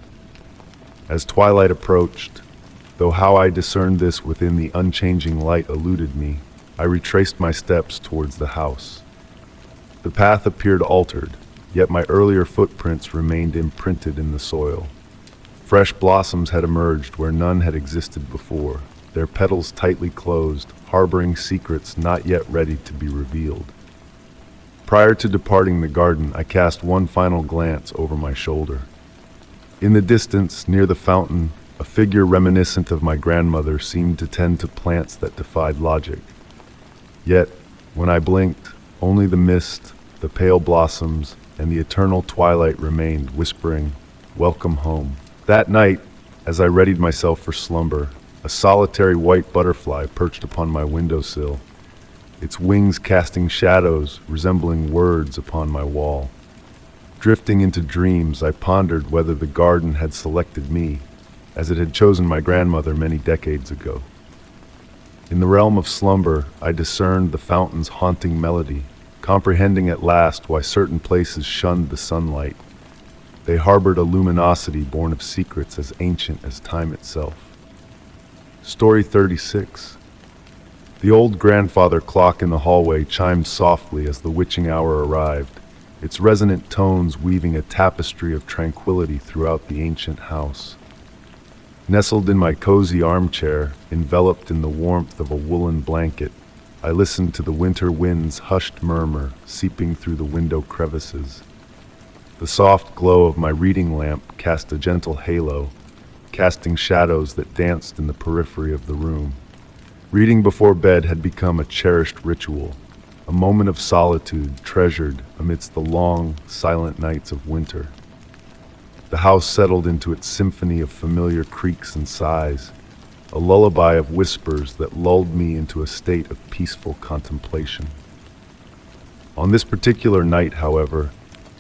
As twilight approached, though how I discerned this within the unchanging light eluded me, I retraced my steps towards the house. The path appeared altered, yet my earlier footprints remained imprinted in the soil. Fresh blossoms had emerged where none had existed before, their petals tightly closed, harboring secrets not yet ready to be revealed. Prior to departing the garden, I cast one final glance over my shoulder. In the distance, near the fountain, a figure reminiscent of my grandmother seemed to tend to plants that defied logic. Yet, when I blinked, only the mist, the pale blossoms, and the eternal twilight remained, whispering, "Welcome home." That night, as I readied myself for slumber, a solitary white butterfly perched upon my windowsill, its wings casting shadows resembling words upon my wall. Drifting into dreams, I pondered whether the garden had selected me, as it had chosen my grandmother many decades ago. In the realm of slumber, I discerned the fountain's haunting melody, comprehending at last why certain places shunned the sunlight. They harbored a luminosity born of secrets as ancient as time itself. Story 36. The old grandfather clock in the hallway chimed softly as the witching hour arrived, its resonant tones weaving a tapestry of tranquility throughout the ancient house. Nestled in my cozy armchair, enveloped in the warmth of a woolen blanket, I listened to the winter wind's hushed murmur seeping through the window crevices. The soft glow of my reading lamp cast a gentle halo, casting shadows that danced in the periphery of the room. Reading before bed had become a cherished ritual, a moment of solitude treasured amidst the long, silent nights of winter. The house settled into its symphony of familiar creaks and sighs, a lullaby of whispers that lulled me into a state of peaceful contemplation. On this particular night, however,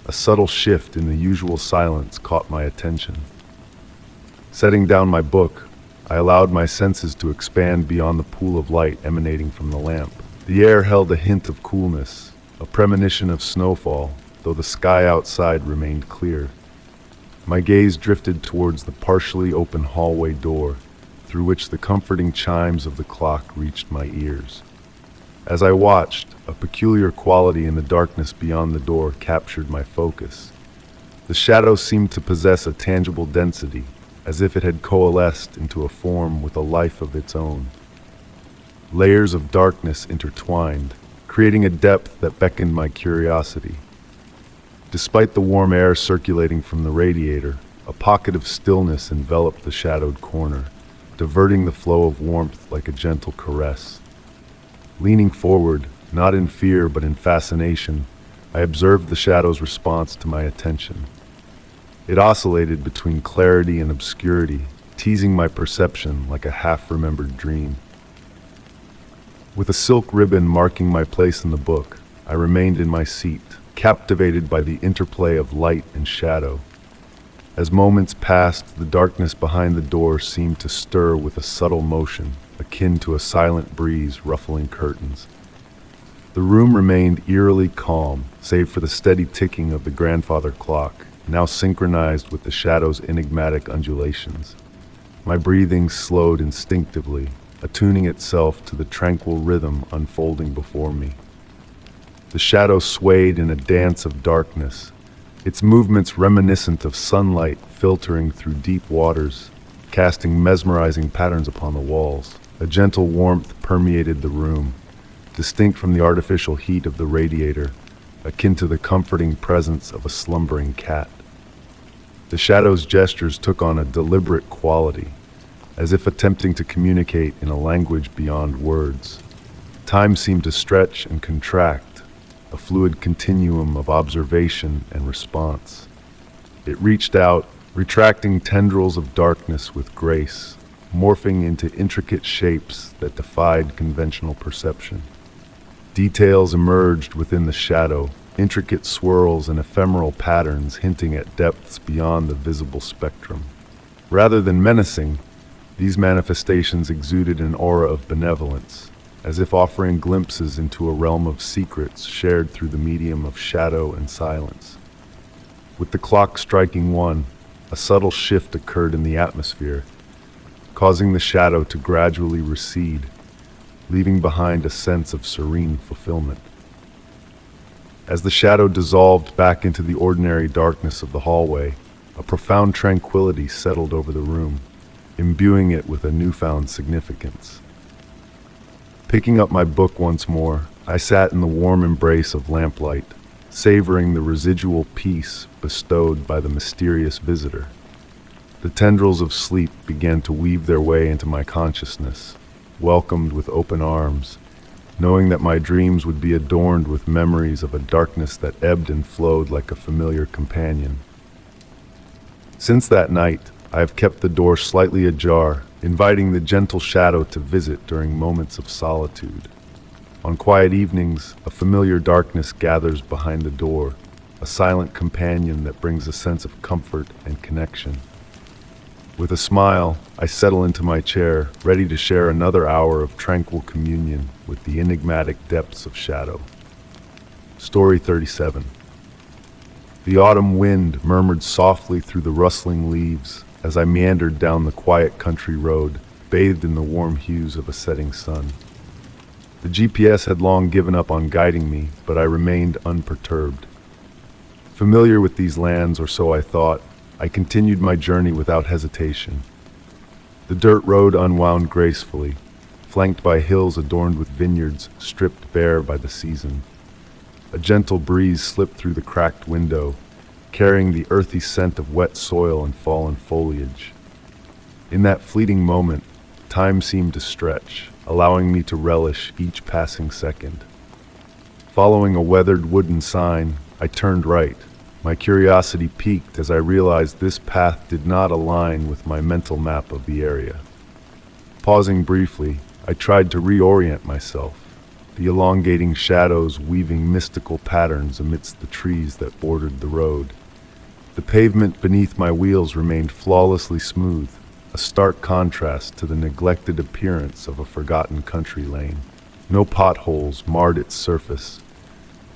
a subtle shift in the usual silence caught my attention. Setting down my book, I allowed my senses to expand beyond the pool of light emanating from the lamp. The air held a hint of coolness, a premonition of snowfall, though the sky outside remained clear. My gaze drifted towards the partially open hallway door, through which the comforting chimes of the clock reached my ears. As I watched, a peculiar quality in the darkness beyond the door captured my focus. The shadow seemed to possess a tangible density, as if it had coalesced into a form with a life of its own. Layers of darkness intertwined, creating a depth that beckoned my curiosity. Despite the warm air circulating from the radiator, a pocket of stillness enveloped the shadowed corner, diverting the flow of warmth like a gentle caress. Leaning forward, not in fear but in fascination, I observed the shadow's response to my attention. It oscillated between clarity and obscurity, teasing my perception like a half-remembered dream. With a silk ribbon marking my place in the book, I remained in my seat, captivated by the interplay of light and shadow. As moments passed, the darkness behind the door seemed to stir with a subtle motion, akin to a silent breeze ruffling curtains. The room remained eerily calm, save for the steady ticking of the grandfather clock, now synchronized with the shadow's enigmatic undulations. My breathing slowed instinctively, attuning itself to the tranquil rhythm unfolding before me. The shadow swayed in a dance of darkness, its movements reminiscent of sunlight filtering through deep waters, casting mesmerizing patterns upon the walls. A gentle warmth permeated the room, distinct from the artificial heat of the radiator, akin to the comforting presence of a slumbering cat. The shadow's gestures took on a deliberate quality, as if attempting to communicate in a language beyond words. Time seemed to stretch and contract, a fluid continuum of observation and response. It reached out, retracting tendrils of darkness with grace, morphing into intricate shapes that defied conventional perception. Details emerged within the shadow, intricate swirls and ephemeral patterns hinting at depths beyond the visible spectrum. Rather than menacing, these manifestations exuded an aura of benevolence, as if offering glimpses into a realm of secrets shared through the medium of shadow and silence. With the clock striking 1, a subtle shift occurred in the atmosphere, causing the shadow to gradually recede, leaving behind a sense of serene fulfillment. As the shadow dissolved back into the ordinary darkness of the hallway, a profound tranquility settled over the room, imbuing it with a newfound significance. Picking up my book once more, I sat in the warm embrace of lamplight, savoring the residual peace bestowed by the mysterious visitor. The tendrils of sleep began to weave their way into my consciousness, welcomed with open arms, knowing that my dreams would be adorned with memories of a darkness that ebbed and flowed like a familiar companion. Since that night, I have kept the door slightly ajar, inviting the gentle shadow to visit during moments of solitude. On quiet evenings, a familiar darkness gathers behind the door, a silent companion that brings a sense of comfort and connection. With a smile, I settle into my chair, ready to share another hour of tranquil communion with the enigmatic depths of shadow. Story 37. The autumn wind murmured softly through the rustling leaves as I meandered down the quiet country road, bathed in the warm hues of a setting sun. The GPS had long given up on guiding me, but I remained unperturbed. Familiar with these lands, or so I thought, I continued my journey without hesitation. The dirt road unwound gracefully, flanked by hills adorned with vineyards stripped bare by the season. A gentle breeze slipped through the cracked window, carrying the earthy scent of wet soil and fallen foliage. In that fleeting moment, time seemed to stretch, allowing me to relish each passing second. Following a weathered wooden sign, I turned right. My curiosity piqued as I realized this path did not align with my mental map of the area. Pausing briefly, I tried to reorient myself, the elongating shadows weaving mystical patterns amidst the trees that bordered the road. The pavement beneath my wheels remained flawlessly smooth, a stark contrast to the neglected appearance of a forgotten country lane. No potholes marred its surface,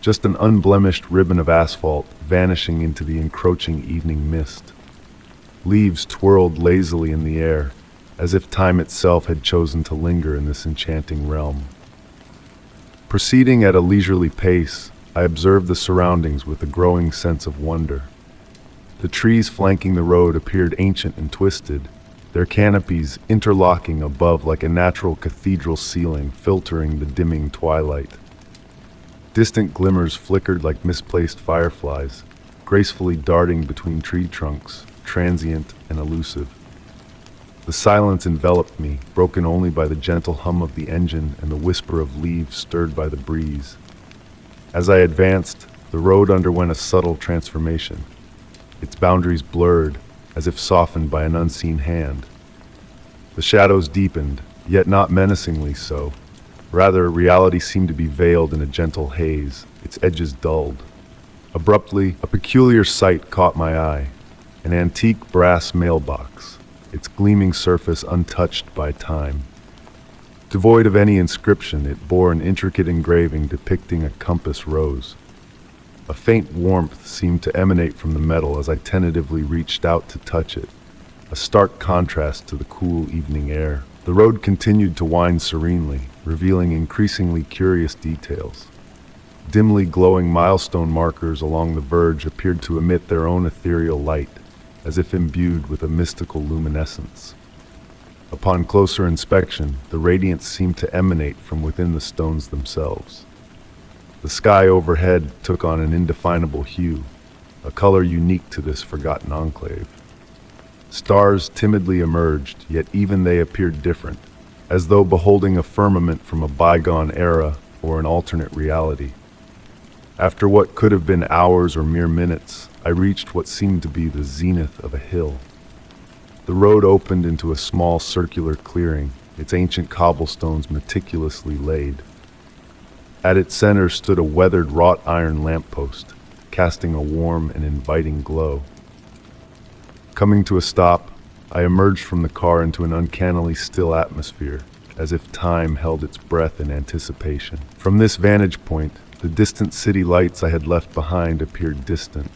just an unblemished ribbon of asphalt vanishing into the encroaching evening mist. Leaves twirled lazily in the air, as if time itself had chosen to linger in this enchanting realm. Proceeding at a leisurely pace, I observed the surroundings with a growing sense of wonder. The trees flanking the road appeared ancient and twisted, their canopies interlocking above like a natural cathedral ceiling filtering the dimming twilight. Distant glimmers flickered like misplaced fireflies, gracefully darting between tree trunks, transient and elusive. The silence enveloped me, broken only by the gentle hum of the engine and the whisper of leaves stirred by the breeze. As I advanced, the road underwent a subtle transformation. Its boundaries blurred, as if softened by an unseen hand. The shadows deepened, yet not menacingly so. Rather, reality seemed to be veiled in a gentle haze, its edges dulled. Abruptly, a peculiar sight caught my eye. An antique brass mailbox, its gleaming surface untouched by time. Devoid of any inscription, it bore an intricate engraving depicting a compass rose. A faint warmth seemed to emanate from the metal as I tentatively reached out to touch it, a stark contrast to the cool evening air. The road continued to wind serenely, revealing increasingly curious details. Dimly glowing milestone markers along the verge appeared to emit their own ethereal light, as if imbued with a mystical luminescence. Upon closer inspection, the radiance seemed to emanate from within the stones themselves. The sky overhead took on an indefinable hue, a color unique to this forgotten enclave. Stars timidly emerged, yet even they appeared different, as though beholding a firmament from a bygone era or an alternate reality. After what could have been hours or mere minutes, I reached what seemed to be the zenith of a hill. The road opened into a small circular clearing, its ancient cobblestones meticulously laid. At its center stood a weathered wrought iron lamppost, casting a warm and inviting glow. Coming to a stop, I emerged from the car into an uncannily still atmosphere, as if time held its breath in anticipation. From this vantage point, the distant city lights I had left behind appeared distant,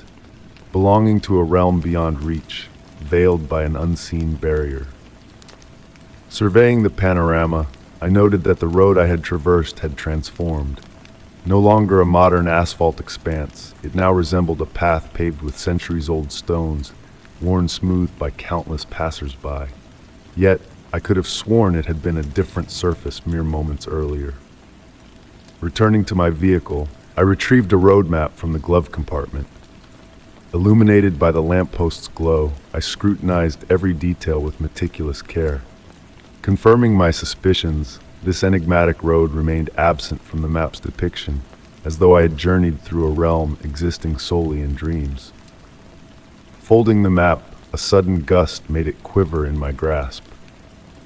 belonging to a realm beyond reach, veiled by an unseen barrier. Surveying the panorama, I noted that the road I had traversed had transformed. No longer a modern asphalt expanse, it now resembled a path paved with centuries-old stones, worn smooth by countless passers-by. Yet, I could have sworn it had been a different surface mere moments earlier. Returning to my vehicle, I retrieved a road map from the glove compartment. Illuminated by the lampost's glow, I scrutinized every detail with meticulous care. Confirming my suspicions, this enigmatic road remained absent from the map's depiction, as though I had journeyed through a realm existing solely in dreams. Folding the map, a sudden gust made it quiver in my grasp.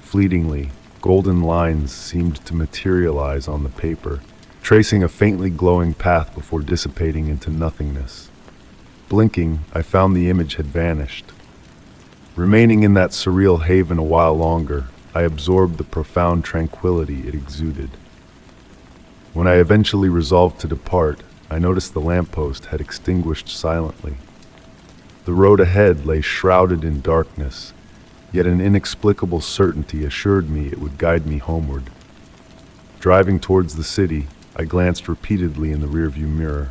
Fleetingly, golden lines seemed to materialize on the paper, tracing a faintly glowing path before dissipating into nothingness. Blinking, I found the image had vanished. Remaining in that surreal haven a while longer, I absorbed the profound tranquility it exuded. When I eventually resolved to depart, I noticed the lamppost had extinguished silently. The road ahead lay shrouded in darkness, yet an inexplicable certainty assured me it would guide me homeward. Driving towards the city, I glanced repeatedly in the rearview mirror.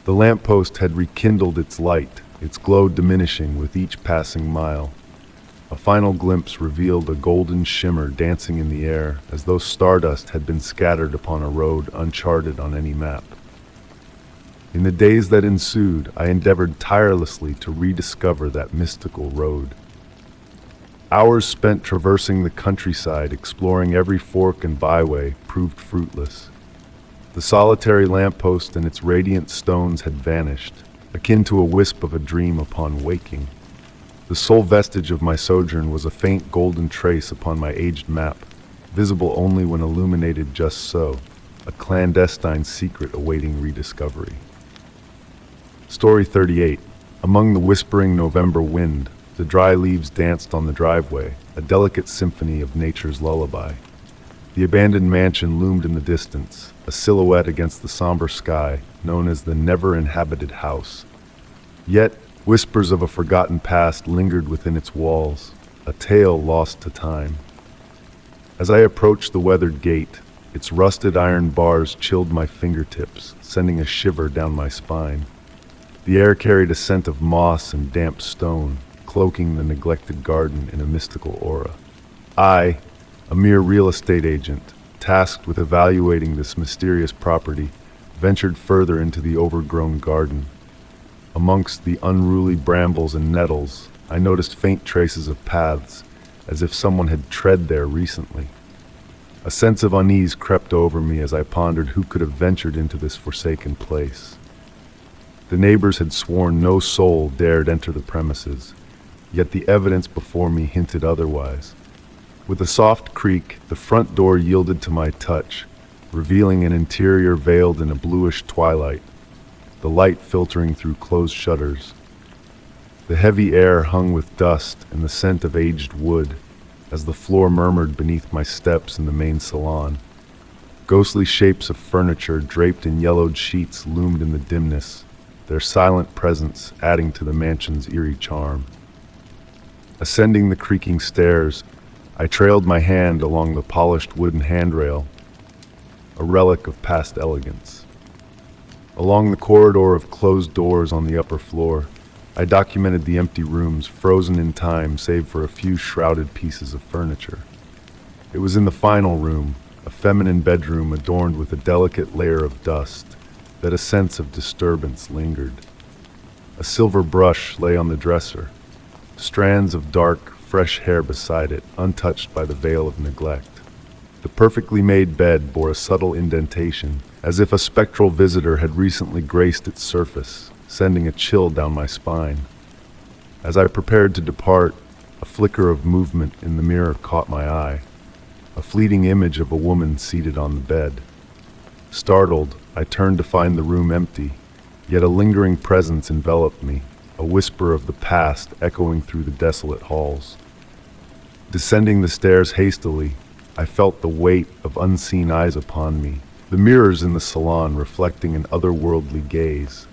The lamppost had rekindled its light, its glow diminishing with each passing mile. A final glimpse revealed a golden shimmer dancing in the air, as though stardust had been scattered upon a road uncharted on any map. In the days that ensued, I endeavored tirelessly to rediscover that mystical road. Hours spent traversing the countryside, exploring every fork and byway, proved fruitless. The solitary lamppost and its radiant stones had vanished, akin to a wisp of a dream upon waking. The sole vestige of my sojourn was a faint golden trace upon my aged map, visible only when illuminated just so, a clandestine secret awaiting rediscovery. Story 38. Among the whispering November wind, the dry leaves danced on the driveway, a delicate symphony of nature's lullaby. The abandoned mansion loomed in the distance, a silhouette against the somber sky, known as the never-inhabited house. Yet, whispers of a forgotten past lingered within its walls, a tale lost to time. As I approached the weathered gate, its rusted iron bars chilled my fingertips, sending a shiver down my spine. The air carried a scent of moss and damp stone, cloaking the neglected garden in a mystical aura. I, a mere real estate agent, tasked with evaluating this mysterious property, ventured further into the overgrown garden. Amongst the unruly brambles and nettles, I noticed faint traces of paths, as if someone had tread there recently. A sense of unease crept over me as I pondered who could have ventured into this forsaken place. The neighbors had sworn no soul dared enter the premises, yet the evidence before me hinted otherwise. With a soft creak, the front door yielded to my touch, revealing an interior veiled in a bluish twilight, the light filtering through closed shutters. The heavy air hung with dust and the scent of aged wood, as the floor murmured beneath my steps in the main salon. Ghostly shapes of furniture draped in yellowed sheets loomed in the dimness, their silent presence adding to the mansion's eerie charm. Ascending the creaking stairs, I trailed my hand along the polished wooden handrail, a relic of past elegance. Along the corridor of closed doors on the upper floor, I documented the empty rooms, frozen in time save for a few shrouded pieces of furniture. It was in the final room, a feminine bedroom adorned with a delicate layer of dust, that a sense of disturbance lingered. A silver brush lay on the dresser, strands of dark, fresh hair beside it, untouched by the veil of neglect. The perfectly made bed bore a subtle indentation, as if a spectral visitor had recently graced its surface, sending a chill down my spine. As I prepared to depart, a flicker of movement in the mirror caught my eye, a fleeting image of a woman seated on the bed. Startled, I turned to find the room empty, yet a lingering presence enveloped me, a whisper of the past echoing through the desolate halls. Descending the stairs hastily, I felt the weight of unseen eyes upon me, the mirrors in the salon reflecting an otherworldly gaze.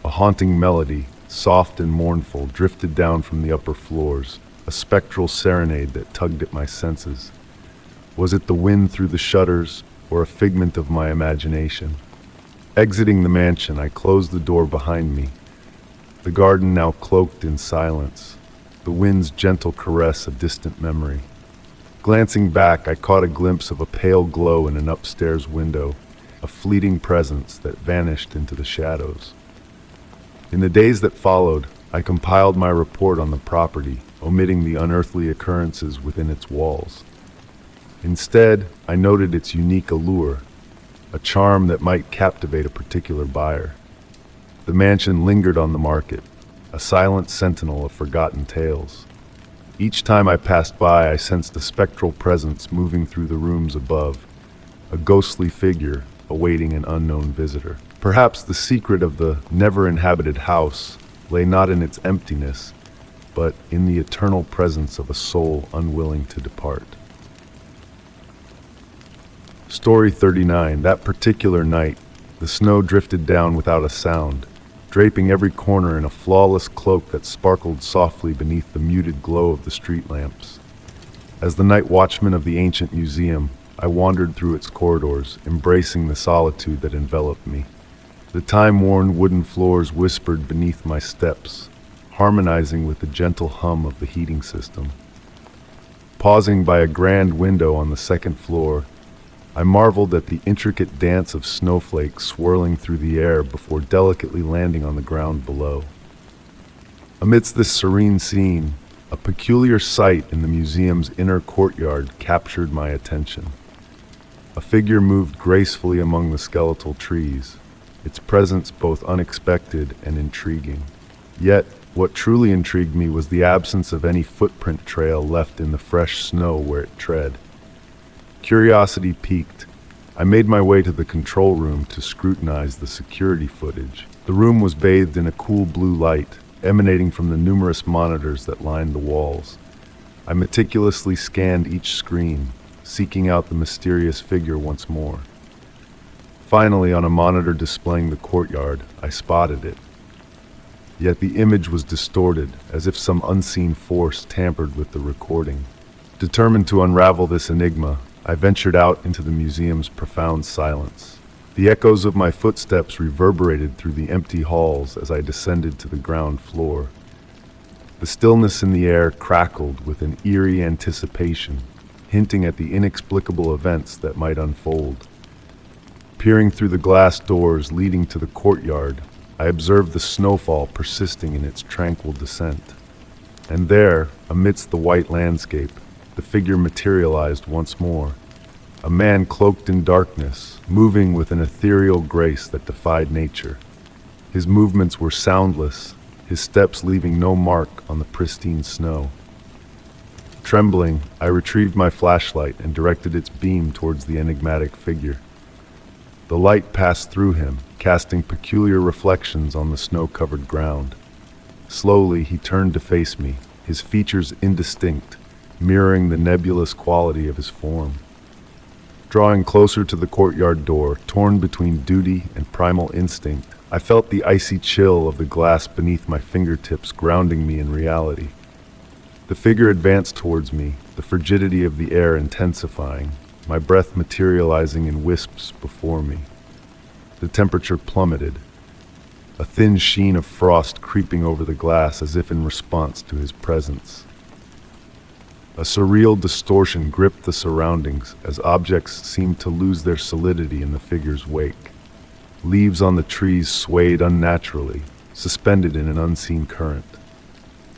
A haunting melody, soft and mournful, drifted down from the upper floors, a spectral serenade that tugged at my senses. Was it the wind through the shutters, or a figment of my imagination? Exiting the mansion, I closed the door behind me, the garden now cloaked in silence, the wind's gentle caress a distant memory. Glancing back, I caught a glimpse of a pale glow in an upstairs window, a fleeting presence that vanished into the shadows. In the days that followed, I compiled my report on the property, omitting the unearthly occurrences within its walls. Instead, I noted its unique allure, a charm that might captivate a particular buyer. The mansion lingered on the market, a silent sentinel of forgotten tales. Each time I passed by, I sensed a spectral presence moving through the rooms above, a ghostly figure awaiting an unknown visitor. Perhaps the secret of the never-inhabited house lay not in its emptiness, but in the eternal presence of a soul unwilling to depart. Story 39. That particular night, the snow drifted down without a sound, draping every corner in a flawless cloak that sparkled softly beneath the muted glow of the street lamps. As the night watchman of the ancient museum, I wandered through its corridors, embracing the solitude that enveloped me. The time-worn wooden floors whispered beneath my steps, harmonizing with the gentle hum of the heating system. Pausing by a grand window on the second floor, I marveled at the intricate dance of snowflakes swirling through the air before delicately landing on the ground below. Amidst this serene scene, a peculiar sight in the museum's inner courtyard captured my attention. A figure moved gracefully among the skeletal trees, its presence both unexpected and intriguing. Yet, what truly intrigued me was the absence of any footprint trail left in the fresh snow where it tread. Curiosity piqued, I made my way to the control room to scrutinize the security footage. The room was bathed in a cool blue light, emanating from the numerous monitors that lined the walls. I meticulously scanned each screen, seeking out the mysterious figure once more. Finally, on a monitor displaying the courtyard, I spotted it. Yet the image was distorted, as if some unseen force tampered with the recording. Determined to unravel this enigma, I ventured out into the museum's profound silence. The echoes of my footsteps reverberated through the empty halls as I descended to the ground floor. The stillness in the air crackled with an eerie anticipation, hinting at the inexplicable events that might unfold. Peering through the glass doors leading to the courtyard, I observed the snowfall persisting in its tranquil descent. And there, amidst the white landscape, the figure materialized once more, a man cloaked in darkness, moving with an ethereal grace that defied nature. His movements were soundless, his steps leaving no mark on the pristine snow. Trembling, I retrieved my flashlight and directed its beam towards the enigmatic figure. The light passed through him, casting peculiar reflections on the snow-covered ground. Slowly, he turned to face me, his features indistinct, mirroring the nebulous quality of his form. Drawing closer to the courtyard door, torn between duty and primal instinct, I felt the icy chill of the glass beneath my fingertips grounding me in reality. The figure advanced towards me, the frigidity of the air intensifying, my breath materializing in wisps before me. The temperature plummeted, a thin sheen of frost creeping over the glass as if in response to his presence. A surreal distortion gripped the surroundings as objects seemed to lose their solidity in the figure's wake. Leaves on the trees swayed unnaturally, suspended in an unseen current.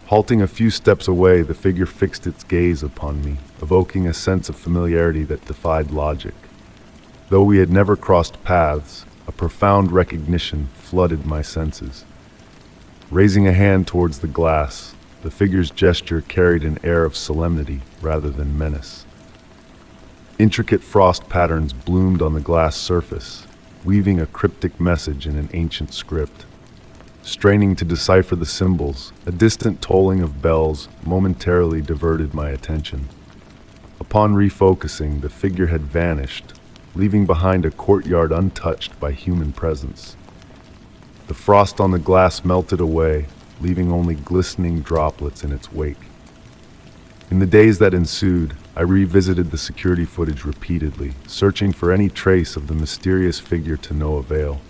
Halting a few steps away, the figure fixed its gaze upon me, evoking a sense of familiarity that defied logic. Though we had never crossed paths, a profound recognition flooded my senses. Raising a hand towards the glass, the figure's gesture carried an air of solemnity rather than menace. Intricate frost patterns bloomed on the glass surface, weaving a cryptic message in an ancient script. Straining to decipher the symbols, a distant tolling of bells momentarily diverted my attention. Upon refocusing, the figure had vanished, leaving behind a courtyard untouched by human presence. The frost on the glass melted away, leaving only glistening droplets in its wake. In the days that ensued, I revisited the security footage repeatedly, searching for any trace of the mysterious figure to no avail.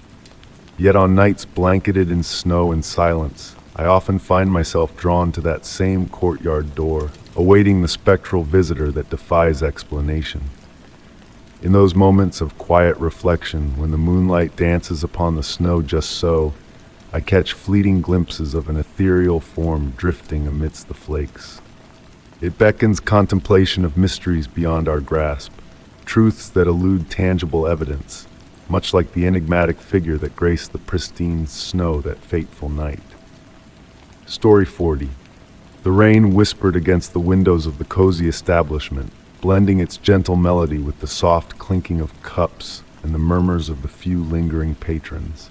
Yet on nights blanketed in snow and silence, I often find myself drawn to that same courtyard door, awaiting the spectral visitor that defies explanation. In those moments of quiet reflection, when the moonlight dances upon the snow just so, I catch fleeting glimpses of an ethereal form drifting amidst the flakes. It beckons contemplation of mysteries beyond our grasp, truths that elude tangible evidence, much like the enigmatic figure that graced the pristine snow that fateful night. Story 40. The rain whispered against the windows of the cozy establishment, blending its gentle melody with the soft clinking of cups and the murmurs of the few lingering patrons.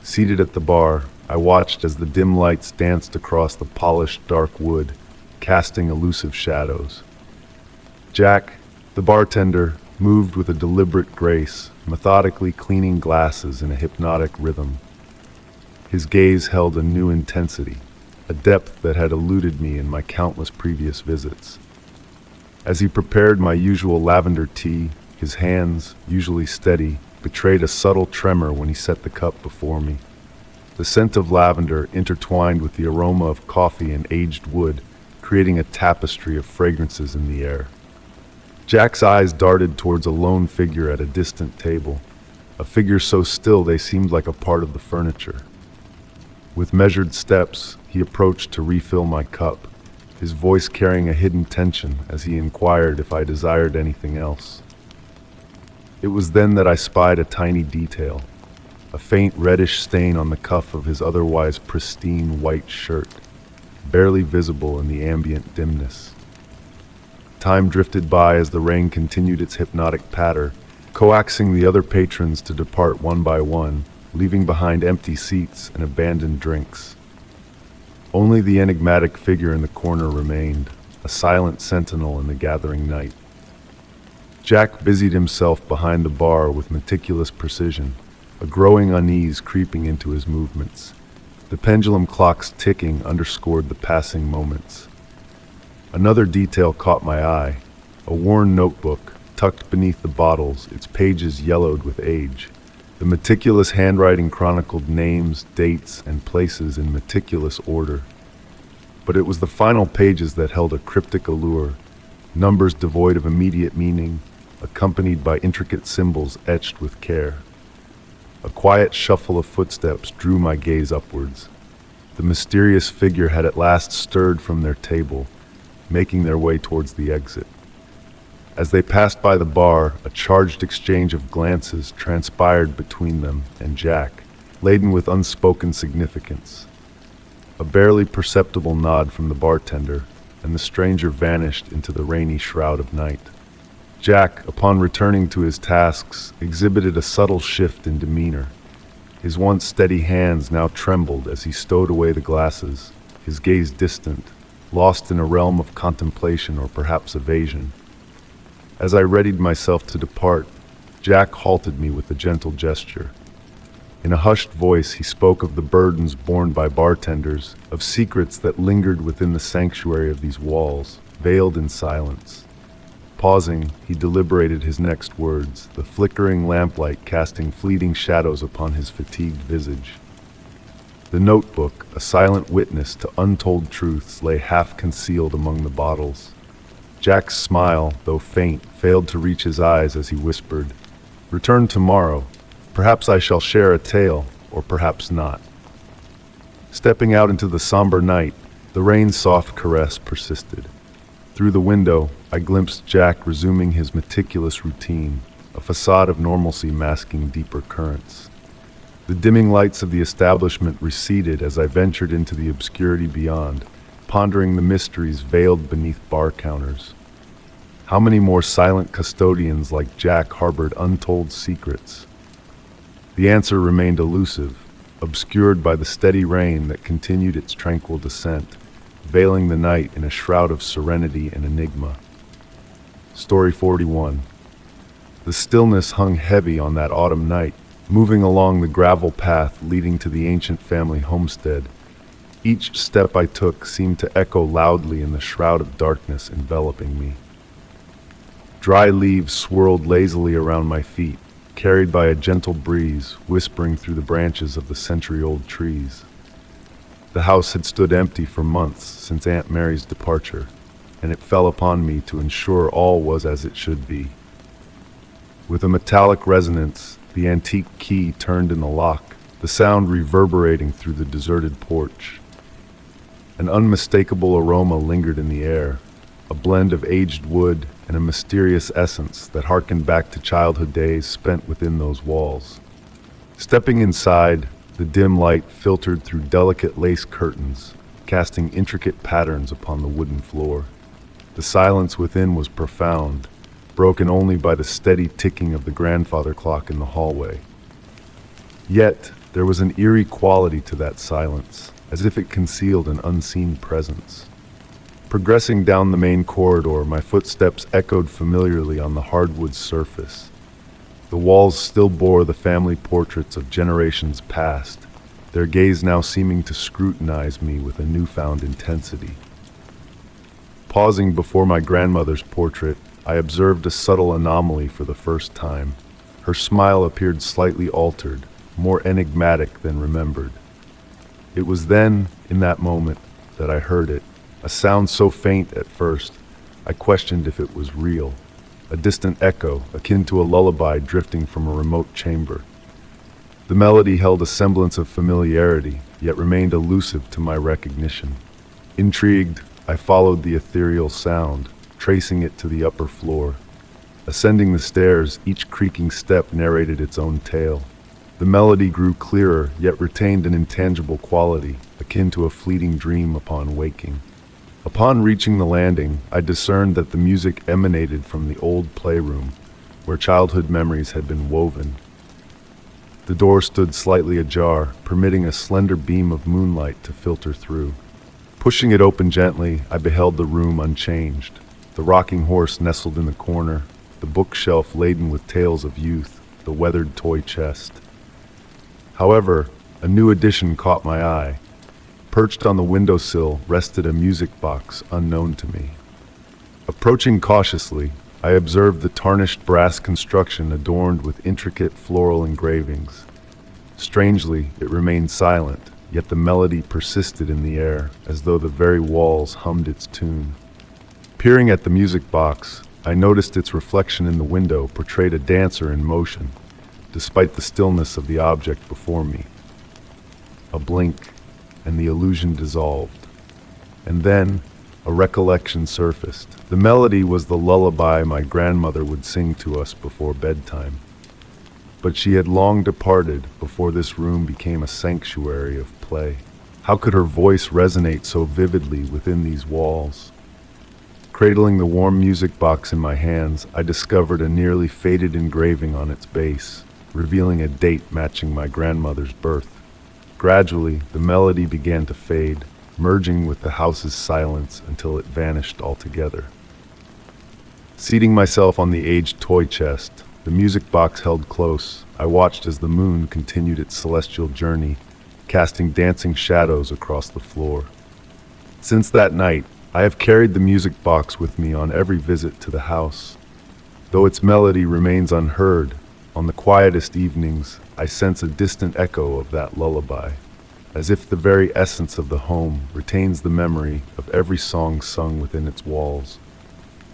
Seated at the bar, I watched as the dim lights danced across the polished dark wood, casting elusive shadows. Jack, the bartender, moved with a deliberate grace, methodically cleaning glasses in a hypnotic rhythm. His gaze held a new intensity, a depth that had eluded me in my countless previous visits. As he prepared my usual lavender tea, his hands, usually steady, betrayed a subtle tremor when he set the cup before me. The scent of lavender intertwined with the aroma of coffee and aged wood, creating a tapestry of fragrances in the air. Jack's eyes darted towards a lone figure at a distant table, a figure so still they seemed like a part of the furniture. With measured steps, he approached to refill my cup, his voice carrying a hidden tension as he inquired if I desired anything else. It was then that I spied a tiny detail, a faint reddish stain on the cuff of his otherwise pristine white shirt, barely visible in the ambient dimness. Time drifted by as the rain continued its hypnotic patter, coaxing the other patrons to depart one by one, leaving behind empty seats and abandoned drinks. Only the enigmatic figure in the corner remained, a silent sentinel in the gathering night. Jack busied himself behind the bar with meticulous precision, a growing unease creeping into his movements. The pendulum clock's ticking underscored the passing moments. Another detail caught my eye, a worn notebook tucked beneath the bottles, its pages yellowed with age. The meticulous handwriting chronicled names, dates, and places in meticulous order. But it was the final pages that held a cryptic allure, numbers devoid of immediate meaning, accompanied by intricate symbols etched with care. A quiet shuffle of footsteps drew my gaze upwards. The mysterious figure had at last stirred from their table, making their way towards the exit. As they passed by the bar, a charged exchange of glances transpired between them and Jack, laden with unspoken significance. A barely perceptible nod from the bartender, and the stranger vanished into the rainy shroud of night. Jack, upon returning to his tasks, exhibited a subtle shift in demeanor. His once steady hands now trembled as he stowed away the glasses, his gaze distant, lost in a realm of contemplation or perhaps evasion. As I readied myself to depart, Jack halted me with a gentle gesture. In a hushed voice, he spoke of the burdens borne by bartenders, of secrets that lingered within the sanctuary of these walls, veiled in silence. Pausing, he deliberated his next words, the flickering lamplight casting fleeting shadows upon his fatigued visage. The notebook, a silent witness to untold truths, lay half concealed among the bottles. Jack's smile, though faint, failed to reach his eyes as he whispered, "Return tomorrow. Perhaps I shall share a tale, or perhaps not." Stepping out into the somber night, the rain's soft caress persisted. Through the window, I glimpsed Jack resuming his meticulous routine, a facade of normalcy masking deeper currents. The dimming lights of the establishment receded as I ventured into the obscurity beyond, pondering the mysteries veiled beneath bar counters. How many more silent custodians like Jack harbored untold secrets? The answer remained elusive, obscured by the steady rain that continued its tranquil descent, veiling the night in a shroud of serenity and enigma. Story 41. The stillness hung heavy on that autumn night, moving along the gravel path leading to the ancient family homestead. Each step I took seemed to echo loudly in the shroud of darkness enveloping me. Dry leaves swirled lazily around my feet, carried by a gentle breeze whispering through the branches of the century-old trees. The house had stood empty for months since Aunt Mary's departure, and it fell upon me to ensure all was as it should be. With a metallic resonance, the antique key turned in the lock, the sound reverberating through the deserted porch. An unmistakable aroma lingered in the air, a blend of aged wood and a mysterious essence that harkened back to childhood days spent within those walls. Stepping inside, the dim light filtered through delicate lace curtains, casting intricate patterns upon the wooden floor. The silence within was profound, broken only by the steady ticking of the grandfather clock in the hallway. Yet, there was an eerie quality to that silence, as if it concealed an unseen presence. Progressing down the main corridor, my footsteps echoed familiarly on the hardwood surface. The walls still bore the family portraits of generations past, their gaze now seeming to scrutinize me with a newfound intensity. Pausing before my grandmother's portrait, I observed a subtle anomaly for the first time. Her smile appeared slightly altered, more enigmatic than remembered. It was then, in that moment, that I heard it, a sound so faint at first, I questioned if it was real. A distant echo, akin to a lullaby drifting from a remote chamber. The melody held a semblance of familiarity, yet remained elusive to my recognition. Intrigued, I followed the ethereal sound, tracing it to the upper floor. Ascending the stairs, each creaking step narrated its own tale. The melody grew clearer, yet retained an intangible quality, akin to a fleeting dream upon waking. Upon reaching the landing, I discerned that the music emanated from the old playroom, where childhood memories had been woven. The door stood slightly ajar, permitting a slender beam of moonlight to filter through. Pushing it open gently, I beheld the room unchanged. The rocking horse nestled in the corner, the bookshelf laden with tales of youth, the weathered toy chest. However, a new addition caught my eye. Perched on the windowsill rested a music box unknown to me. Approaching cautiously, I observed the tarnished brass construction adorned with intricate floral engravings. Strangely, it remained silent, yet the melody persisted in the air, as though the very walls hummed its tune. Peering at the music box, I noticed its reflection in the window portrayed a dancer in motion, despite the stillness of the object before me. A blink, and the illusion dissolved. And then, a recollection surfaced. The melody was the lullaby my grandmother would sing to us before bedtime. But she had long departed before this room became a sanctuary of play. How could her voice resonate so vividly within these walls? Cradling the warm music box in my hands, I discovered a nearly faded engraving on its base, revealing a date matching my grandmother's birth. Gradually, the melody began to fade, merging with the house's silence until it vanished altogether. Seating myself on the aged toy chest, the music box held close, I watched as the moon continued its celestial journey, casting dancing shadows across the floor. Since that night, I have carried the music box with me on every visit to the house. Though its melody remains unheard, on the quietest evenings, I sense a distant echo of that lullaby, as if the very essence of the home retains the memory of every song sung within its walls.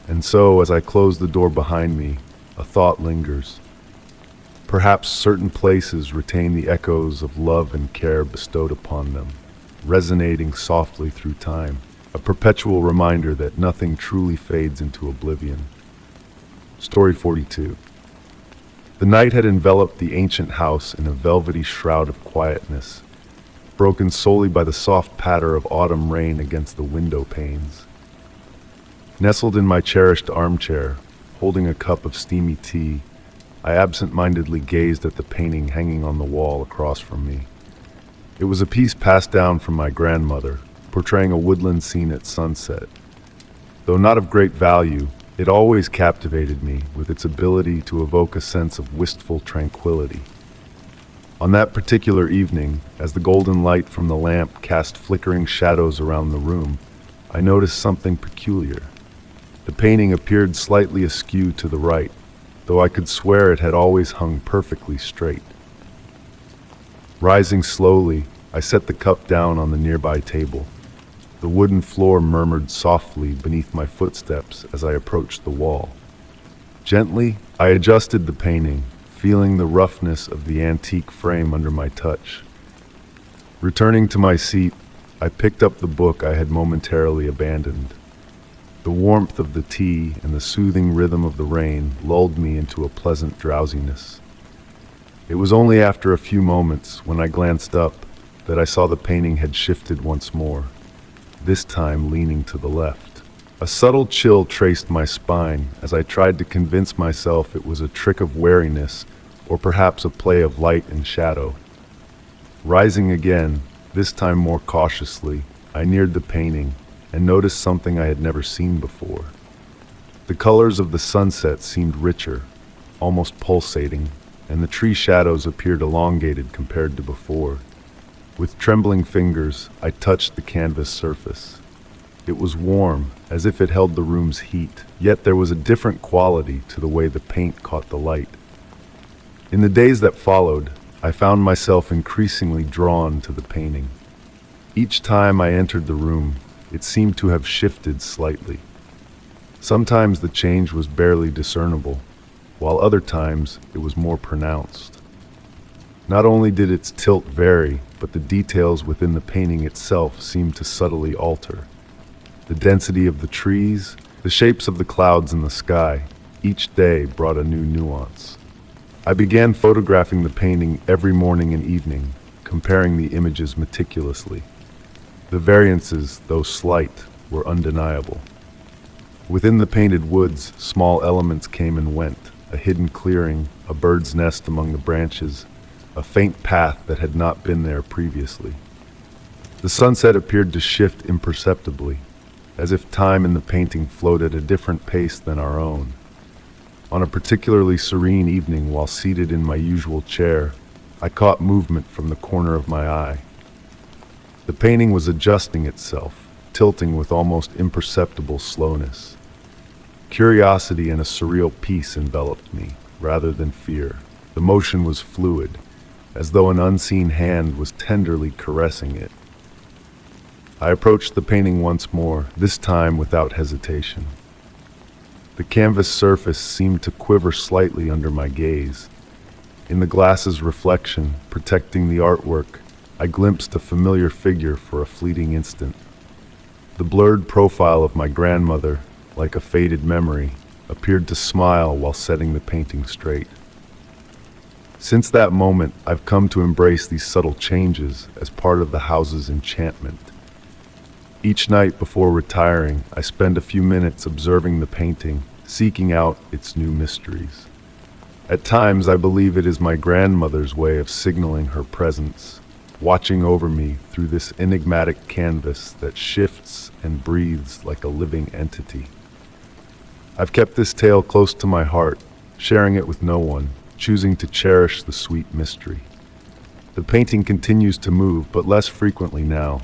And so, as I close the door behind me, a thought lingers. Perhaps certain places retain the echoes of love and care bestowed upon them, resonating softly through time, a perpetual reminder that nothing truly fades into oblivion. Story 42. The night had enveloped the ancient house in a velvety shroud of quietness, broken solely by the soft patter of autumn rain against the window panes. Nestled in my cherished armchair, holding a cup of steamy tea, I absent-mindedly gazed at the painting hanging on the wall across from me. It was a piece passed down from my grandmother, portraying a woodland scene at sunset. Though not of great value, it always captivated me with its ability to evoke a sense of wistful tranquility. On that particular evening, as the golden light from the lamp cast flickering shadows around the room, I noticed something peculiar. The painting appeared slightly askew to the right, though I could swear it had always hung perfectly straight. Rising slowly, I set the cup down on the nearby table. The wooden floor murmured softly beneath my footsteps as I approached the wall. Gently, I adjusted the painting, feeling the roughness of the antique frame under my touch. Returning to my seat, I picked up the book I had momentarily abandoned. The warmth of the tea and the soothing rhythm of the rain lulled me into a pleasant drowsiness. It was only after a few moments, when I glanced up, that I saw the painting had shifted once more, this time leaning to the left. A subtle chill traced my spine as I tried to convince myself it was a trick of wariness or perhaps a play of light and shadow. Rising again, this time more cautiously, I neared the painting and noticed something I had never seen before. The colors of the sunset seemed richer, almost pulsating, and the tree shadows appeared elongated compared to before. With trembling fingers, I touched the canvas surface. It was warm, as if it held the room's heat, yet there was a different quality to the way the paint caught the light. In the days that followed, I found myself increasingly drawn to the painting. Each time I entered the room, it seemed to have shifted slightly. Sometimes the change was barely discernible, while other times it was more pronounced. Not only did its tilt vary, but the details within the painting itself seemed to subtly alter. The density of the trees, the shapes of the clouds in the sky, each day brought a new nuance. I began photographing the painting every morning and evening, comparing the images meticulously. The variances, though slight, were undeniable. Within the painted woods, small elements came and went, a hidden clearing, a bird's nest among the branches, a faint path that had not been there previously. The sunset appeared to shift imperceptibly, as if time in the painting flowed at a different pace than our own. On a particularly serene evening, while seated in my usual chair, I caught movement from the corner of my eye. The painting was adjusting itself, tilting with almost imperceptible slowness. Curiosity and a surreal peace enveloped me, rather than fear. The motion was fluid, as though an unseen hand was tenderly caressing it. I approached the painting once more, this time without hesitation. The canvas surface seemed to quiver slightly under my gaze. In the glass's reflection, protecting the artwork, I glimpsed a familiar figure for a fleeting instant. The blurred profile of my grandmother, like a faded memory, appeared to smile while setting the painting straight. Since that moment, I've come to embrace these subtle changes as part of the house's enchantment. Each night before retiring, I spend a few minutes observing the painting, seeking out its new mysteries. At times, I believe it is my grandmother's way of signaling her presence, watching over me through this enigmatic canvas that shifts and breathes like a living entity. I've kept this tale close to my heart, sharing it with no one, choosing to cherish the sweet mystery. The painting continues to move, but less frequently now,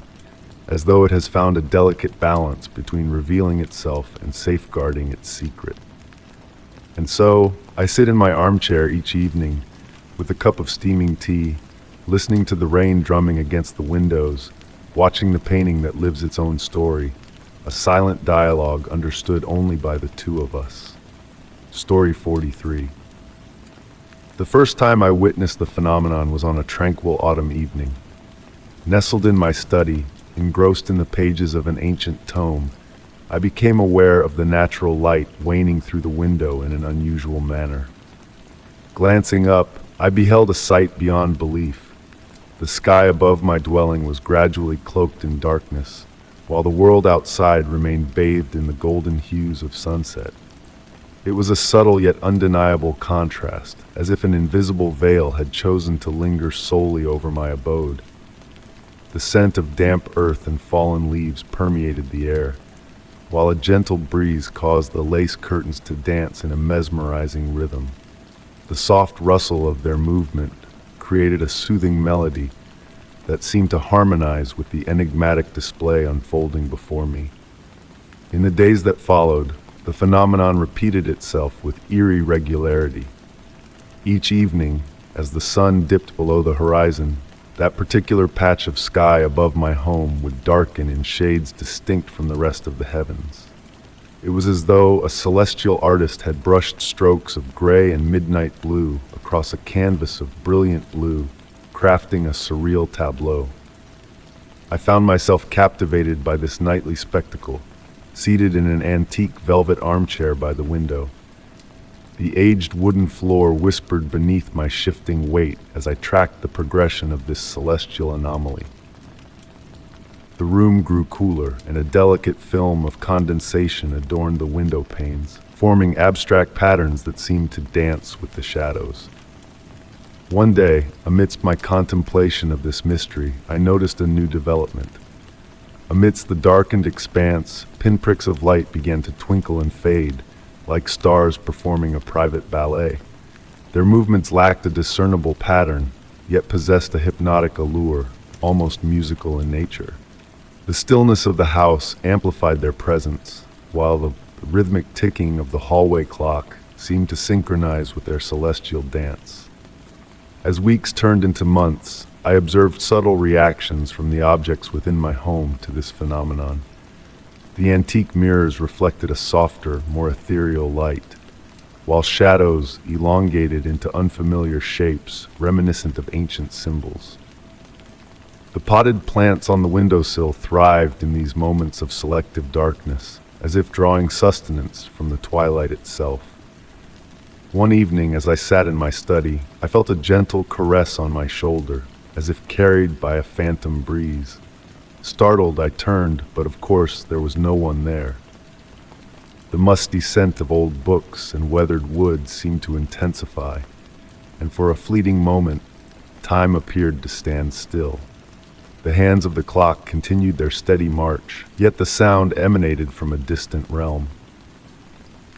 as though it has found a delicate balance between revealing itself and safeguarding its secret. And so, I sit in my armchair each evening, with a cup of steaming tea, listening to the rain drumming against the windows, watching the painting that lives its own story, a silent dialogue understood only by the two of us. Story 43. The first time I witnessed the phenomenon was on a tranquil autumn evening. Nestled in my study, engrossed in the pages of an ancient tome, I became aware of the natural light waning through the window in an unusual manner. Glancing up, I beheld a sight beyond belief. The sky above my dwelling was gradually cloaked in darkness, while the world outside remained bathed in the golden hues of sunset. It was a subtle yet undeniable contrast, as if an invisible veil had chosen to linger solely over my abode. The scent of damp earth and fallen leaves permeated the air, while a gentle breeze caused the lace curtains to dance in a mesmerizing rhythm. The soft rustle of their movement created a soothing melody that seemed to harmonize with the enigmatic display unfolding before me. In the days that followed, the phenomenon repeated itself with eerie regularity. Each evening, as the sun dipped below the horizon, that particular patch of sky above my home would darken in shades distinct from the rest of the heavens. It was as though a celestial artist had brushed strokes of gray and midnight blue across a canvas of brilliant blue, crafting a surreal tableau. I found myself captivated by this nightly spectacle, seated in an antique velvet armchair by the window. The aged wooden floor whispered beneath my shifting weight as I tracked the progression of this celestial anomaly. The room grew cooler, and a delicate film of condensation adorned the window panes, forming abstract patterns that seemed to dance with the shadows. One day, amidst my contemplation of this mystery, I noticed a new development. Amidst the darkened expanse, pinpricks of light began to twinkle and fade, like stars performing a private ballet. Their movements lacked a discernible pattern, yet possessed a hypnotic allure, almost musical in nature. The stillness of the house amplified their presence, while the rhythmic ticking of the hallway clock seemed to synchronize with their celestial dance. As weeks turned into months, I observed subtle reactions from the objects within my home to this phenomenon. The antique mirrors reflected a softer, more ethereal light, while shadows elongated into unfamiliar shapes reminiscent of ancient symbols. The potted plants on the windowsill thrived in these moments of selective darkness, as if drawing sustenance from the twilight itself. One evening, as I sat in my study, I felt a gentle caress on my shoulder, as if carried by a phantom breeze. Startled, I turned, but of course there was no one there. The musty scent of old books and weathered wood seemed to intensify, and for a fleeting moment, time appeared to stand still. The hands of the clock continued their steady march, yet the sound emanated from a distant realm.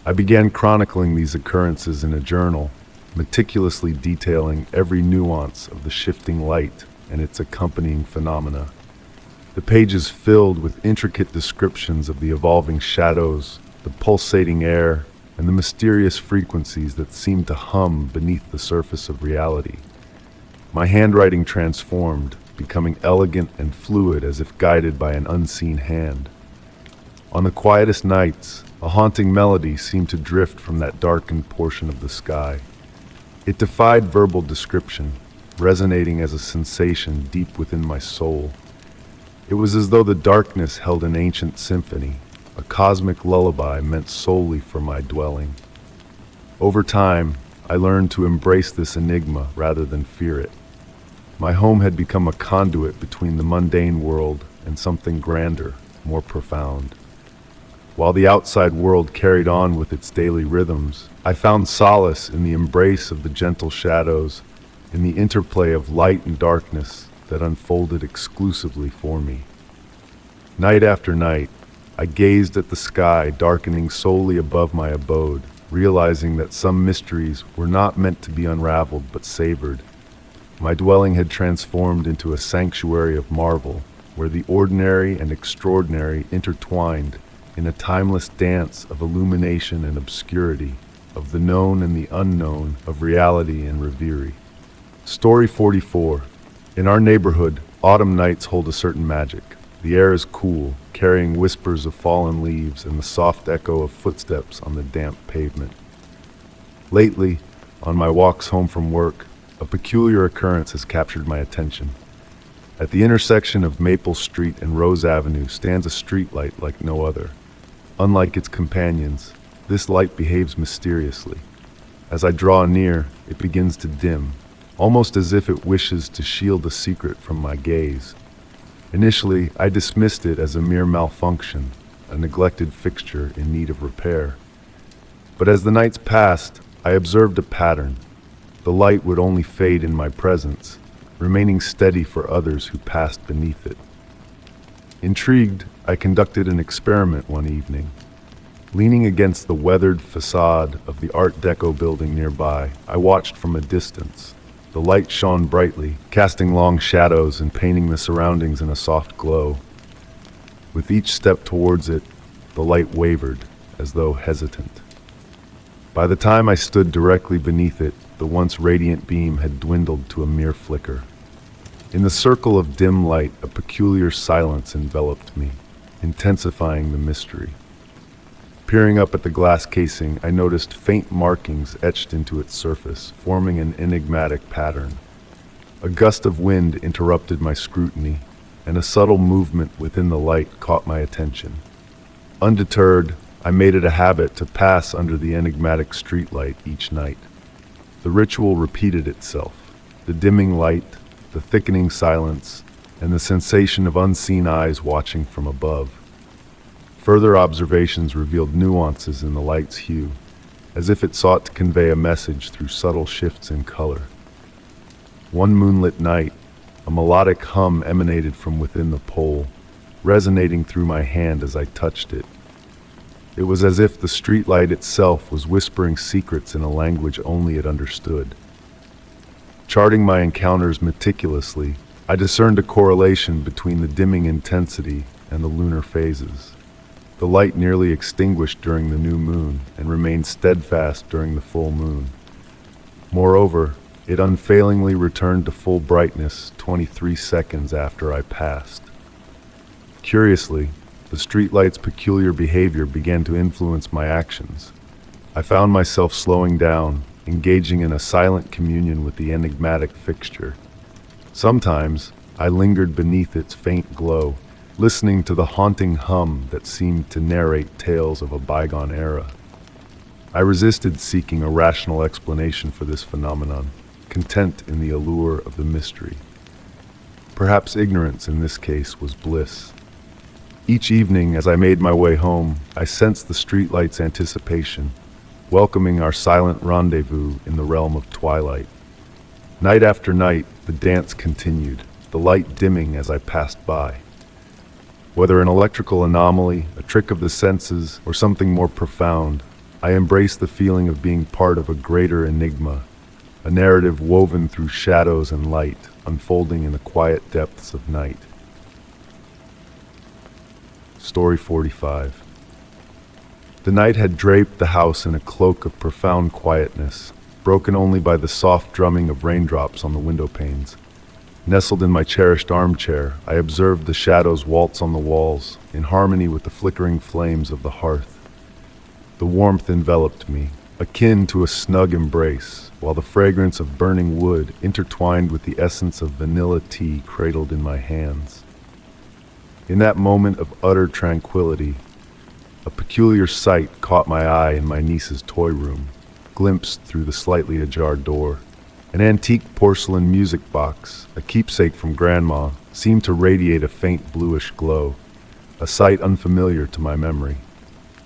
I began chronicling these occurrences in a journal, meticulously detailing every nuance of the shifting light and its accompanying phenomena. The pages filled with intricate descriptions of the evolving shadows, the pulsating air, and the mysterious frequencies that seemed to hum beneath the surface of reality. My handwriting transformed, becoming elegant and fluid as if guided by an unseen hand. On the quietest nights, a haunting melody seemed to drift from that darkened portion of the sky. It defied verbal description, resonating as a sensation deep within my soul. It was as though the darkness held an ancient symphony, a cosmic lullaby meant solely for my dwelling. Over time, I learned to embrace this enigma rather than fear it. My home had become a conduit between the mundane world and something grander, more profound. While the outside world carried on with its daily rhythms, I found solace in the embrace of the gentle shadows, in the interplay of light and darkness that unfolded exclusively for me. Night after night, I gazed at the sky darkening solely above my abode, realizing that some mysteries were not meant to be unraveled but savored. My dwelling had transformed into a sanctuary of marvel, where the ordinary and extraordinary intertwined in a timeless dance of illumination and obscurity, of the known and the unknown, of reality and reverie. Story 44. In our neighborhood, autumn nights hold a certain magic. The air is cool, carrying whispers of fallen leaves and the soft echo of footsteps on the damp pavement. Lately, on my walks home from work, a peculiar occurrence has captured my attention. At the intersection of Maple Street and Rose Avenue stands a streetlight like no other. Unlike its companions, this light behaves mysteriously. As I draw near, it begins to dim, almost as if it wishes to shield a secret from my gaze. Initially, I dismissed it as a mere malfunction, a neglected fixture in need of repair. But as the nights passed, I observed a pattern. The light would only fade in my presence, remaining steady for others who passed beneath it. Intrigued, I conducted an experiment one evening. Leaning against the weathered facade of the Art Deco building nearby, I watched from a distance. The light shone brightly, casting long shadows and painting the surroundings in a soft glow. With each step towards it, the light wavered, as though hesitant. By the time I stood directly beneath it, the once radiant beam had dwindled to a mere flicker. In the circle of dim light, a peculiar silence enveloped me, intensifying the mystery. Peering up at the glass casing, I noticed faint markings etched into its surface, forming an enigmatic pattern. A gust of wind interrupted my scrutiny, and a subtle movement within the light caught my attention. Undeterred, I made it a habit to pass under the enigmatic streetlight each night. The ritual repeated itself. The dimming light, the thickening silence, and the sensation of unseen eyes watching from above. Further observations revealed nuances in the light's hue, as if it sought to convey a message through subtle shifts in color. One moonlit night, a melodic hum emanated from within the pole, resonating through my hand as I touched it. It was as if the streetlight itself was whispering secrets in a language only it understood. Charting my encounters meticulously, I discerned a correlation between the dimming intensity and the lunar phases. The light nearly extinguished during the new moon and remained steadfast during the full moon. Moreover, it unfailingly returned to full brightness 23 seconds after I passed. Curiously, the streetlight's peculiar behavior began to influence my actions. I found myself slowing down, engaging in a silent communion with the enigmatic fixture. Sometimes, I lingered beneath its faint glow, listening to the haunting hum that seemed to narrate tales of a bygone era. I resisted seeking a rational explanation for this phenomenon, content in the allure of the mystery. Perhaps ignorance in this case was bliss. Each evening, as I made my way home, I sensed the streetlight's anticipation, welcoming our silent rendezvous in the realm of twilight. Night after night, the dance continued, the light dimming as I passed by. Whether an electrical anomaly, a trick of the senses, or something more profound, I embraced the feeling of being part of a greater enigma, a narrative woven through shadows and light, unfolding in the quiet depths of night. Story 45. The night had draped the house in a cloak of profound quietness, broken only by the soft drumming of raindrops on the window panes. Nestled in my cherished armchair, I observed the shadows waltz on the walls, in harmony with the flickering flames of the hearth. The warmth enveloped me, akin to a snug embrace, while the fragrance of burning wood intertwined with the essence of vanilla tea cradled in my hands. In that moment of utter tranquility, a peculiar sight caught my eye in my niece's toy room, glimpsed through the slightly ajar door. An antique porcelain music box, a keepsake from Grandma, seemed to radiate a faint bluish glow, a sight unfamiliar to my memory.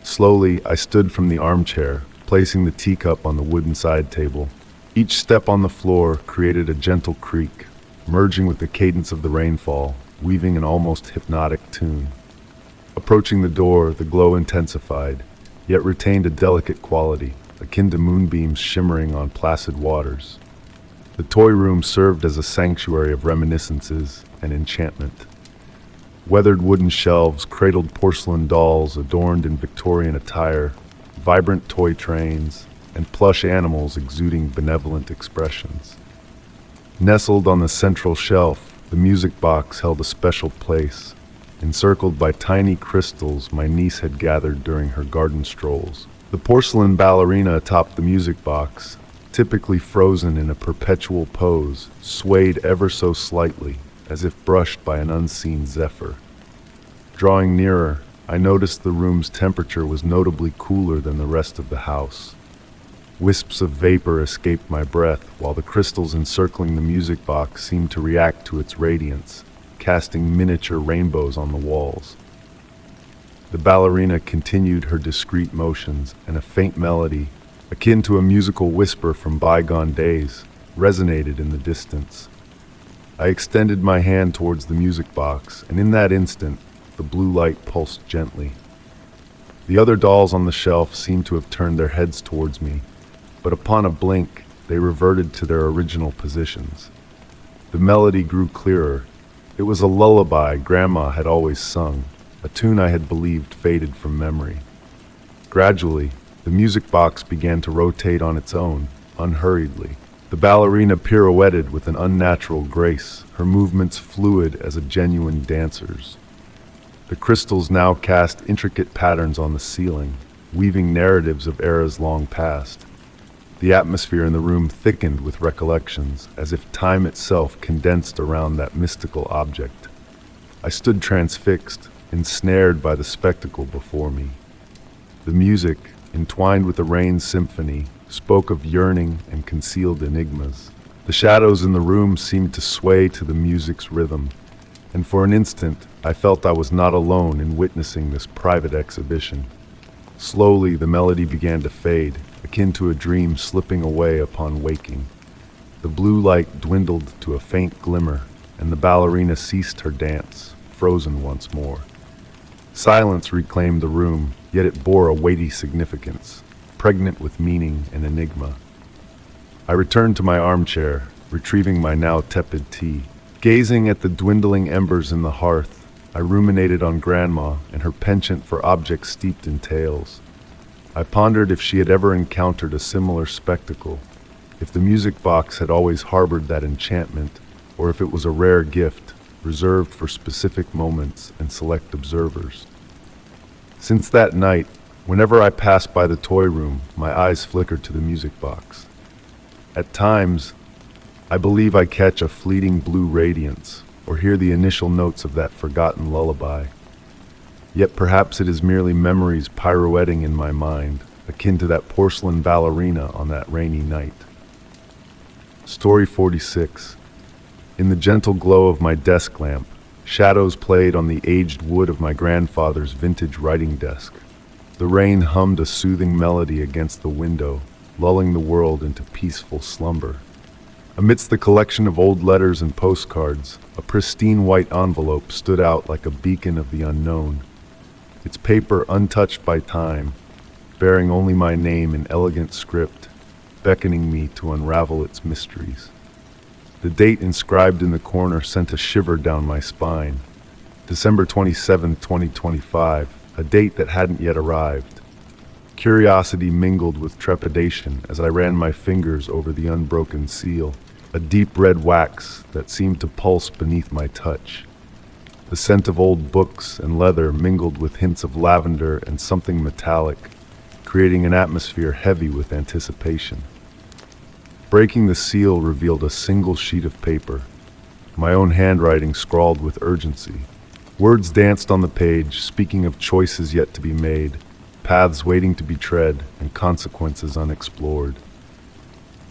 Slowly, I stood from the armchair, placing the teacup on the wooden side table. Each step on the floor created a gentle creak, merging with the cadence of the rainfall, weaving an almost hypnotic tune. Approaching the door, the glow intensified, yet retained a delicate quality, akin to moonbeams shimmering on placid waters. The toy room served as a sanctuary of reminiscences and enchantment. Weathered wooden shelves, cradled porcelain dolls adorned in Victorian attire, vibrant toy trains, and plush animals exuding benevolent expressions. Nestled on the central shelf, the music box held a special place, encircled by tiny crystals my niece had gathered during her garden strolls. The porcelain ballerina atop the music box, typically frozen in a perpetual pose, swayed ever so slightly, as if brushed by an unseen zephyr. Drawing nearer, I noticed the room's temperature was notably cooler than the rest of the house. Wisps of vapor escaped my breath, while the crystals encircling the music box seemed to react to its radiance, casting miniature rainbows on the walls. The ballerina continued her discreet motions, and a faint melody, akin to a musical whisper from bygone days, resonated in the distance. I extended my hand towards the music box, and in that instant, the blue light pulsed gently. The other dolls on the shelf seemed to have turned their heads towards me, but upon a blink, they reverted to their original positions. The melody grew clearer. It was a lullaby Grandma had always sung, a tune I had believed faded from memory. Gradually, the music box began to rotate on its own, unhurriedly. The ballerina pirouetted with an unnatural grace, her movements fluid as a genuine dancer's. The crystals now cast intricate patterns on the ceiling, weaving narratives of eras long past. The atmosphere in the room thickened with recollections, as if time itself condensed around that mystical object. I stood transfixed, ensnared by the spectacle before me. The music, entwined with the rain symphony, spoke of yearning and concealed enigmas. The shadows in the room seemed to sway to the music's rhythm, and for an instant I felt I was not alone in witnessing this private exhibition. Slowly the melody began to fade, akin to a dream slipping away upon waking. The blue light dwindled to a faint glimmer, and the ballerina ceased her dance, frozen once more. Silence reclaimed the room, yet it bore a weighty significance, pregnant with meaning and enigma. I returned to my armchair, retrieving my now tepid tea. Gazing at the dwindling embers in the hearth, I ruminated on Grandma and her penchant for objects steeped in tales. I pondered if she had ever encountered a similar spectacle, if the music box had always harbored that enchantment, or if it was a rare gift, reserved for specific moments and select observers. Since that night, whenever I passed by the toy room, my eyes flickered to the music box. At times, I believe I catch a fleeting blue radiance, or hear the initial notes of that forgotten lullaby. Yet perhaps it is merely memories pirouetting in my mind, akin to that porcelain ballerina on that rainy night. Story 46. In the gentle glow of my desk lamp, shadows played on the aged wood of my grandfather's vintage writing desk. The rain hummed a soothing melody against the window, lulling the world into peaceful slumber. Amidst the collection of old letters and postcards, a pristine white envelope stood out like a beacon of the unknown, its paper untouched by time, bearing only my name in elegant script, beckoning me to unravel its mysteries. The date inscribed in the corner sent a shiver down my spine. December 27, 2025, a date that hadn't yet arrived. Curiosity mingled with trepidation as I ran my fingers over the unbroken seal, a deep red wax that seemed to pulse beneath my touch. The scent of old books and leather mingled with hints of lavender and something metallic, creating an atmosphere heavy with anticipation. Breaking the seal revealed a single sheet of paper, my own handwriting scrawled with urgency. Words danced on the page, speaking of choices yet to be made, paths waiting to be tread, and consequences unexplored.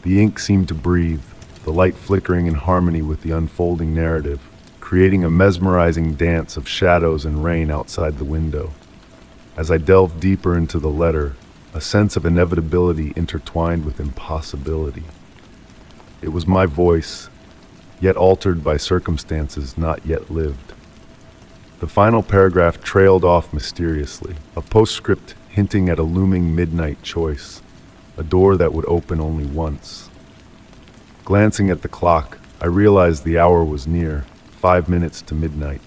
The ink seemed to breathe, the light flickering in harmony with the unfolding narrative, creating a mesmerizing dance of shadows and rain outside the window. As I delved deeper into the letter, a sense of inevitability intertwined with impossibility. It was my voice, yet altered by circumstances not yet lived. The final paragraph trailed off mysteriously, a postscript hinting at a looming midnight choice, a door that would open only once. Glancing at the clock, I realized the hour was near, 5 minutes to midnight.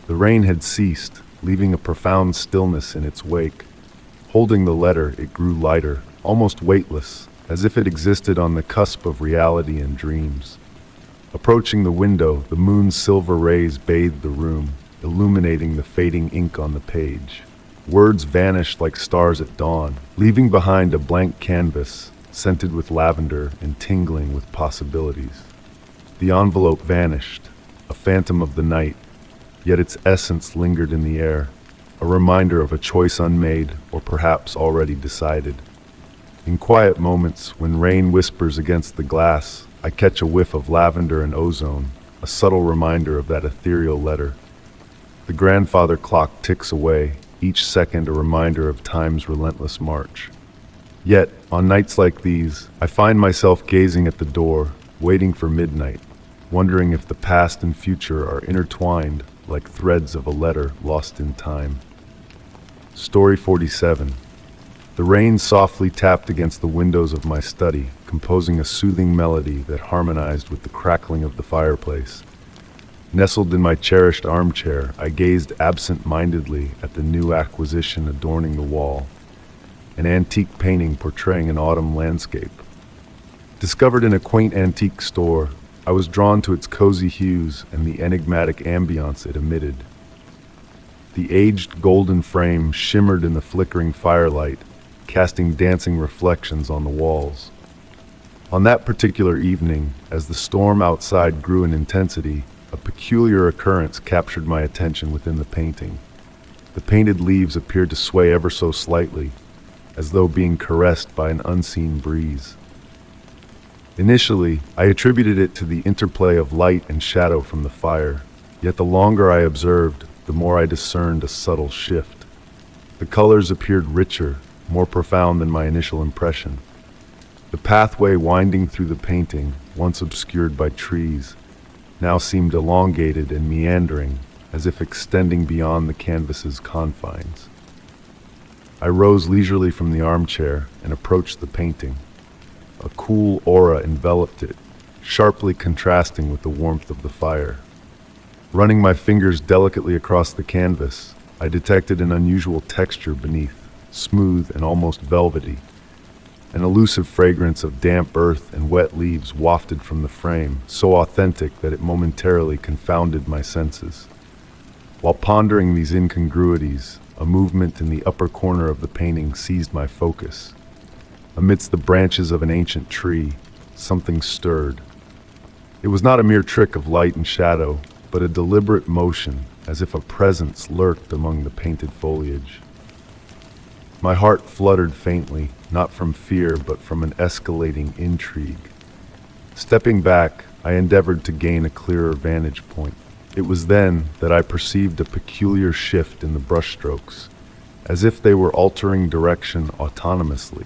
The rain had ceased, leaving a profound stillness in its wake. Holding the letter, it grew lighter, almost weightless, as if it existed on the cusp of reality and dreams. Approaching the window, the moon's silver rays bathed the room, illuminating the fading ink on the page. Words vanished like stars at dawn, leaving behind a blank canvas, scented with lavender and tingling with possibilities. The envelope vanished, a phantom of the night, yet its essence lingered in the air, a reminder of a choice unmade or perhaps already decided. In quiet moments, when rain whispers against the glass, I catch a whiff of lavender and ozone, a subtle reminder of that ethereal letter. The grandfather clock ticks away, each second a reminder of time's relentless march. Yet, on nights like these, I find myself gazing at the door, waiting for midnight, wondering if the past and future are intertwined like threads of a letter lost in time. Story 47. The rain softly tapped against the windows of my study, composing a soothing melody that harmonized with the crackling of the fireplace. Nestled in my cherished armchair, I gazed absent-mindedly at the new acquisition adorning the wall, an antique painting portraying an autumn landscape. Discovered in a quaint antique store, I was drawn to its cozy hues and the enigmatic ambiance it emitted. The aged golden frame shimmered in the flickering firelight, casting dancing reflections on the walls. On that particular evening, as the storm outside grew in intensity, a peculiar occurrence captured my attention within the painting. The painted leaves appeared to sway ever so slightly, as though being caressed by an unseen breeze. Initially, I attributed it to the interplay of light and shadow from the fire, yet the longer I observed, the more I discerned a subtle shift. The colors appeared richer, more profound than my initial impression. The pathway winding through the painting, once obscured by trees, now seemed elongated and meandering, as if extending beyond the canvas's confines. I rose leisurely from the armchair and approached the painting. A cool aura enveloped it, sharply contrasting with the warmth of the fire. Running my fingers delicately across the canvas, I detected an unusual texture beneath, smooth and almost velvety. An elusive fragrance of damp earth and wet leaves wafted from the frame, so authentic that it momentarily confounded my senses. While pondering these incongruities, a movement in the upper corner of the painting seized my focus. Amidst the branches of an ancient tree, something stirred. It was not a mere trick of light and shadow, but a deliberate motion, as if a presence lurked among the painted foliage. My heart fluttered faintly, not from fear, but from an escalating intrigue. Stepping back, I endeavored to gain a clearer vantage point. It was then that I perceived a peculiar shift in the brushstrokes, as if they were altering direction autonomously,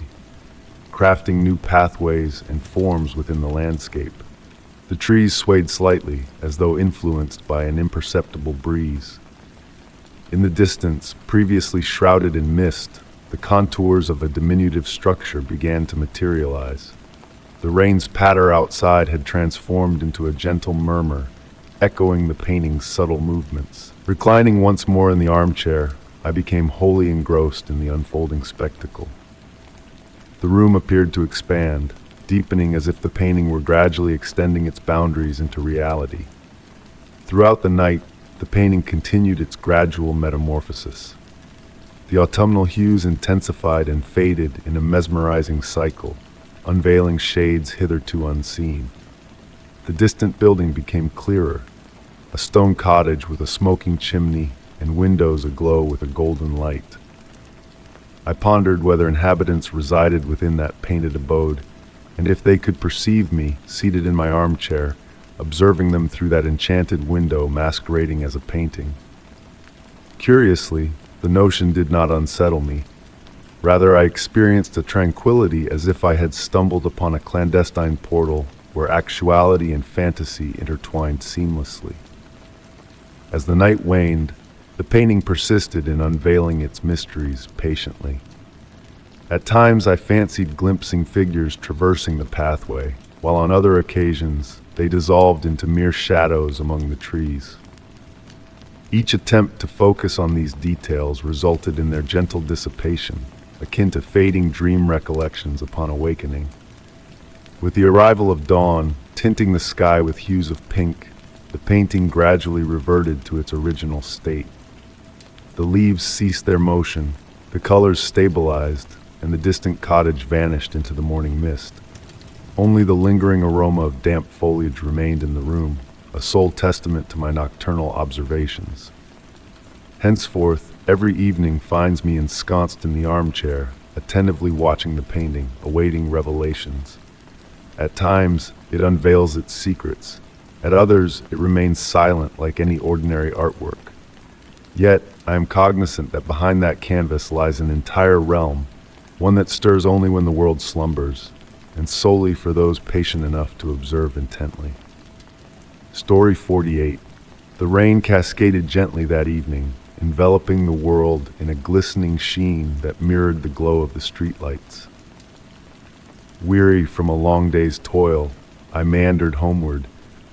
crafting new pathways and forms within the landscape. The trees swayed slightly, as though influenced by an imperceptible breeze. In the distance, previously shrouded in mist, the contours of a diminutive structure began to materialize. The rain's patter outside had transformed into a gentle murmur, echoing the painting's subtle movements. Reclining once more in the armchair, I became wholly engrossed in the unfolding spectacle. The room appeared to expand, deepening as if the painting were gradually extending its boundaries into reality. Throughout the night, the painting continued its gradual metamorphosis. The autumnal hues intensified and faded in a mesmerizing cycle, unveiling shades hitherto unseen. The distant building became clearer, a stone cottage with a smoking chimney and windows aglow with a golden light. I pondered whether inhabitants resided within that painted abode, and if they could perceive me, seated in my armchair, observing them through that enchanted window masquerading as a painting. Curiously, the notion did not unsettle me. Rather, I experienced a tranquility as if I had stumbled upon a clandestine portal where actuality and fantasy intertwined seamlessly. As the night waned, the painting persisted in unveiling its mysteries patiently. At times I fancied glimpsing figures traversing the pathway, while on other occasions they dissolved into mere shadows among the trees. Each attempt to focus on these details resulted in their gentle dissipation, akin to fading dream recollections upon awakening. With the arrival of dawn, tinting the sky with hues of pink, the painting gradually reverted to its original state. The leaves ceased their motion, the colors stabilized, and the distant cottage vanished into the morning mist. Only the lingering aroma of damp foliage remained in the room, a sole testament to my nocturnal observations. Henceforth, every evening finds me ensconced in the armchair, attentively watching the painting, awaiting revelations. At times, it unveils its secrets. At others, it remains silent like any ordinary artwork. Yet, I am cognizant that behind that canvas lies an entire realm, one that stirs only when the world slumbers, and solely for those patient enough to observe intently. Story 48. The rain cascaded gently that evening, enveloping the world in a glistening sheen that mirrored the glow of the streetlights. Weary from a long day's toil, I meandered homeward,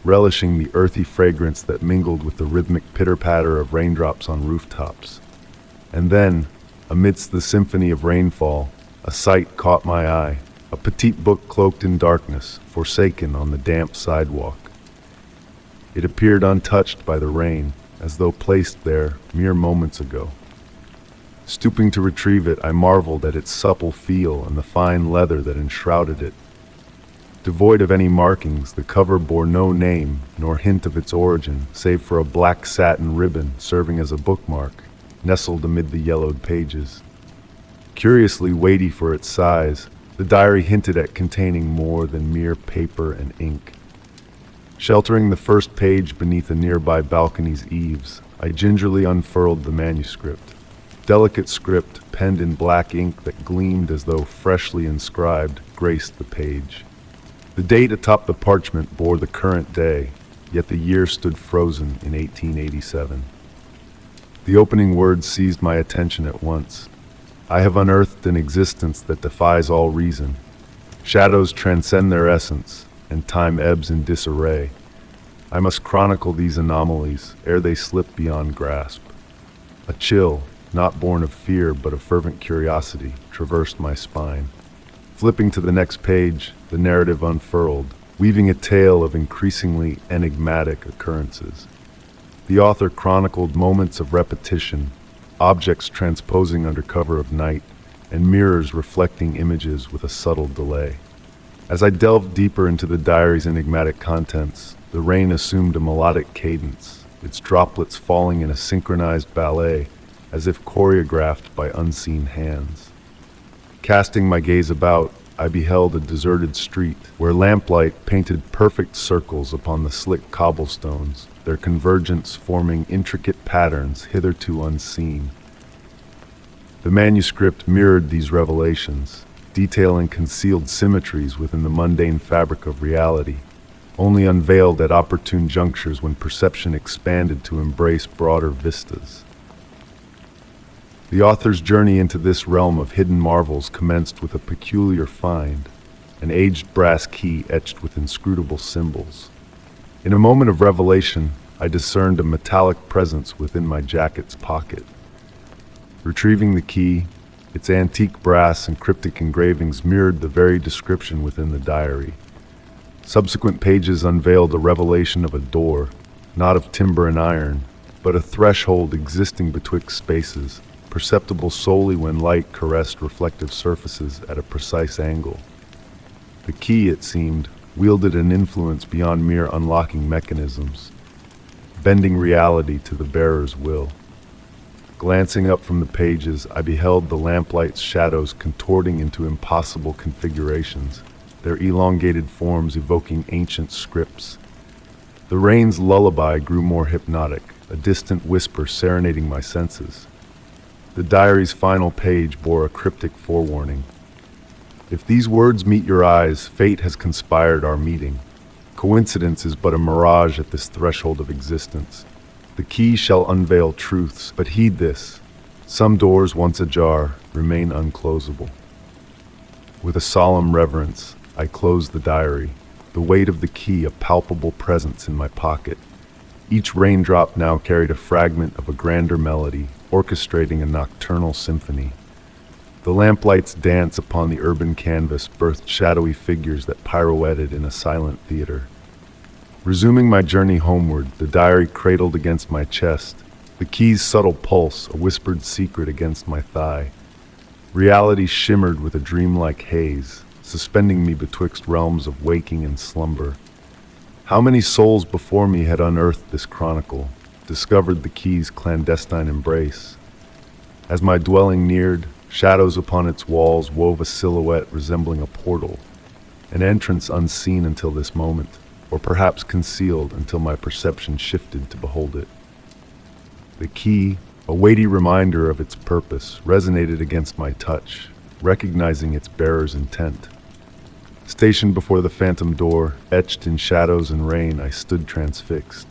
relishing the earthy fragrance that mingled with the rhythmic pitter-patter of raindrops on rooftops. And then, amidst the symphony of rainfall, a sight caught my eye, a petite book cloaked in darkness, forsaken on the damp sidewalk. It appeared untouched by the rain, as though placed there mere moments ago. Stooping to retrieve it, I marveled at its supple feel and the fine leather that enshrouded it. Devoid of any markings, the cover bore no name nor hint of its origin, save for a black satin ribbon serving as a bookmark, nestled amid the yellowed pages. Curiously weighty for its size, the diary hinted at containing more than mere paper and ink. Sheltering the first page beneath a nearby balcony's eaves, I gingerly unfurled the manuscript. Delicate script, penned in black ink that gleamed as though freshly inscribed, graced the page. The date atop the parchment bore the current day, yet the year stood frozen in 1887. The opening words seized my attention at once. I have unearthed an existence that defies all reason. Shadows transcend their essence, and time ebbs in disarray. I must chronicle these anomalies ere they slip beyond grasp. A chill, not born of fear but of fervent curiosity, traversed my spine. Flipping to the next page, the narrative unfurled, weaving a tale of increasingly enigmatic occurrences. The author chronicled moments of repetition, objects transposing under cover of night, and mirrors reflecting images with a subtle delay. As I delved deeper into the diary's enigmatic contents, the rain assumed a melodic cadence, its droplets falling in a synchronized ballet, as if choreographed by unseen hands. Casting my gaze about, I beheld a deserted street where lamplight painted perfect circles upon the slick cobblestones, their convergence forming intricate patterns hitherto unseen. The manuscript mirrored these revelations, detailing concealed symmetries within the mundane fabric of reality, only unveiled at opportune junctures when perception expanded to embrace broader vistas. The author's journey into this realm of hidden marvels commenced with a peculiar find, an aged brass key etched with inscrutable symbols. In a moment of revelation, I discerned a metallic presence within my jacket's pocket. Retrieving the key, its antique brass and cryptic engravings mirrored the very description within the diary. Subsequent pages unveiled a revelation of a door, not of timber and iron, but a threshold existing betwixt spaces, perceptible solely when light caressed reflective surfaces at a precise angle. The key, it seemed, wielded an influence beyond mere unlocking mechanisms, bending reality to the bearer's will. Glancing up from the pages, I beheld the lamplight's shadows contorting into impossible configurations, their elongated forms evoking ancient scripts. The rain's lullaby grew more hypnotic, a distant whisper serenading my senses. The diary's final page bore a cryptic forewarning. If these words meet your eyes, fate has conspired our meeting. Coincidence is but a mirage at this threshold of existence. The key shall unveil truths, but heed this. Some doors once ajar remain unclosable. With a solemn reverence, I closed the diary, the weight of the key a palpable presence in my pocket. Each raindrop now carried a fragment of a grander melody, orchestrating a nocturnal symphony. The lamplights' dance upon the urban canvas birthed shadowy figures that pirouetted in a silent theater. Resuming my journey homeward, the diary cradled against my chest, the key's subtle pulse a whispered secret against my thigh. Reality shimmered with a dreamlike haze, suspending me betwixt realms of waking and slumber. How many souls before me had unearthed this chronicle, discovered the key's clandestine embrace? As my dwelling neared, shadows upon its walls wove a silhouette resembling a portal, an entrance unseen until this moment, or perhaps concealed until my perception shifted to behold it. The key, a weighty reminder of its purpose, resonated against my touch, recognizing its bearer's intent. Stationed before the phantom door, etched in shadows and rain, I stood transfixed.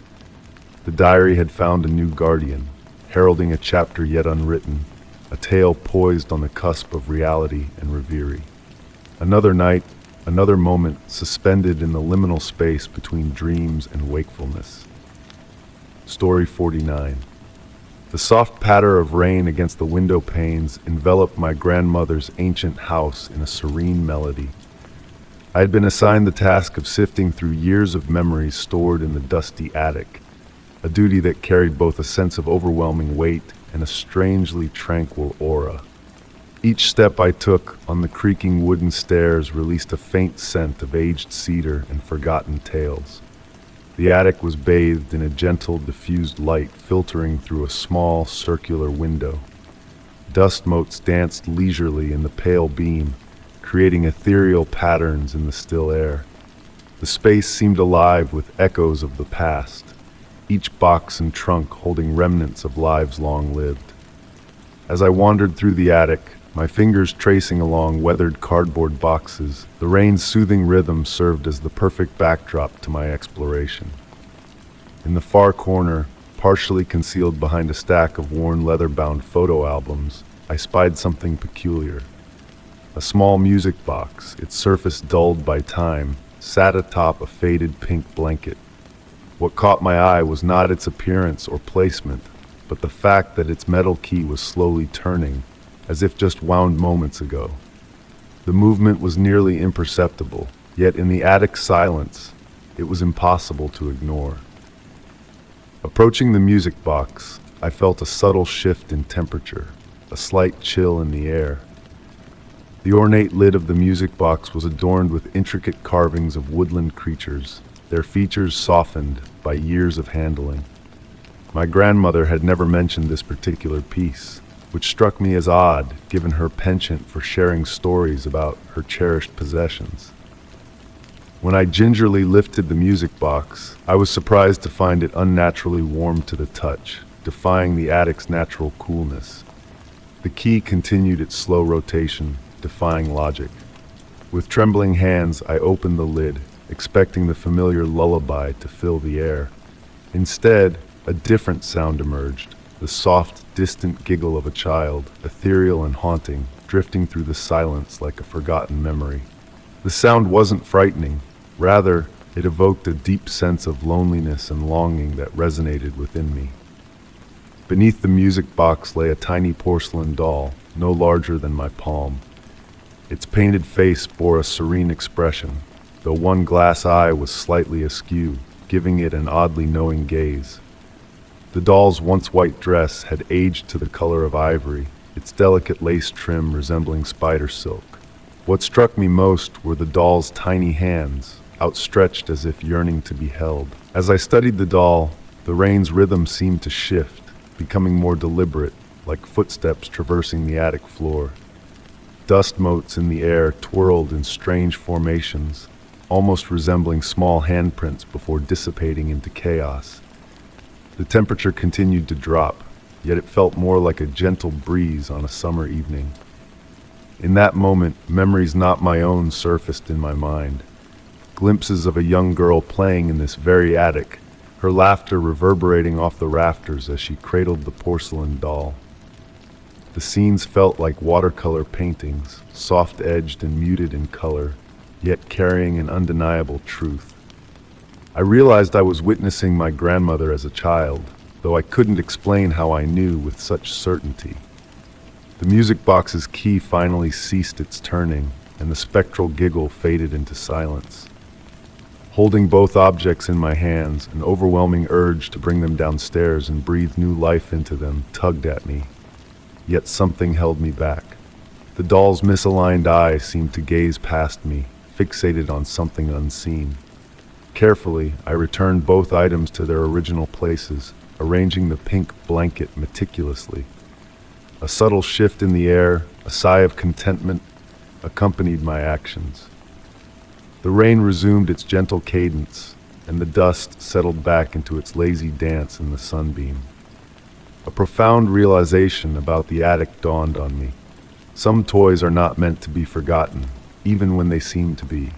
The diary had found a new guardian, heralding a chapter yet unwritten, a tale poised on the cusp of reality and reverie. Another night, another moment, suspended in the liminal space between dreams and wakefulness. Story 49. The soft patter of rain against the window panes enveloped my grandmother's ancient house in a serene melody. I had been assigned the task of sifting through years of memories stored in the dusty attic, a duty that carried both a sense of overwhelming weight and a strangely tranquil aura. Each step I took on the creaking wooden stairs released a faint scent of aged cedar and forgotten tales. The attic was bathed in a gentle, diffused light filtering through a small, circular window. Dust motes danced leisurely in the pale beam, creating ethereal patterns in the still air. The space seemed alive with echoes of the past, each box and trunk holding remnants of lives long lived. As I wandered through the attic, my fingers tracing along weathered cardboard boxes, the rain's soothing rhythm served as the perfect backdrop to my exploration. In the far corner, partially concealed behind a stack of worn leather-bound photo albums, I spied something peculiar. A small music box, its surface dulled by time, sat atop a faded pink blanket. What caught my eye was not its appearance or placement, but the fact that its metal key was slowly turning, as if just wound moments ago. The movement was nearly imperceptible, yet in the attic silence, it was impossible to ignore. Approaching the music box, I felt a subtle shift in temperature, a slight chill in the air. The ornate lid of the music box was adorned with intricate carvings of woodland creatures, their features softened by years of handling. My grandmother had never mentioned this particular piece, which struck me as odd given her penchant for sharing stories about her cherished possessions. When I gingerly lifted the music box, I was surprised to find it unnaturally warm to the touch, defying the attic's natural coolness. The key continued its slow rotation, defying logic. With trembling hands, I opened the lid, expecting the familiar lullaby to fill the air. Instead, a different sound emerged, the soft, distant giggle of a child, ethereal and haunting, drifting through the silence like a forgotten memory. The sound wasn't frightening. Rather, it evoked a deep sense of loneliness and longing that resonated within me. Beneath the music box lay a tiny porcelain doll, no larger than my palm. Its painted face bore a serene expression, though one glass eye was slightly askew, giving it an oddly knowing gaze. The doll's once white dress had aged to the color of ivory, its delicate lace trim resembling spider silk. What struck me most were the doll's tiny hands, outstretched as if yearning to be held. As I studied the doll, the rain's rhythm seemed to shift, becoming more deliberate, like footsteps traversing the attic floor. Dust motes in the air twirled in strange formations, almost resembling small handprints before dissipating into chaos. The temperature continued to drop, yet it felt more like a gentle breeze on a summer evening. In that moment, memories not my own surfaced in my mind. Glimpses of a young girl playing in this very attic, her laughter reverberating off the rafters as she cradled the porcelain doll. The scenes felt like watercolor paintings, soft-edged and muted in color, yet carrying an undeniable truth. I realized I was witnessing my grandmother as a child, though I couldn't explain how I knew with such certainty. The music box's key finally ceased its turning, and the spectral giggle faded into silence. Holding both objects in my hands, an overwhelming urge to bring them downstairs and breathe new life into them tugged at me. Yet something held me back. The doll's misaligned eye seemed to gaze past me, fixated on something unseen. Carefully, I returned both items to their original places, arranging the pink blanket meticulously. A subtle shift in the air, a sigh of contentment, accompanied my actions. The rain resumed its gentle cadence, and the dust settled back into its lazy dance in the sunbeam. A profound realization about the attic dawned on me. Some toys are not meant to be forgotten, even when they seem to be.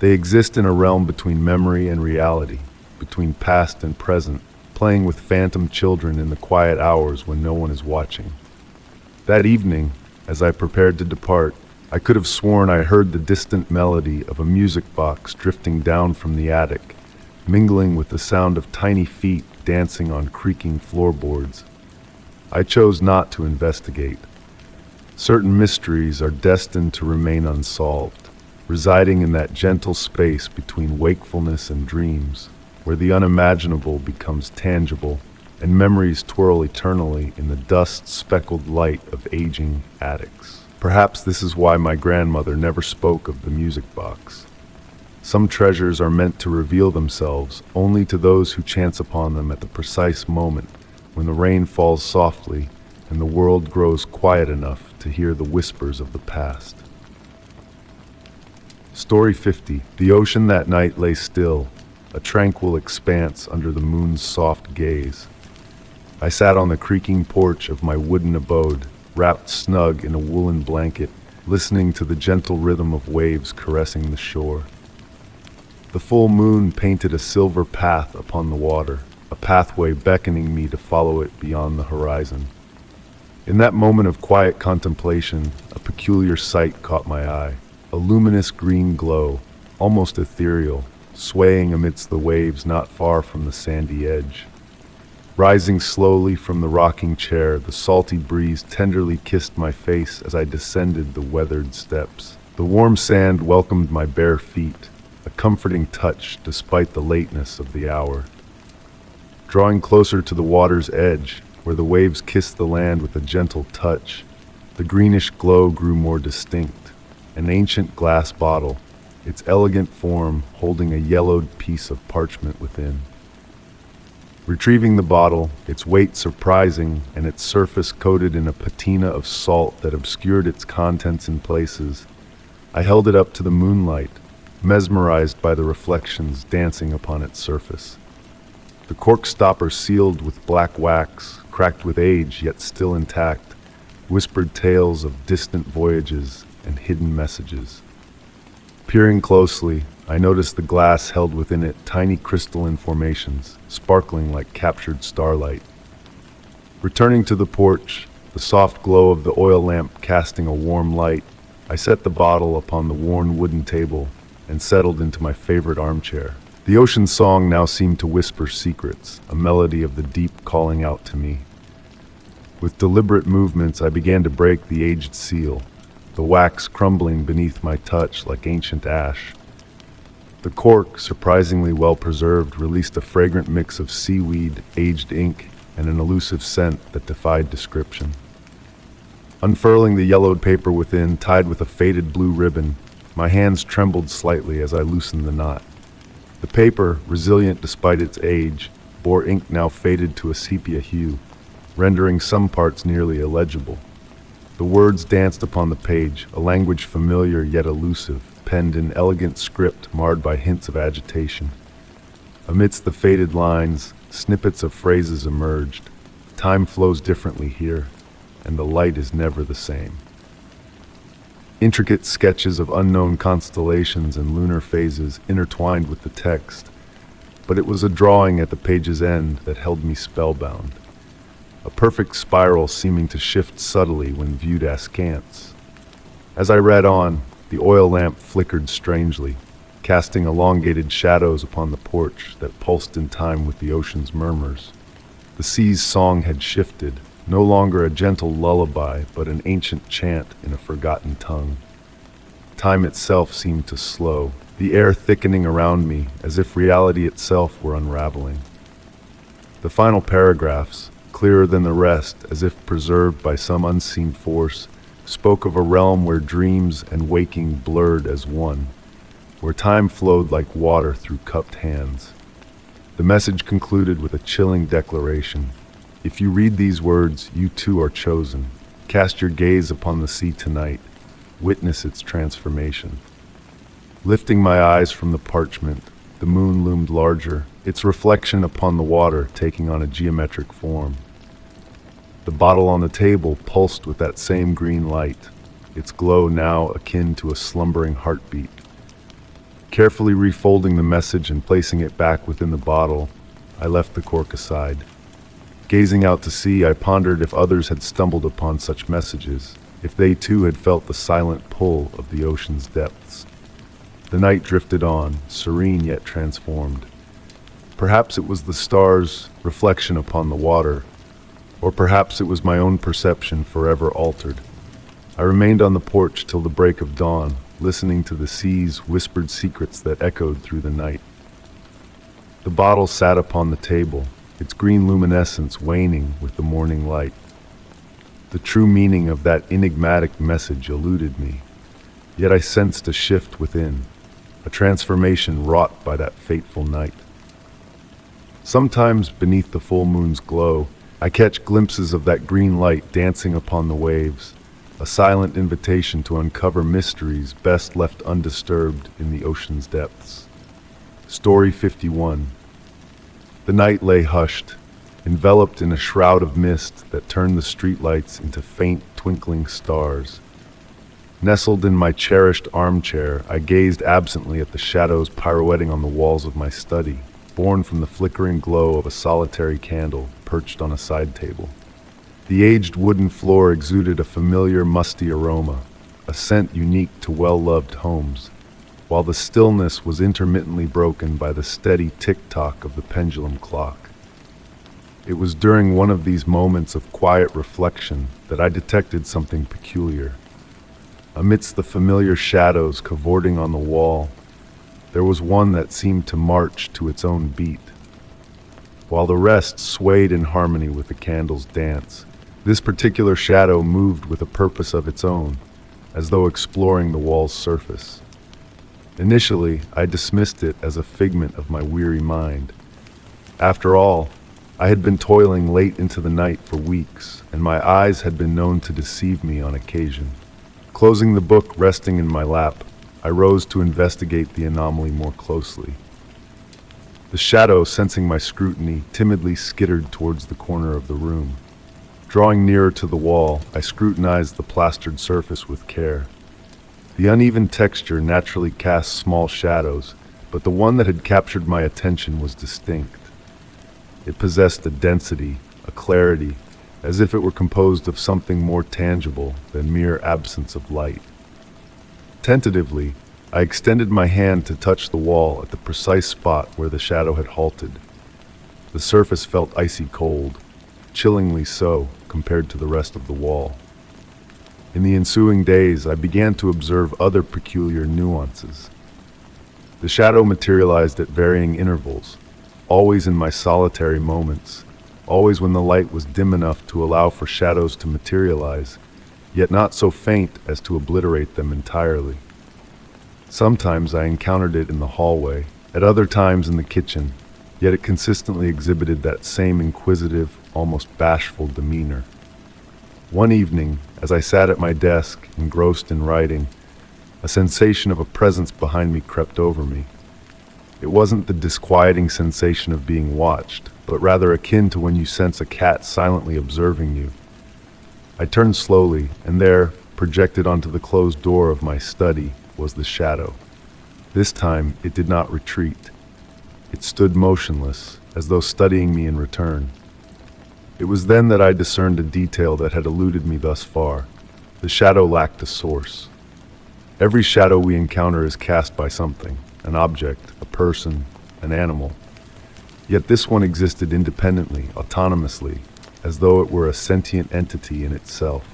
They exist in a realm between memory and reality, between past and present, playing with phantom children in the quiet hours when no one is watching. That evening, as I prepared to depart, I could have sworn I heard the distant melody of a music box drifting down from the attic, mingling with the sound of tiny feet dancing on creaking floorboards. I chose not to investigate. Certain mysteries are destined to remain unsolved, residing in that gentle space between wakefulness and dreams, where the unimaginable becomes tangible and memories twirl eternally in the dust-speckled light of aging attics. Perhaps this is why my grandmother never spoke of the music box. Some treasures are meant to reveal themselves only to those who chance upon them at the precise moment when the rain falls softly and the world grows quiet enough to hear the whispers of the past. Story 50. The ocean that night lay still, a tranquil expanse under the moon's soft gaze. I sat on the creaking porch of my wooden abode, wrapped snug in a woolen blanket, listening to the gentle rhythm of waves caressing the shore. The full moon painted a silver path upon the water, a pathway beckoning me to follow it beyond the horizon. In that moment of quiet contemplation, a peculiar sight caught my eye. A luminous green glow, almost ethereal, swaying amidst the waves not far from the sandy edge. Rising slowly from the rocking chair, the salty breeze tenderly kissed my face as I descended the weathered steps. The warm sand welcomed my bare feet, a comforting touch despite the lateness of the hour. Drawing closer to the water's edge, where the waves kissed the land with a gentle touch, the greenish glow grew more distinct. An ancient glass bottle, its elegant form holding a yellowed piece of parchment within. Retrieving the bottle, its weight surprising and its surface coated in a patina of salt that obscured its contents in places, I held it up to the moonlight, mesmerized by the reflections dancing upon its surface. The cork stopper, sealed with black wax, cracked with age yet still intact, whispered tales of distant voyages and hidden messages. Peering closely, I noticed the glass held within it tiny crystalline formations, sparkling like captured starlight. Returning to the porch, the soft glow of the oil lamp casting a warm light, I set the bottle upon the worn wooden table and settled into my favorite armchair. The ocean song now seemed to whisper secrets, a melody of the deep calling out to me. With deliberate movements, I began to break the aged seal, the wax crumbling beneath my touch like ancient ash. The cork, surprisingly well preserved, released a fragrant mix of seaweed, aged ink, and an elusive scent that defied description. Unfurling the yellowed paper within, tied with a faded blue ribbon, my hands trembled slightly as I loosened the knot. The paper, resilient despite its age, bore ink now faded to a sepia hue, rendering some parts nearly illegible. The words danced upon the page, a language familiar yet elusive, penned in elegant script marred by hints of agitation. Amidst the faded lines, snippets of phrases emerged. Time flows differently here, and the light is never the same. Intricate sketches of unknown constellations and lunar phases intertwined with the text, but it was a drawing at the page's end that held me spellbound. A perfect spiral seeming to shift subtly when viewed askance. As I read on, the oil lamp flickered strangely, casting elongated shadows upon the porch that pulsed in time with the ocean's murmurs. The sea's song had shifted, no longer a gentle lullaby, but an ancient chant in a forgotten tongue. Time itself seemed to slow, the air thickening around me as if reality itself were unraveling. The final paragraphs, clearer than the rest, as if preserved by some unseen force, spoke of a realm where dreams and waking blurred as one, where time flowed like water through cupped hands. The message concluded with a chilling declaration. If you read these words, you too are chosen. Cast your gaze upon the sea tonight. Witness its transformation. Lifting my eyes from the parchment, the moon loomed larger, its reflection upon the water taking on a geometric form. The bottle on the table pulsed with that same green light, its glow now akin to a slumbering heartbeat. Carefully refolding the message and placing it back within the bottle, I left the cork aside. Gazing out to sea, I pondered if others had stumbled upon such messages, if they too had felt the silent pull of the ocean's depths. The night drifted on, serene yet transformed. Perhaps it was the stars' reflection upon the water, or perhaps it was my own perception forever altered. I remained on the porch till the break of dawn, listening to the sea's whispered secrets that echoed through the night. The bottle sat upon the table, its green luminescence waning with the morning light. The true meaning of that enigmatic message eluded me, yet I sensed a shift within, a transformation wrought by that fateful night. Sometimes beneath the full moon's glow, I catch glimpses of that green light dancing upon the waves, a silent invitation to uncover mysteries best left undisturbed in the ocean's depths. Story 51. The night lay hushed, enveloped in a shroud of mist that turned the streetlights into faint twinkling stars. Nestled in my cherished armchair, I gazed absently at the shadows pirouetting on the walls of my study, born from the flickering glow of a solitary candle perched on a side table. The aged wooden floor exuded a familiar musty aroma, a scent unique to well-loved homes, while the stillness was intermittently broken by the steady tick-tock of the pendulum clock. It was during one of these moments of quiet reflection that I detected something peculiar. Amidst the familiar shadows cavorting on the wall, there was one that seemed to march to its own beat, while the rest swayed in harmony with the candle's dance. This particular shadow moved with a purpose of its own, as though exploring the wall's surface. Initially, I dismissed it as a figment of my weary mind. After all, I had been toiling late into the night for weeks, and my eyes had been known to deceive me on occasion. Closing the book resting in my lap, I rose to investigate the anomaly more closely. The shadow, sensing my scrutiny, timidly skittered towards the corner of the room. Drawing nearer to the wall, I scrutinized the plastered surface with care. The uneven texture naturally cast small shadows, but the one that had captured my attention was distinct. It possessed a density, a clarity, as if it were composed of something more tangible than mere absence of light. Tentatively, I extended my hand to touch the wall at the precise spot where the shadow had halted. The surface felt icy cold, chillingly so compared to the rest of the wall. In the ensuing days, I began to observe other peculiar nuances. The shadow materialized at varying intervals, always in my solitary moments, always when the light was dim enough to allow for shadows to materialize, yet not so faint as to obliterate them entirely. Sometimes I encountered it in the hallway, at other times in the kitchen, yet it consistently exhibited that same inquisitive, almost bashful demeanor. One evening, as I sat at my desk, engrossed in writing, a sensation of a presence behind me crept over me. It wasn't the disquieting sensation of being watched, but rather akin to when you sense a cat silently observing you. I turned slowly, and there, projected onto the closed door of my study, was the shadow. This time, it did not retreat. It stood motionless, as though studying me in return. It was then that I discerned a detail that had eluded me thus far. The shadow lacked a source. Every shadow we encounter is cast by something, an object, a person, an animal. Yet this one existed independently, autonomously, as though it were a sentient entity in itself.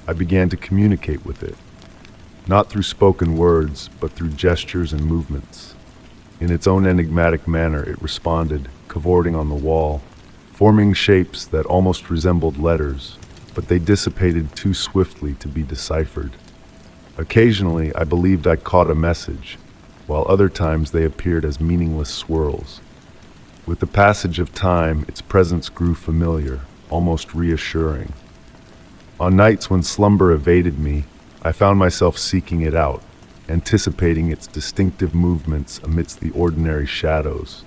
I began to communicate with it, not through spoken words, but through gestures and movements. In its own enigmatic manner, it responded, cavorting on the wall, forming shapes that almost resembled letters, but they dissipated too swiftly to be deciphered. Occasionally, I believed I caught a message, while other times they appeared as meaningless swirls. With the passage of time, its presence grew familiar, almost reassuring. On nights when slumber evaded me, I found myself seeking it out, anticipating its distinctive movements amidst the ordinary shadows.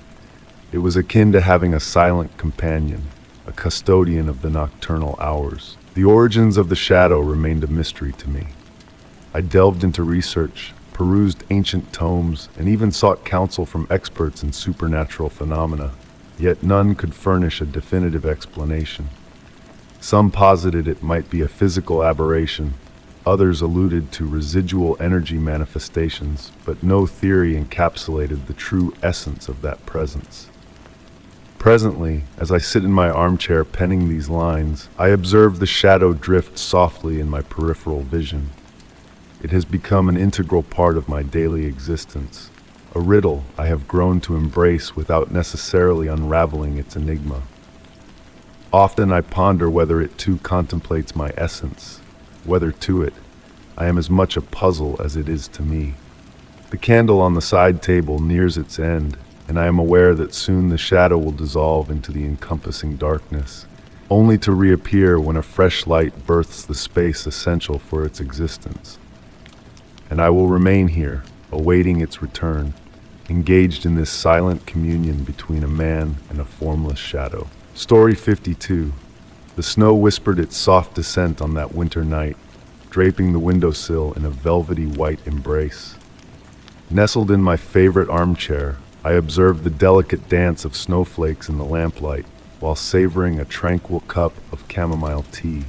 It was akin to having a silent companion, a custodian of the nocturnal hours. The origins of the shadow remained a mystery to me. I delved into research, perused ancient tomes, and even sought counsel from experts in supernatural phenomena, yet none could furnish a definitive explanation. Some posited it might be a physical aberration, others alluded to residual energy manifestations, but no theory encapsulated the true essence of that presence. Presently, as I sit in my armchair penning these lines, I observe the shadow drift softly in my peripheral vision. It has become an integral part of my daily existence, a riddle I have grown to embrace without necessarily unraveling its enigma. Often I ponder whether it too contemplates my essence, whether to it I am as much a puzzle as it is to me. The candle on the side table nears its end, and I am aware that soon the shadow will dissolve into the encompassing darkness, only to reappear when a fresh light births the space essential for its existence. And I will remain here, awaiting its return, engaged in this silent communion between a man and a formless shadow. Story 52. The snow whispered its soft descent on that winter night, draping the windowsill in a velvety white embrace. Nestled in my favorite armchair, I observed the delicate dance of snowflakes in the lamplight, while savoring a tranquil cup of chamomile tea.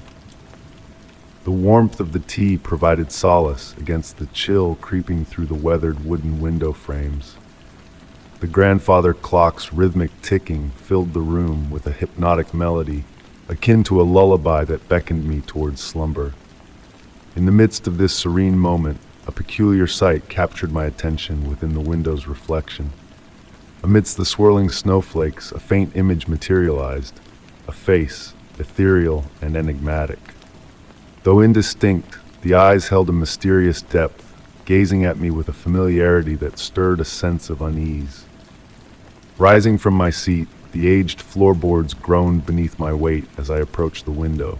The warmth of the tea provided solace against the chill creeping through the weathered wooden window frames. The grandfather clock's rhythmic ticking filled the room with a hypnotic melody, akin to a lullaby that beckoned me towards slumber. In the midst of this serene moment, a peculiar sight captured my attention within the window's reflection. Amidst the swirling snowflakes, a faint image materialized, a face, ethereal and enigmatic. Though indistinct, the eyes held a mysterious depth, gazing at me with a familiarity that stirred a sense of unease. Rising from my seat, the aged floorboards groaned beneath my weight as I approached the window.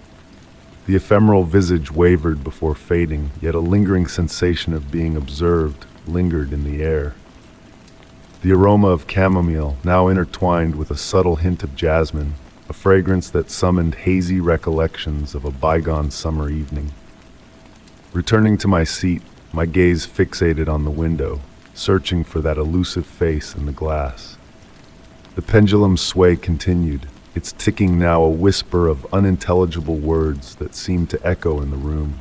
The ephemeral visage wavered before fading, yet a lingering sensation of being observed lingered in the air. The aroma of chamomile, now intertwined with a subtle hint of jasmine, a fragrance that summoned hazy recollections of a bygone summer evening. Returning to my seat, my gaze fixated on the window, searching for that elusive face in the glass. The pendulum's sway continued, its ticking now a whisper of unintelligible words that seemed to echo in the room.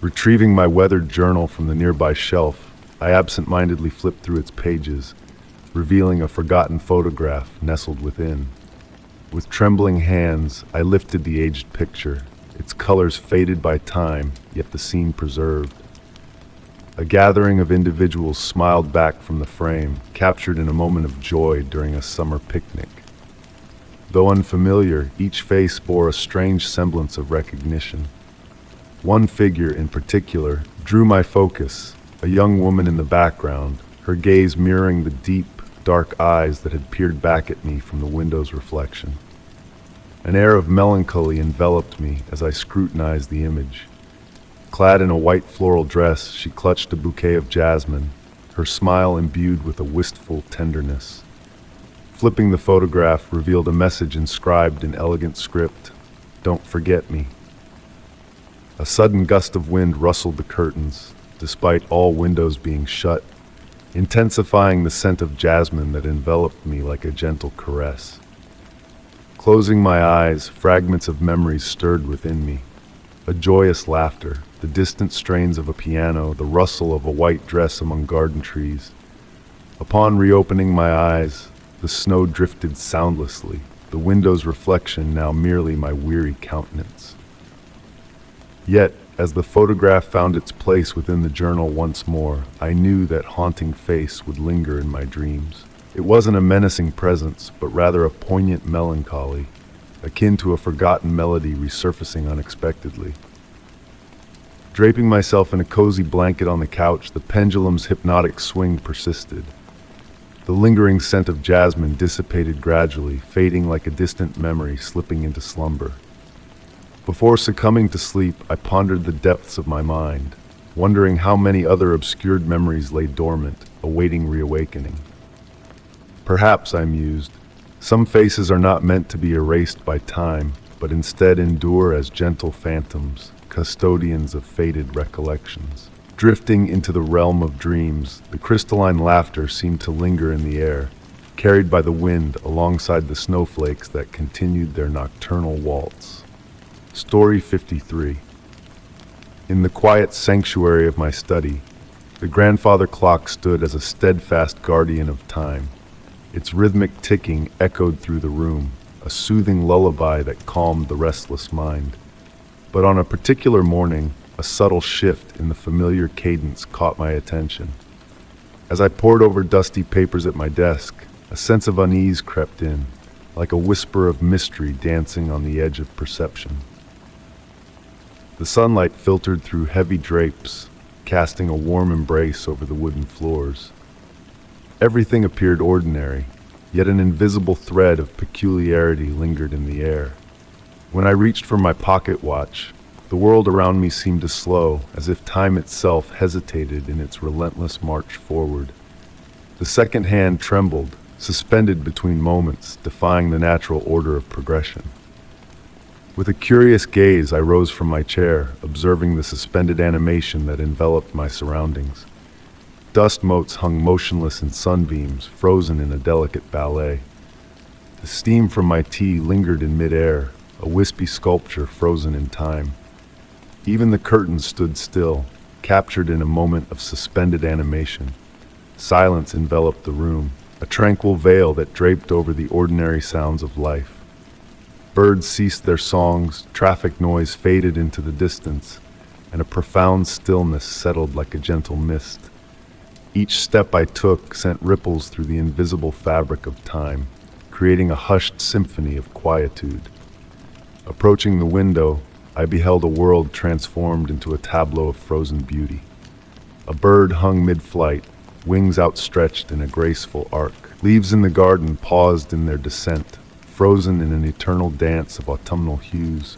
Retrieving my weathered journal from the nearby shelf, I absent-mindedly flipped through its pages, revealing a forgotten photograph nestled within. With trembling hands, I lifted the aged picture, its colors faded by time, yet the scene preserved. A gathering of individuals smiled back from the frame, captured in a moment of joy during a summer picnic. Though unfamiliar, each face bore a strange semblance of recognition. One figure in particular drew my focus, a young woman in the background, her gaze mirroring the deep, dark eyes that had peered back at me from the window's reflection. An air of melancholy enveloped me as I scrutinized the image. Clad in a white floral dress, she clutched a bouquet of jasmine, her smile imbued with a wistful tenderness. Flipping the photograph revealed a message inscribed in elegant script, "Don't forget me." A sudden gust of wind rustled the curtains, despite all windows being shut, intensifying the scent of jasmine that enveloped me like a gentle caress. Closing my eyes, fragments of memories stirred within me. A joyous laughter, the distant strains of a piano, the rustle of a white dress among garden trees. Upon reopening my eyes, the snow drifted soundlessly, the window's reflection now merely my weary countenance. Yet, as the photograph found its place within the journal once more, I knew that haunting face would linger in my dreams. It wasn't a menacing presence, but rather a poignant melancholy, akin to a forgotten melody resurfacing unexpectedly. Draping myself in a cozy blanket on the couch, the pendulum's hypnotic swing persisted. The lingering scent of jasmine dissipated gradually, fading like a distant memory slipping into slumber. Before succumbing to sleep, I pondered the depths of my mind, wondering how many other obscured memories lay dormant, awaiting reawakening. Perhaps, I mused, some faces are not meant to be erased by time, but instead endure as gentle phantoms, custodians of faded recollections. Drifting into the realm of dreams, the crystalline laughter seemed to linger in the air, carried by the wind alongside the snowflakes that continued their nocturnal waltz. Story 53. In the quiet sanctuary of my study, the grandfather clock stood as a steadfast guardian of time. Its rhythmic ticking echoed through the room, a soothing lullaby that calmed the restless mind. But on a particular morning, a subtle shift in the familiar cadence caught my attention. As I pored over dusty papers at my desk, a sense of unease crept in, like a whisper of mystery dancing on the edge of perception. The sunlight filtered through heavy drapes, casting a warm embrace over the wooden floors. Everything appeared ordinary, yet an invisible thread of peculiarity lingered in the air. When I reached for my pocket watch, the world around me seemed to slow, as if time itself hesitated in its relentless march forward. The second hand trembled, suspended between moments, defying the natural order of progression. With a curious gaze, I rose from my chair, observing the suspended animation that enveloped my surroundings. Dust motes hung motionless in sunbeams, frozen in a delicate ballet. The steam from my tea lingered in midair, a wispy sculpture frozen in time. Even the curtains stood still, captured in a moment of suspended animation. Silence enveloped the room, a tranquil veil that draped over the ordinary sounds of life. Birds ceased their songs, traffic noise faded into the distance, and a profound stillness settled like a gentle mist. Each step I took sent ripples through the invisible fabric of time, creating a hushed symphony of quietude. Approaching the window, I beheld a world transformed into a tableau of frozen beauty. A bird hung mid-flight, wings outstretched in a graceful arc. Leaves in the garden paused in their descent, frozen in an eternal dance of autumnal hues.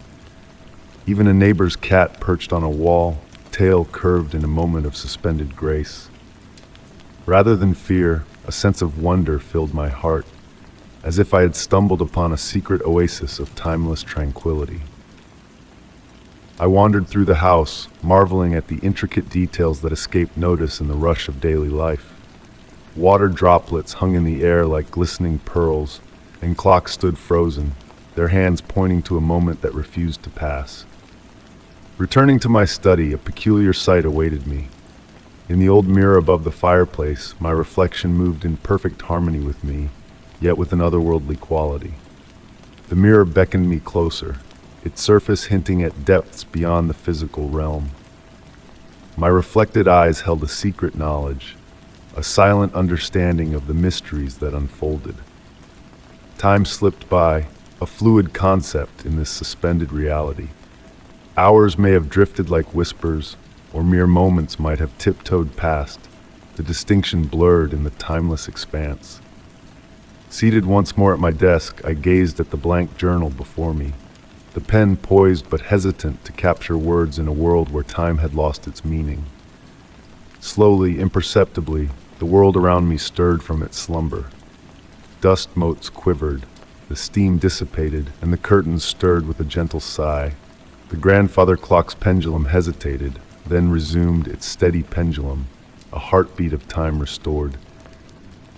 Even a neighbor's cat perched on a wall, tail curved in a moment of suspended grace. Rather than fear, a sense of wonder filled my heart, as if I had stumbled upon a secret oasis of timeless tranquility. I wandered through the house, marveling at the intricate details that escaped notice in the rush of daily life. Water droplets hung in the air like glistening pearls, and clocks stood frozen, their hands pointing to a moment that refused to pass. Returning to my study, a peculiar sight awaited me. In the old mirror above the fireplace, my reflection moved in perfect harmony with me, yet with an otherworldly quality. The mirror beckoned me closer, its surface hinting at depths beyond the physical realm. My reflected eyes held a secret knowledge, a silent understanding of the mysteries that unfolded. Time slipped by, a fluid concept in this suspended reality. Hours may have drifted like whispers, or mere moments might have tiptoed past, the distinction blurred in the timeless expanse. Seated once more at my desk, I gazed at the blank journal before me, the pen poised but hesitant to capture words in a world where time had lost its meaning. Slowly, imperceptibly, the world around me stirred from its slumber. Dust motes quivered, the steam dissipated, and the curtains stirred with a gentle sigh. The grandfather clock's pendulum hesitated, then resumed its steady pendulum, a heartbeat of time restored.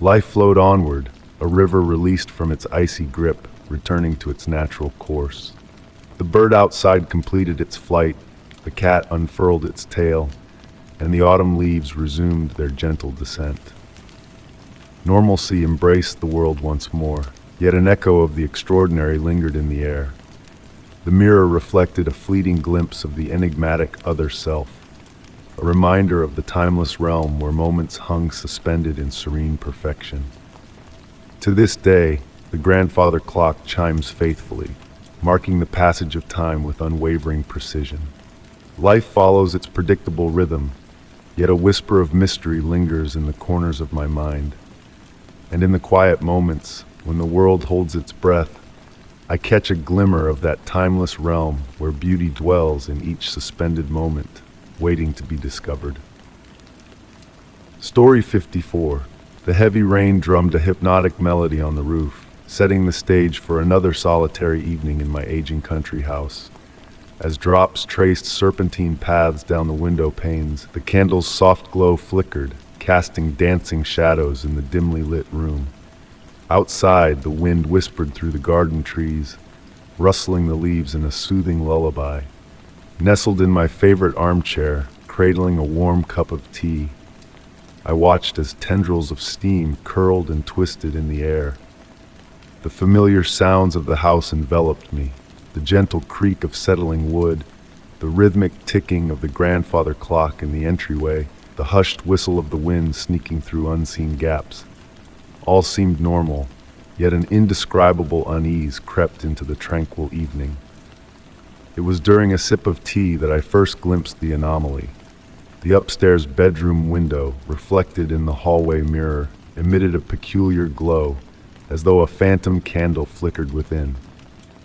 Life flowed onward, a river released from its icy grip, returning to its natural course. The bird outside completed its flight, the cat unfurled its tail, and the autumn leaves resumed their gentle descent. Normalcy embraced the world once more, yet an echo of the extraordinary lingered in the air. The mirror reflected a fleeting glimpse of the enigmatic other self, a reminder of the timeless realm where moments hung suspended in serene perfection. To this day, the grandfather clock chimes faithfully, marking the passage of time with unwavering precision. Life follows its predictable rhythm, yet a whisper of mystery lingers in the corners of my mind. And in the quiet moments, when the world holds its breath, I catch a glimmer of that timeless realm where beauty dwells in each suspended moment, waiting to be discovered. Story 54. The heavy rain drummed a hypnotic melody on the roof, setting the stage for another solitary evening in my aging country house. As drops traced serpentine paths down the window panes, the candle's soft glow flickered, casting dancing shadows in the dimly lit room. Outside, the wind whispered through the garden trees, rustling the leaves in a soothing lullaby. Nestled in my favorite armchair, cradling a warm cup of tea, I watched as tendrils of steam curled and twisted in the air. The familiar sounds of the house enveloped me, the gentle creak of settling wood, the rhythmic ticking of the grandfather clock in the entryway, the hushed whistle of the wind sneaking through unseen gaps. All seemed normal, yet an indescribable unease crept into the tranquil evening. It was during a sip of tea that I first glimpsed the anomaly. The upstairs bedroom window, reflected in the hallway mirror, emitted a peculiar glow, as though a phantom candle flickered within.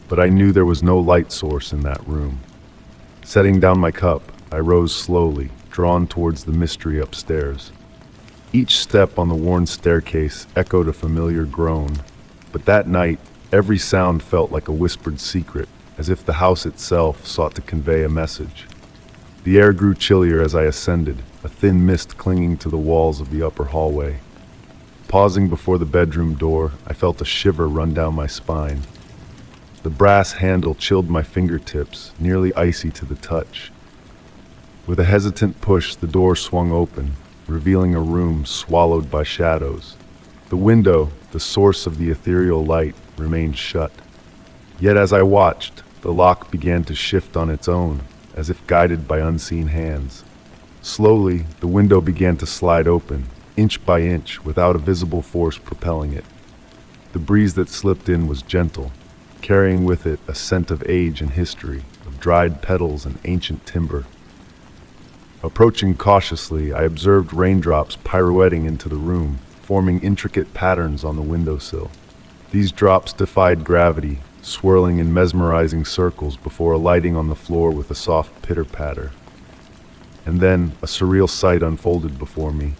But I knew there was no light source in that room. Setting down my cup, I rose slowly, drawn towards the mystery upstairs. Each step on the worn staircase echoed a familiar groan, but that night, every sound felt like a whispered secret, as if the house itself sought to convey a message. The air grew chillier as I ascended, a thin mist clinging to the walls of the upper hallway. Pausing before the bedroom door, I felt a shiver run down my spine. The brass handle chilled my fingertips, nearly icy to the touch. With a hesitant push, the door swung open, revealing a room swallowed by shadows. The window, the source of the ethereal light, remained shut. Yet as I watched, the lock began to shift on its own, as if guided by unseen hands. Slowly, the window began to slide open, inch by inch, without a visible force propelling it. The breeze that slipped in was gentle, carrying with it a scent of age and history, of dried petals and ancient timber. Approaching cautiously, I observed raindrops pirouetting into the room, forming intricate patterns on the windowsill. These drops defied gravity, swirling in mesmerizing circles before alighting on the floor with a soft pitter-patter. And then a surreal sight unfolded before me,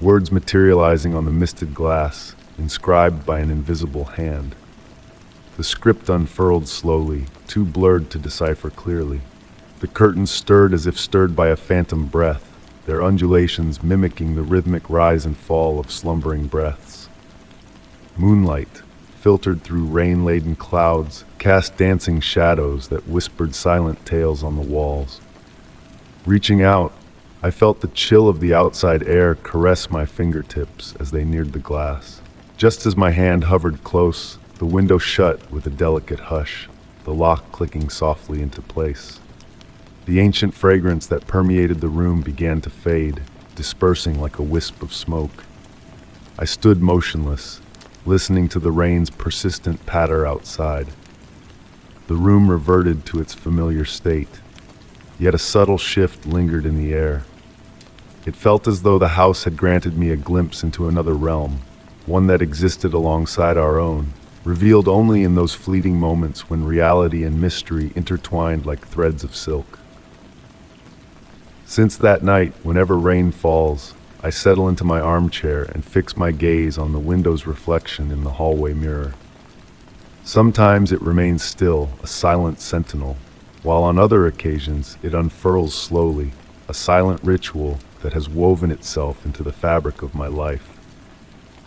words materializing on the misted glass, inscribed by an invisible hand. The script unfurled slowly, too blurred to decipher clearly. The curtains stirred as if stirred by a phantom breath, their undulations mimicking the rhythmic rise and fall of slumbering breaths. Moonlight, filtered through rain-laden clouds, cast dancing shadows that whispered silent tales on the walls. Reaching out, I felt the chill of the outside air caress my fingertips as they neared the glass. Just as my hand hovered close, the window shut with a delicate hush, the lock clicking softly into place. The ancient fragrance that permeated the room began to fade, dispersing like a wisp of smoke. I stood motionless, listening to the rain's persistent patter outside. The room reverted to its familiar state, yet a subtle shift lingered in the air. It felt as though the house had granted me a glimpse into another realm, one that existed alongside our own, revealed only in those fleeting moments when reality and mystery intertwined like threads of silk. Since that night, whenever rain falls, I settle into my armchair and fix my gaze on the window's reflection in the hallway mirror. Sometimes it remains still, a silent sentinel, while on other occasions it unfurls slowly, a silent ritual that has woven itself into the fabric of my life.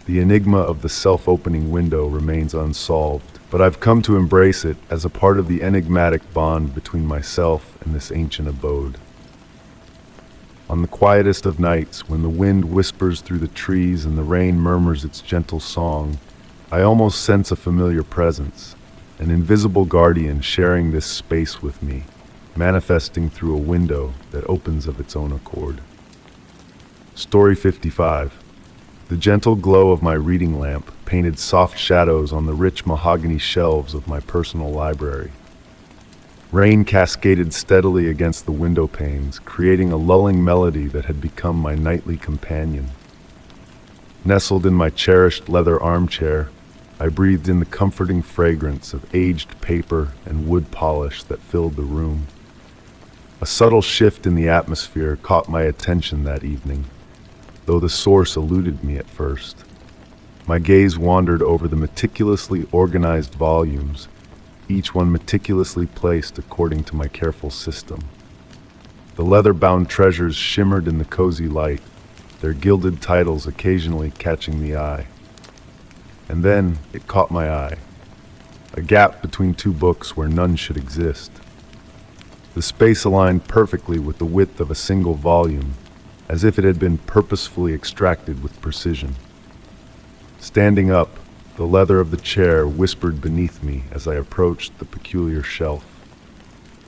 The enigma of the self-opening window remains unsolved, but I've come to embrace it as a part of the enigmatic bond between myself and this ancient abode. On the quietest of nights, when the wind whispers through the trees and the rain murmurs its gentle song, I almost sense a familiar presence, an invisible guardian sharing this space with me, manifesting through a window that opens of its own accord. Story 55. The gentle glow of my reading lamp painted soft shadows on the rich mahogany shelves of my personal library. Rain cascaded steadily against the window panes, creating a lulling melody that had become my nightly companion. Nestled in my cherished leather armchair, I breathed in the comforting fragrance of aged paper and wood polish that filled the room. A subtle shift in the atmosphere caught my attention that evening, though the source eluded me at first. My gaze wandered over the meticulously organized volumes, each one meticulously placed according to my careful system. The leather-bound treasures shimmered in the cozy light, their gilded titles occasionally catching the eye. And then it caught my eye, a gap between two books where none should exist. The space aligned perfectly with the width of a single volume, as if it had been purposefully extracted with precision. Standing up, the leather of the chair whispered beneath me as I approached the peculiar shelf.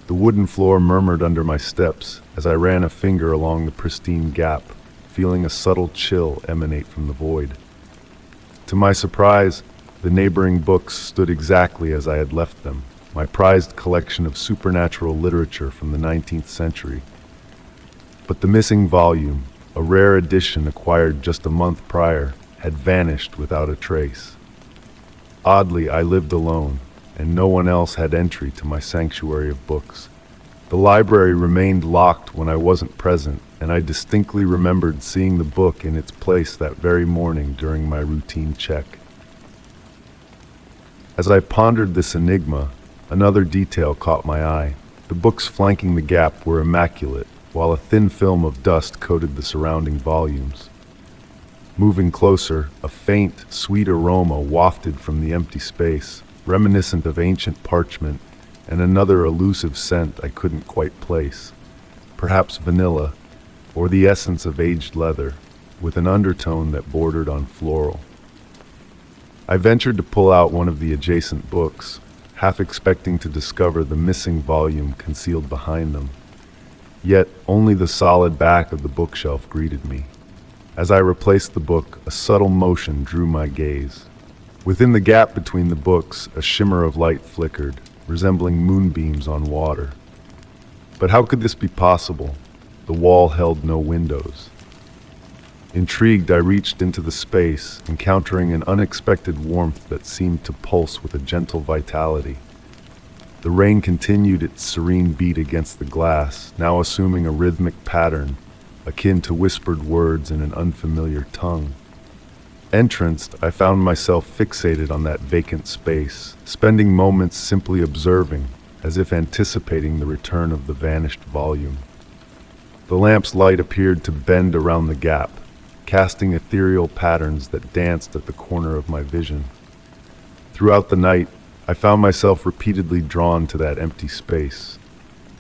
The wooden floor murmured under my steps as I ran a finger along the pristine gap, feeling a subtle chill emanate from the void. To my surprise, the neighboring books stood exactly as I had left them, my prized collection of supernatural literature from the 19th century. But the missing volume, a rare edition acquired just a month prior, had vanished without a trace. Oddly, I lived alone, and no one else had entry to my sanctuary of books. The library remained locked when I wasn't present, and I distinctly remembered seeing the book in its place that very morning during my routine check. As I pondered this enigma, another detail caught my eye. The books flanking the gap were immaculate, while a thin film of dust coated the surrounding volumes. Moving closer, a faint, sweet aroma wafted from the empty space, reminiscent of ancient parchment and another elusive scent I couldn't quite place. Perhaps vanilla, or the essence of aged leather, with an undertone that bordered on floral. I ventured to pull out one of the adjacent books, half expecting to discover the missing volume concealed behind them. Yet only the solid back of the bookshelf greeted me. As I replaced the book, a subtle motion drew my gaze. Within the gap between the books, a shimmer of light flickered, resembling moonbeams on water. But how could this be possible? The wall held no windows. Intrigued, I reached into the space, encountering an unexpected warmth that seemed to pulse with a gentle vitality. The rain continued its serene beat against the glass, now assuming a rhythmic pattern, akin to whispered words in an unfamiliar tongue. Entranced, I found myself fixated on that vacant space, spending moments simply observing, as if anticipating the return of the vanished volume. The lamp's light appeared to bend around the gap, casting ethereal patterns that danced at the corner of my vision. Throughout the night, I found myself repeatedly drawn to that empty space,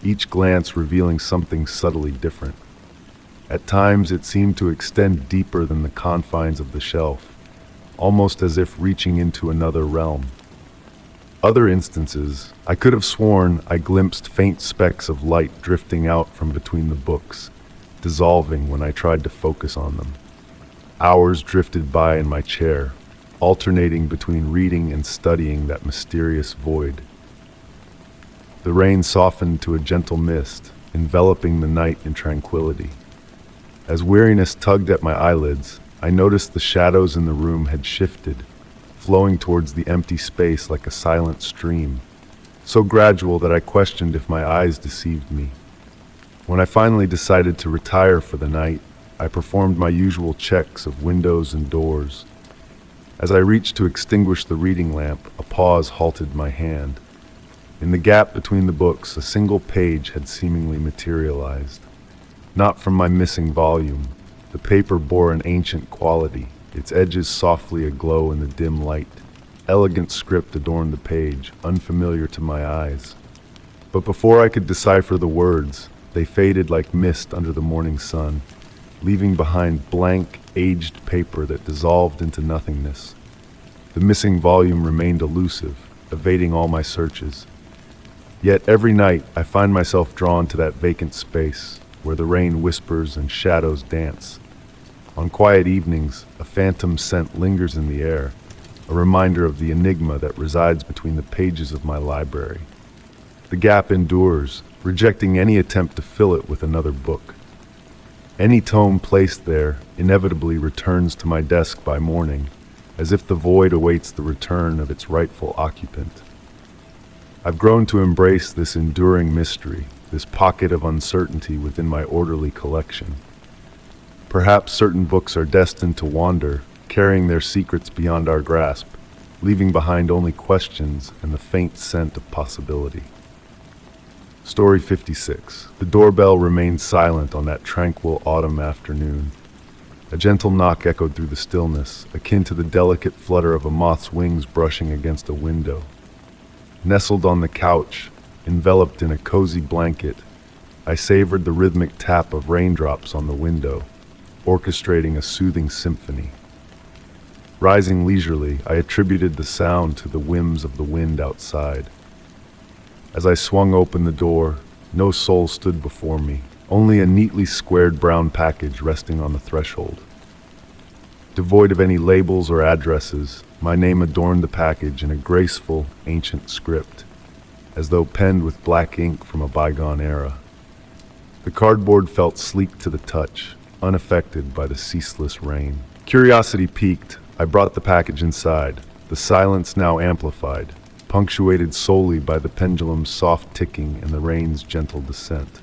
each glance revealing something subtly different. At times, it seemed to extend deeper than the confines of the shelf, almost as if reaching into another realm. Other instances, I could have sworn I glimpsed faint specks of light drifting out from between the books, dissolving when I tried to focus on them. Hours drifted by in my chair, alternating between reading and studying that mysterious void. The rain softened to a gentle mist, enveloping the night in tranquility. As weariness tugged at my eyelids, I noticed the shadows in the room had shifted, flowing towards the empty space like a silent stream, so gradual that I questioned if my eyes deceived me. When I finally decided to retire for the night, I performed my usual checks of windows and doors. As I reached to extinguish the reading lamp, a pause halted my hand. In the gap between the books, a single page had seemingly materialized. Not from my missing volume. The paper bore an ancient quality, its edges softly aglow in the dim light. Elegant script adorned the page, unfamiliar to my eyes. But before I could decipher the words, they faded like mist under the morning sun, leaving behind blank, aged paper that dissolved into nothingness. The missing volume remained elusive, evading all my searches. Yet every night I find myself drawn to that vacant space, where the rain whispers and shadows dance. On quiet evenings, a phantom scent lingers in the air, a reminder of the enigma that resides between the pages of my library. The gap endures, rejecting any attempt to fill it with another book. Any tome placed there inevitably returns to my desk by morning, as if the void awaits the return of its rightful occupant. I've grown to embrace this enduring mystery, this pocket of uncertainty within my orderly collection. Perhaps certain books are destined to wander, carrying their secrets beyond our grasp, leaving behind only questions and the faint scent of possibility. Story 56. The doorbell remained silent on that tranquil autumn afternoon. A gentle knock echoed through the stillness, akin to the delicate flutter of a moth's wings brushing against a window. Nestled on the couch, enveloped in a cozy blanket, I savored the rhythmic tap of raindrops on the window, orchestrating a soothing symphony. Rising leisurely, I attributed the sound to the whims of the wind outside. As I swung open the door, no soul stood before me, only a neatly squared brown package resting on the threshold. Devoid of any labels or addresses, my name adorned the package in a graceful, ancient script, as though penned with black ink from a bygone era. The cardboard felt sleek to the touch, unaffected by the ceaseless rain. Curiosity piqued, I brought the package inside, the silence now amplified, punctuated solely by the pendulum's soft ticking and the rain's gentle descent.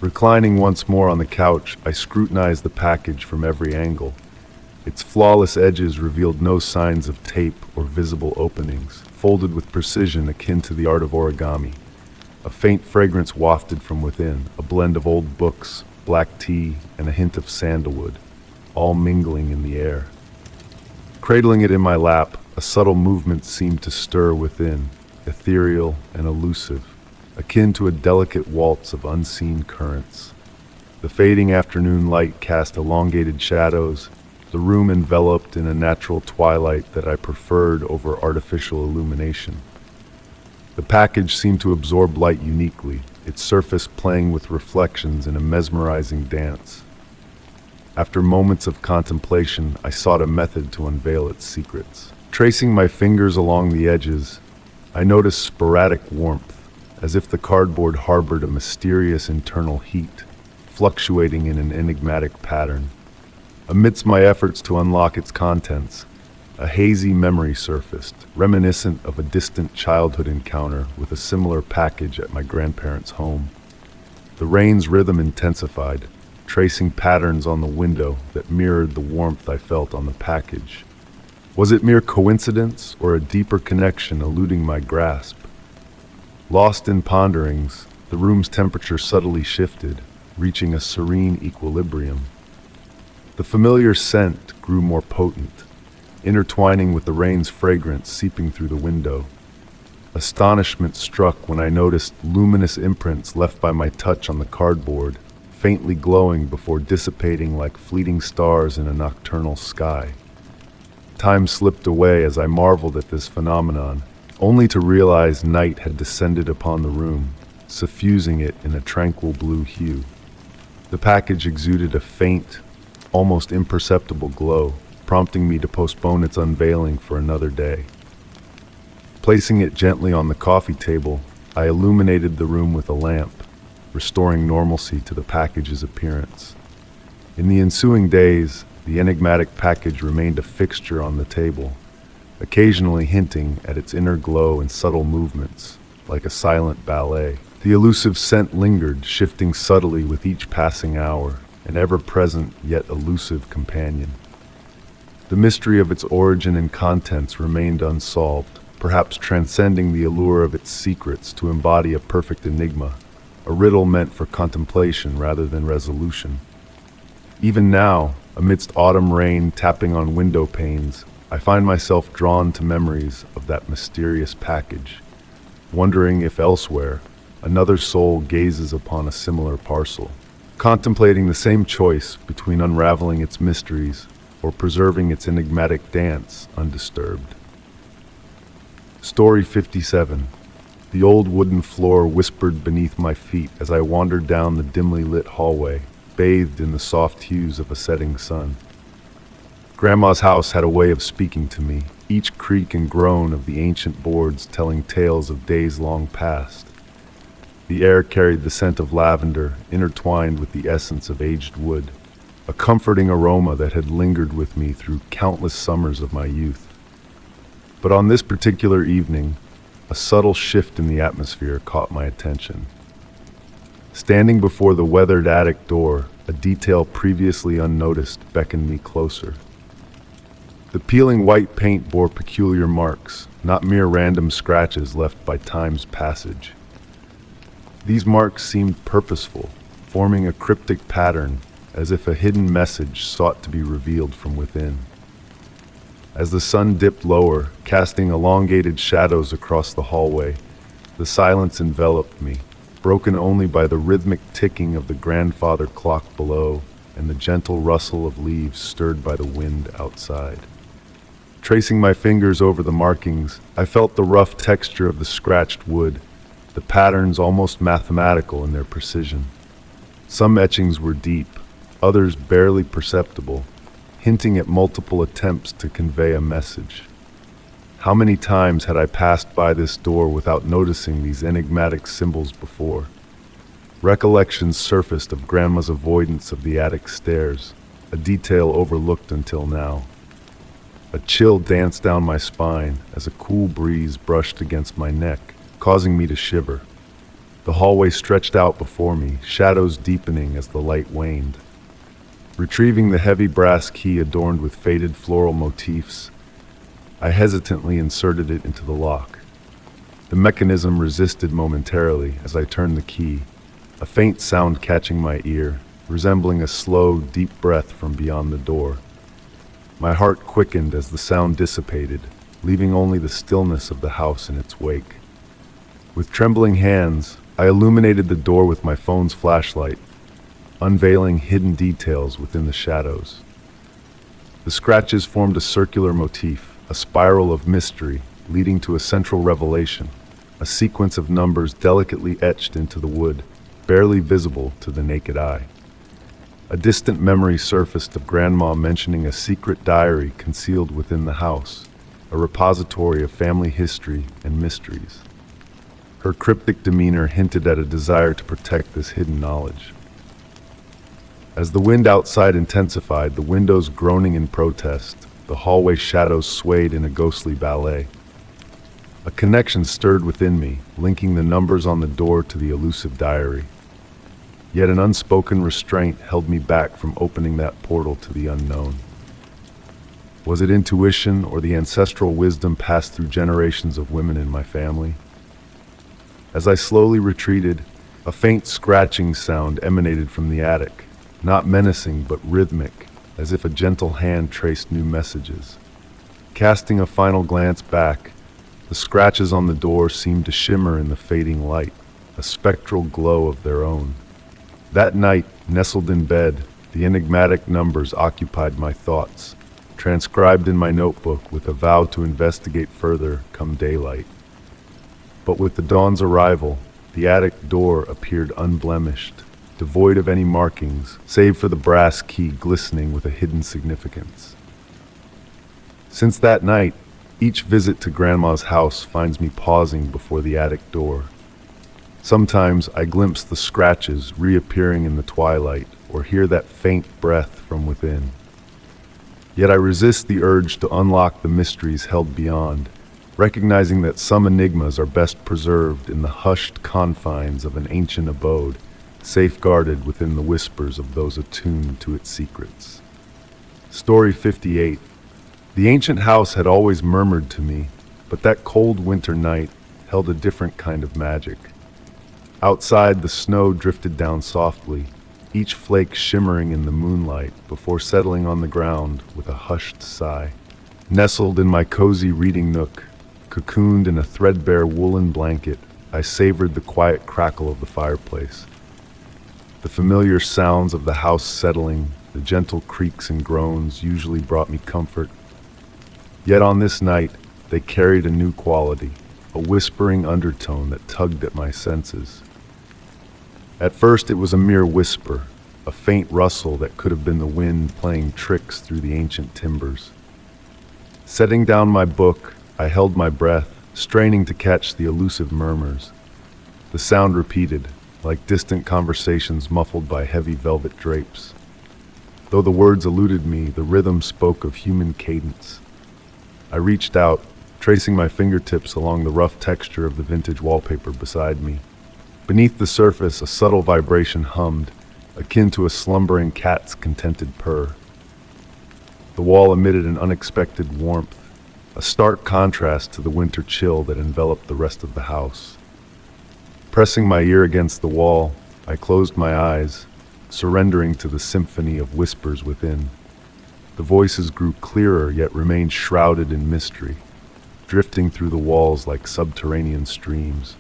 Reclining once more on the couch, I scrutinized the package from every angle. Its flawless edges revealed no signs of tape or visible openings, folded with precision akin to the art of origami. A faint fragrance wafted from within, a blend of old books, black tea, and a hint of sandalwood, all mingling in the air. Cradling it in my lap, a subtle movement seemed to stir within, ethereal and elusive, akin to a delicate waltz of unseen currents. The fading afternoon light cast elongated shadows, the room enveloped in a natural twilight that I preferred over artificial illumination. The package seemed to absorb light uniquely, its surface playing with reflections in a mesmerizing dance. After moments of contemplation, I sought a method to unveil its secrets. Tracing my fingers along the edges, I noticed sporadic warmth, as if the cardboard harbored a mysterious internal heat, fluctuating in an enigmatic pattern. Amidst my efforts to unlock its contents, a hazy memory surfaced, reminiscent of a distant childhood encounter with a similar package at my grandparents' home. The rain's rhythm intensified, tracing patterns on the window that mirrored the warmth I felt on the package. Was it mere coincidence or a deeper connection eluding my grasp? Lost in ponderings, the room's temperature subtly shifted, reaching a serene equilibrium. The familiar scent grew more potent, intertwining with the rain's fragrance seeping through the window. Astonishment struck when I noticed luminous imprints left by my touch on the cardboard, faintly glowing before dissipating like fleeting stars in a nocturnal sky. Time slipped away as I marveled at this phenomenon, only to realize night had descended upon the room, suffusing it in a tranquil blue hue. The package exuded a faint, almost imperceptible glow, prompting me to postpone its unveiling for another day. Placing it gently on the coffee table, I illuminated the room with a lamp, restoring normalcy to the package's appearance. In the ensuing days, the enigmatic package remained a fixture on the table, occasionally hinting at its inner glow and subtle movements, like a silent ballet. The elusive scent lingered, shifting subtly with each passing hour, an ever-present yet elusive companion. The mystery of its origin and contents remained unsolved, perhaps transcending the allure of its secrets to embody a perfect enigma, a riddle meant for contemplation rather than resolution. Even now, amidst autumn rain tapping on window panes, I find myself drawn to memories of that mysterious package, wondering if elsewhere, another soul gazes upon a similar parcel, contemplating the same choice between unraveling its mysteries or preserving its enigmatic dance undisturbed. Story 57. The old wooden floor whispered beneath my feet as I wandered down the dimly lit hallway, bathed in the soft hues of a setting sun. Grandma's house had a way of speaking to me, each creak and groan of the ancient boards telling tales of days long past. The air carried the scent of lavender, intertwined with the essence of aged wood, a comforting aroma that had lingered with me through countless summers of my youth. But on this particular evening, a subtle shift in the atmosphere caught my attention. Standing before the weathered attic door, a detail previously unnoticed beckoned me closer. The peeling white paint bore peculiar marks, not mere random scratches left by time's passage. These marks seemed purposeful, forming a cryptic pattern, as if a hidden message sought to be revealed from within. As the sun dipped lower, casting elongated shadows across the hallway, the silence enveloped me, broken only by the rhythmic ticking of the grandfather clock below and the gentle rustle of leaves stirred by the wind outside. Tracing my fingers over the markings, I felt the rough texture of the scratched wood, the patterns almost mathematical in their precision. Some etchings were deep, others barely perceptible, hinting at multiple attempts to convey a message. How many times had I passed by this door without noticing these enigmatic symbols before? Recollections surfaced of Grandma's avoidance of the attic stairs, a detail overlooked until now. A chill danced down my spine as a cool breeze brushed against my neck, causing me to shiver. The hallway stretched out before me, shadows deepening as the light waned. Retrieving the heavy brass key adorned with faded floral motifs, I hesitantly inserted it into the lock. The mechanism resisted momentarily as I turned the key, a faint sound catching my ear, resembling a slow, deep breath from beyond the door. My heart quickened as the sound dissipated, leaving only the stillness of the house in its wake. With trembling hands, I illuminated the door with my phone's flashlight, unveiling hidden details within the shadows. The scratches formed a circular motif, a spiral of mystery leading to a central revelation, a sequence of numbers delicately etched into the wood, barely visible to the naked eye. A distant memory surfaced of Grandma mentioning a secret diary concealed within the house, a repository of family history and mysteries. Her cryptic demeanor hinted at a desire to protect this hidden knowledge. As the wind outside intensified, the windows groaning in protest, the hallway shadows swayed in a ghostly ballet. A connection stirred within me, linking the numbers on the door to the elusive diary. Yet an unspoken restraint held me back from opening that portal to the unknown. Was it intuition or the ancestral wisdom passed through generations of women in my family? As I slowly retreated, a faint scratching sound emanated from the attic, not menacing but rhythmic, as if a gentle hand traced new messages. Casting a final glance back, the scratches on the door seemed to shimmer in the fading light, a spectral glow of their own. That night, nestled in bed, the enigmatic numbers occupied my thoughts, transcribed in my notebook with a vow to investigate further come daylight. But with the dawn's arrival, the attic door appeared unblemished, devoid of any markings, save for the brass key glistening with a hidden significance. Since that night, each visit to Grandma's house finds me pausing before the attic door. Sometimes I glimpse the scratches reappearing in the twilight or hear that faint breath from within. Yet I resist the urge to unlock the mysteries held beyond, recognizing that some enigmas are best preserved in the hushed confines of an ancient abode, safeguarded within the whispers of those attuned to its secrets. Story 58. The ancient house had always murmured to me, but that cold winter night held a different kind of magic. Outside, the snow drifted down softly, each flake shimmering in the moonlight before settling on the ground with a hushed sigh. Nestled in my cozy reading nook, cocooned in a threadbare woolen blanket, I savored the quiet crackle of the fireplace. The familiar sounds of the house settling, the gentle creaks and groans usually brought me comfort. Yet on this night, they carried a new quality, a whispering undertone that tugged at my senses. At first it was a mere whisper, a faint rustle that could have been the wind playing tricks through the ancient timbers. Setting down my book, I held my breath, straining to catch the elusive murmurs. The sound repeated, like distant conversations muffled by heavy velvet drapes. Though the words eluded me, the rhythm spoke of human cadence. I reached out, tracing my fingertips along the rough texture of the vintage wallpaper beside me. Beneath the surface, a subtle vibration hummed, akin to a slumbering cat's contented purr. The wall emitted an unexpected warmth, a stark contrast to the winter chill that enveloped the rest of the house. Pressing my ear against the wall, I closed my eyes, surrendering to the symphony of whispers within. The voices grew clearer yet remained shrouded in mystery, drifting through the walls like subterranean streams.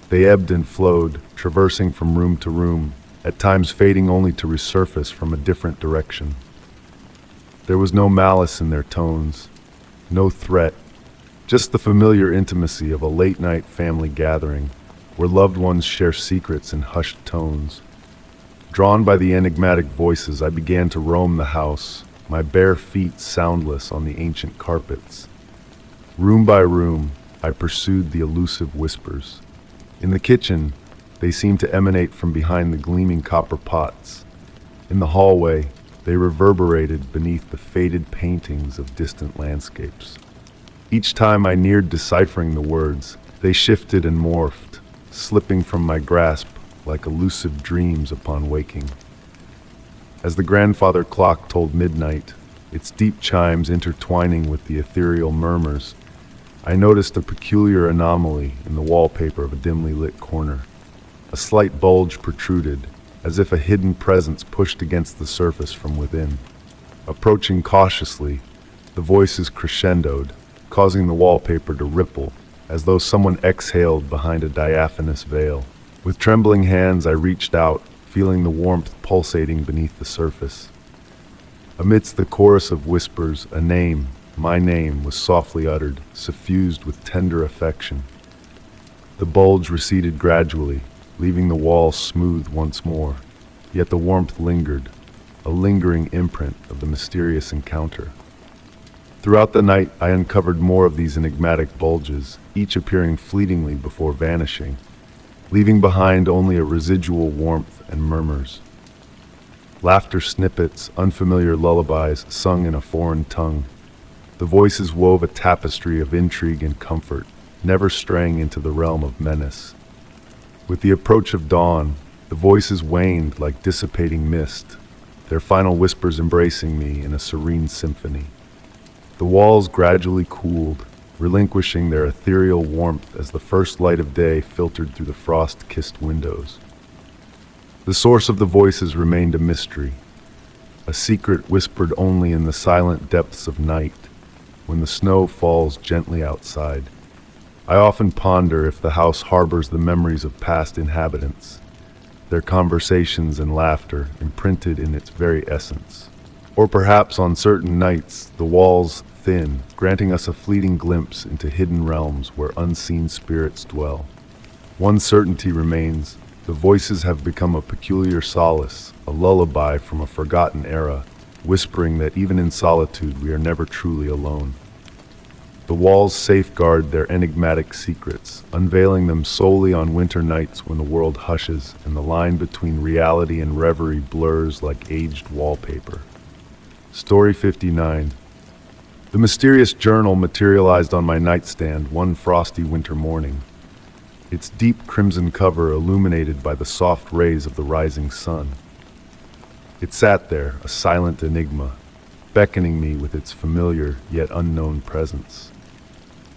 They ebbed and flowed, traversing from room to room, at times fading only to resurface from a different direction. There was no malice in their tones, no threat, just the familiar intimacy of a late-night family gathering, where loved ones share secrets in hushed tones. Drawn by the enigmatic voices, I began to roam the house, my bare feet soundless on the ancient carpets. Room by room, I pursued the elusive whispers. In the kitchen, they seemed to emanate from behind the gleaming copper pots. In the hallway, they reverberated beneath the faded paintings of distant landscapes. Each time I neared deciphering the words, they shifted and morphed, slipping from my grasp like elusive dreams upon waking. As the grandfather clock tolled midnight, its deep chimes intertwining with the ethereal murmurs, I noticed a peculiar anomaly in the wallpaper of a dimly lit corner. A slight bulge protruded, as if a hidden presence pushed against the surface from within. Approaching cautiously, the voices crescendoed, causing the wallpaper to ripple, as though someone exhaled behind a diaphanous veil. With trembling hands, I reached out, feeling the warmth pulsating beneath the surface. Amidst the chorus of whispers, a name, my name, was softly uttered, suffused with tender affection. The bulge receded gradually, leaving the wall smooth once more, yet the warmth lingered, a lingering imprint of the mysterious encounter. Throughout the night, I uncovered more of these enigmatic bulges, each appearing fleetingly before vanishing, leaving behind only a residual warmth and murmurs. Laughter snippets, unfamiliar lullabies sung in a foreign tongue. The voices wove a tapestry of intrigue and comfort, never straying into the realm of menace. With the approach of dawn, the voices waned like dissipating mist, their final whispers embracing me in a serene symphony. The walls gradually cooled, relinquishing their ethereal warmth as the first light of day filtered through the frost-kissed windows. The source of the voices remained a mystery, a secret whispered only in the silent depths of night, when the snow falls gently outside. I often ponder if the house harbors the memories of past inhabitants, their conversations and laughter imprinted in its very essence. Or perhaps on certain nights, the walls thin, granting us a fleeting glimpse into hidden realms where unseen spirits dwell. One certainty remains: the voices have become a peculiar solace, a lullaby from a forgotten era, whispering that even in solitude we are never truly alone. The walls safeguard their enigmatic secrets, unveiling them solely on winter nights when the world hushes and the line between reality and reverie blurs like aged wallpaper. Story 59. The mysterious journal materialized on my nightstand one frosty winter morning, its deep crimson cover illuminated by the soft rays of the rising sun. It sat there, a silent enigma, beckoning me with its familiar yet unknown presence.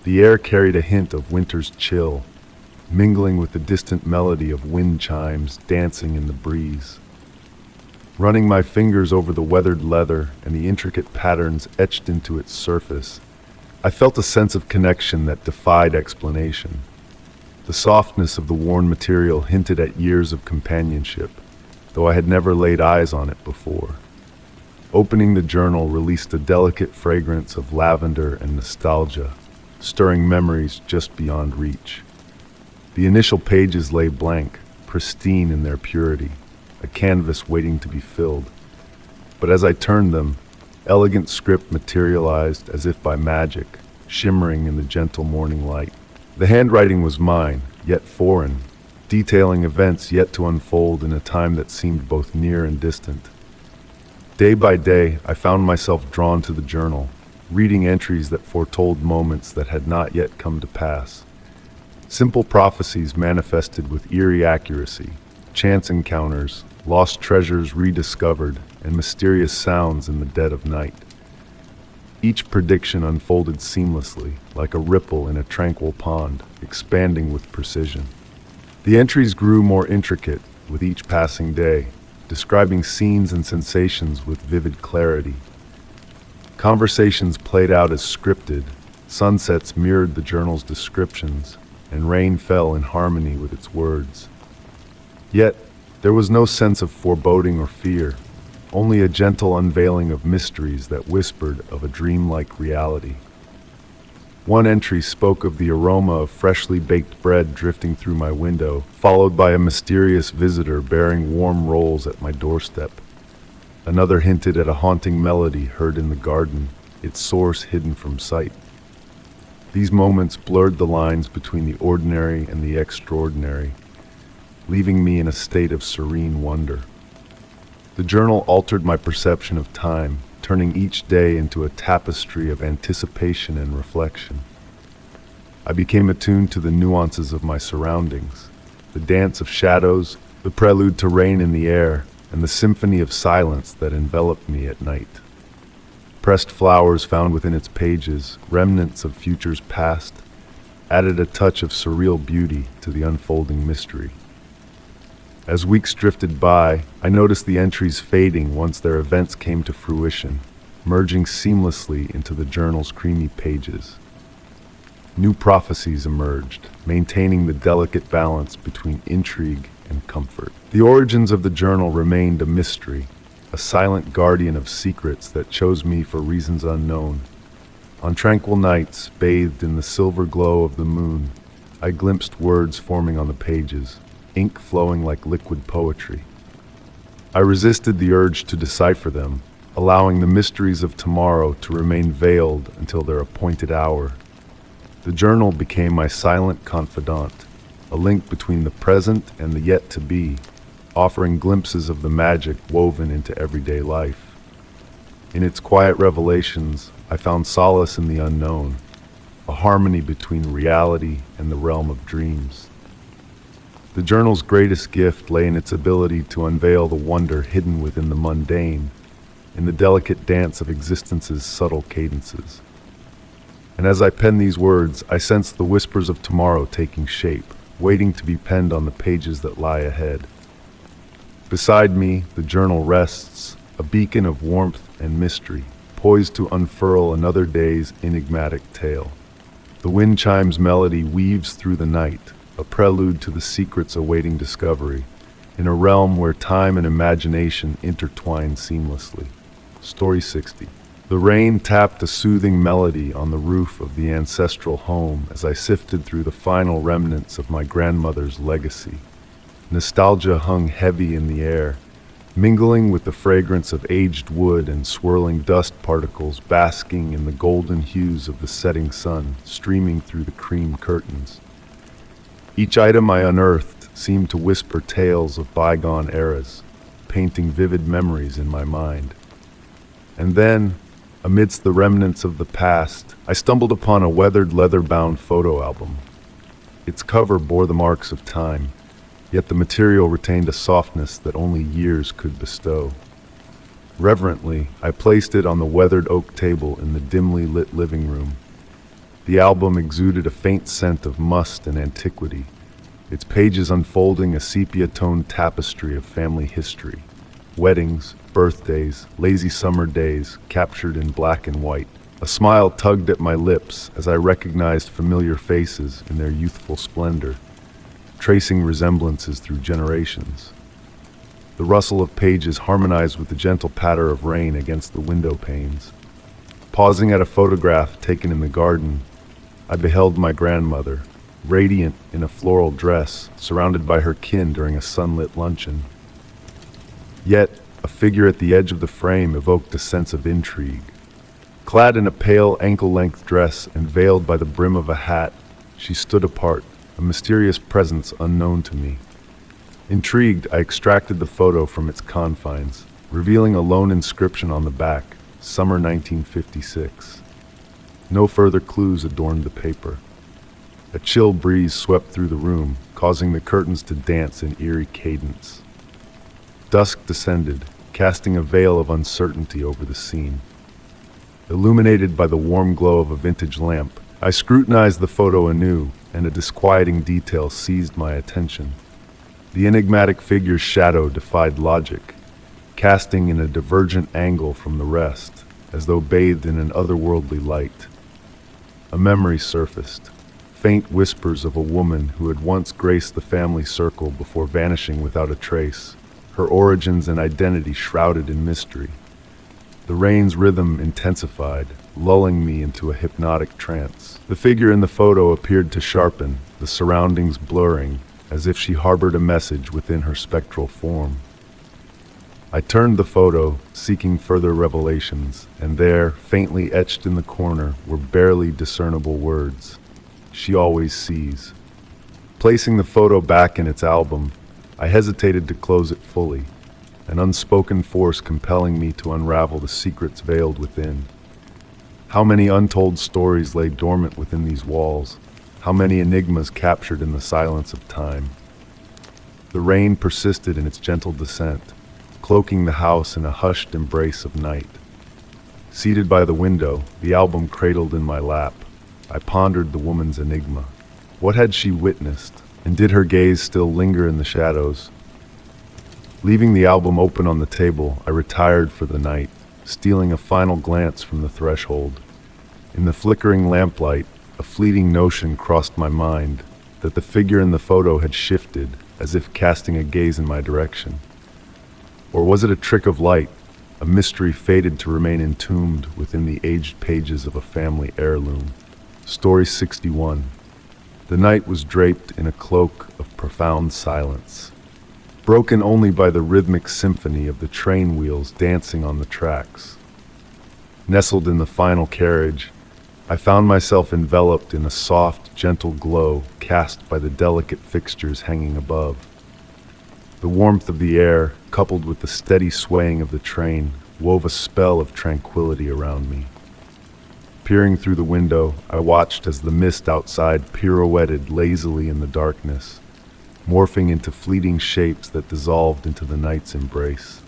The air carried a hint of winter's chill, mingling with the distant melody of wind chimes dancing in the breeze. Running my fingers over the weathered leather and the intricate patterns etched into its surface, I felt a sense of connection that defied explanation. The softness of the worn material hinted at years of companionship, though I had never laid eyes on it before. Opening the journal released a delicate fragrance of lavender and nostalgia, stirring memories just beyond reach. The initial pages lay blank, pristine in their purity, a canvas waiting to be filled. But as I turned them, elegant script materialized as if by magic, shimmering in the gentle morning light. The handwriting was mine, yet foreign, detailing events yet to unfold in a time that seemed both near and distant. Day by day, I found myself drawn to the journal, reading entries that foretold moments that had not yet come to pass. Simple prophecies manifested with eerie accuracy, chance encounters, lost treasures rediscovered, and mysterious sounds in the dead of night. Each prediction unfolded seamlessly, like a ripple in a tranquil pond, expanding with precision. The entries grew more intricate with each passing day, describing scenes and sensations with vivid clarity. Conversations played out as scripted, sunsets mirrored the journal's descriptions, and rain fell in harmony with its words. Yet, there was no sense of foreboding or fear, only a gentle unveiling of mysteries that whispered of a dreamlike reality. One entry spoke of the aroma of freshly baked bread drifting through my window, followed by a mysterious visitor bearing warm rolls at my doorstep. Another hinted at a haunting melody heard in the garden, its source hidden from sight. These moments blurred the lines between the ordinary and the extraordinary, leaving me in a state of serene wonder. The journal altered my perception of time, turning each day into a tapestry of anticipation and reflection. I became attuned to the nuances of my surroundings, the dance of shadows, the prelude to rain in the air, and the symphony of silence that enveloped me at night. Pressed flowers found within its pages, remnants of futures past, added a touch of surreal beauty to the unfolding mystery. As weeks drifted by, I noticed the entries fading once their events came to fruition, merging seamlessly into the journal's creamy pages. New prophecies emerged, maintaining the delicate balance between intrigue and comfort. The origins of the journal remained a mystery, a silent guardian of secrets that chose me for reasons unknown. On tranquil nights, bathed in the silver glow of the moon, I glimpsed words forming on the pages, ink flowing like liquid poetry. I resisted the urge to decipher them, allowing the mysteries of tomorrow to remain veiled until their appointed hour. The journal became my silent confidant, a link between the present and the yet-to-be, offering glimpses of the magic woven into everyday life. In its quiet revelations, I found solace in the unknown, a harmony between reality and the realm of dreams. The journal's greatest gift lay in its ability to unveil the wonder hidden within the mundane, in the delicate dance of existence's subtle cadences. And as I pen these words, I sense the whispers of tomorrow taking shape, waiting to be penned on the pages that lie ahead. Beside me, the journal rests, a beacon of warmth and mystery, poised to unfurl another day's enigmatic tale. The wind chime's melody weaves through the night, a prelude to the secrets awaiting discovery, in a realm where time and imagination intertwine seamlessly. Story 60. The rain tapped a soothing melody on the roof of the ancestral home as I sifted through the final remnants of my grandmother's legacy. Nostalgia hung heavy in the air, mingling with the fragrance of aged wood and swirling dust particles basking in the golden hues of the setting sun streaming through the cream curtains. Each item I unearthed seemed to whisper tales of bygone eras, painting vivid memories in my mind. And then, amidst the remnants of the past, I stumbled upon a weathered leather-bound photo album. Its cover bore the marks of time, yet the material retained a softness that only years could bestow. Reverently, I placed it on the weathered oak table in the dimly lit living room. The album exuded a faint scent of must and antiquity, its pages unfolding a sepia-toned tapestry of family history. Weddings, birthdays, lazy summer days, captured in black and white. A smile tugged at my lips as I recognized familiar faces in their youthful splendor, tracing resemblances through generations. The rustle of pages harmonized with the gentle patter of rain against the window panes. Pausing at a photograph taken in the garden, I beheld my grandmother, radiant in a floral dress, surrounded by her kin during a sunlit luncheon. Yet, a figure at the edge of the frame evoked a sense of intrigue. Clad in a pale, ankle-length dress and veiled by the brim of a hat, she stood apart, a mysterious presence unknown to me. Intrigued, I extracted the photo from its confines, revealing a lone inscription on the back, Summer 1956. No further clues adorned the paper. A chill breeze swept through the room, causing the curtains to dance in eerie cadence. Dusk descended, casting a veil of uncertainty over the scene. Illuminated by the warm glow of a vintage lamp, I scrutinized the photo anew, and a disquieting detail seized my attention. The enigmatic figure's shadow defied logic, casting in a divergent angle from the rest, as though bathed in an otherworldly light. A memory surfaced, faint whispers of a woman who had once graced the family circle before vanishing without a trace, her origins and identity shrouded in mystery. The rain's rhythm intensified, lulling me into a hypnotic trance. The figure in the photo appeared to sharpen, the surroundings blurring, as if she harbored a message within her spectral form. I turned the photo, seeking further revelations, and there, faintly etched in the corner, were barely discernible words. She always sees. Placing the photo back in its album, I hesitated to close it fully, an unspoken force compelling me to unravel the secrets veiled within. How many untold stories lay dormant within these walls, how many enigmas captured in the silence of time. The rain persisted in its gentle descent, cloaking the house in a hushed embrace of night. Seated by the window, the album cradled in my lap, I pondered the woman's enigma. What had she witnessed, and did her gaze still linger in the shadows? Leaving the album open on the table, I retired for the night, stealing a final glance from the threshold. In the flickering lamplight, a fleeting notion crossed my mind, that the figure in the photo had shifted, as if casting a gaze in my direction. Or was it a trick of light, a mystery fated to remain entombed within the aged pages of a family heirloom? Story 61. The night was draped in a cloak of profound silence, broken only by the rhythmic symphony of the train wheels dancing on the tracks. Nestled in the final carriage, I found myself enveloped in a soft, gentle glow cast by the delicate fixtures hanging above. The warmth of the air, coupled with the steady swaying of the train, wove a spell of tranquility around me. Peering through the window, I watched as the mist outside pirouetted lazily in the darkness, morphing into fleeting shapes that dissolved into the night's embrace.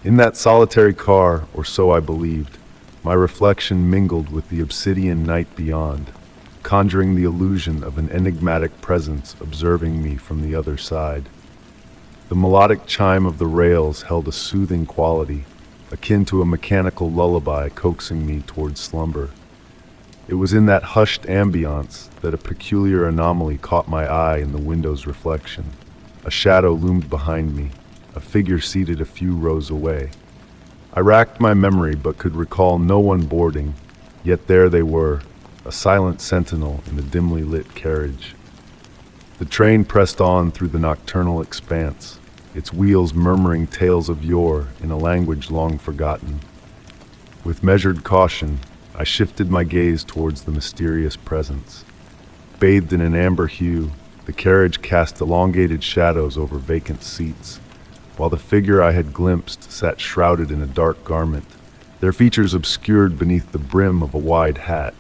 In that solitary car, or so I believed, my reflection mingled with the obsidian night beyond, conjuring the illusion of an enigmatic presence observing me from the other side. The melodic chime of the rails held a soothing quality, akin to a mechanical lullaby coaxing me towards slumber. It was in that hushed ambiance that a peculiar anomaly caught my eye in the window's reflection. A shadow loomed behind me, a figure seated a few rows away. I racked my memory but could recall no one boarding, yet there they were, a silent sentinel in the dimly lit carriage. The train pressed on through the nocturnal expanse, its wheels murmuring tales of yore in a language long forgotten. With measured caution, I shifted my gaze towards the mysterious presence. Bathed in an amber hue, the carriage cast elongated shadows over vacant seats, while the figure I had glimpsed sat shrouded in a dark garment, their features obscured beneath the brim of a wide hat.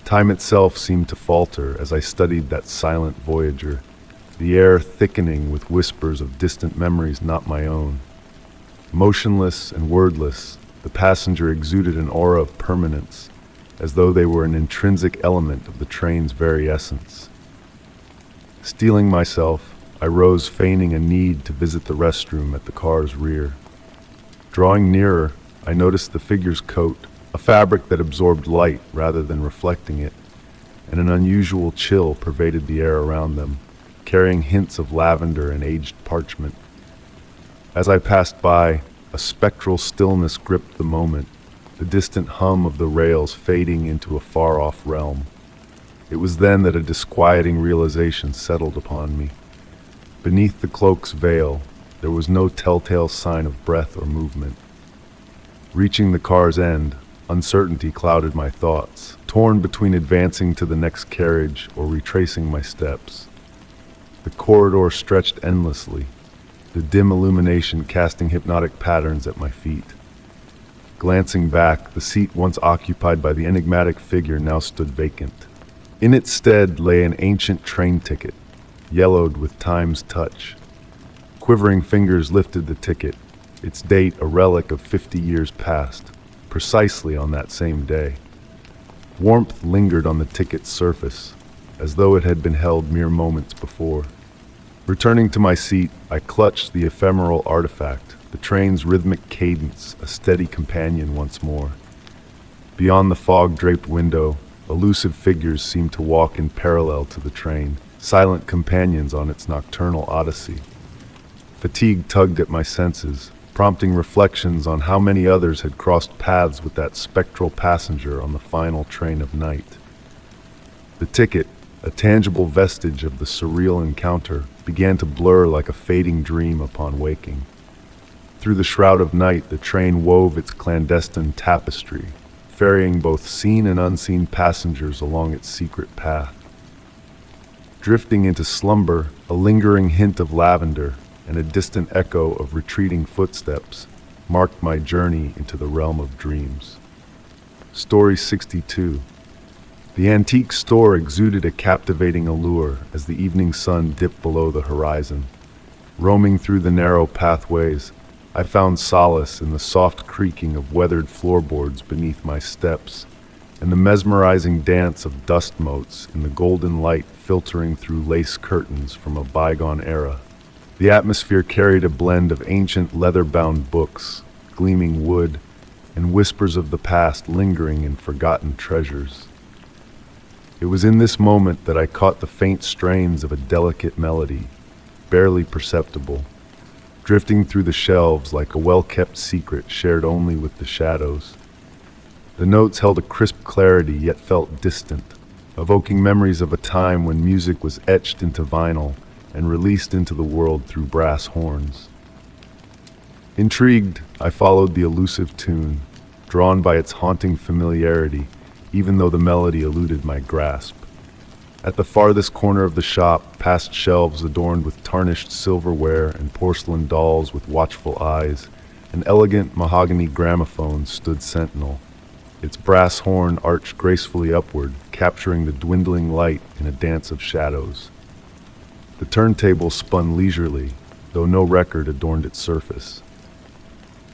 Time itself seemed to falter as I studied that silent voyager, the air thickening with whispers of distant memories not my own. Motionless and wordless, the passenger exuded an aura of permanence, as though they were an intrinsic element of the train's very essence. Steeling myself, I rose, feigning a need to visit the restroom at the car's rear. Drawing nearer, I noticed the figure's coat, a fabric that absorbed light rather than reflecting it, and an unusual chill pervaded the air around them. carrying hints of lavender and aged parchment. As I passed by, a spectral stillness gripped the moment, the distant hum of the rails fading into a far-off realm. It was then that a disquieting realization settled upon me. Beneath the cloak's veil, there was no telltale sign of breath or movement. Reaching the car's end, uncertainty clouded my thoughts, torn between advancing to the next carriage or retracing my steps. The corridor stretched endlessly, the dim illumination casting hypnotic patterns at my feet. Glancing back, the seat once occupied by the enigmatic figure now stood vacant. In its stead lay an ancient train ticket, yellowed with time's touch. Quivering fingers lifted the ticket, its date a relic of 50 years past, precisely on that same day. Warmth lingered on the ticket's surface, as though it had been held mere moments before. Returning to my seat, I clutched the ephemeral artifact, the train's rhythmic cadence, a steady companion once more. Beyond the fog-draped window, elusive figures seemed to walk in parallel to the train, silent companions on its nocturnal odyssey. Fatigue tugged at my senses, prompting reflections on how many others had crossed paths with that spectral passenger on the final train of night. The ticket, a tangible vestige of the surreal encounter, began to blur like a fading dream upon waking. Through the shroud of night, the train wove its clandestine tapestry, ferrying both seen and unseen passengers along its secret path. Drifting into slumber, a lingering hint of lavender and a distant echo of retreating footsteps marked my journey into the realm of dreams. Story 62. The antique store exuded a captivating allure as the evening sun dipped below the horizon. Roaming through the narrow pathways, I found solace in the soft creaking of weathered floorboards beneath my steps and the mesmerizing dance of dust motes in the golden light filtering through lace curtains from a bygone era. The atmosphere carried a blend of ancient leather-bound books, gleaming wood, and whispers of the past lingering in forgotten treasures. It was in this moment that I caught the faint strains of a delicate melody, barely perceptible, drifting through the shelves like a well-kept secret shared only with the shadows. The notes held a crisp clarity yet felt distant, evoking memories of a time when music was etched into vinyl and released into the world through brass horns. Intrigued, I followed the elusive tune, drawn by its haunting familiarity, even though the melody eluded my grasp. At the farthest corner of the shop, past shelves adorned with tarnished silverware and porcelain dolls with watchful eyes, an elegant mahogany gramophone stood sentinel, its brass horn arched gracefully upward, capturing the dwindling light in a dance of shadows. The turntable spun leisurely, though no record adorned its surface.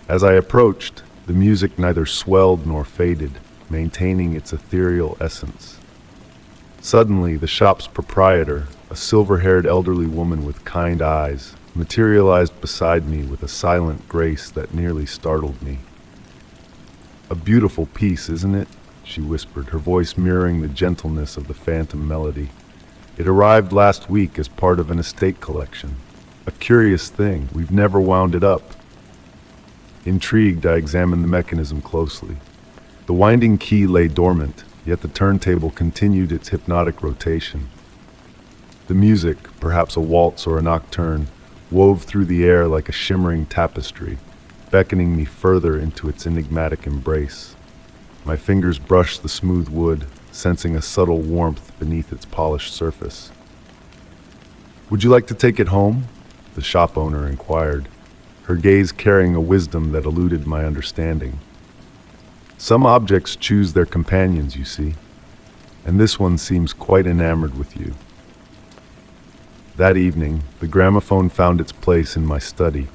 As I approached, the music neither swelled nor faded, maintaining its ethereal essence. Suddenly, the shop's proprietor, a silver-haired elderly woman with kind eyes, materialized beside me with a silent grace that nearly startled me. "A beautiful piece, isn't it?" she whispered, her voice mirroring the gentleness of the phantom melody. "It arrived last week as part of an estate collection. A curious thing, we've never wound it up." Intrigued, I examined the mechanism closely. The winding key lay dormant, yet the turntable continued its hypnotic rotation. The music, perhaps a waltz or a nocturne, wove through the air like a shimmering tapestry, beckoning me further into its enigmatic embrace. My fingers brushed the smooth wood, sensing a subtle warmth beneath its polished surface. "Would you like to take it home?" the shop owner inquired, her gaze carrying a wisdom that eluded my understanding. "Some objects choose their companions, you see, and this one seems quite enamored with you." That evening, the gramophone found its place in my study,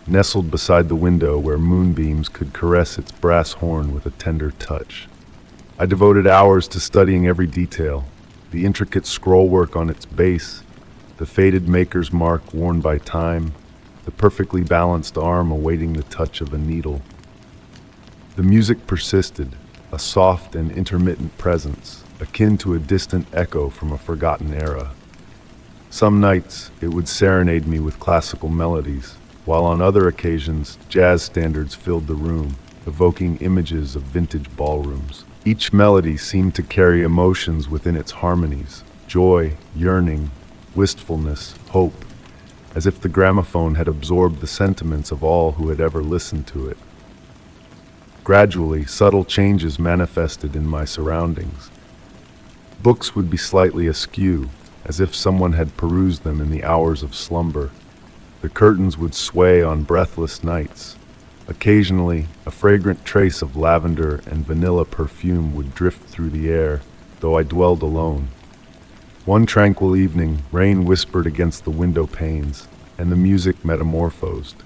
nestled beside the window where moonbeams could caress its brass horn with a tender touch. I devoted hours to studying every detail, the intricate scrollwork on its base, the faded maker's mark worn by time, the perfectly balanced arm awaiting the touch of a needle. The music persisted, a soft and intermittent presence, akin to a distant echo from a forgotten era. Some nights, it would serenade me with classical melodies, while on other occasions, jazz standards filled the room, evoking images of vintage ballrooms. Each melody seemed to carry emotions within its harmonies: joy, yearning, wistfulness, hope, as if the gramophone had absorbed the sentiments of all who had ever listened to it. Gradually, subtle changes manifested in my surroundings. Books would be slightly askew, as if someone had perused them in the hours of slumber. The curtains would sway on breathless nights. Occasionally, a fragrant trace of lavender and vanilla perfume would drift through the air, though I dwelled alone. One tranquil evening, rain whispered against the window panes, and the music metamorphosed.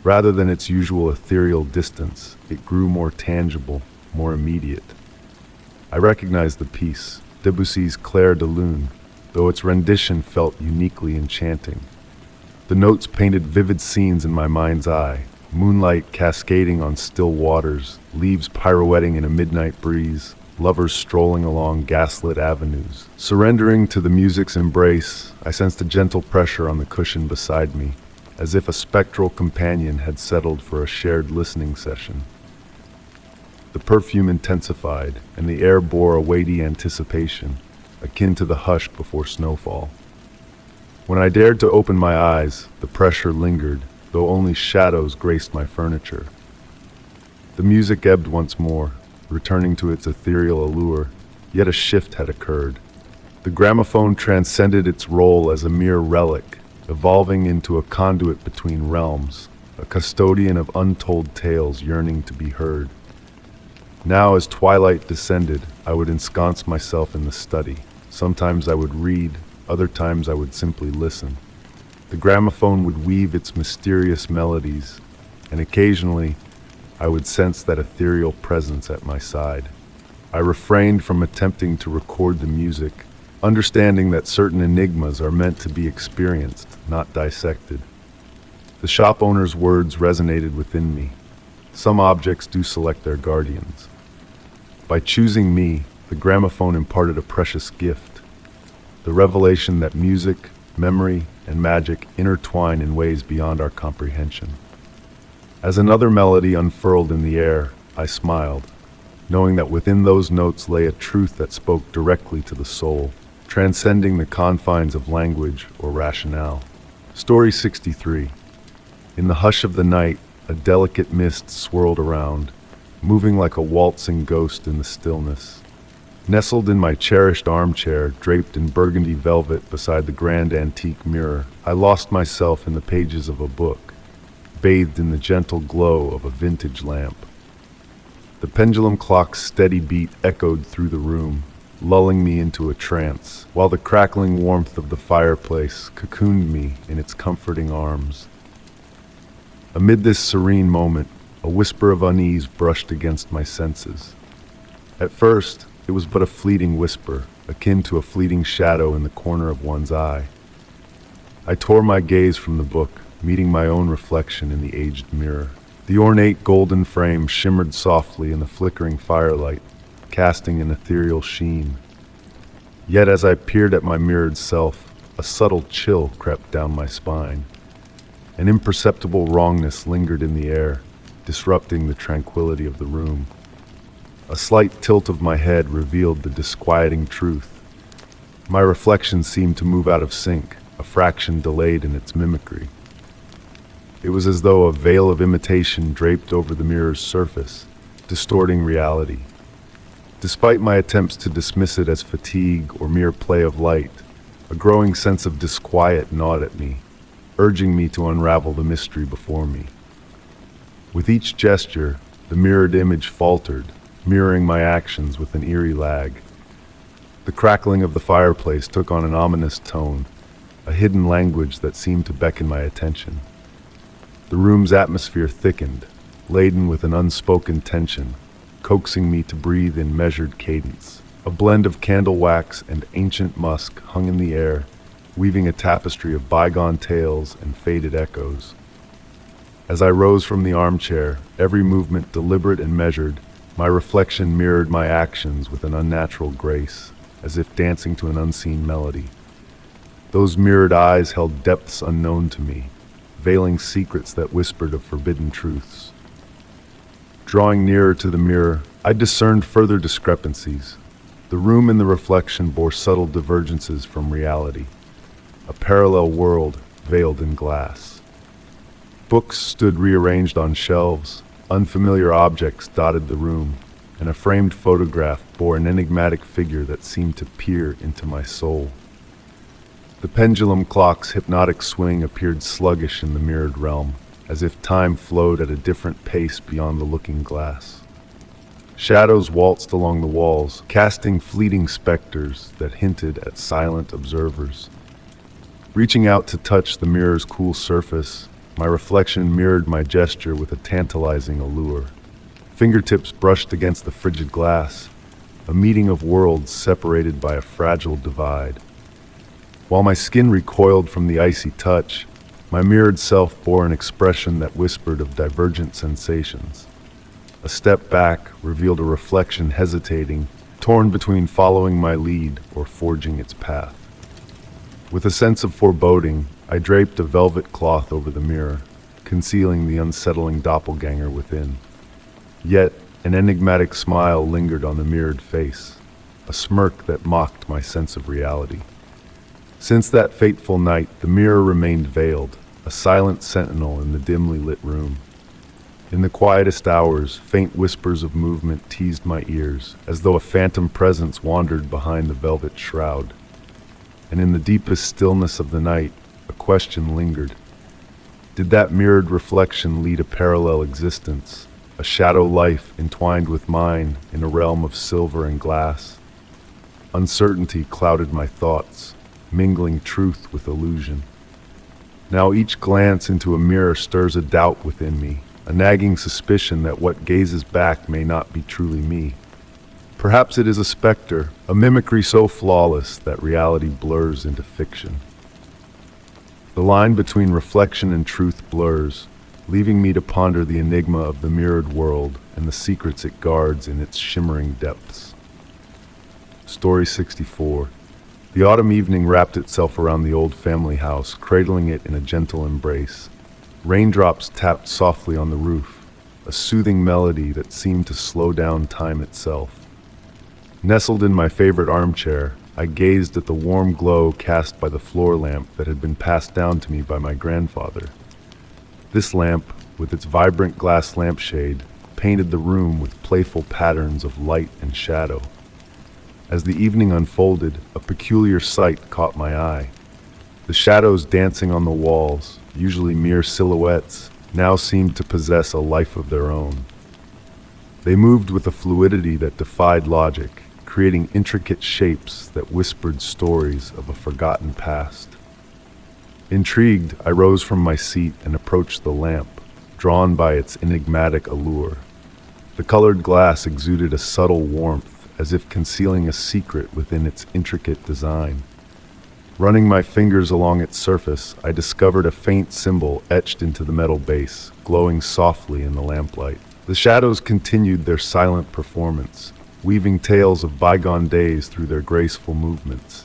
Rather than its usual ethereal distance, it grew more tangible, more immediate. I recognized the piece, Debussy's Clair de Lune, though its rendition felt uniquely enchanting. The notes painted vivid scenes in my mind's eye: moonlight cascading on still waters, leaves pirouetting in a midnight breeze, lovers strolling along gaslit avenues. Surrendering to the music's embrace, I sensed a gentle pressure on the cushion beside me, as if a spectral companion had settled for a shared listening session. The perfume intensified, and the air bore a weighty anticipation, akin to the hush before snowfall. When I dared to open my eyes, the pressure lingered, though only shadows graced my furniture. The music ebbed once more, returning to its ethereal allure, yet a shift had occurred. The gramophone transcended its role as a mere relic, evolving into a conduit between realms, a custodian of untold tales yearning to be heard. Now, as twilight descended, I would ensconce myself in the study. Sometimes I would read, other times I would simply listen. The gramophone would weave its mysterious melodies, and occasionally I would sense that ethereal presence at my side. I refrained from attempting to record the music, understanding that certain enigmas are meant to be experienced, not dissected. The shop owner's words resonated within me. Some objects do select their guardians. By choosing me, the gramophone imparted a precious gift: the revelation that music, memory, and magic intertwine in ways beyond our comprehension. As another melody unfurled in the air, I smiled, knowing that within those notes lay a truth that spoke directly to the soul, transcending the confines of language or rationale. Story 63. In the hush of the night, a delicate mist swirled around, moving like a waltzing ghost in the stillness. Nestled in my cherished armchair, draped in burgundy velvet beside the grand antique mirror, I lost myself in the pages of a book, bathed in the gentle glow of a vintage lamp. The pendulum clock's steady beat echoed through the room, lulling me into a trance, while the crackling warmth of the fireplace cocooned me in its comforting arms. Amid this serene moment, a whisper of unease brushed against my senses. At first, it was but a fleeting whisper, akin to a fleeting shadow in the corner of one's eye. I tore my gaze from the book, meeting my own reflection in the aged mirror. The ornate golden frame shimmered softly in the flickering firelight, casting an ethereal sheen. Yet as I peered at my mirrored self, a subtle chill crept down my spine. An imperceptible wrongness lingered in the air, disrupting the tranquility of the room. A slight tilt of my head revealed the disquieting truth. My reflection seemed to move out of sync, a fraction delayed in its mimicry. It was as though a veil of imitation draped over the mirror's surface, distorting reality. Despite my attempts to dismiss it as fatigue or mere play of light, a growing sense of disquiet gnawed at me, urging me to unravel the mystery before me. With each gesture, the mirrored image faltered, mirroring my actions with an eerie lag. The crackling of the fireplace took on an ominous tone, a hidden language that seemed to beckon my attention. The room's atmosphere thickened, laden with an unspoken tension, coaxing me to breathe in measured cadence. A blend of candle wax and ancient musk hung in the air, weaving a tapestry of bygone tales and faded echoes. As I rose from the armchair, every movement deliberate and measured, my reflection mirrored my actions with an unnatural grace, as if dancing to an unseen melody. Those mirrored eyes held depths unknown to me, veiling secrets that whispered of forbidden truths. Drawing nearer to the mirror, I discerned further discrepancies. The room and the reflection bore subtle divergences from reality, a parallel world veiled in glass. Books stood rearranged on shelves, unfamiliar objects dotted the room, and a framed photograph bore an enigmatic figure that seemed to peer into my soul. The pendulum clock's hypnotic swing appeared sluggish in the mirrored realm, as if time flowed at a different pace beyond the looking glass. Shadows waltzed along the walls, casting fleeting specters that hinted at silent observers. Reaching out to touch the mirror's cool surface, my reflection mirrored my gesture with a tantalizing allure. Fingertips brushed against the frigid glass, a meeting of worlds separated by a fragile divide. While my skin recoiled from the icy touch, my mirrored self bore an expression that whispered of divergent sensations. A step back revealed a reflection hesitating, torn between following my lead or forging its path. With a sense of foreboding, I draped a velvet cloth over the mirror, concealing the unsettling doppelganger within. Yet, an enigmatic smile lingered on the mirrored face, a smirk that mocked my sense of reality. Since that fateful night, the mirror remained veiled, a silent sentinel in the dimly lit room. In the quietest hours, faint whispers of movement teased my ears, as though a phantom presence wandered behind the velvet shroud. And in the deepest stillness of the night, a question lingered. Did that mirrored reflection lead a parallel existence, a shadow life entwined with mine in a realm of silver and glass? Uncertainty clouded my thoughts, mingling truth with illusion. Now each glance into a mirror stirs a doubt within me, a nagging suspicion that what gazes back may not be truly me. Perhaps it is a specter, a mimicry so flawless that reality blurs into fiction. The line between reflection and truth blurs, leaving me to ponder the enigma of the mirrored world and the secrets it guards in its shimmering depths. Story 64. The autumn evening wrapped itself around the old family house, cradling it in a gentle embrace. Raindrops tapped softly on the roof, a soothing melody that seemed to slow down time itself. Nestled in my favorite armchair, I gazed at the warm glow cast by the floor lamp that had been passed down to me by my grandfather. This lamp, with its vibrant glass lampshade, painted the room with playful patterns of light and shadow. As the evening unfolded, a peculiar sight caught my eye. The shadows dancing on the walls, usually mere silhouettes, now seemed to possess a life of their own. They moved with a fluidity that defied logic, creating intricate shapes that whispered stories of a forgotten past. Intrigued, I rose from my seat and approached the lamp, drawn by its enigmatic allure. The colored glass exuded a subtle warmth, as if concealing a secret within its intricate design. Running my fingers along its surface, I discovered a faint symbol etched into the metal base, glowing softly in the lamplight. The shadows continued their silent performance, weaving tales of bygone days through their graceful movements.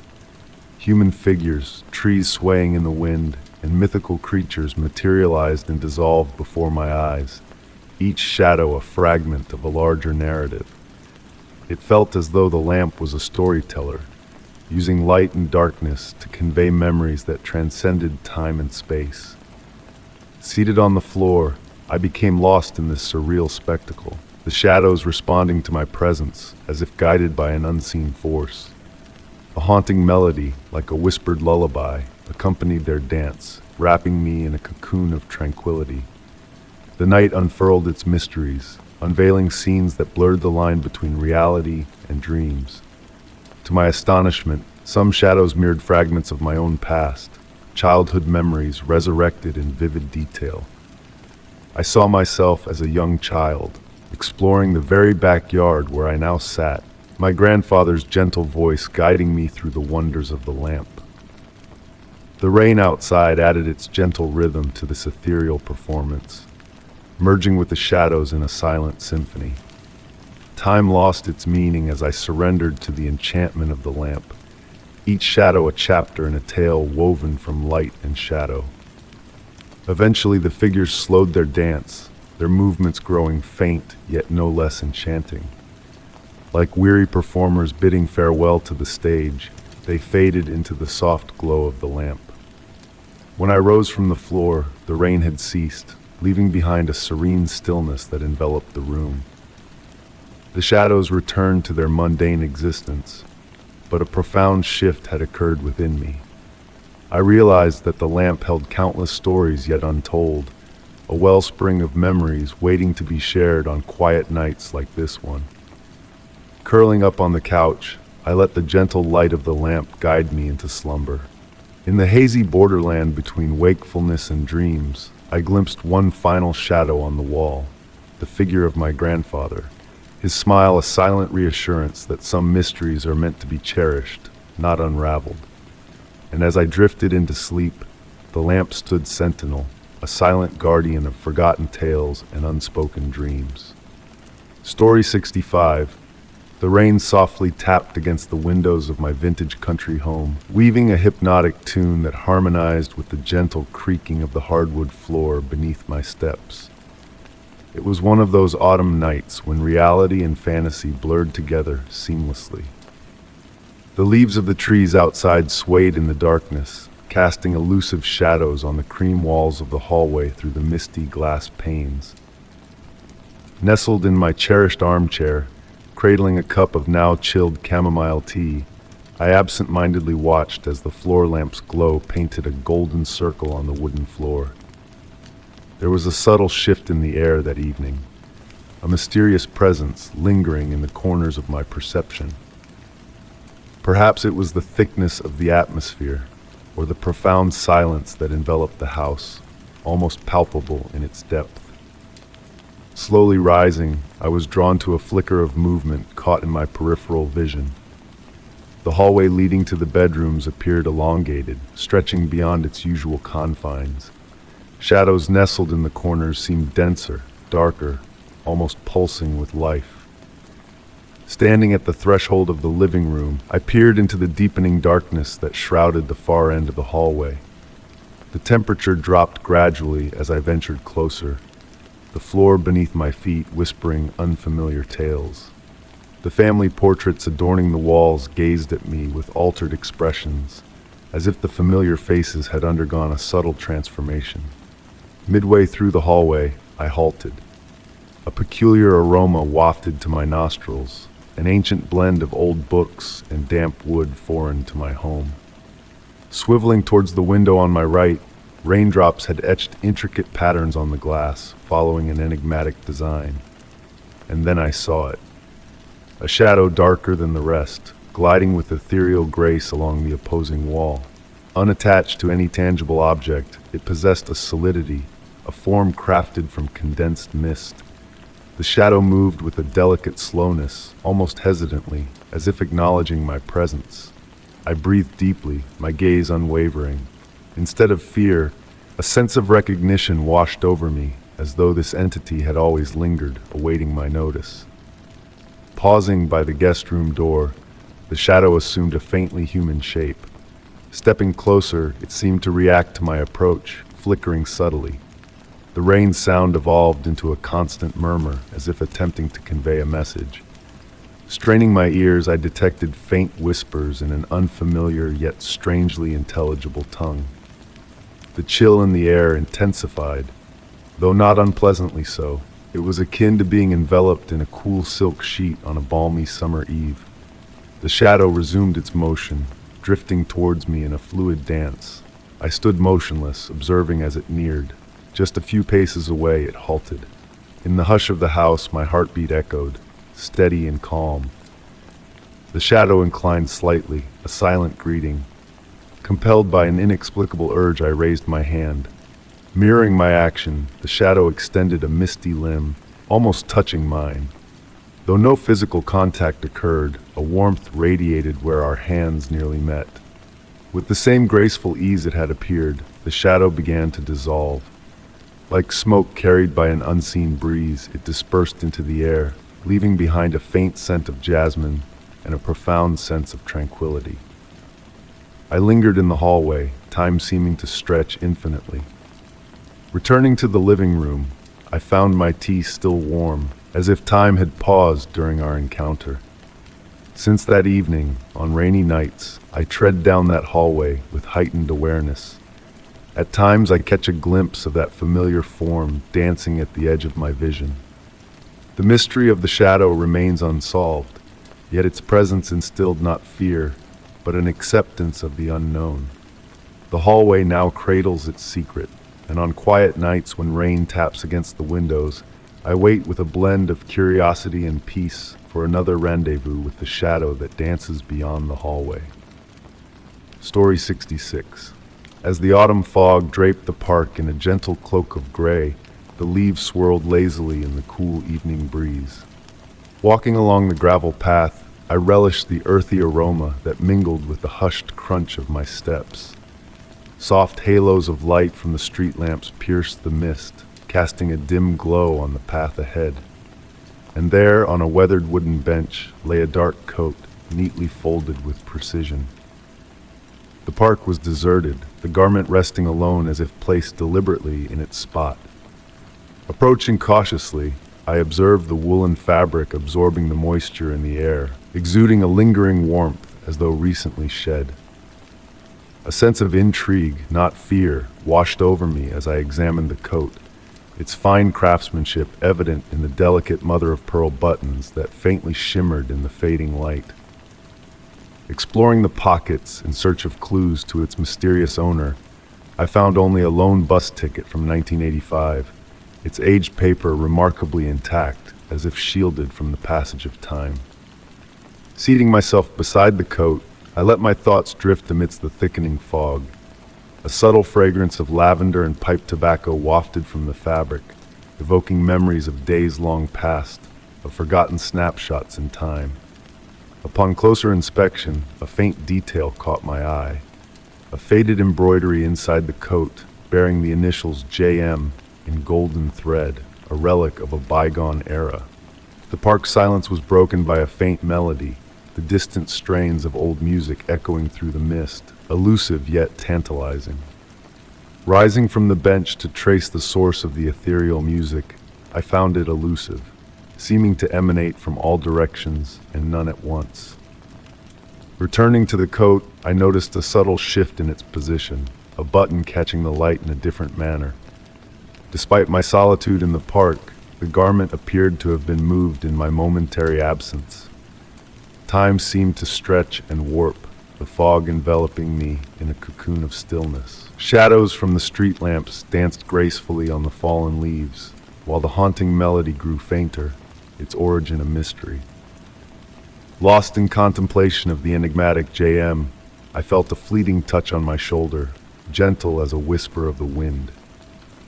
Human figures, trees swaying in the wind, and mythical creatures materialized and dissolved before my eyes, each shadow a fragment of a larger narrative. It felt as though the lamp was a storyteller, using light and darkness to convey memories that transcended time and space. Seated on the floor, I became lost in this surreal spectacle, the shadows responding to my presence as if guided by an unseen force. A haunting melody, like a whispered lullaby, accompanied their dance, wrapping me in a cocoon of tranquility. The night unfurled its mysteries, unveiling scenes that blurred the line between reality and dreams. To my astonishment, some shadows mirrored fragments of my own past, childhood memories resurrected in vivid detail. I saw myself as a young child, exploring the very backyard where I now sat, my grandfather's gentle voice guiding me through the wonders of the lamp. The rain outside added its gentle rhythm to this ethereal performance, merging with the shadows in a silent symphony. Time lost its meaning as I surrendered to the enchantment of the lamp, each shadow a chapter in a tale woven from light and shadow. Eventually the figures slowed their dance, their movements growing faint yet no less enchanting. Like weary performers bidding farewell to the stage, they faded into the soft glow of the lamp. When I rose from the floor, the rain had ceased, leaving behind a serene stillness that enveloped the room. The shadows returned to their mundane existence, but a profound shift had occurred within me. I realized that the lamp held countless stories yet untold, a wellspring of memories waiting to be shared on quiet nights like this one. Curling up on the couch, I let the gentle light of the lamp guide me into slumber. In the hazy borderland between wakefulness and dreams, I glimpsed one final shadow on the wall, the figure of my grandfather, his smile a silent reassurance that some mysteries are meant to be cherished, not unraveled. And as I drifted into sleep, the lamp stood sentinel, a silent guardian of forgotten tales and unspoken dreams. Story 65. The rain softly tapped against the windows of my vintage country home, weaving a hypnotic tune that harmonized with the gentle creaking of the hardwood floor beneath my steps. It was one of those autumn nights when reality and fantasy blurred together seamlessly. The leaves of the trees outside swayed in the darkness, casting elusive shadows on the cream walls of the hallway through the misty glass panes. Nestled in my cherished armchair, cradling a cup of now chilled chamomile tea, I absent-mindedly watched as the floor lamp's glow painted a golden circle on the wooden floor. There was a subtle shift in the air that evening, a mysterious presence lingering in the corners of my perception. Perhaps it was the thickness of the atmosphere, or the profound silence that enveloped the house, almost palpable in its depth. Slowly rising, I was drawn to a flicker of movement caught in my peripheral vision. The hallway leading to the bedrooms appeared elongated, stretching beyond its usual confines. Shadows nestled in the corners seemed denser, darker, almost pulsing with life. Standing at the threshold of the living room, I peered into the deepening darkness that shrouded the far end of the hallway. The temperature dropped gradually as I ventured closer, the floor beneath my feet whispering unfamiliar tales. The family portraits adorning the walls gazed at me with altered expressions, as if the familiar faces had undergone a subtle transformation. Midway through the hallway, I halted. A peculiar aroma wafted to my nostrils, an ancient blend of old books and damp wood foreign to my home. Swiveling towards the window on my right, raindrops had etched intricate patterns on the glass, following an enigmatic design. And then I saw it. A shadow darker than the rest, gliding with ethereal grace along the opposing wall. Unattached to any tangible object, it possessed a solidity, a form crafted from condensed mist. The shadow moved with a delicate slowness, almost hesitantly, as if acknowledging my presence. I breathed deeply, my gaze unwavering. Instead of fear, a sense of recognition washed over me, as though this entity had always lingered, awaiting my notice. Pausing by the guest room door, the shadow assumed a faintly human shape. Stepping closer, it seemed to react to my approach, flickering subtly. The rain sound evolved into a constant murmur, as if attempting to convey a message. Straining my ears, I detected faint whispers in an unfamiliar yet strangely intelligible tongue. The chill in the air intensified, though not unpleasantly so. It was akin to being enveloped in a cool silk sheet on a balmy summer eve. The shadow resumed its motion, drifting towards me in a fluid dance. I stood motionless, observing as it neared. Just a few paces away, it halted. In the hush of the house, my heartbeat echoed, steady and calm. The shadow inclined slightly, a silent greeting. Compelled by an inexplicable urge, I raised my hand. Mirroring my action, the shadow extended a misty limb, almost touching mine. Though no physical contact occurred, a warmth radiated where our hands nearly met. With the same graceful ease it had appeared, the shadow began to dissolve. Like smoke carried by an unseen breeze, it dispersed into the air, leaving behind a faint scent of jasmine and a profound sense of tranquility. I lingered in the hallway, time seeming to stretch infinitely. Returning to the living room, I found my tea still warm, as if time had paused during our encounter. Since that evening, on rainy nights, I tread down that hallway with heightened awareness. At times I catch a glimpse of that familiar form dancing at the edge of my vision. The mystery of the shadow remains unsolved, yet its presence instilled not fear, but an acceptance of the unknown. The hallway now cradles its secret, and on quiet nights when rain taps against the windows, I wait with a blend of curiosity and peace for another rendezvous with the shadow that dances beyond the hallway. Story 66. As the autumn fog draped the park in a gentle cloak of gray, the leaves swirled lazily in the cool evening breeze. Walking along the gravel path, I relished the earthy aroma that mingled with the hushed crunch of my steps. Soft halos of light from the street lamps pierced the mist, casting a dim glow on the path ahead. And there, on a weathered wooden bench, lay a dark coat, neatly folded with precision. The park was deserted, the garment resting alone as if placed deliberately in its spot. Approaching cautiously, I observed the woolen fabric absorbing the moisture in the air, exuding a lingering warmth as though recently shed. A sense of intrigue, not fear, washed over me as I examined the coat, its fine craftsmanship evident in the delicate mother-of-pearl buttons that faintly shimmered in the fading light. Exploring the pockets in search of clues to its mysterious owner, I found only a lone bus ticket from 1985, its aged paper remarkably intact, as if shielded from the passage of time. Seating myself beside the coat, I let my thoughts drift amidst the thickening fog. A subtle fragrance of lavender and pipe tobacco wafted from the fabric, evoking memories of days long past, of forgotten snapshots in time. Upon closer inspection, a faint detail caught my eye. A faded embroidery inside the coat, bearing the initials JM in golden thread, a relic of a bygone era. The park's silence was broken by a faint melody, the distant strains of old music echoing through the mist, elusive yet tantalizing. Rising from the bench to trace the source of the ethereal music, I found it elusive, seeming to emanate from all directions and none at once. Returning to the coat, I noticed a subtle shift in its position, a button catching the light in a different manner. Despite my solitude in the park, the garment appeared to have been moved in my momentary absence. Time seemed to stretch and warp, the fog enveloping me in a cocoon of stillness. Shadows from the street lamps danced gracefully on the fallen leaves, while the haunting melody grew fainter, its origin a mystery. Lost in contemplation of the enigmatic JM, I felt a fleeting touch on my shoulder, gentle as a whisper of the wind.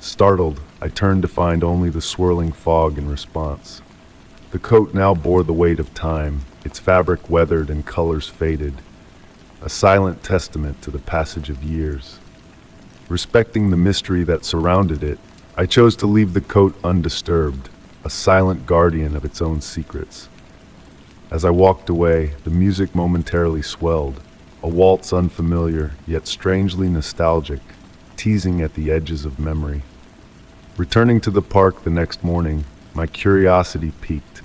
Startled, I turned to find only the swirling fog in response. The coat now bore the weight of time, its fabric weathered and colors faded, a silent testament to the passage of years. Respecting the mystery that surrounded it, I chose to leave the coat undisturbed, a silent guardian of its own secrets. As I walked away, the music momentarily swelled, a waltz unfamiliar yet strangely nostalgic, teasing at the edges of memory. Returning to the park the next morning, my curiosity piqued.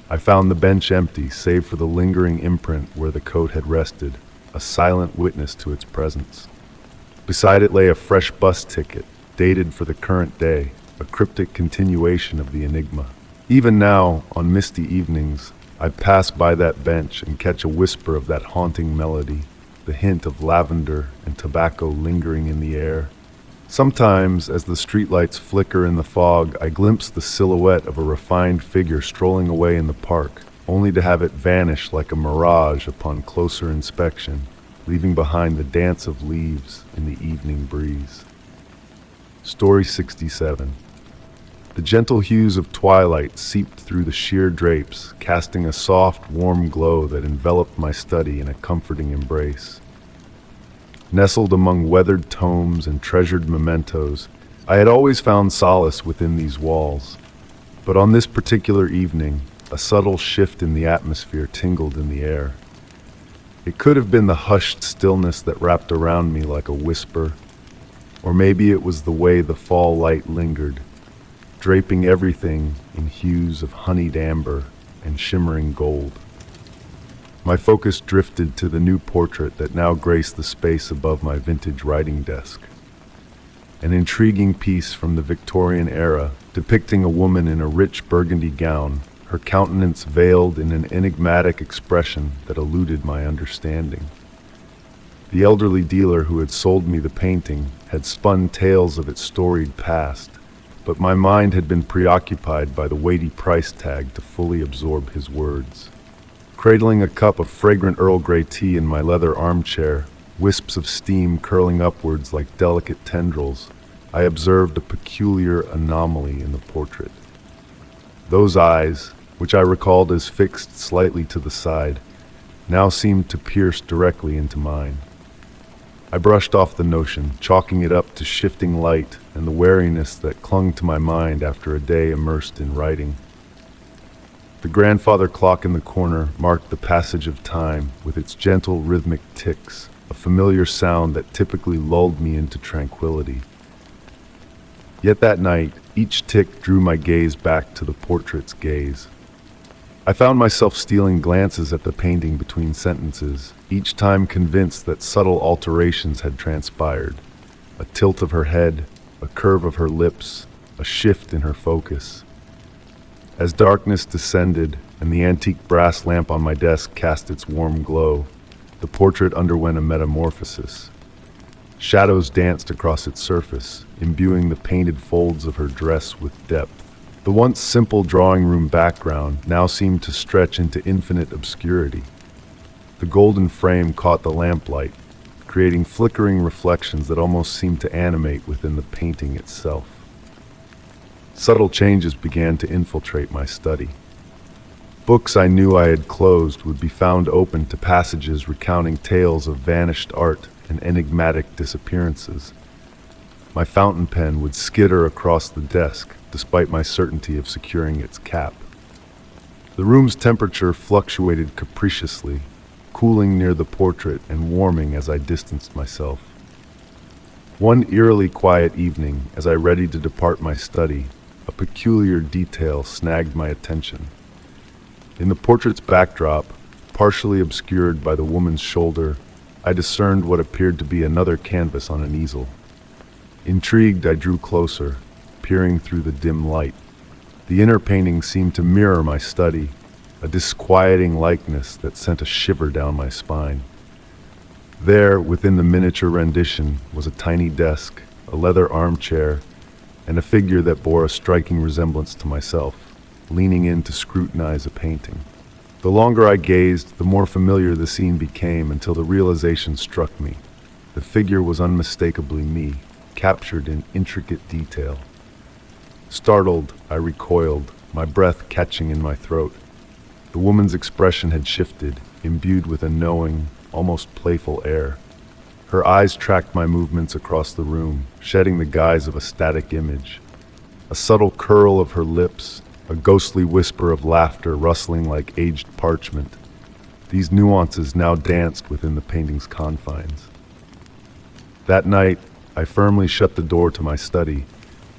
I found the bench empty save for the lingering imprint where the coat had rested, a silent witness to its presence. Beside it lay a fresh bus ticket, dated for the current day, a cryptic continuation of the enigma. Even now, on misty evenings, I pass by that bench and catch a whisper of that haunting melody, the hint of lavender and tobacco lingering in the air. Sometimes, as the streetlights flicker in the fog, I glimpse the silhouette of a refined figure strolling away in the park, only to have it vanish like a mirage upon closer inspection, leaving behind the dance of leaves in the evening breeze. Story 67. The gentle hues of twilight seeped through the sheer drapes, casting a soft, warm glow that enveloped my study in a comforting embrace. Nestled among weathered tomes and treasured mementos, I had always found solace within these walls. But on this particular evening, a subtle shift in the atmosphere tingled in the air. It could have been the hushed stillness that wrapped around me like a whisper, or maybe it was the way the fall light lingered, draping everything in hues of honeyed amber and shimmering gold. My focus drifted to the new portrait that now graced the space above my vintage writing desk. An intriguing piece from the Victorian era, depicting a woman in a rich burgundy gown, her countenance veiled in an enigmatic expression that eluded my understanding. The elderly dealer who had sold me the painting had spun tales of its storied past, but my mind had been preoccupied by the weighty price tag to fully absorb his words. Cradling a cup of fragrant Earl Grey tea in my leather armchair, wisps of steam curling upwards like delicate tendrils, I observed a peculiar anomaly in the portrait. Those eyes, which I recalled as fixed slightly to the side, now seemed to pierce directly into mine. I brushed off the notion, chalking it up to shifting light and the wariness that clung to my mind after a day immersed in writing. The grandfather clock in the corner marked the passage of time with its gentle rhythmic ticks, a familiar sound that typically lulled me into tranquility. Yet that night, each tick drew my gaze back to the portrait's gaze. I found myself stealing glances at the painting between sentences, each time convinced that subtle alterations had transpired. A tilt of her head, a curve of her lips, a shift in her focus. As darkness descended and the antique brass lamp on my desk cast its warm glow, the portrait underwent a metamorphosis. Shadows danced across its surface, imbuing the painted folds of her dress with depth. The once simple drawing room background now seemed to stretch into infinite obscurity. The golden frame caught the lamplight, creating flickering reflections that almost seemed to animate within the painting itself. Subtle changes began to infiltrate my study. Books I knew I had closed would be found open to passages recounting tales of vanished art and enigmatic disappearances. My fountain pen would skitter across the desk, despite my certainty of securing its cap. The room's temperature fluctuated capriciously, cooling near the portrait and warming as I distanced myself. One eerily quiet evening, as I readied to depart my study, a peculiar detail snagged my attention. In the portrait's backdrop, partially obscured by the woman's shoulder, I discerned what appeared to be another canvas on an easel. Intrigued, I drew closer, peering through the dim light. The inner painting seemed to mirror my study, a disquieting likeness that sent a shiver down my spine. There, within the miniature rendition, was a tiny desk, a leather armchair, and a figure that bore a striking resemblance to myself, leaning in to scrutinize a painting. The longer I gazed, the more familiar the scene became until the realization struck me. The figure was unmistakably me, captured in intricate detail. Startled, I recoiled, my breath catching in my throat. The woman's expression had shifted, imbued with a knowing, almost playful air. Her eyes tracked my movements across the room, shedding the guise of a static image. A subtle curl of her lips, a ghostly whisper of laughter rustling like aged parchment. These nuances now danced within the painting's confines. That night, I firmly shut the door to my study,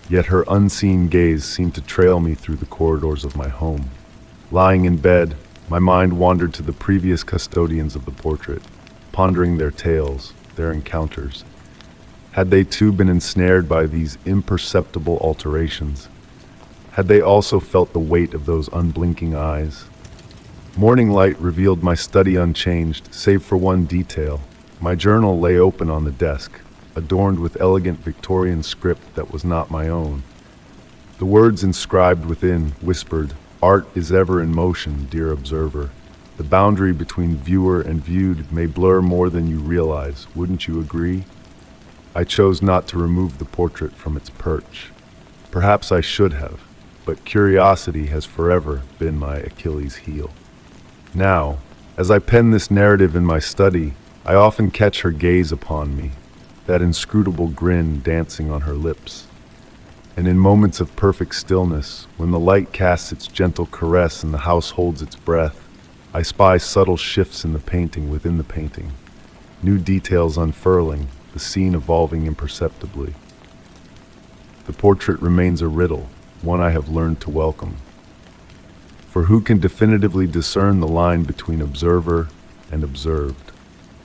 yet her unseen gaze seemed to trail me through the corridors of my home. Lying in bed, my mind wandered to the previous custodians of the portrait, pondering their tales, their encounters. Had they too been ensnared by these imperceptible alterations? Had they also felt the weight of those unblinking eyes? Morning light revealed my study unchanged, save for one detail. My journal lay open on the desk, adorned with elegant Victorian script that was not my own. The words inscribed within whispered, "Art is ever in motion, dear observer. The boundary between viewer and viewed may blur more than you realize, wouldn't you agree?" I chose not to remove the portrait from its perch. Perhaps I should have, but curiosity has forever been my Achilles heel. Now, as I pen this narrative in my study, I often catch her gaze upon me, that inscrutable grin dancing on her lips. And in moments of perfect stillness, when the light casts its gentle caress and the house holds its breath, I spy subtle shifts in the painting within the painting, new details unfurling, the scene evolving imperceptibly. The portrait remains a riddle, one I have learned to welcome. For who can definitively discern the line between observer and observed?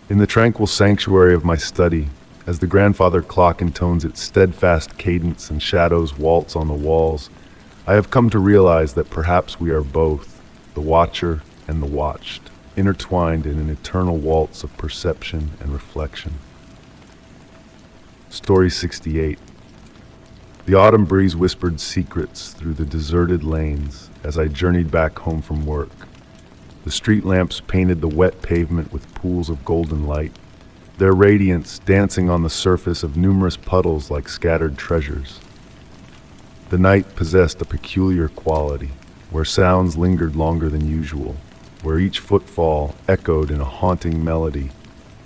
In the tranquil sanctuary of my study, as the grandfather clock intones its steadfast cadence and shadows waltz on the walls, I have come to realize that perhaps we are both, the watcher and the watched, intertwined in an eternal waltz of perception and reflection. Story 68. The autumn breeze whispered secrets through the deserted lanes as I journeyed back home from work. The street lamps painted the wet pavement with pools of golden light, their radiance dancing on the surface of numerous puddles like scattered treasures. The night possessed a peculiar quality, where sounds lingered longer than usual, where each footfall echoed in a haunting melody,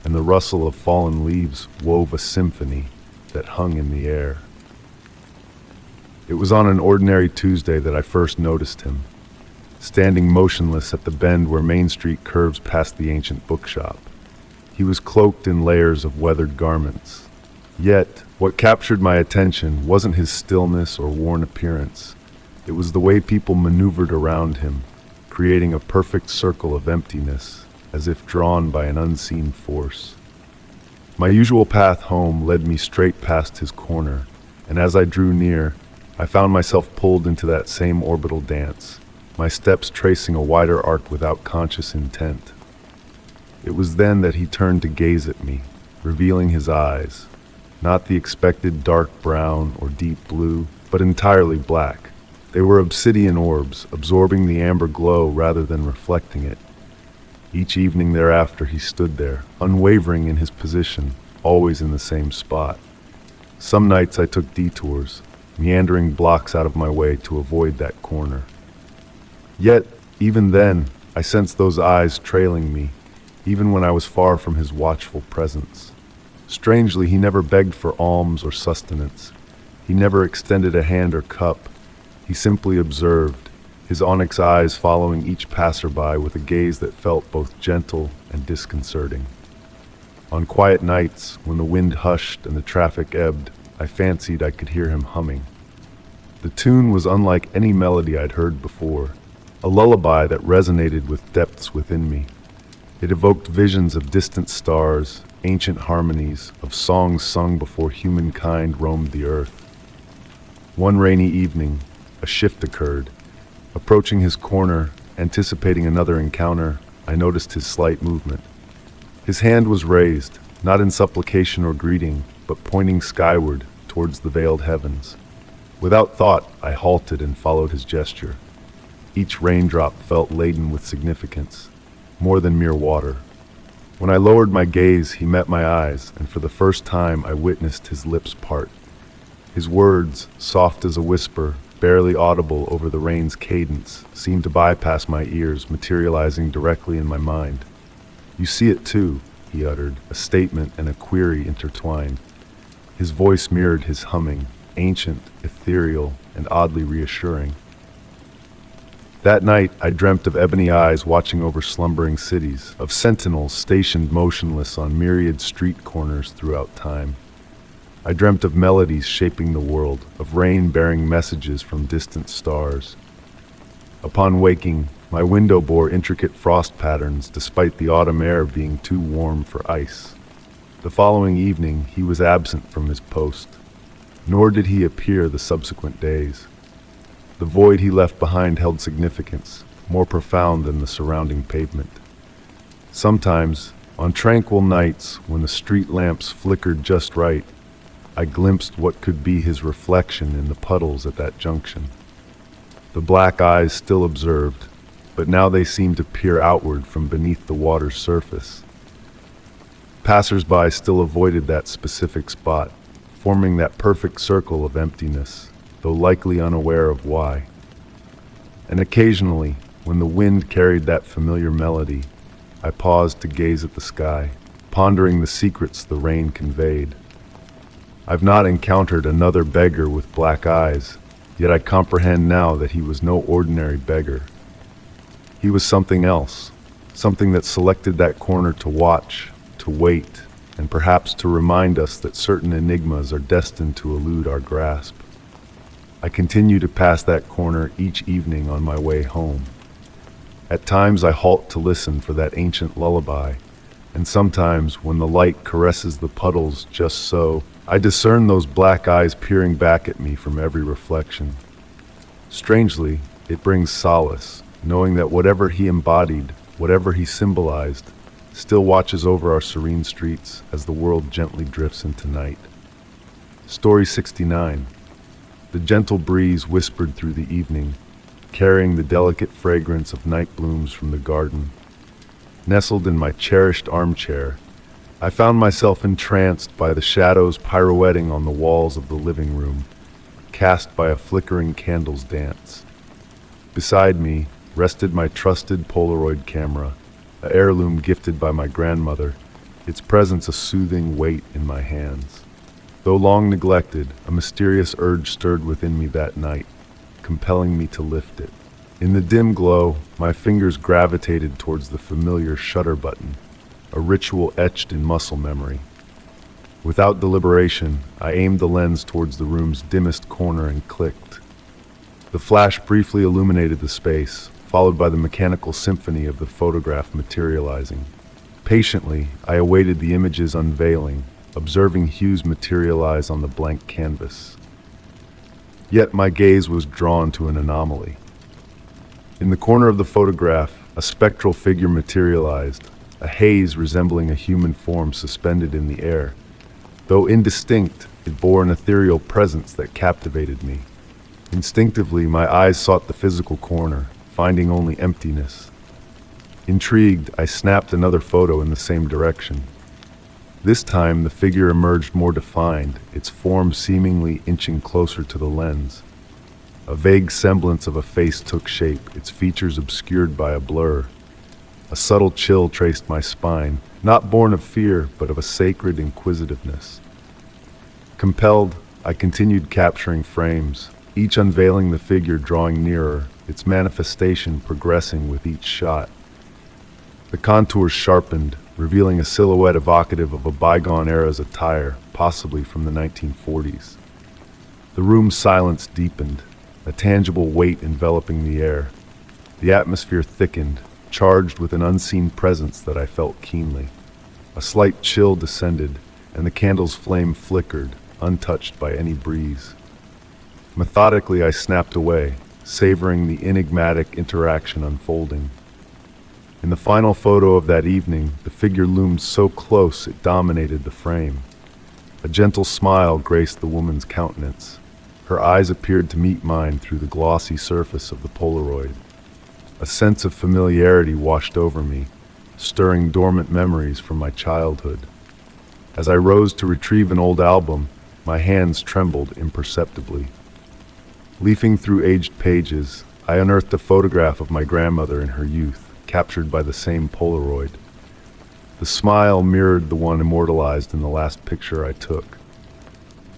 and the rustle of fallen leaves wove a symphony that hung in the air. It was on an ordinary Tuesday that I first noticed him, standing motionless at the bend where Main Street curves past the ancient bookshop. He was cloaked in layers of weathered garments. Yet, what captured my attention wasn't his stillness or worn appearance. It was the way people maneuvered around him, creating a perfect circle of emptiness, as if drawn by an unseen force. My usual path home led me straight past his corner, and as I drew near, I found myself pulled into that same orbital dance, my steps tracing a wider arc without conscious intent. It was then that he turned to gaze at me, revealing his eyes, not the expected dark brown or deep blue, but entirely black. They were obsidian orbs, absorbing the amber glow rather than reflecting it. Each evening thereafter he stood there, unwavering in his position, always in the same spot. Some nights I took detours, meandering blocks out of my way to avoid that corner. Yet, even then, I sensed those eyes trailing me, even when I was far from his watchful presence. Strangely, he never begged for alms or sustenance. He never extended a hand or cup. He simply observed, his onyx eyes following each passerby with a gaze that felt both gentle and disconcerting. On quiet nights, when the wind hushed and the traffic ebbed, I fancied I could hear him humming. The tune was unlike any melody I'd heard before, a lullaby that resonated with depths within me. It evoked visions of distant stars, ancient harmonies, of songs sung before humankind roamed the earth. One rainy evening, a shift occurred. Approaching his corner, anticipating another encounter, I noticed his slight movement. His hand was raised, not in supplication or greeting, but pointing skyward towards the veiled heavens. Without thought, I halted and followed his gesture. Each raindrop felt laden with significance, more than mere water. When I lowered my gaze, he met my eyes, and for the first time I witnessed his lips part. His words, soft as a whisper, barely audible over the rain's cadence, seemed to bypass my ears, materializing directly in my mind. "You see it too," he uttered, a statement and a query intertwined. His voice mirrored his humming, ancient, ethereal, and oddly reassuring. That night, I dreamt of ebony eyes watching over slumbering cities, of sentinels stationed motionless on myriad street corners throughout time. I dreamt of melodies shaping the world, of rain bearing messages from distant stars. Upon waking, my window bore intricate frost patterns despite the autumn air being too warm for ice. The following evening, he was absent from his post, nor did he appear the subsequent days. The void he left behind held significance, more profound than the surrounding pavement. Sometimes, on tranquil nights when the street lamps flickered just right, I glimpsed what could be his reflection in the puddles at that junction. The black eyes still observed, but now they seemed to peer outward from beneath the water's surface. Passers-by still avoided that specific spot, forming that perfect circle of emptiness, though likely unaware of why. And occasionally, when the wind carried that familiar melody, I paused to gaze at the sky, pondering the secrets the rain conveyed. I've not encountered another beggar with black eyes, yet I comprehend now that he was no ordinary beggar. He was something else, something that selected that corner to watch, to wait, and perhaps to remind us that certain enigmas are destined to elude our grasp. I continue to pass that corner each evening on my way home. At times I halt to listen for that ancient lullaby, and sometimes when the light caresses the puddles just so, I discern those black eyes peering back at me from every reflection. Strangely, it brings solace, knowing that whatever he embodied, whatever he symbolized, still watches over our serene streets as the world gently drifts into night. Story 69. The gentle breeze whispered through the evening, carrying the delicate fragrance of night blooms from the garden. Nestled in my cherished armchair, I found myself entranced by the shadows pirouetting on the walls of the living room, cast by a flickering candle's dance. Beside me rested my trusted Polaroid camera, an heirloom gifted by my grandmother, its presence a soothing weight in my hands. Though long neglected, a mysterious urge stirred within me that night, compelling me to lift it. In the dim glow, my fingers gravitated towards the familiar shutter button, a ritual etched in muscle memory. Without deliberation, I aimed the lens towards the room's dimmest corner and clicked. The flash briefly illuminated the space, followed by the mechanical symphony of the photograph materializing. Patiently, I awaited the image's unveiling, observing hues materialize on the blank canvas. Yet my gaze was drawn to an anomaly. In the corner of the photograph, a spectral figure materialized, a haze resembling a human form suspended in the air. Though indistinct, it bore an ethereal presence that captivated me. Instinctively, my eyes sought the physical corner, finding only emptiness. Intrigued, I snapped another photo in the same direction. This time, the figure emerged more defined, its form seemingly inching closer to the lens. A vague semblance of a face took shape, its features obscured by a blur. A subtle chill traced my spine, not born of fear, but of a sacred inquisitiveness. Compelled, I continued capturing frames, each unveiling the figure drawing nearer, its manifestation progressing with each shot. The contours sharpened, revealing a silhouette evocative of a bygone era's attire, possibly from the 1940s. The room's silence deepened, a tangible weight enveloping the air. The atmosphere thickened, charged with an unseen presence that I felt keenly. A slight chill descended, and the candle's flame flickered, untouched by any breeze. Methodically, I snapped away, savoring the enigmatic interaction unfolding. In the final photo of that evening, the figure loomed so close it dominated the frame. A gentle smile graced the woman's countenance. Her eyes appeared to meet mine through the glossy surface of the Polaroid. A sense of familiarity washed over me, stirring dormant memories from my childhood. As I rose to retrieve an old album, my hands trembled imperceptibly. Leafing through aged pages, I unearthed a photograph of my grandmother in her youth, captured by the same Polaroid. The smile mirrored the one immortalized in the last picture I took.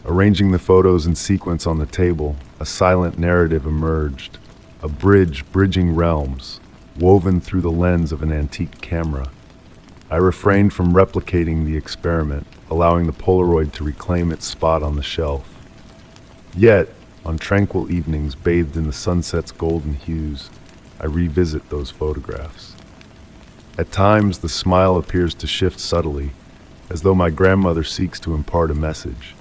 Arranging the photos in sequence on the table, a silent narrative emerged, a bridge bridging realms, woven through the lens of an antique camera. I refrained from replicating the experiment, allowing the Polaroid to reclaim its spot on the shelf. Yet, on tranquil evenings bathed in the sunset's golden hues, I revisit those photographs. At times, the smile appears to shift subtly, as though my grandmother seeks to impart a message.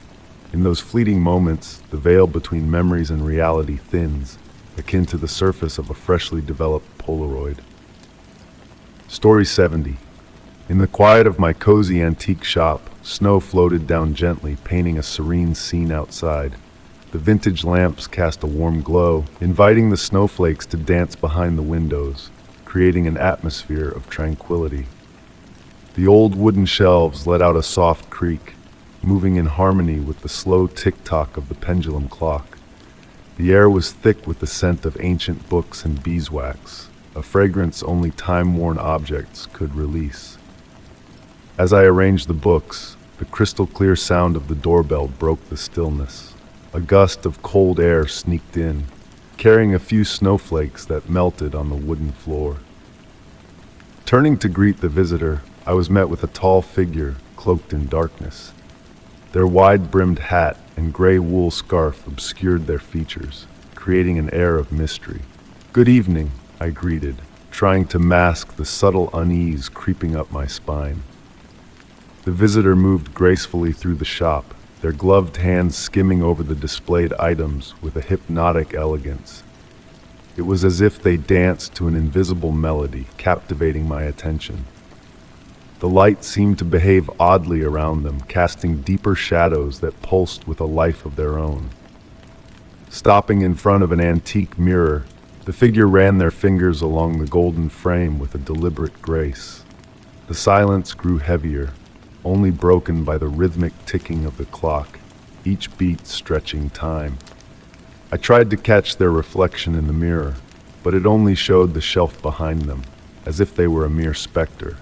In those fleeting moments, the veil between memories and reality thins, akin to the surface of a freshly developed Polaroid. Story 70. In the quiet of my cozy antique shop, snow floated down gently, painting a serene scene outside. The vintage lamps cast a warm glow, inviting the snowflakes to dance behind the windows, creating an atmosphere of tranquility. The old wooden shelves let out a soft creak, moving in harmony with the slow tick-tock of the pendulum clock. The air was thick with the scent of ancient books and beeswax, a fragrance only time-worn objects could release. As I arranged the books, the crystal-clear sound of the doorbell broke the stillness. A gust of cold air sneaked in, carrying a few snowflakes that melted on the wooden floor. Turning to greet the visitor, I was met with a tall figure cloaked in darkness. Their wide-brimmed hat and gray wool scarf obscured their features, creating an air of mystery. "Good evening," I greeted, trying to mask the subtle unease creeping up my spine. The visitor moved gracefully through the shop, their gloved hands skimming over the displayed items with a hypnotic elegance. It was as if they danced to an invisible melody, captivating my attention. The light seemed to behave oddly around them, casting deeper shadows that pulsed with a life of their own. Stopping in front of an antique mirror, the figure ran their fingers along the golden frame with a deliberate grace. The silence grew heavier, only broken by the rhythmic ticking of the clock, each beat stretching time. I tried to catch their reflection in the mirror, but it only showed the shelf behind them, as if they were a mere specter.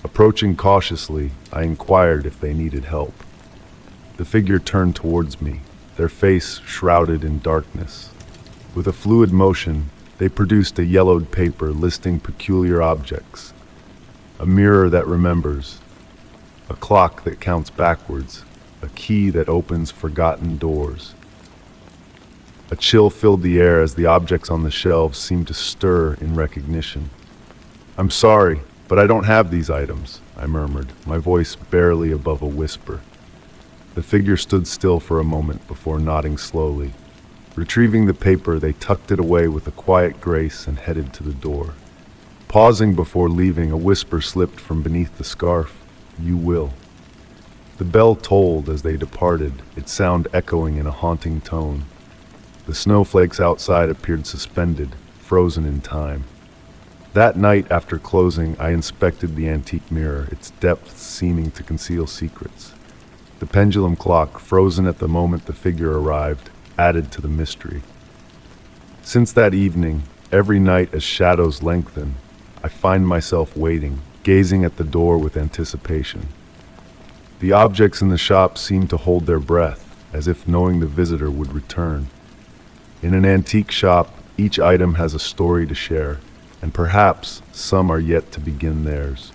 Approaching cautiously, I inquired if they needed help. The figure turned towards me, their face shrouded in darkness. With a fluid motion, they produced a yellowed paper listing peculiar objects. A mirror that remembers, a clock that counts backwards, a key that opens forgotten doors. A chill filled the air as the objects on the shelves seemed to stir in recognition. "I'm sorry, but I don't have these items," I murmured, my voice barely above a whisper. The figure stood still for a moment before nodding slowly. Retrieving the paper, they tucked it away with a quiet grace and headed to the door. Pausing before leaving, a whisper slipped from beneath the scarf, "You will." The bell tolled as they departed, its sound echoing in a haunting tone. The snowflakes outside appeared suspended, frozen in time. That night, after closing, I inspected the antique mirror, its depths seeming to conceal secrets. The pendulum clock, frozen at the moment the figure arrived, added to the mystery. Since that evening, every night as shadows lengthen, I find myself waiting, gazing at the door with anticipation. The objects in the shop seem to hold their breath, as if knowing the visitor would return. In an antique shop, each item has a story to share, and perhaps some are yet to begin theirs.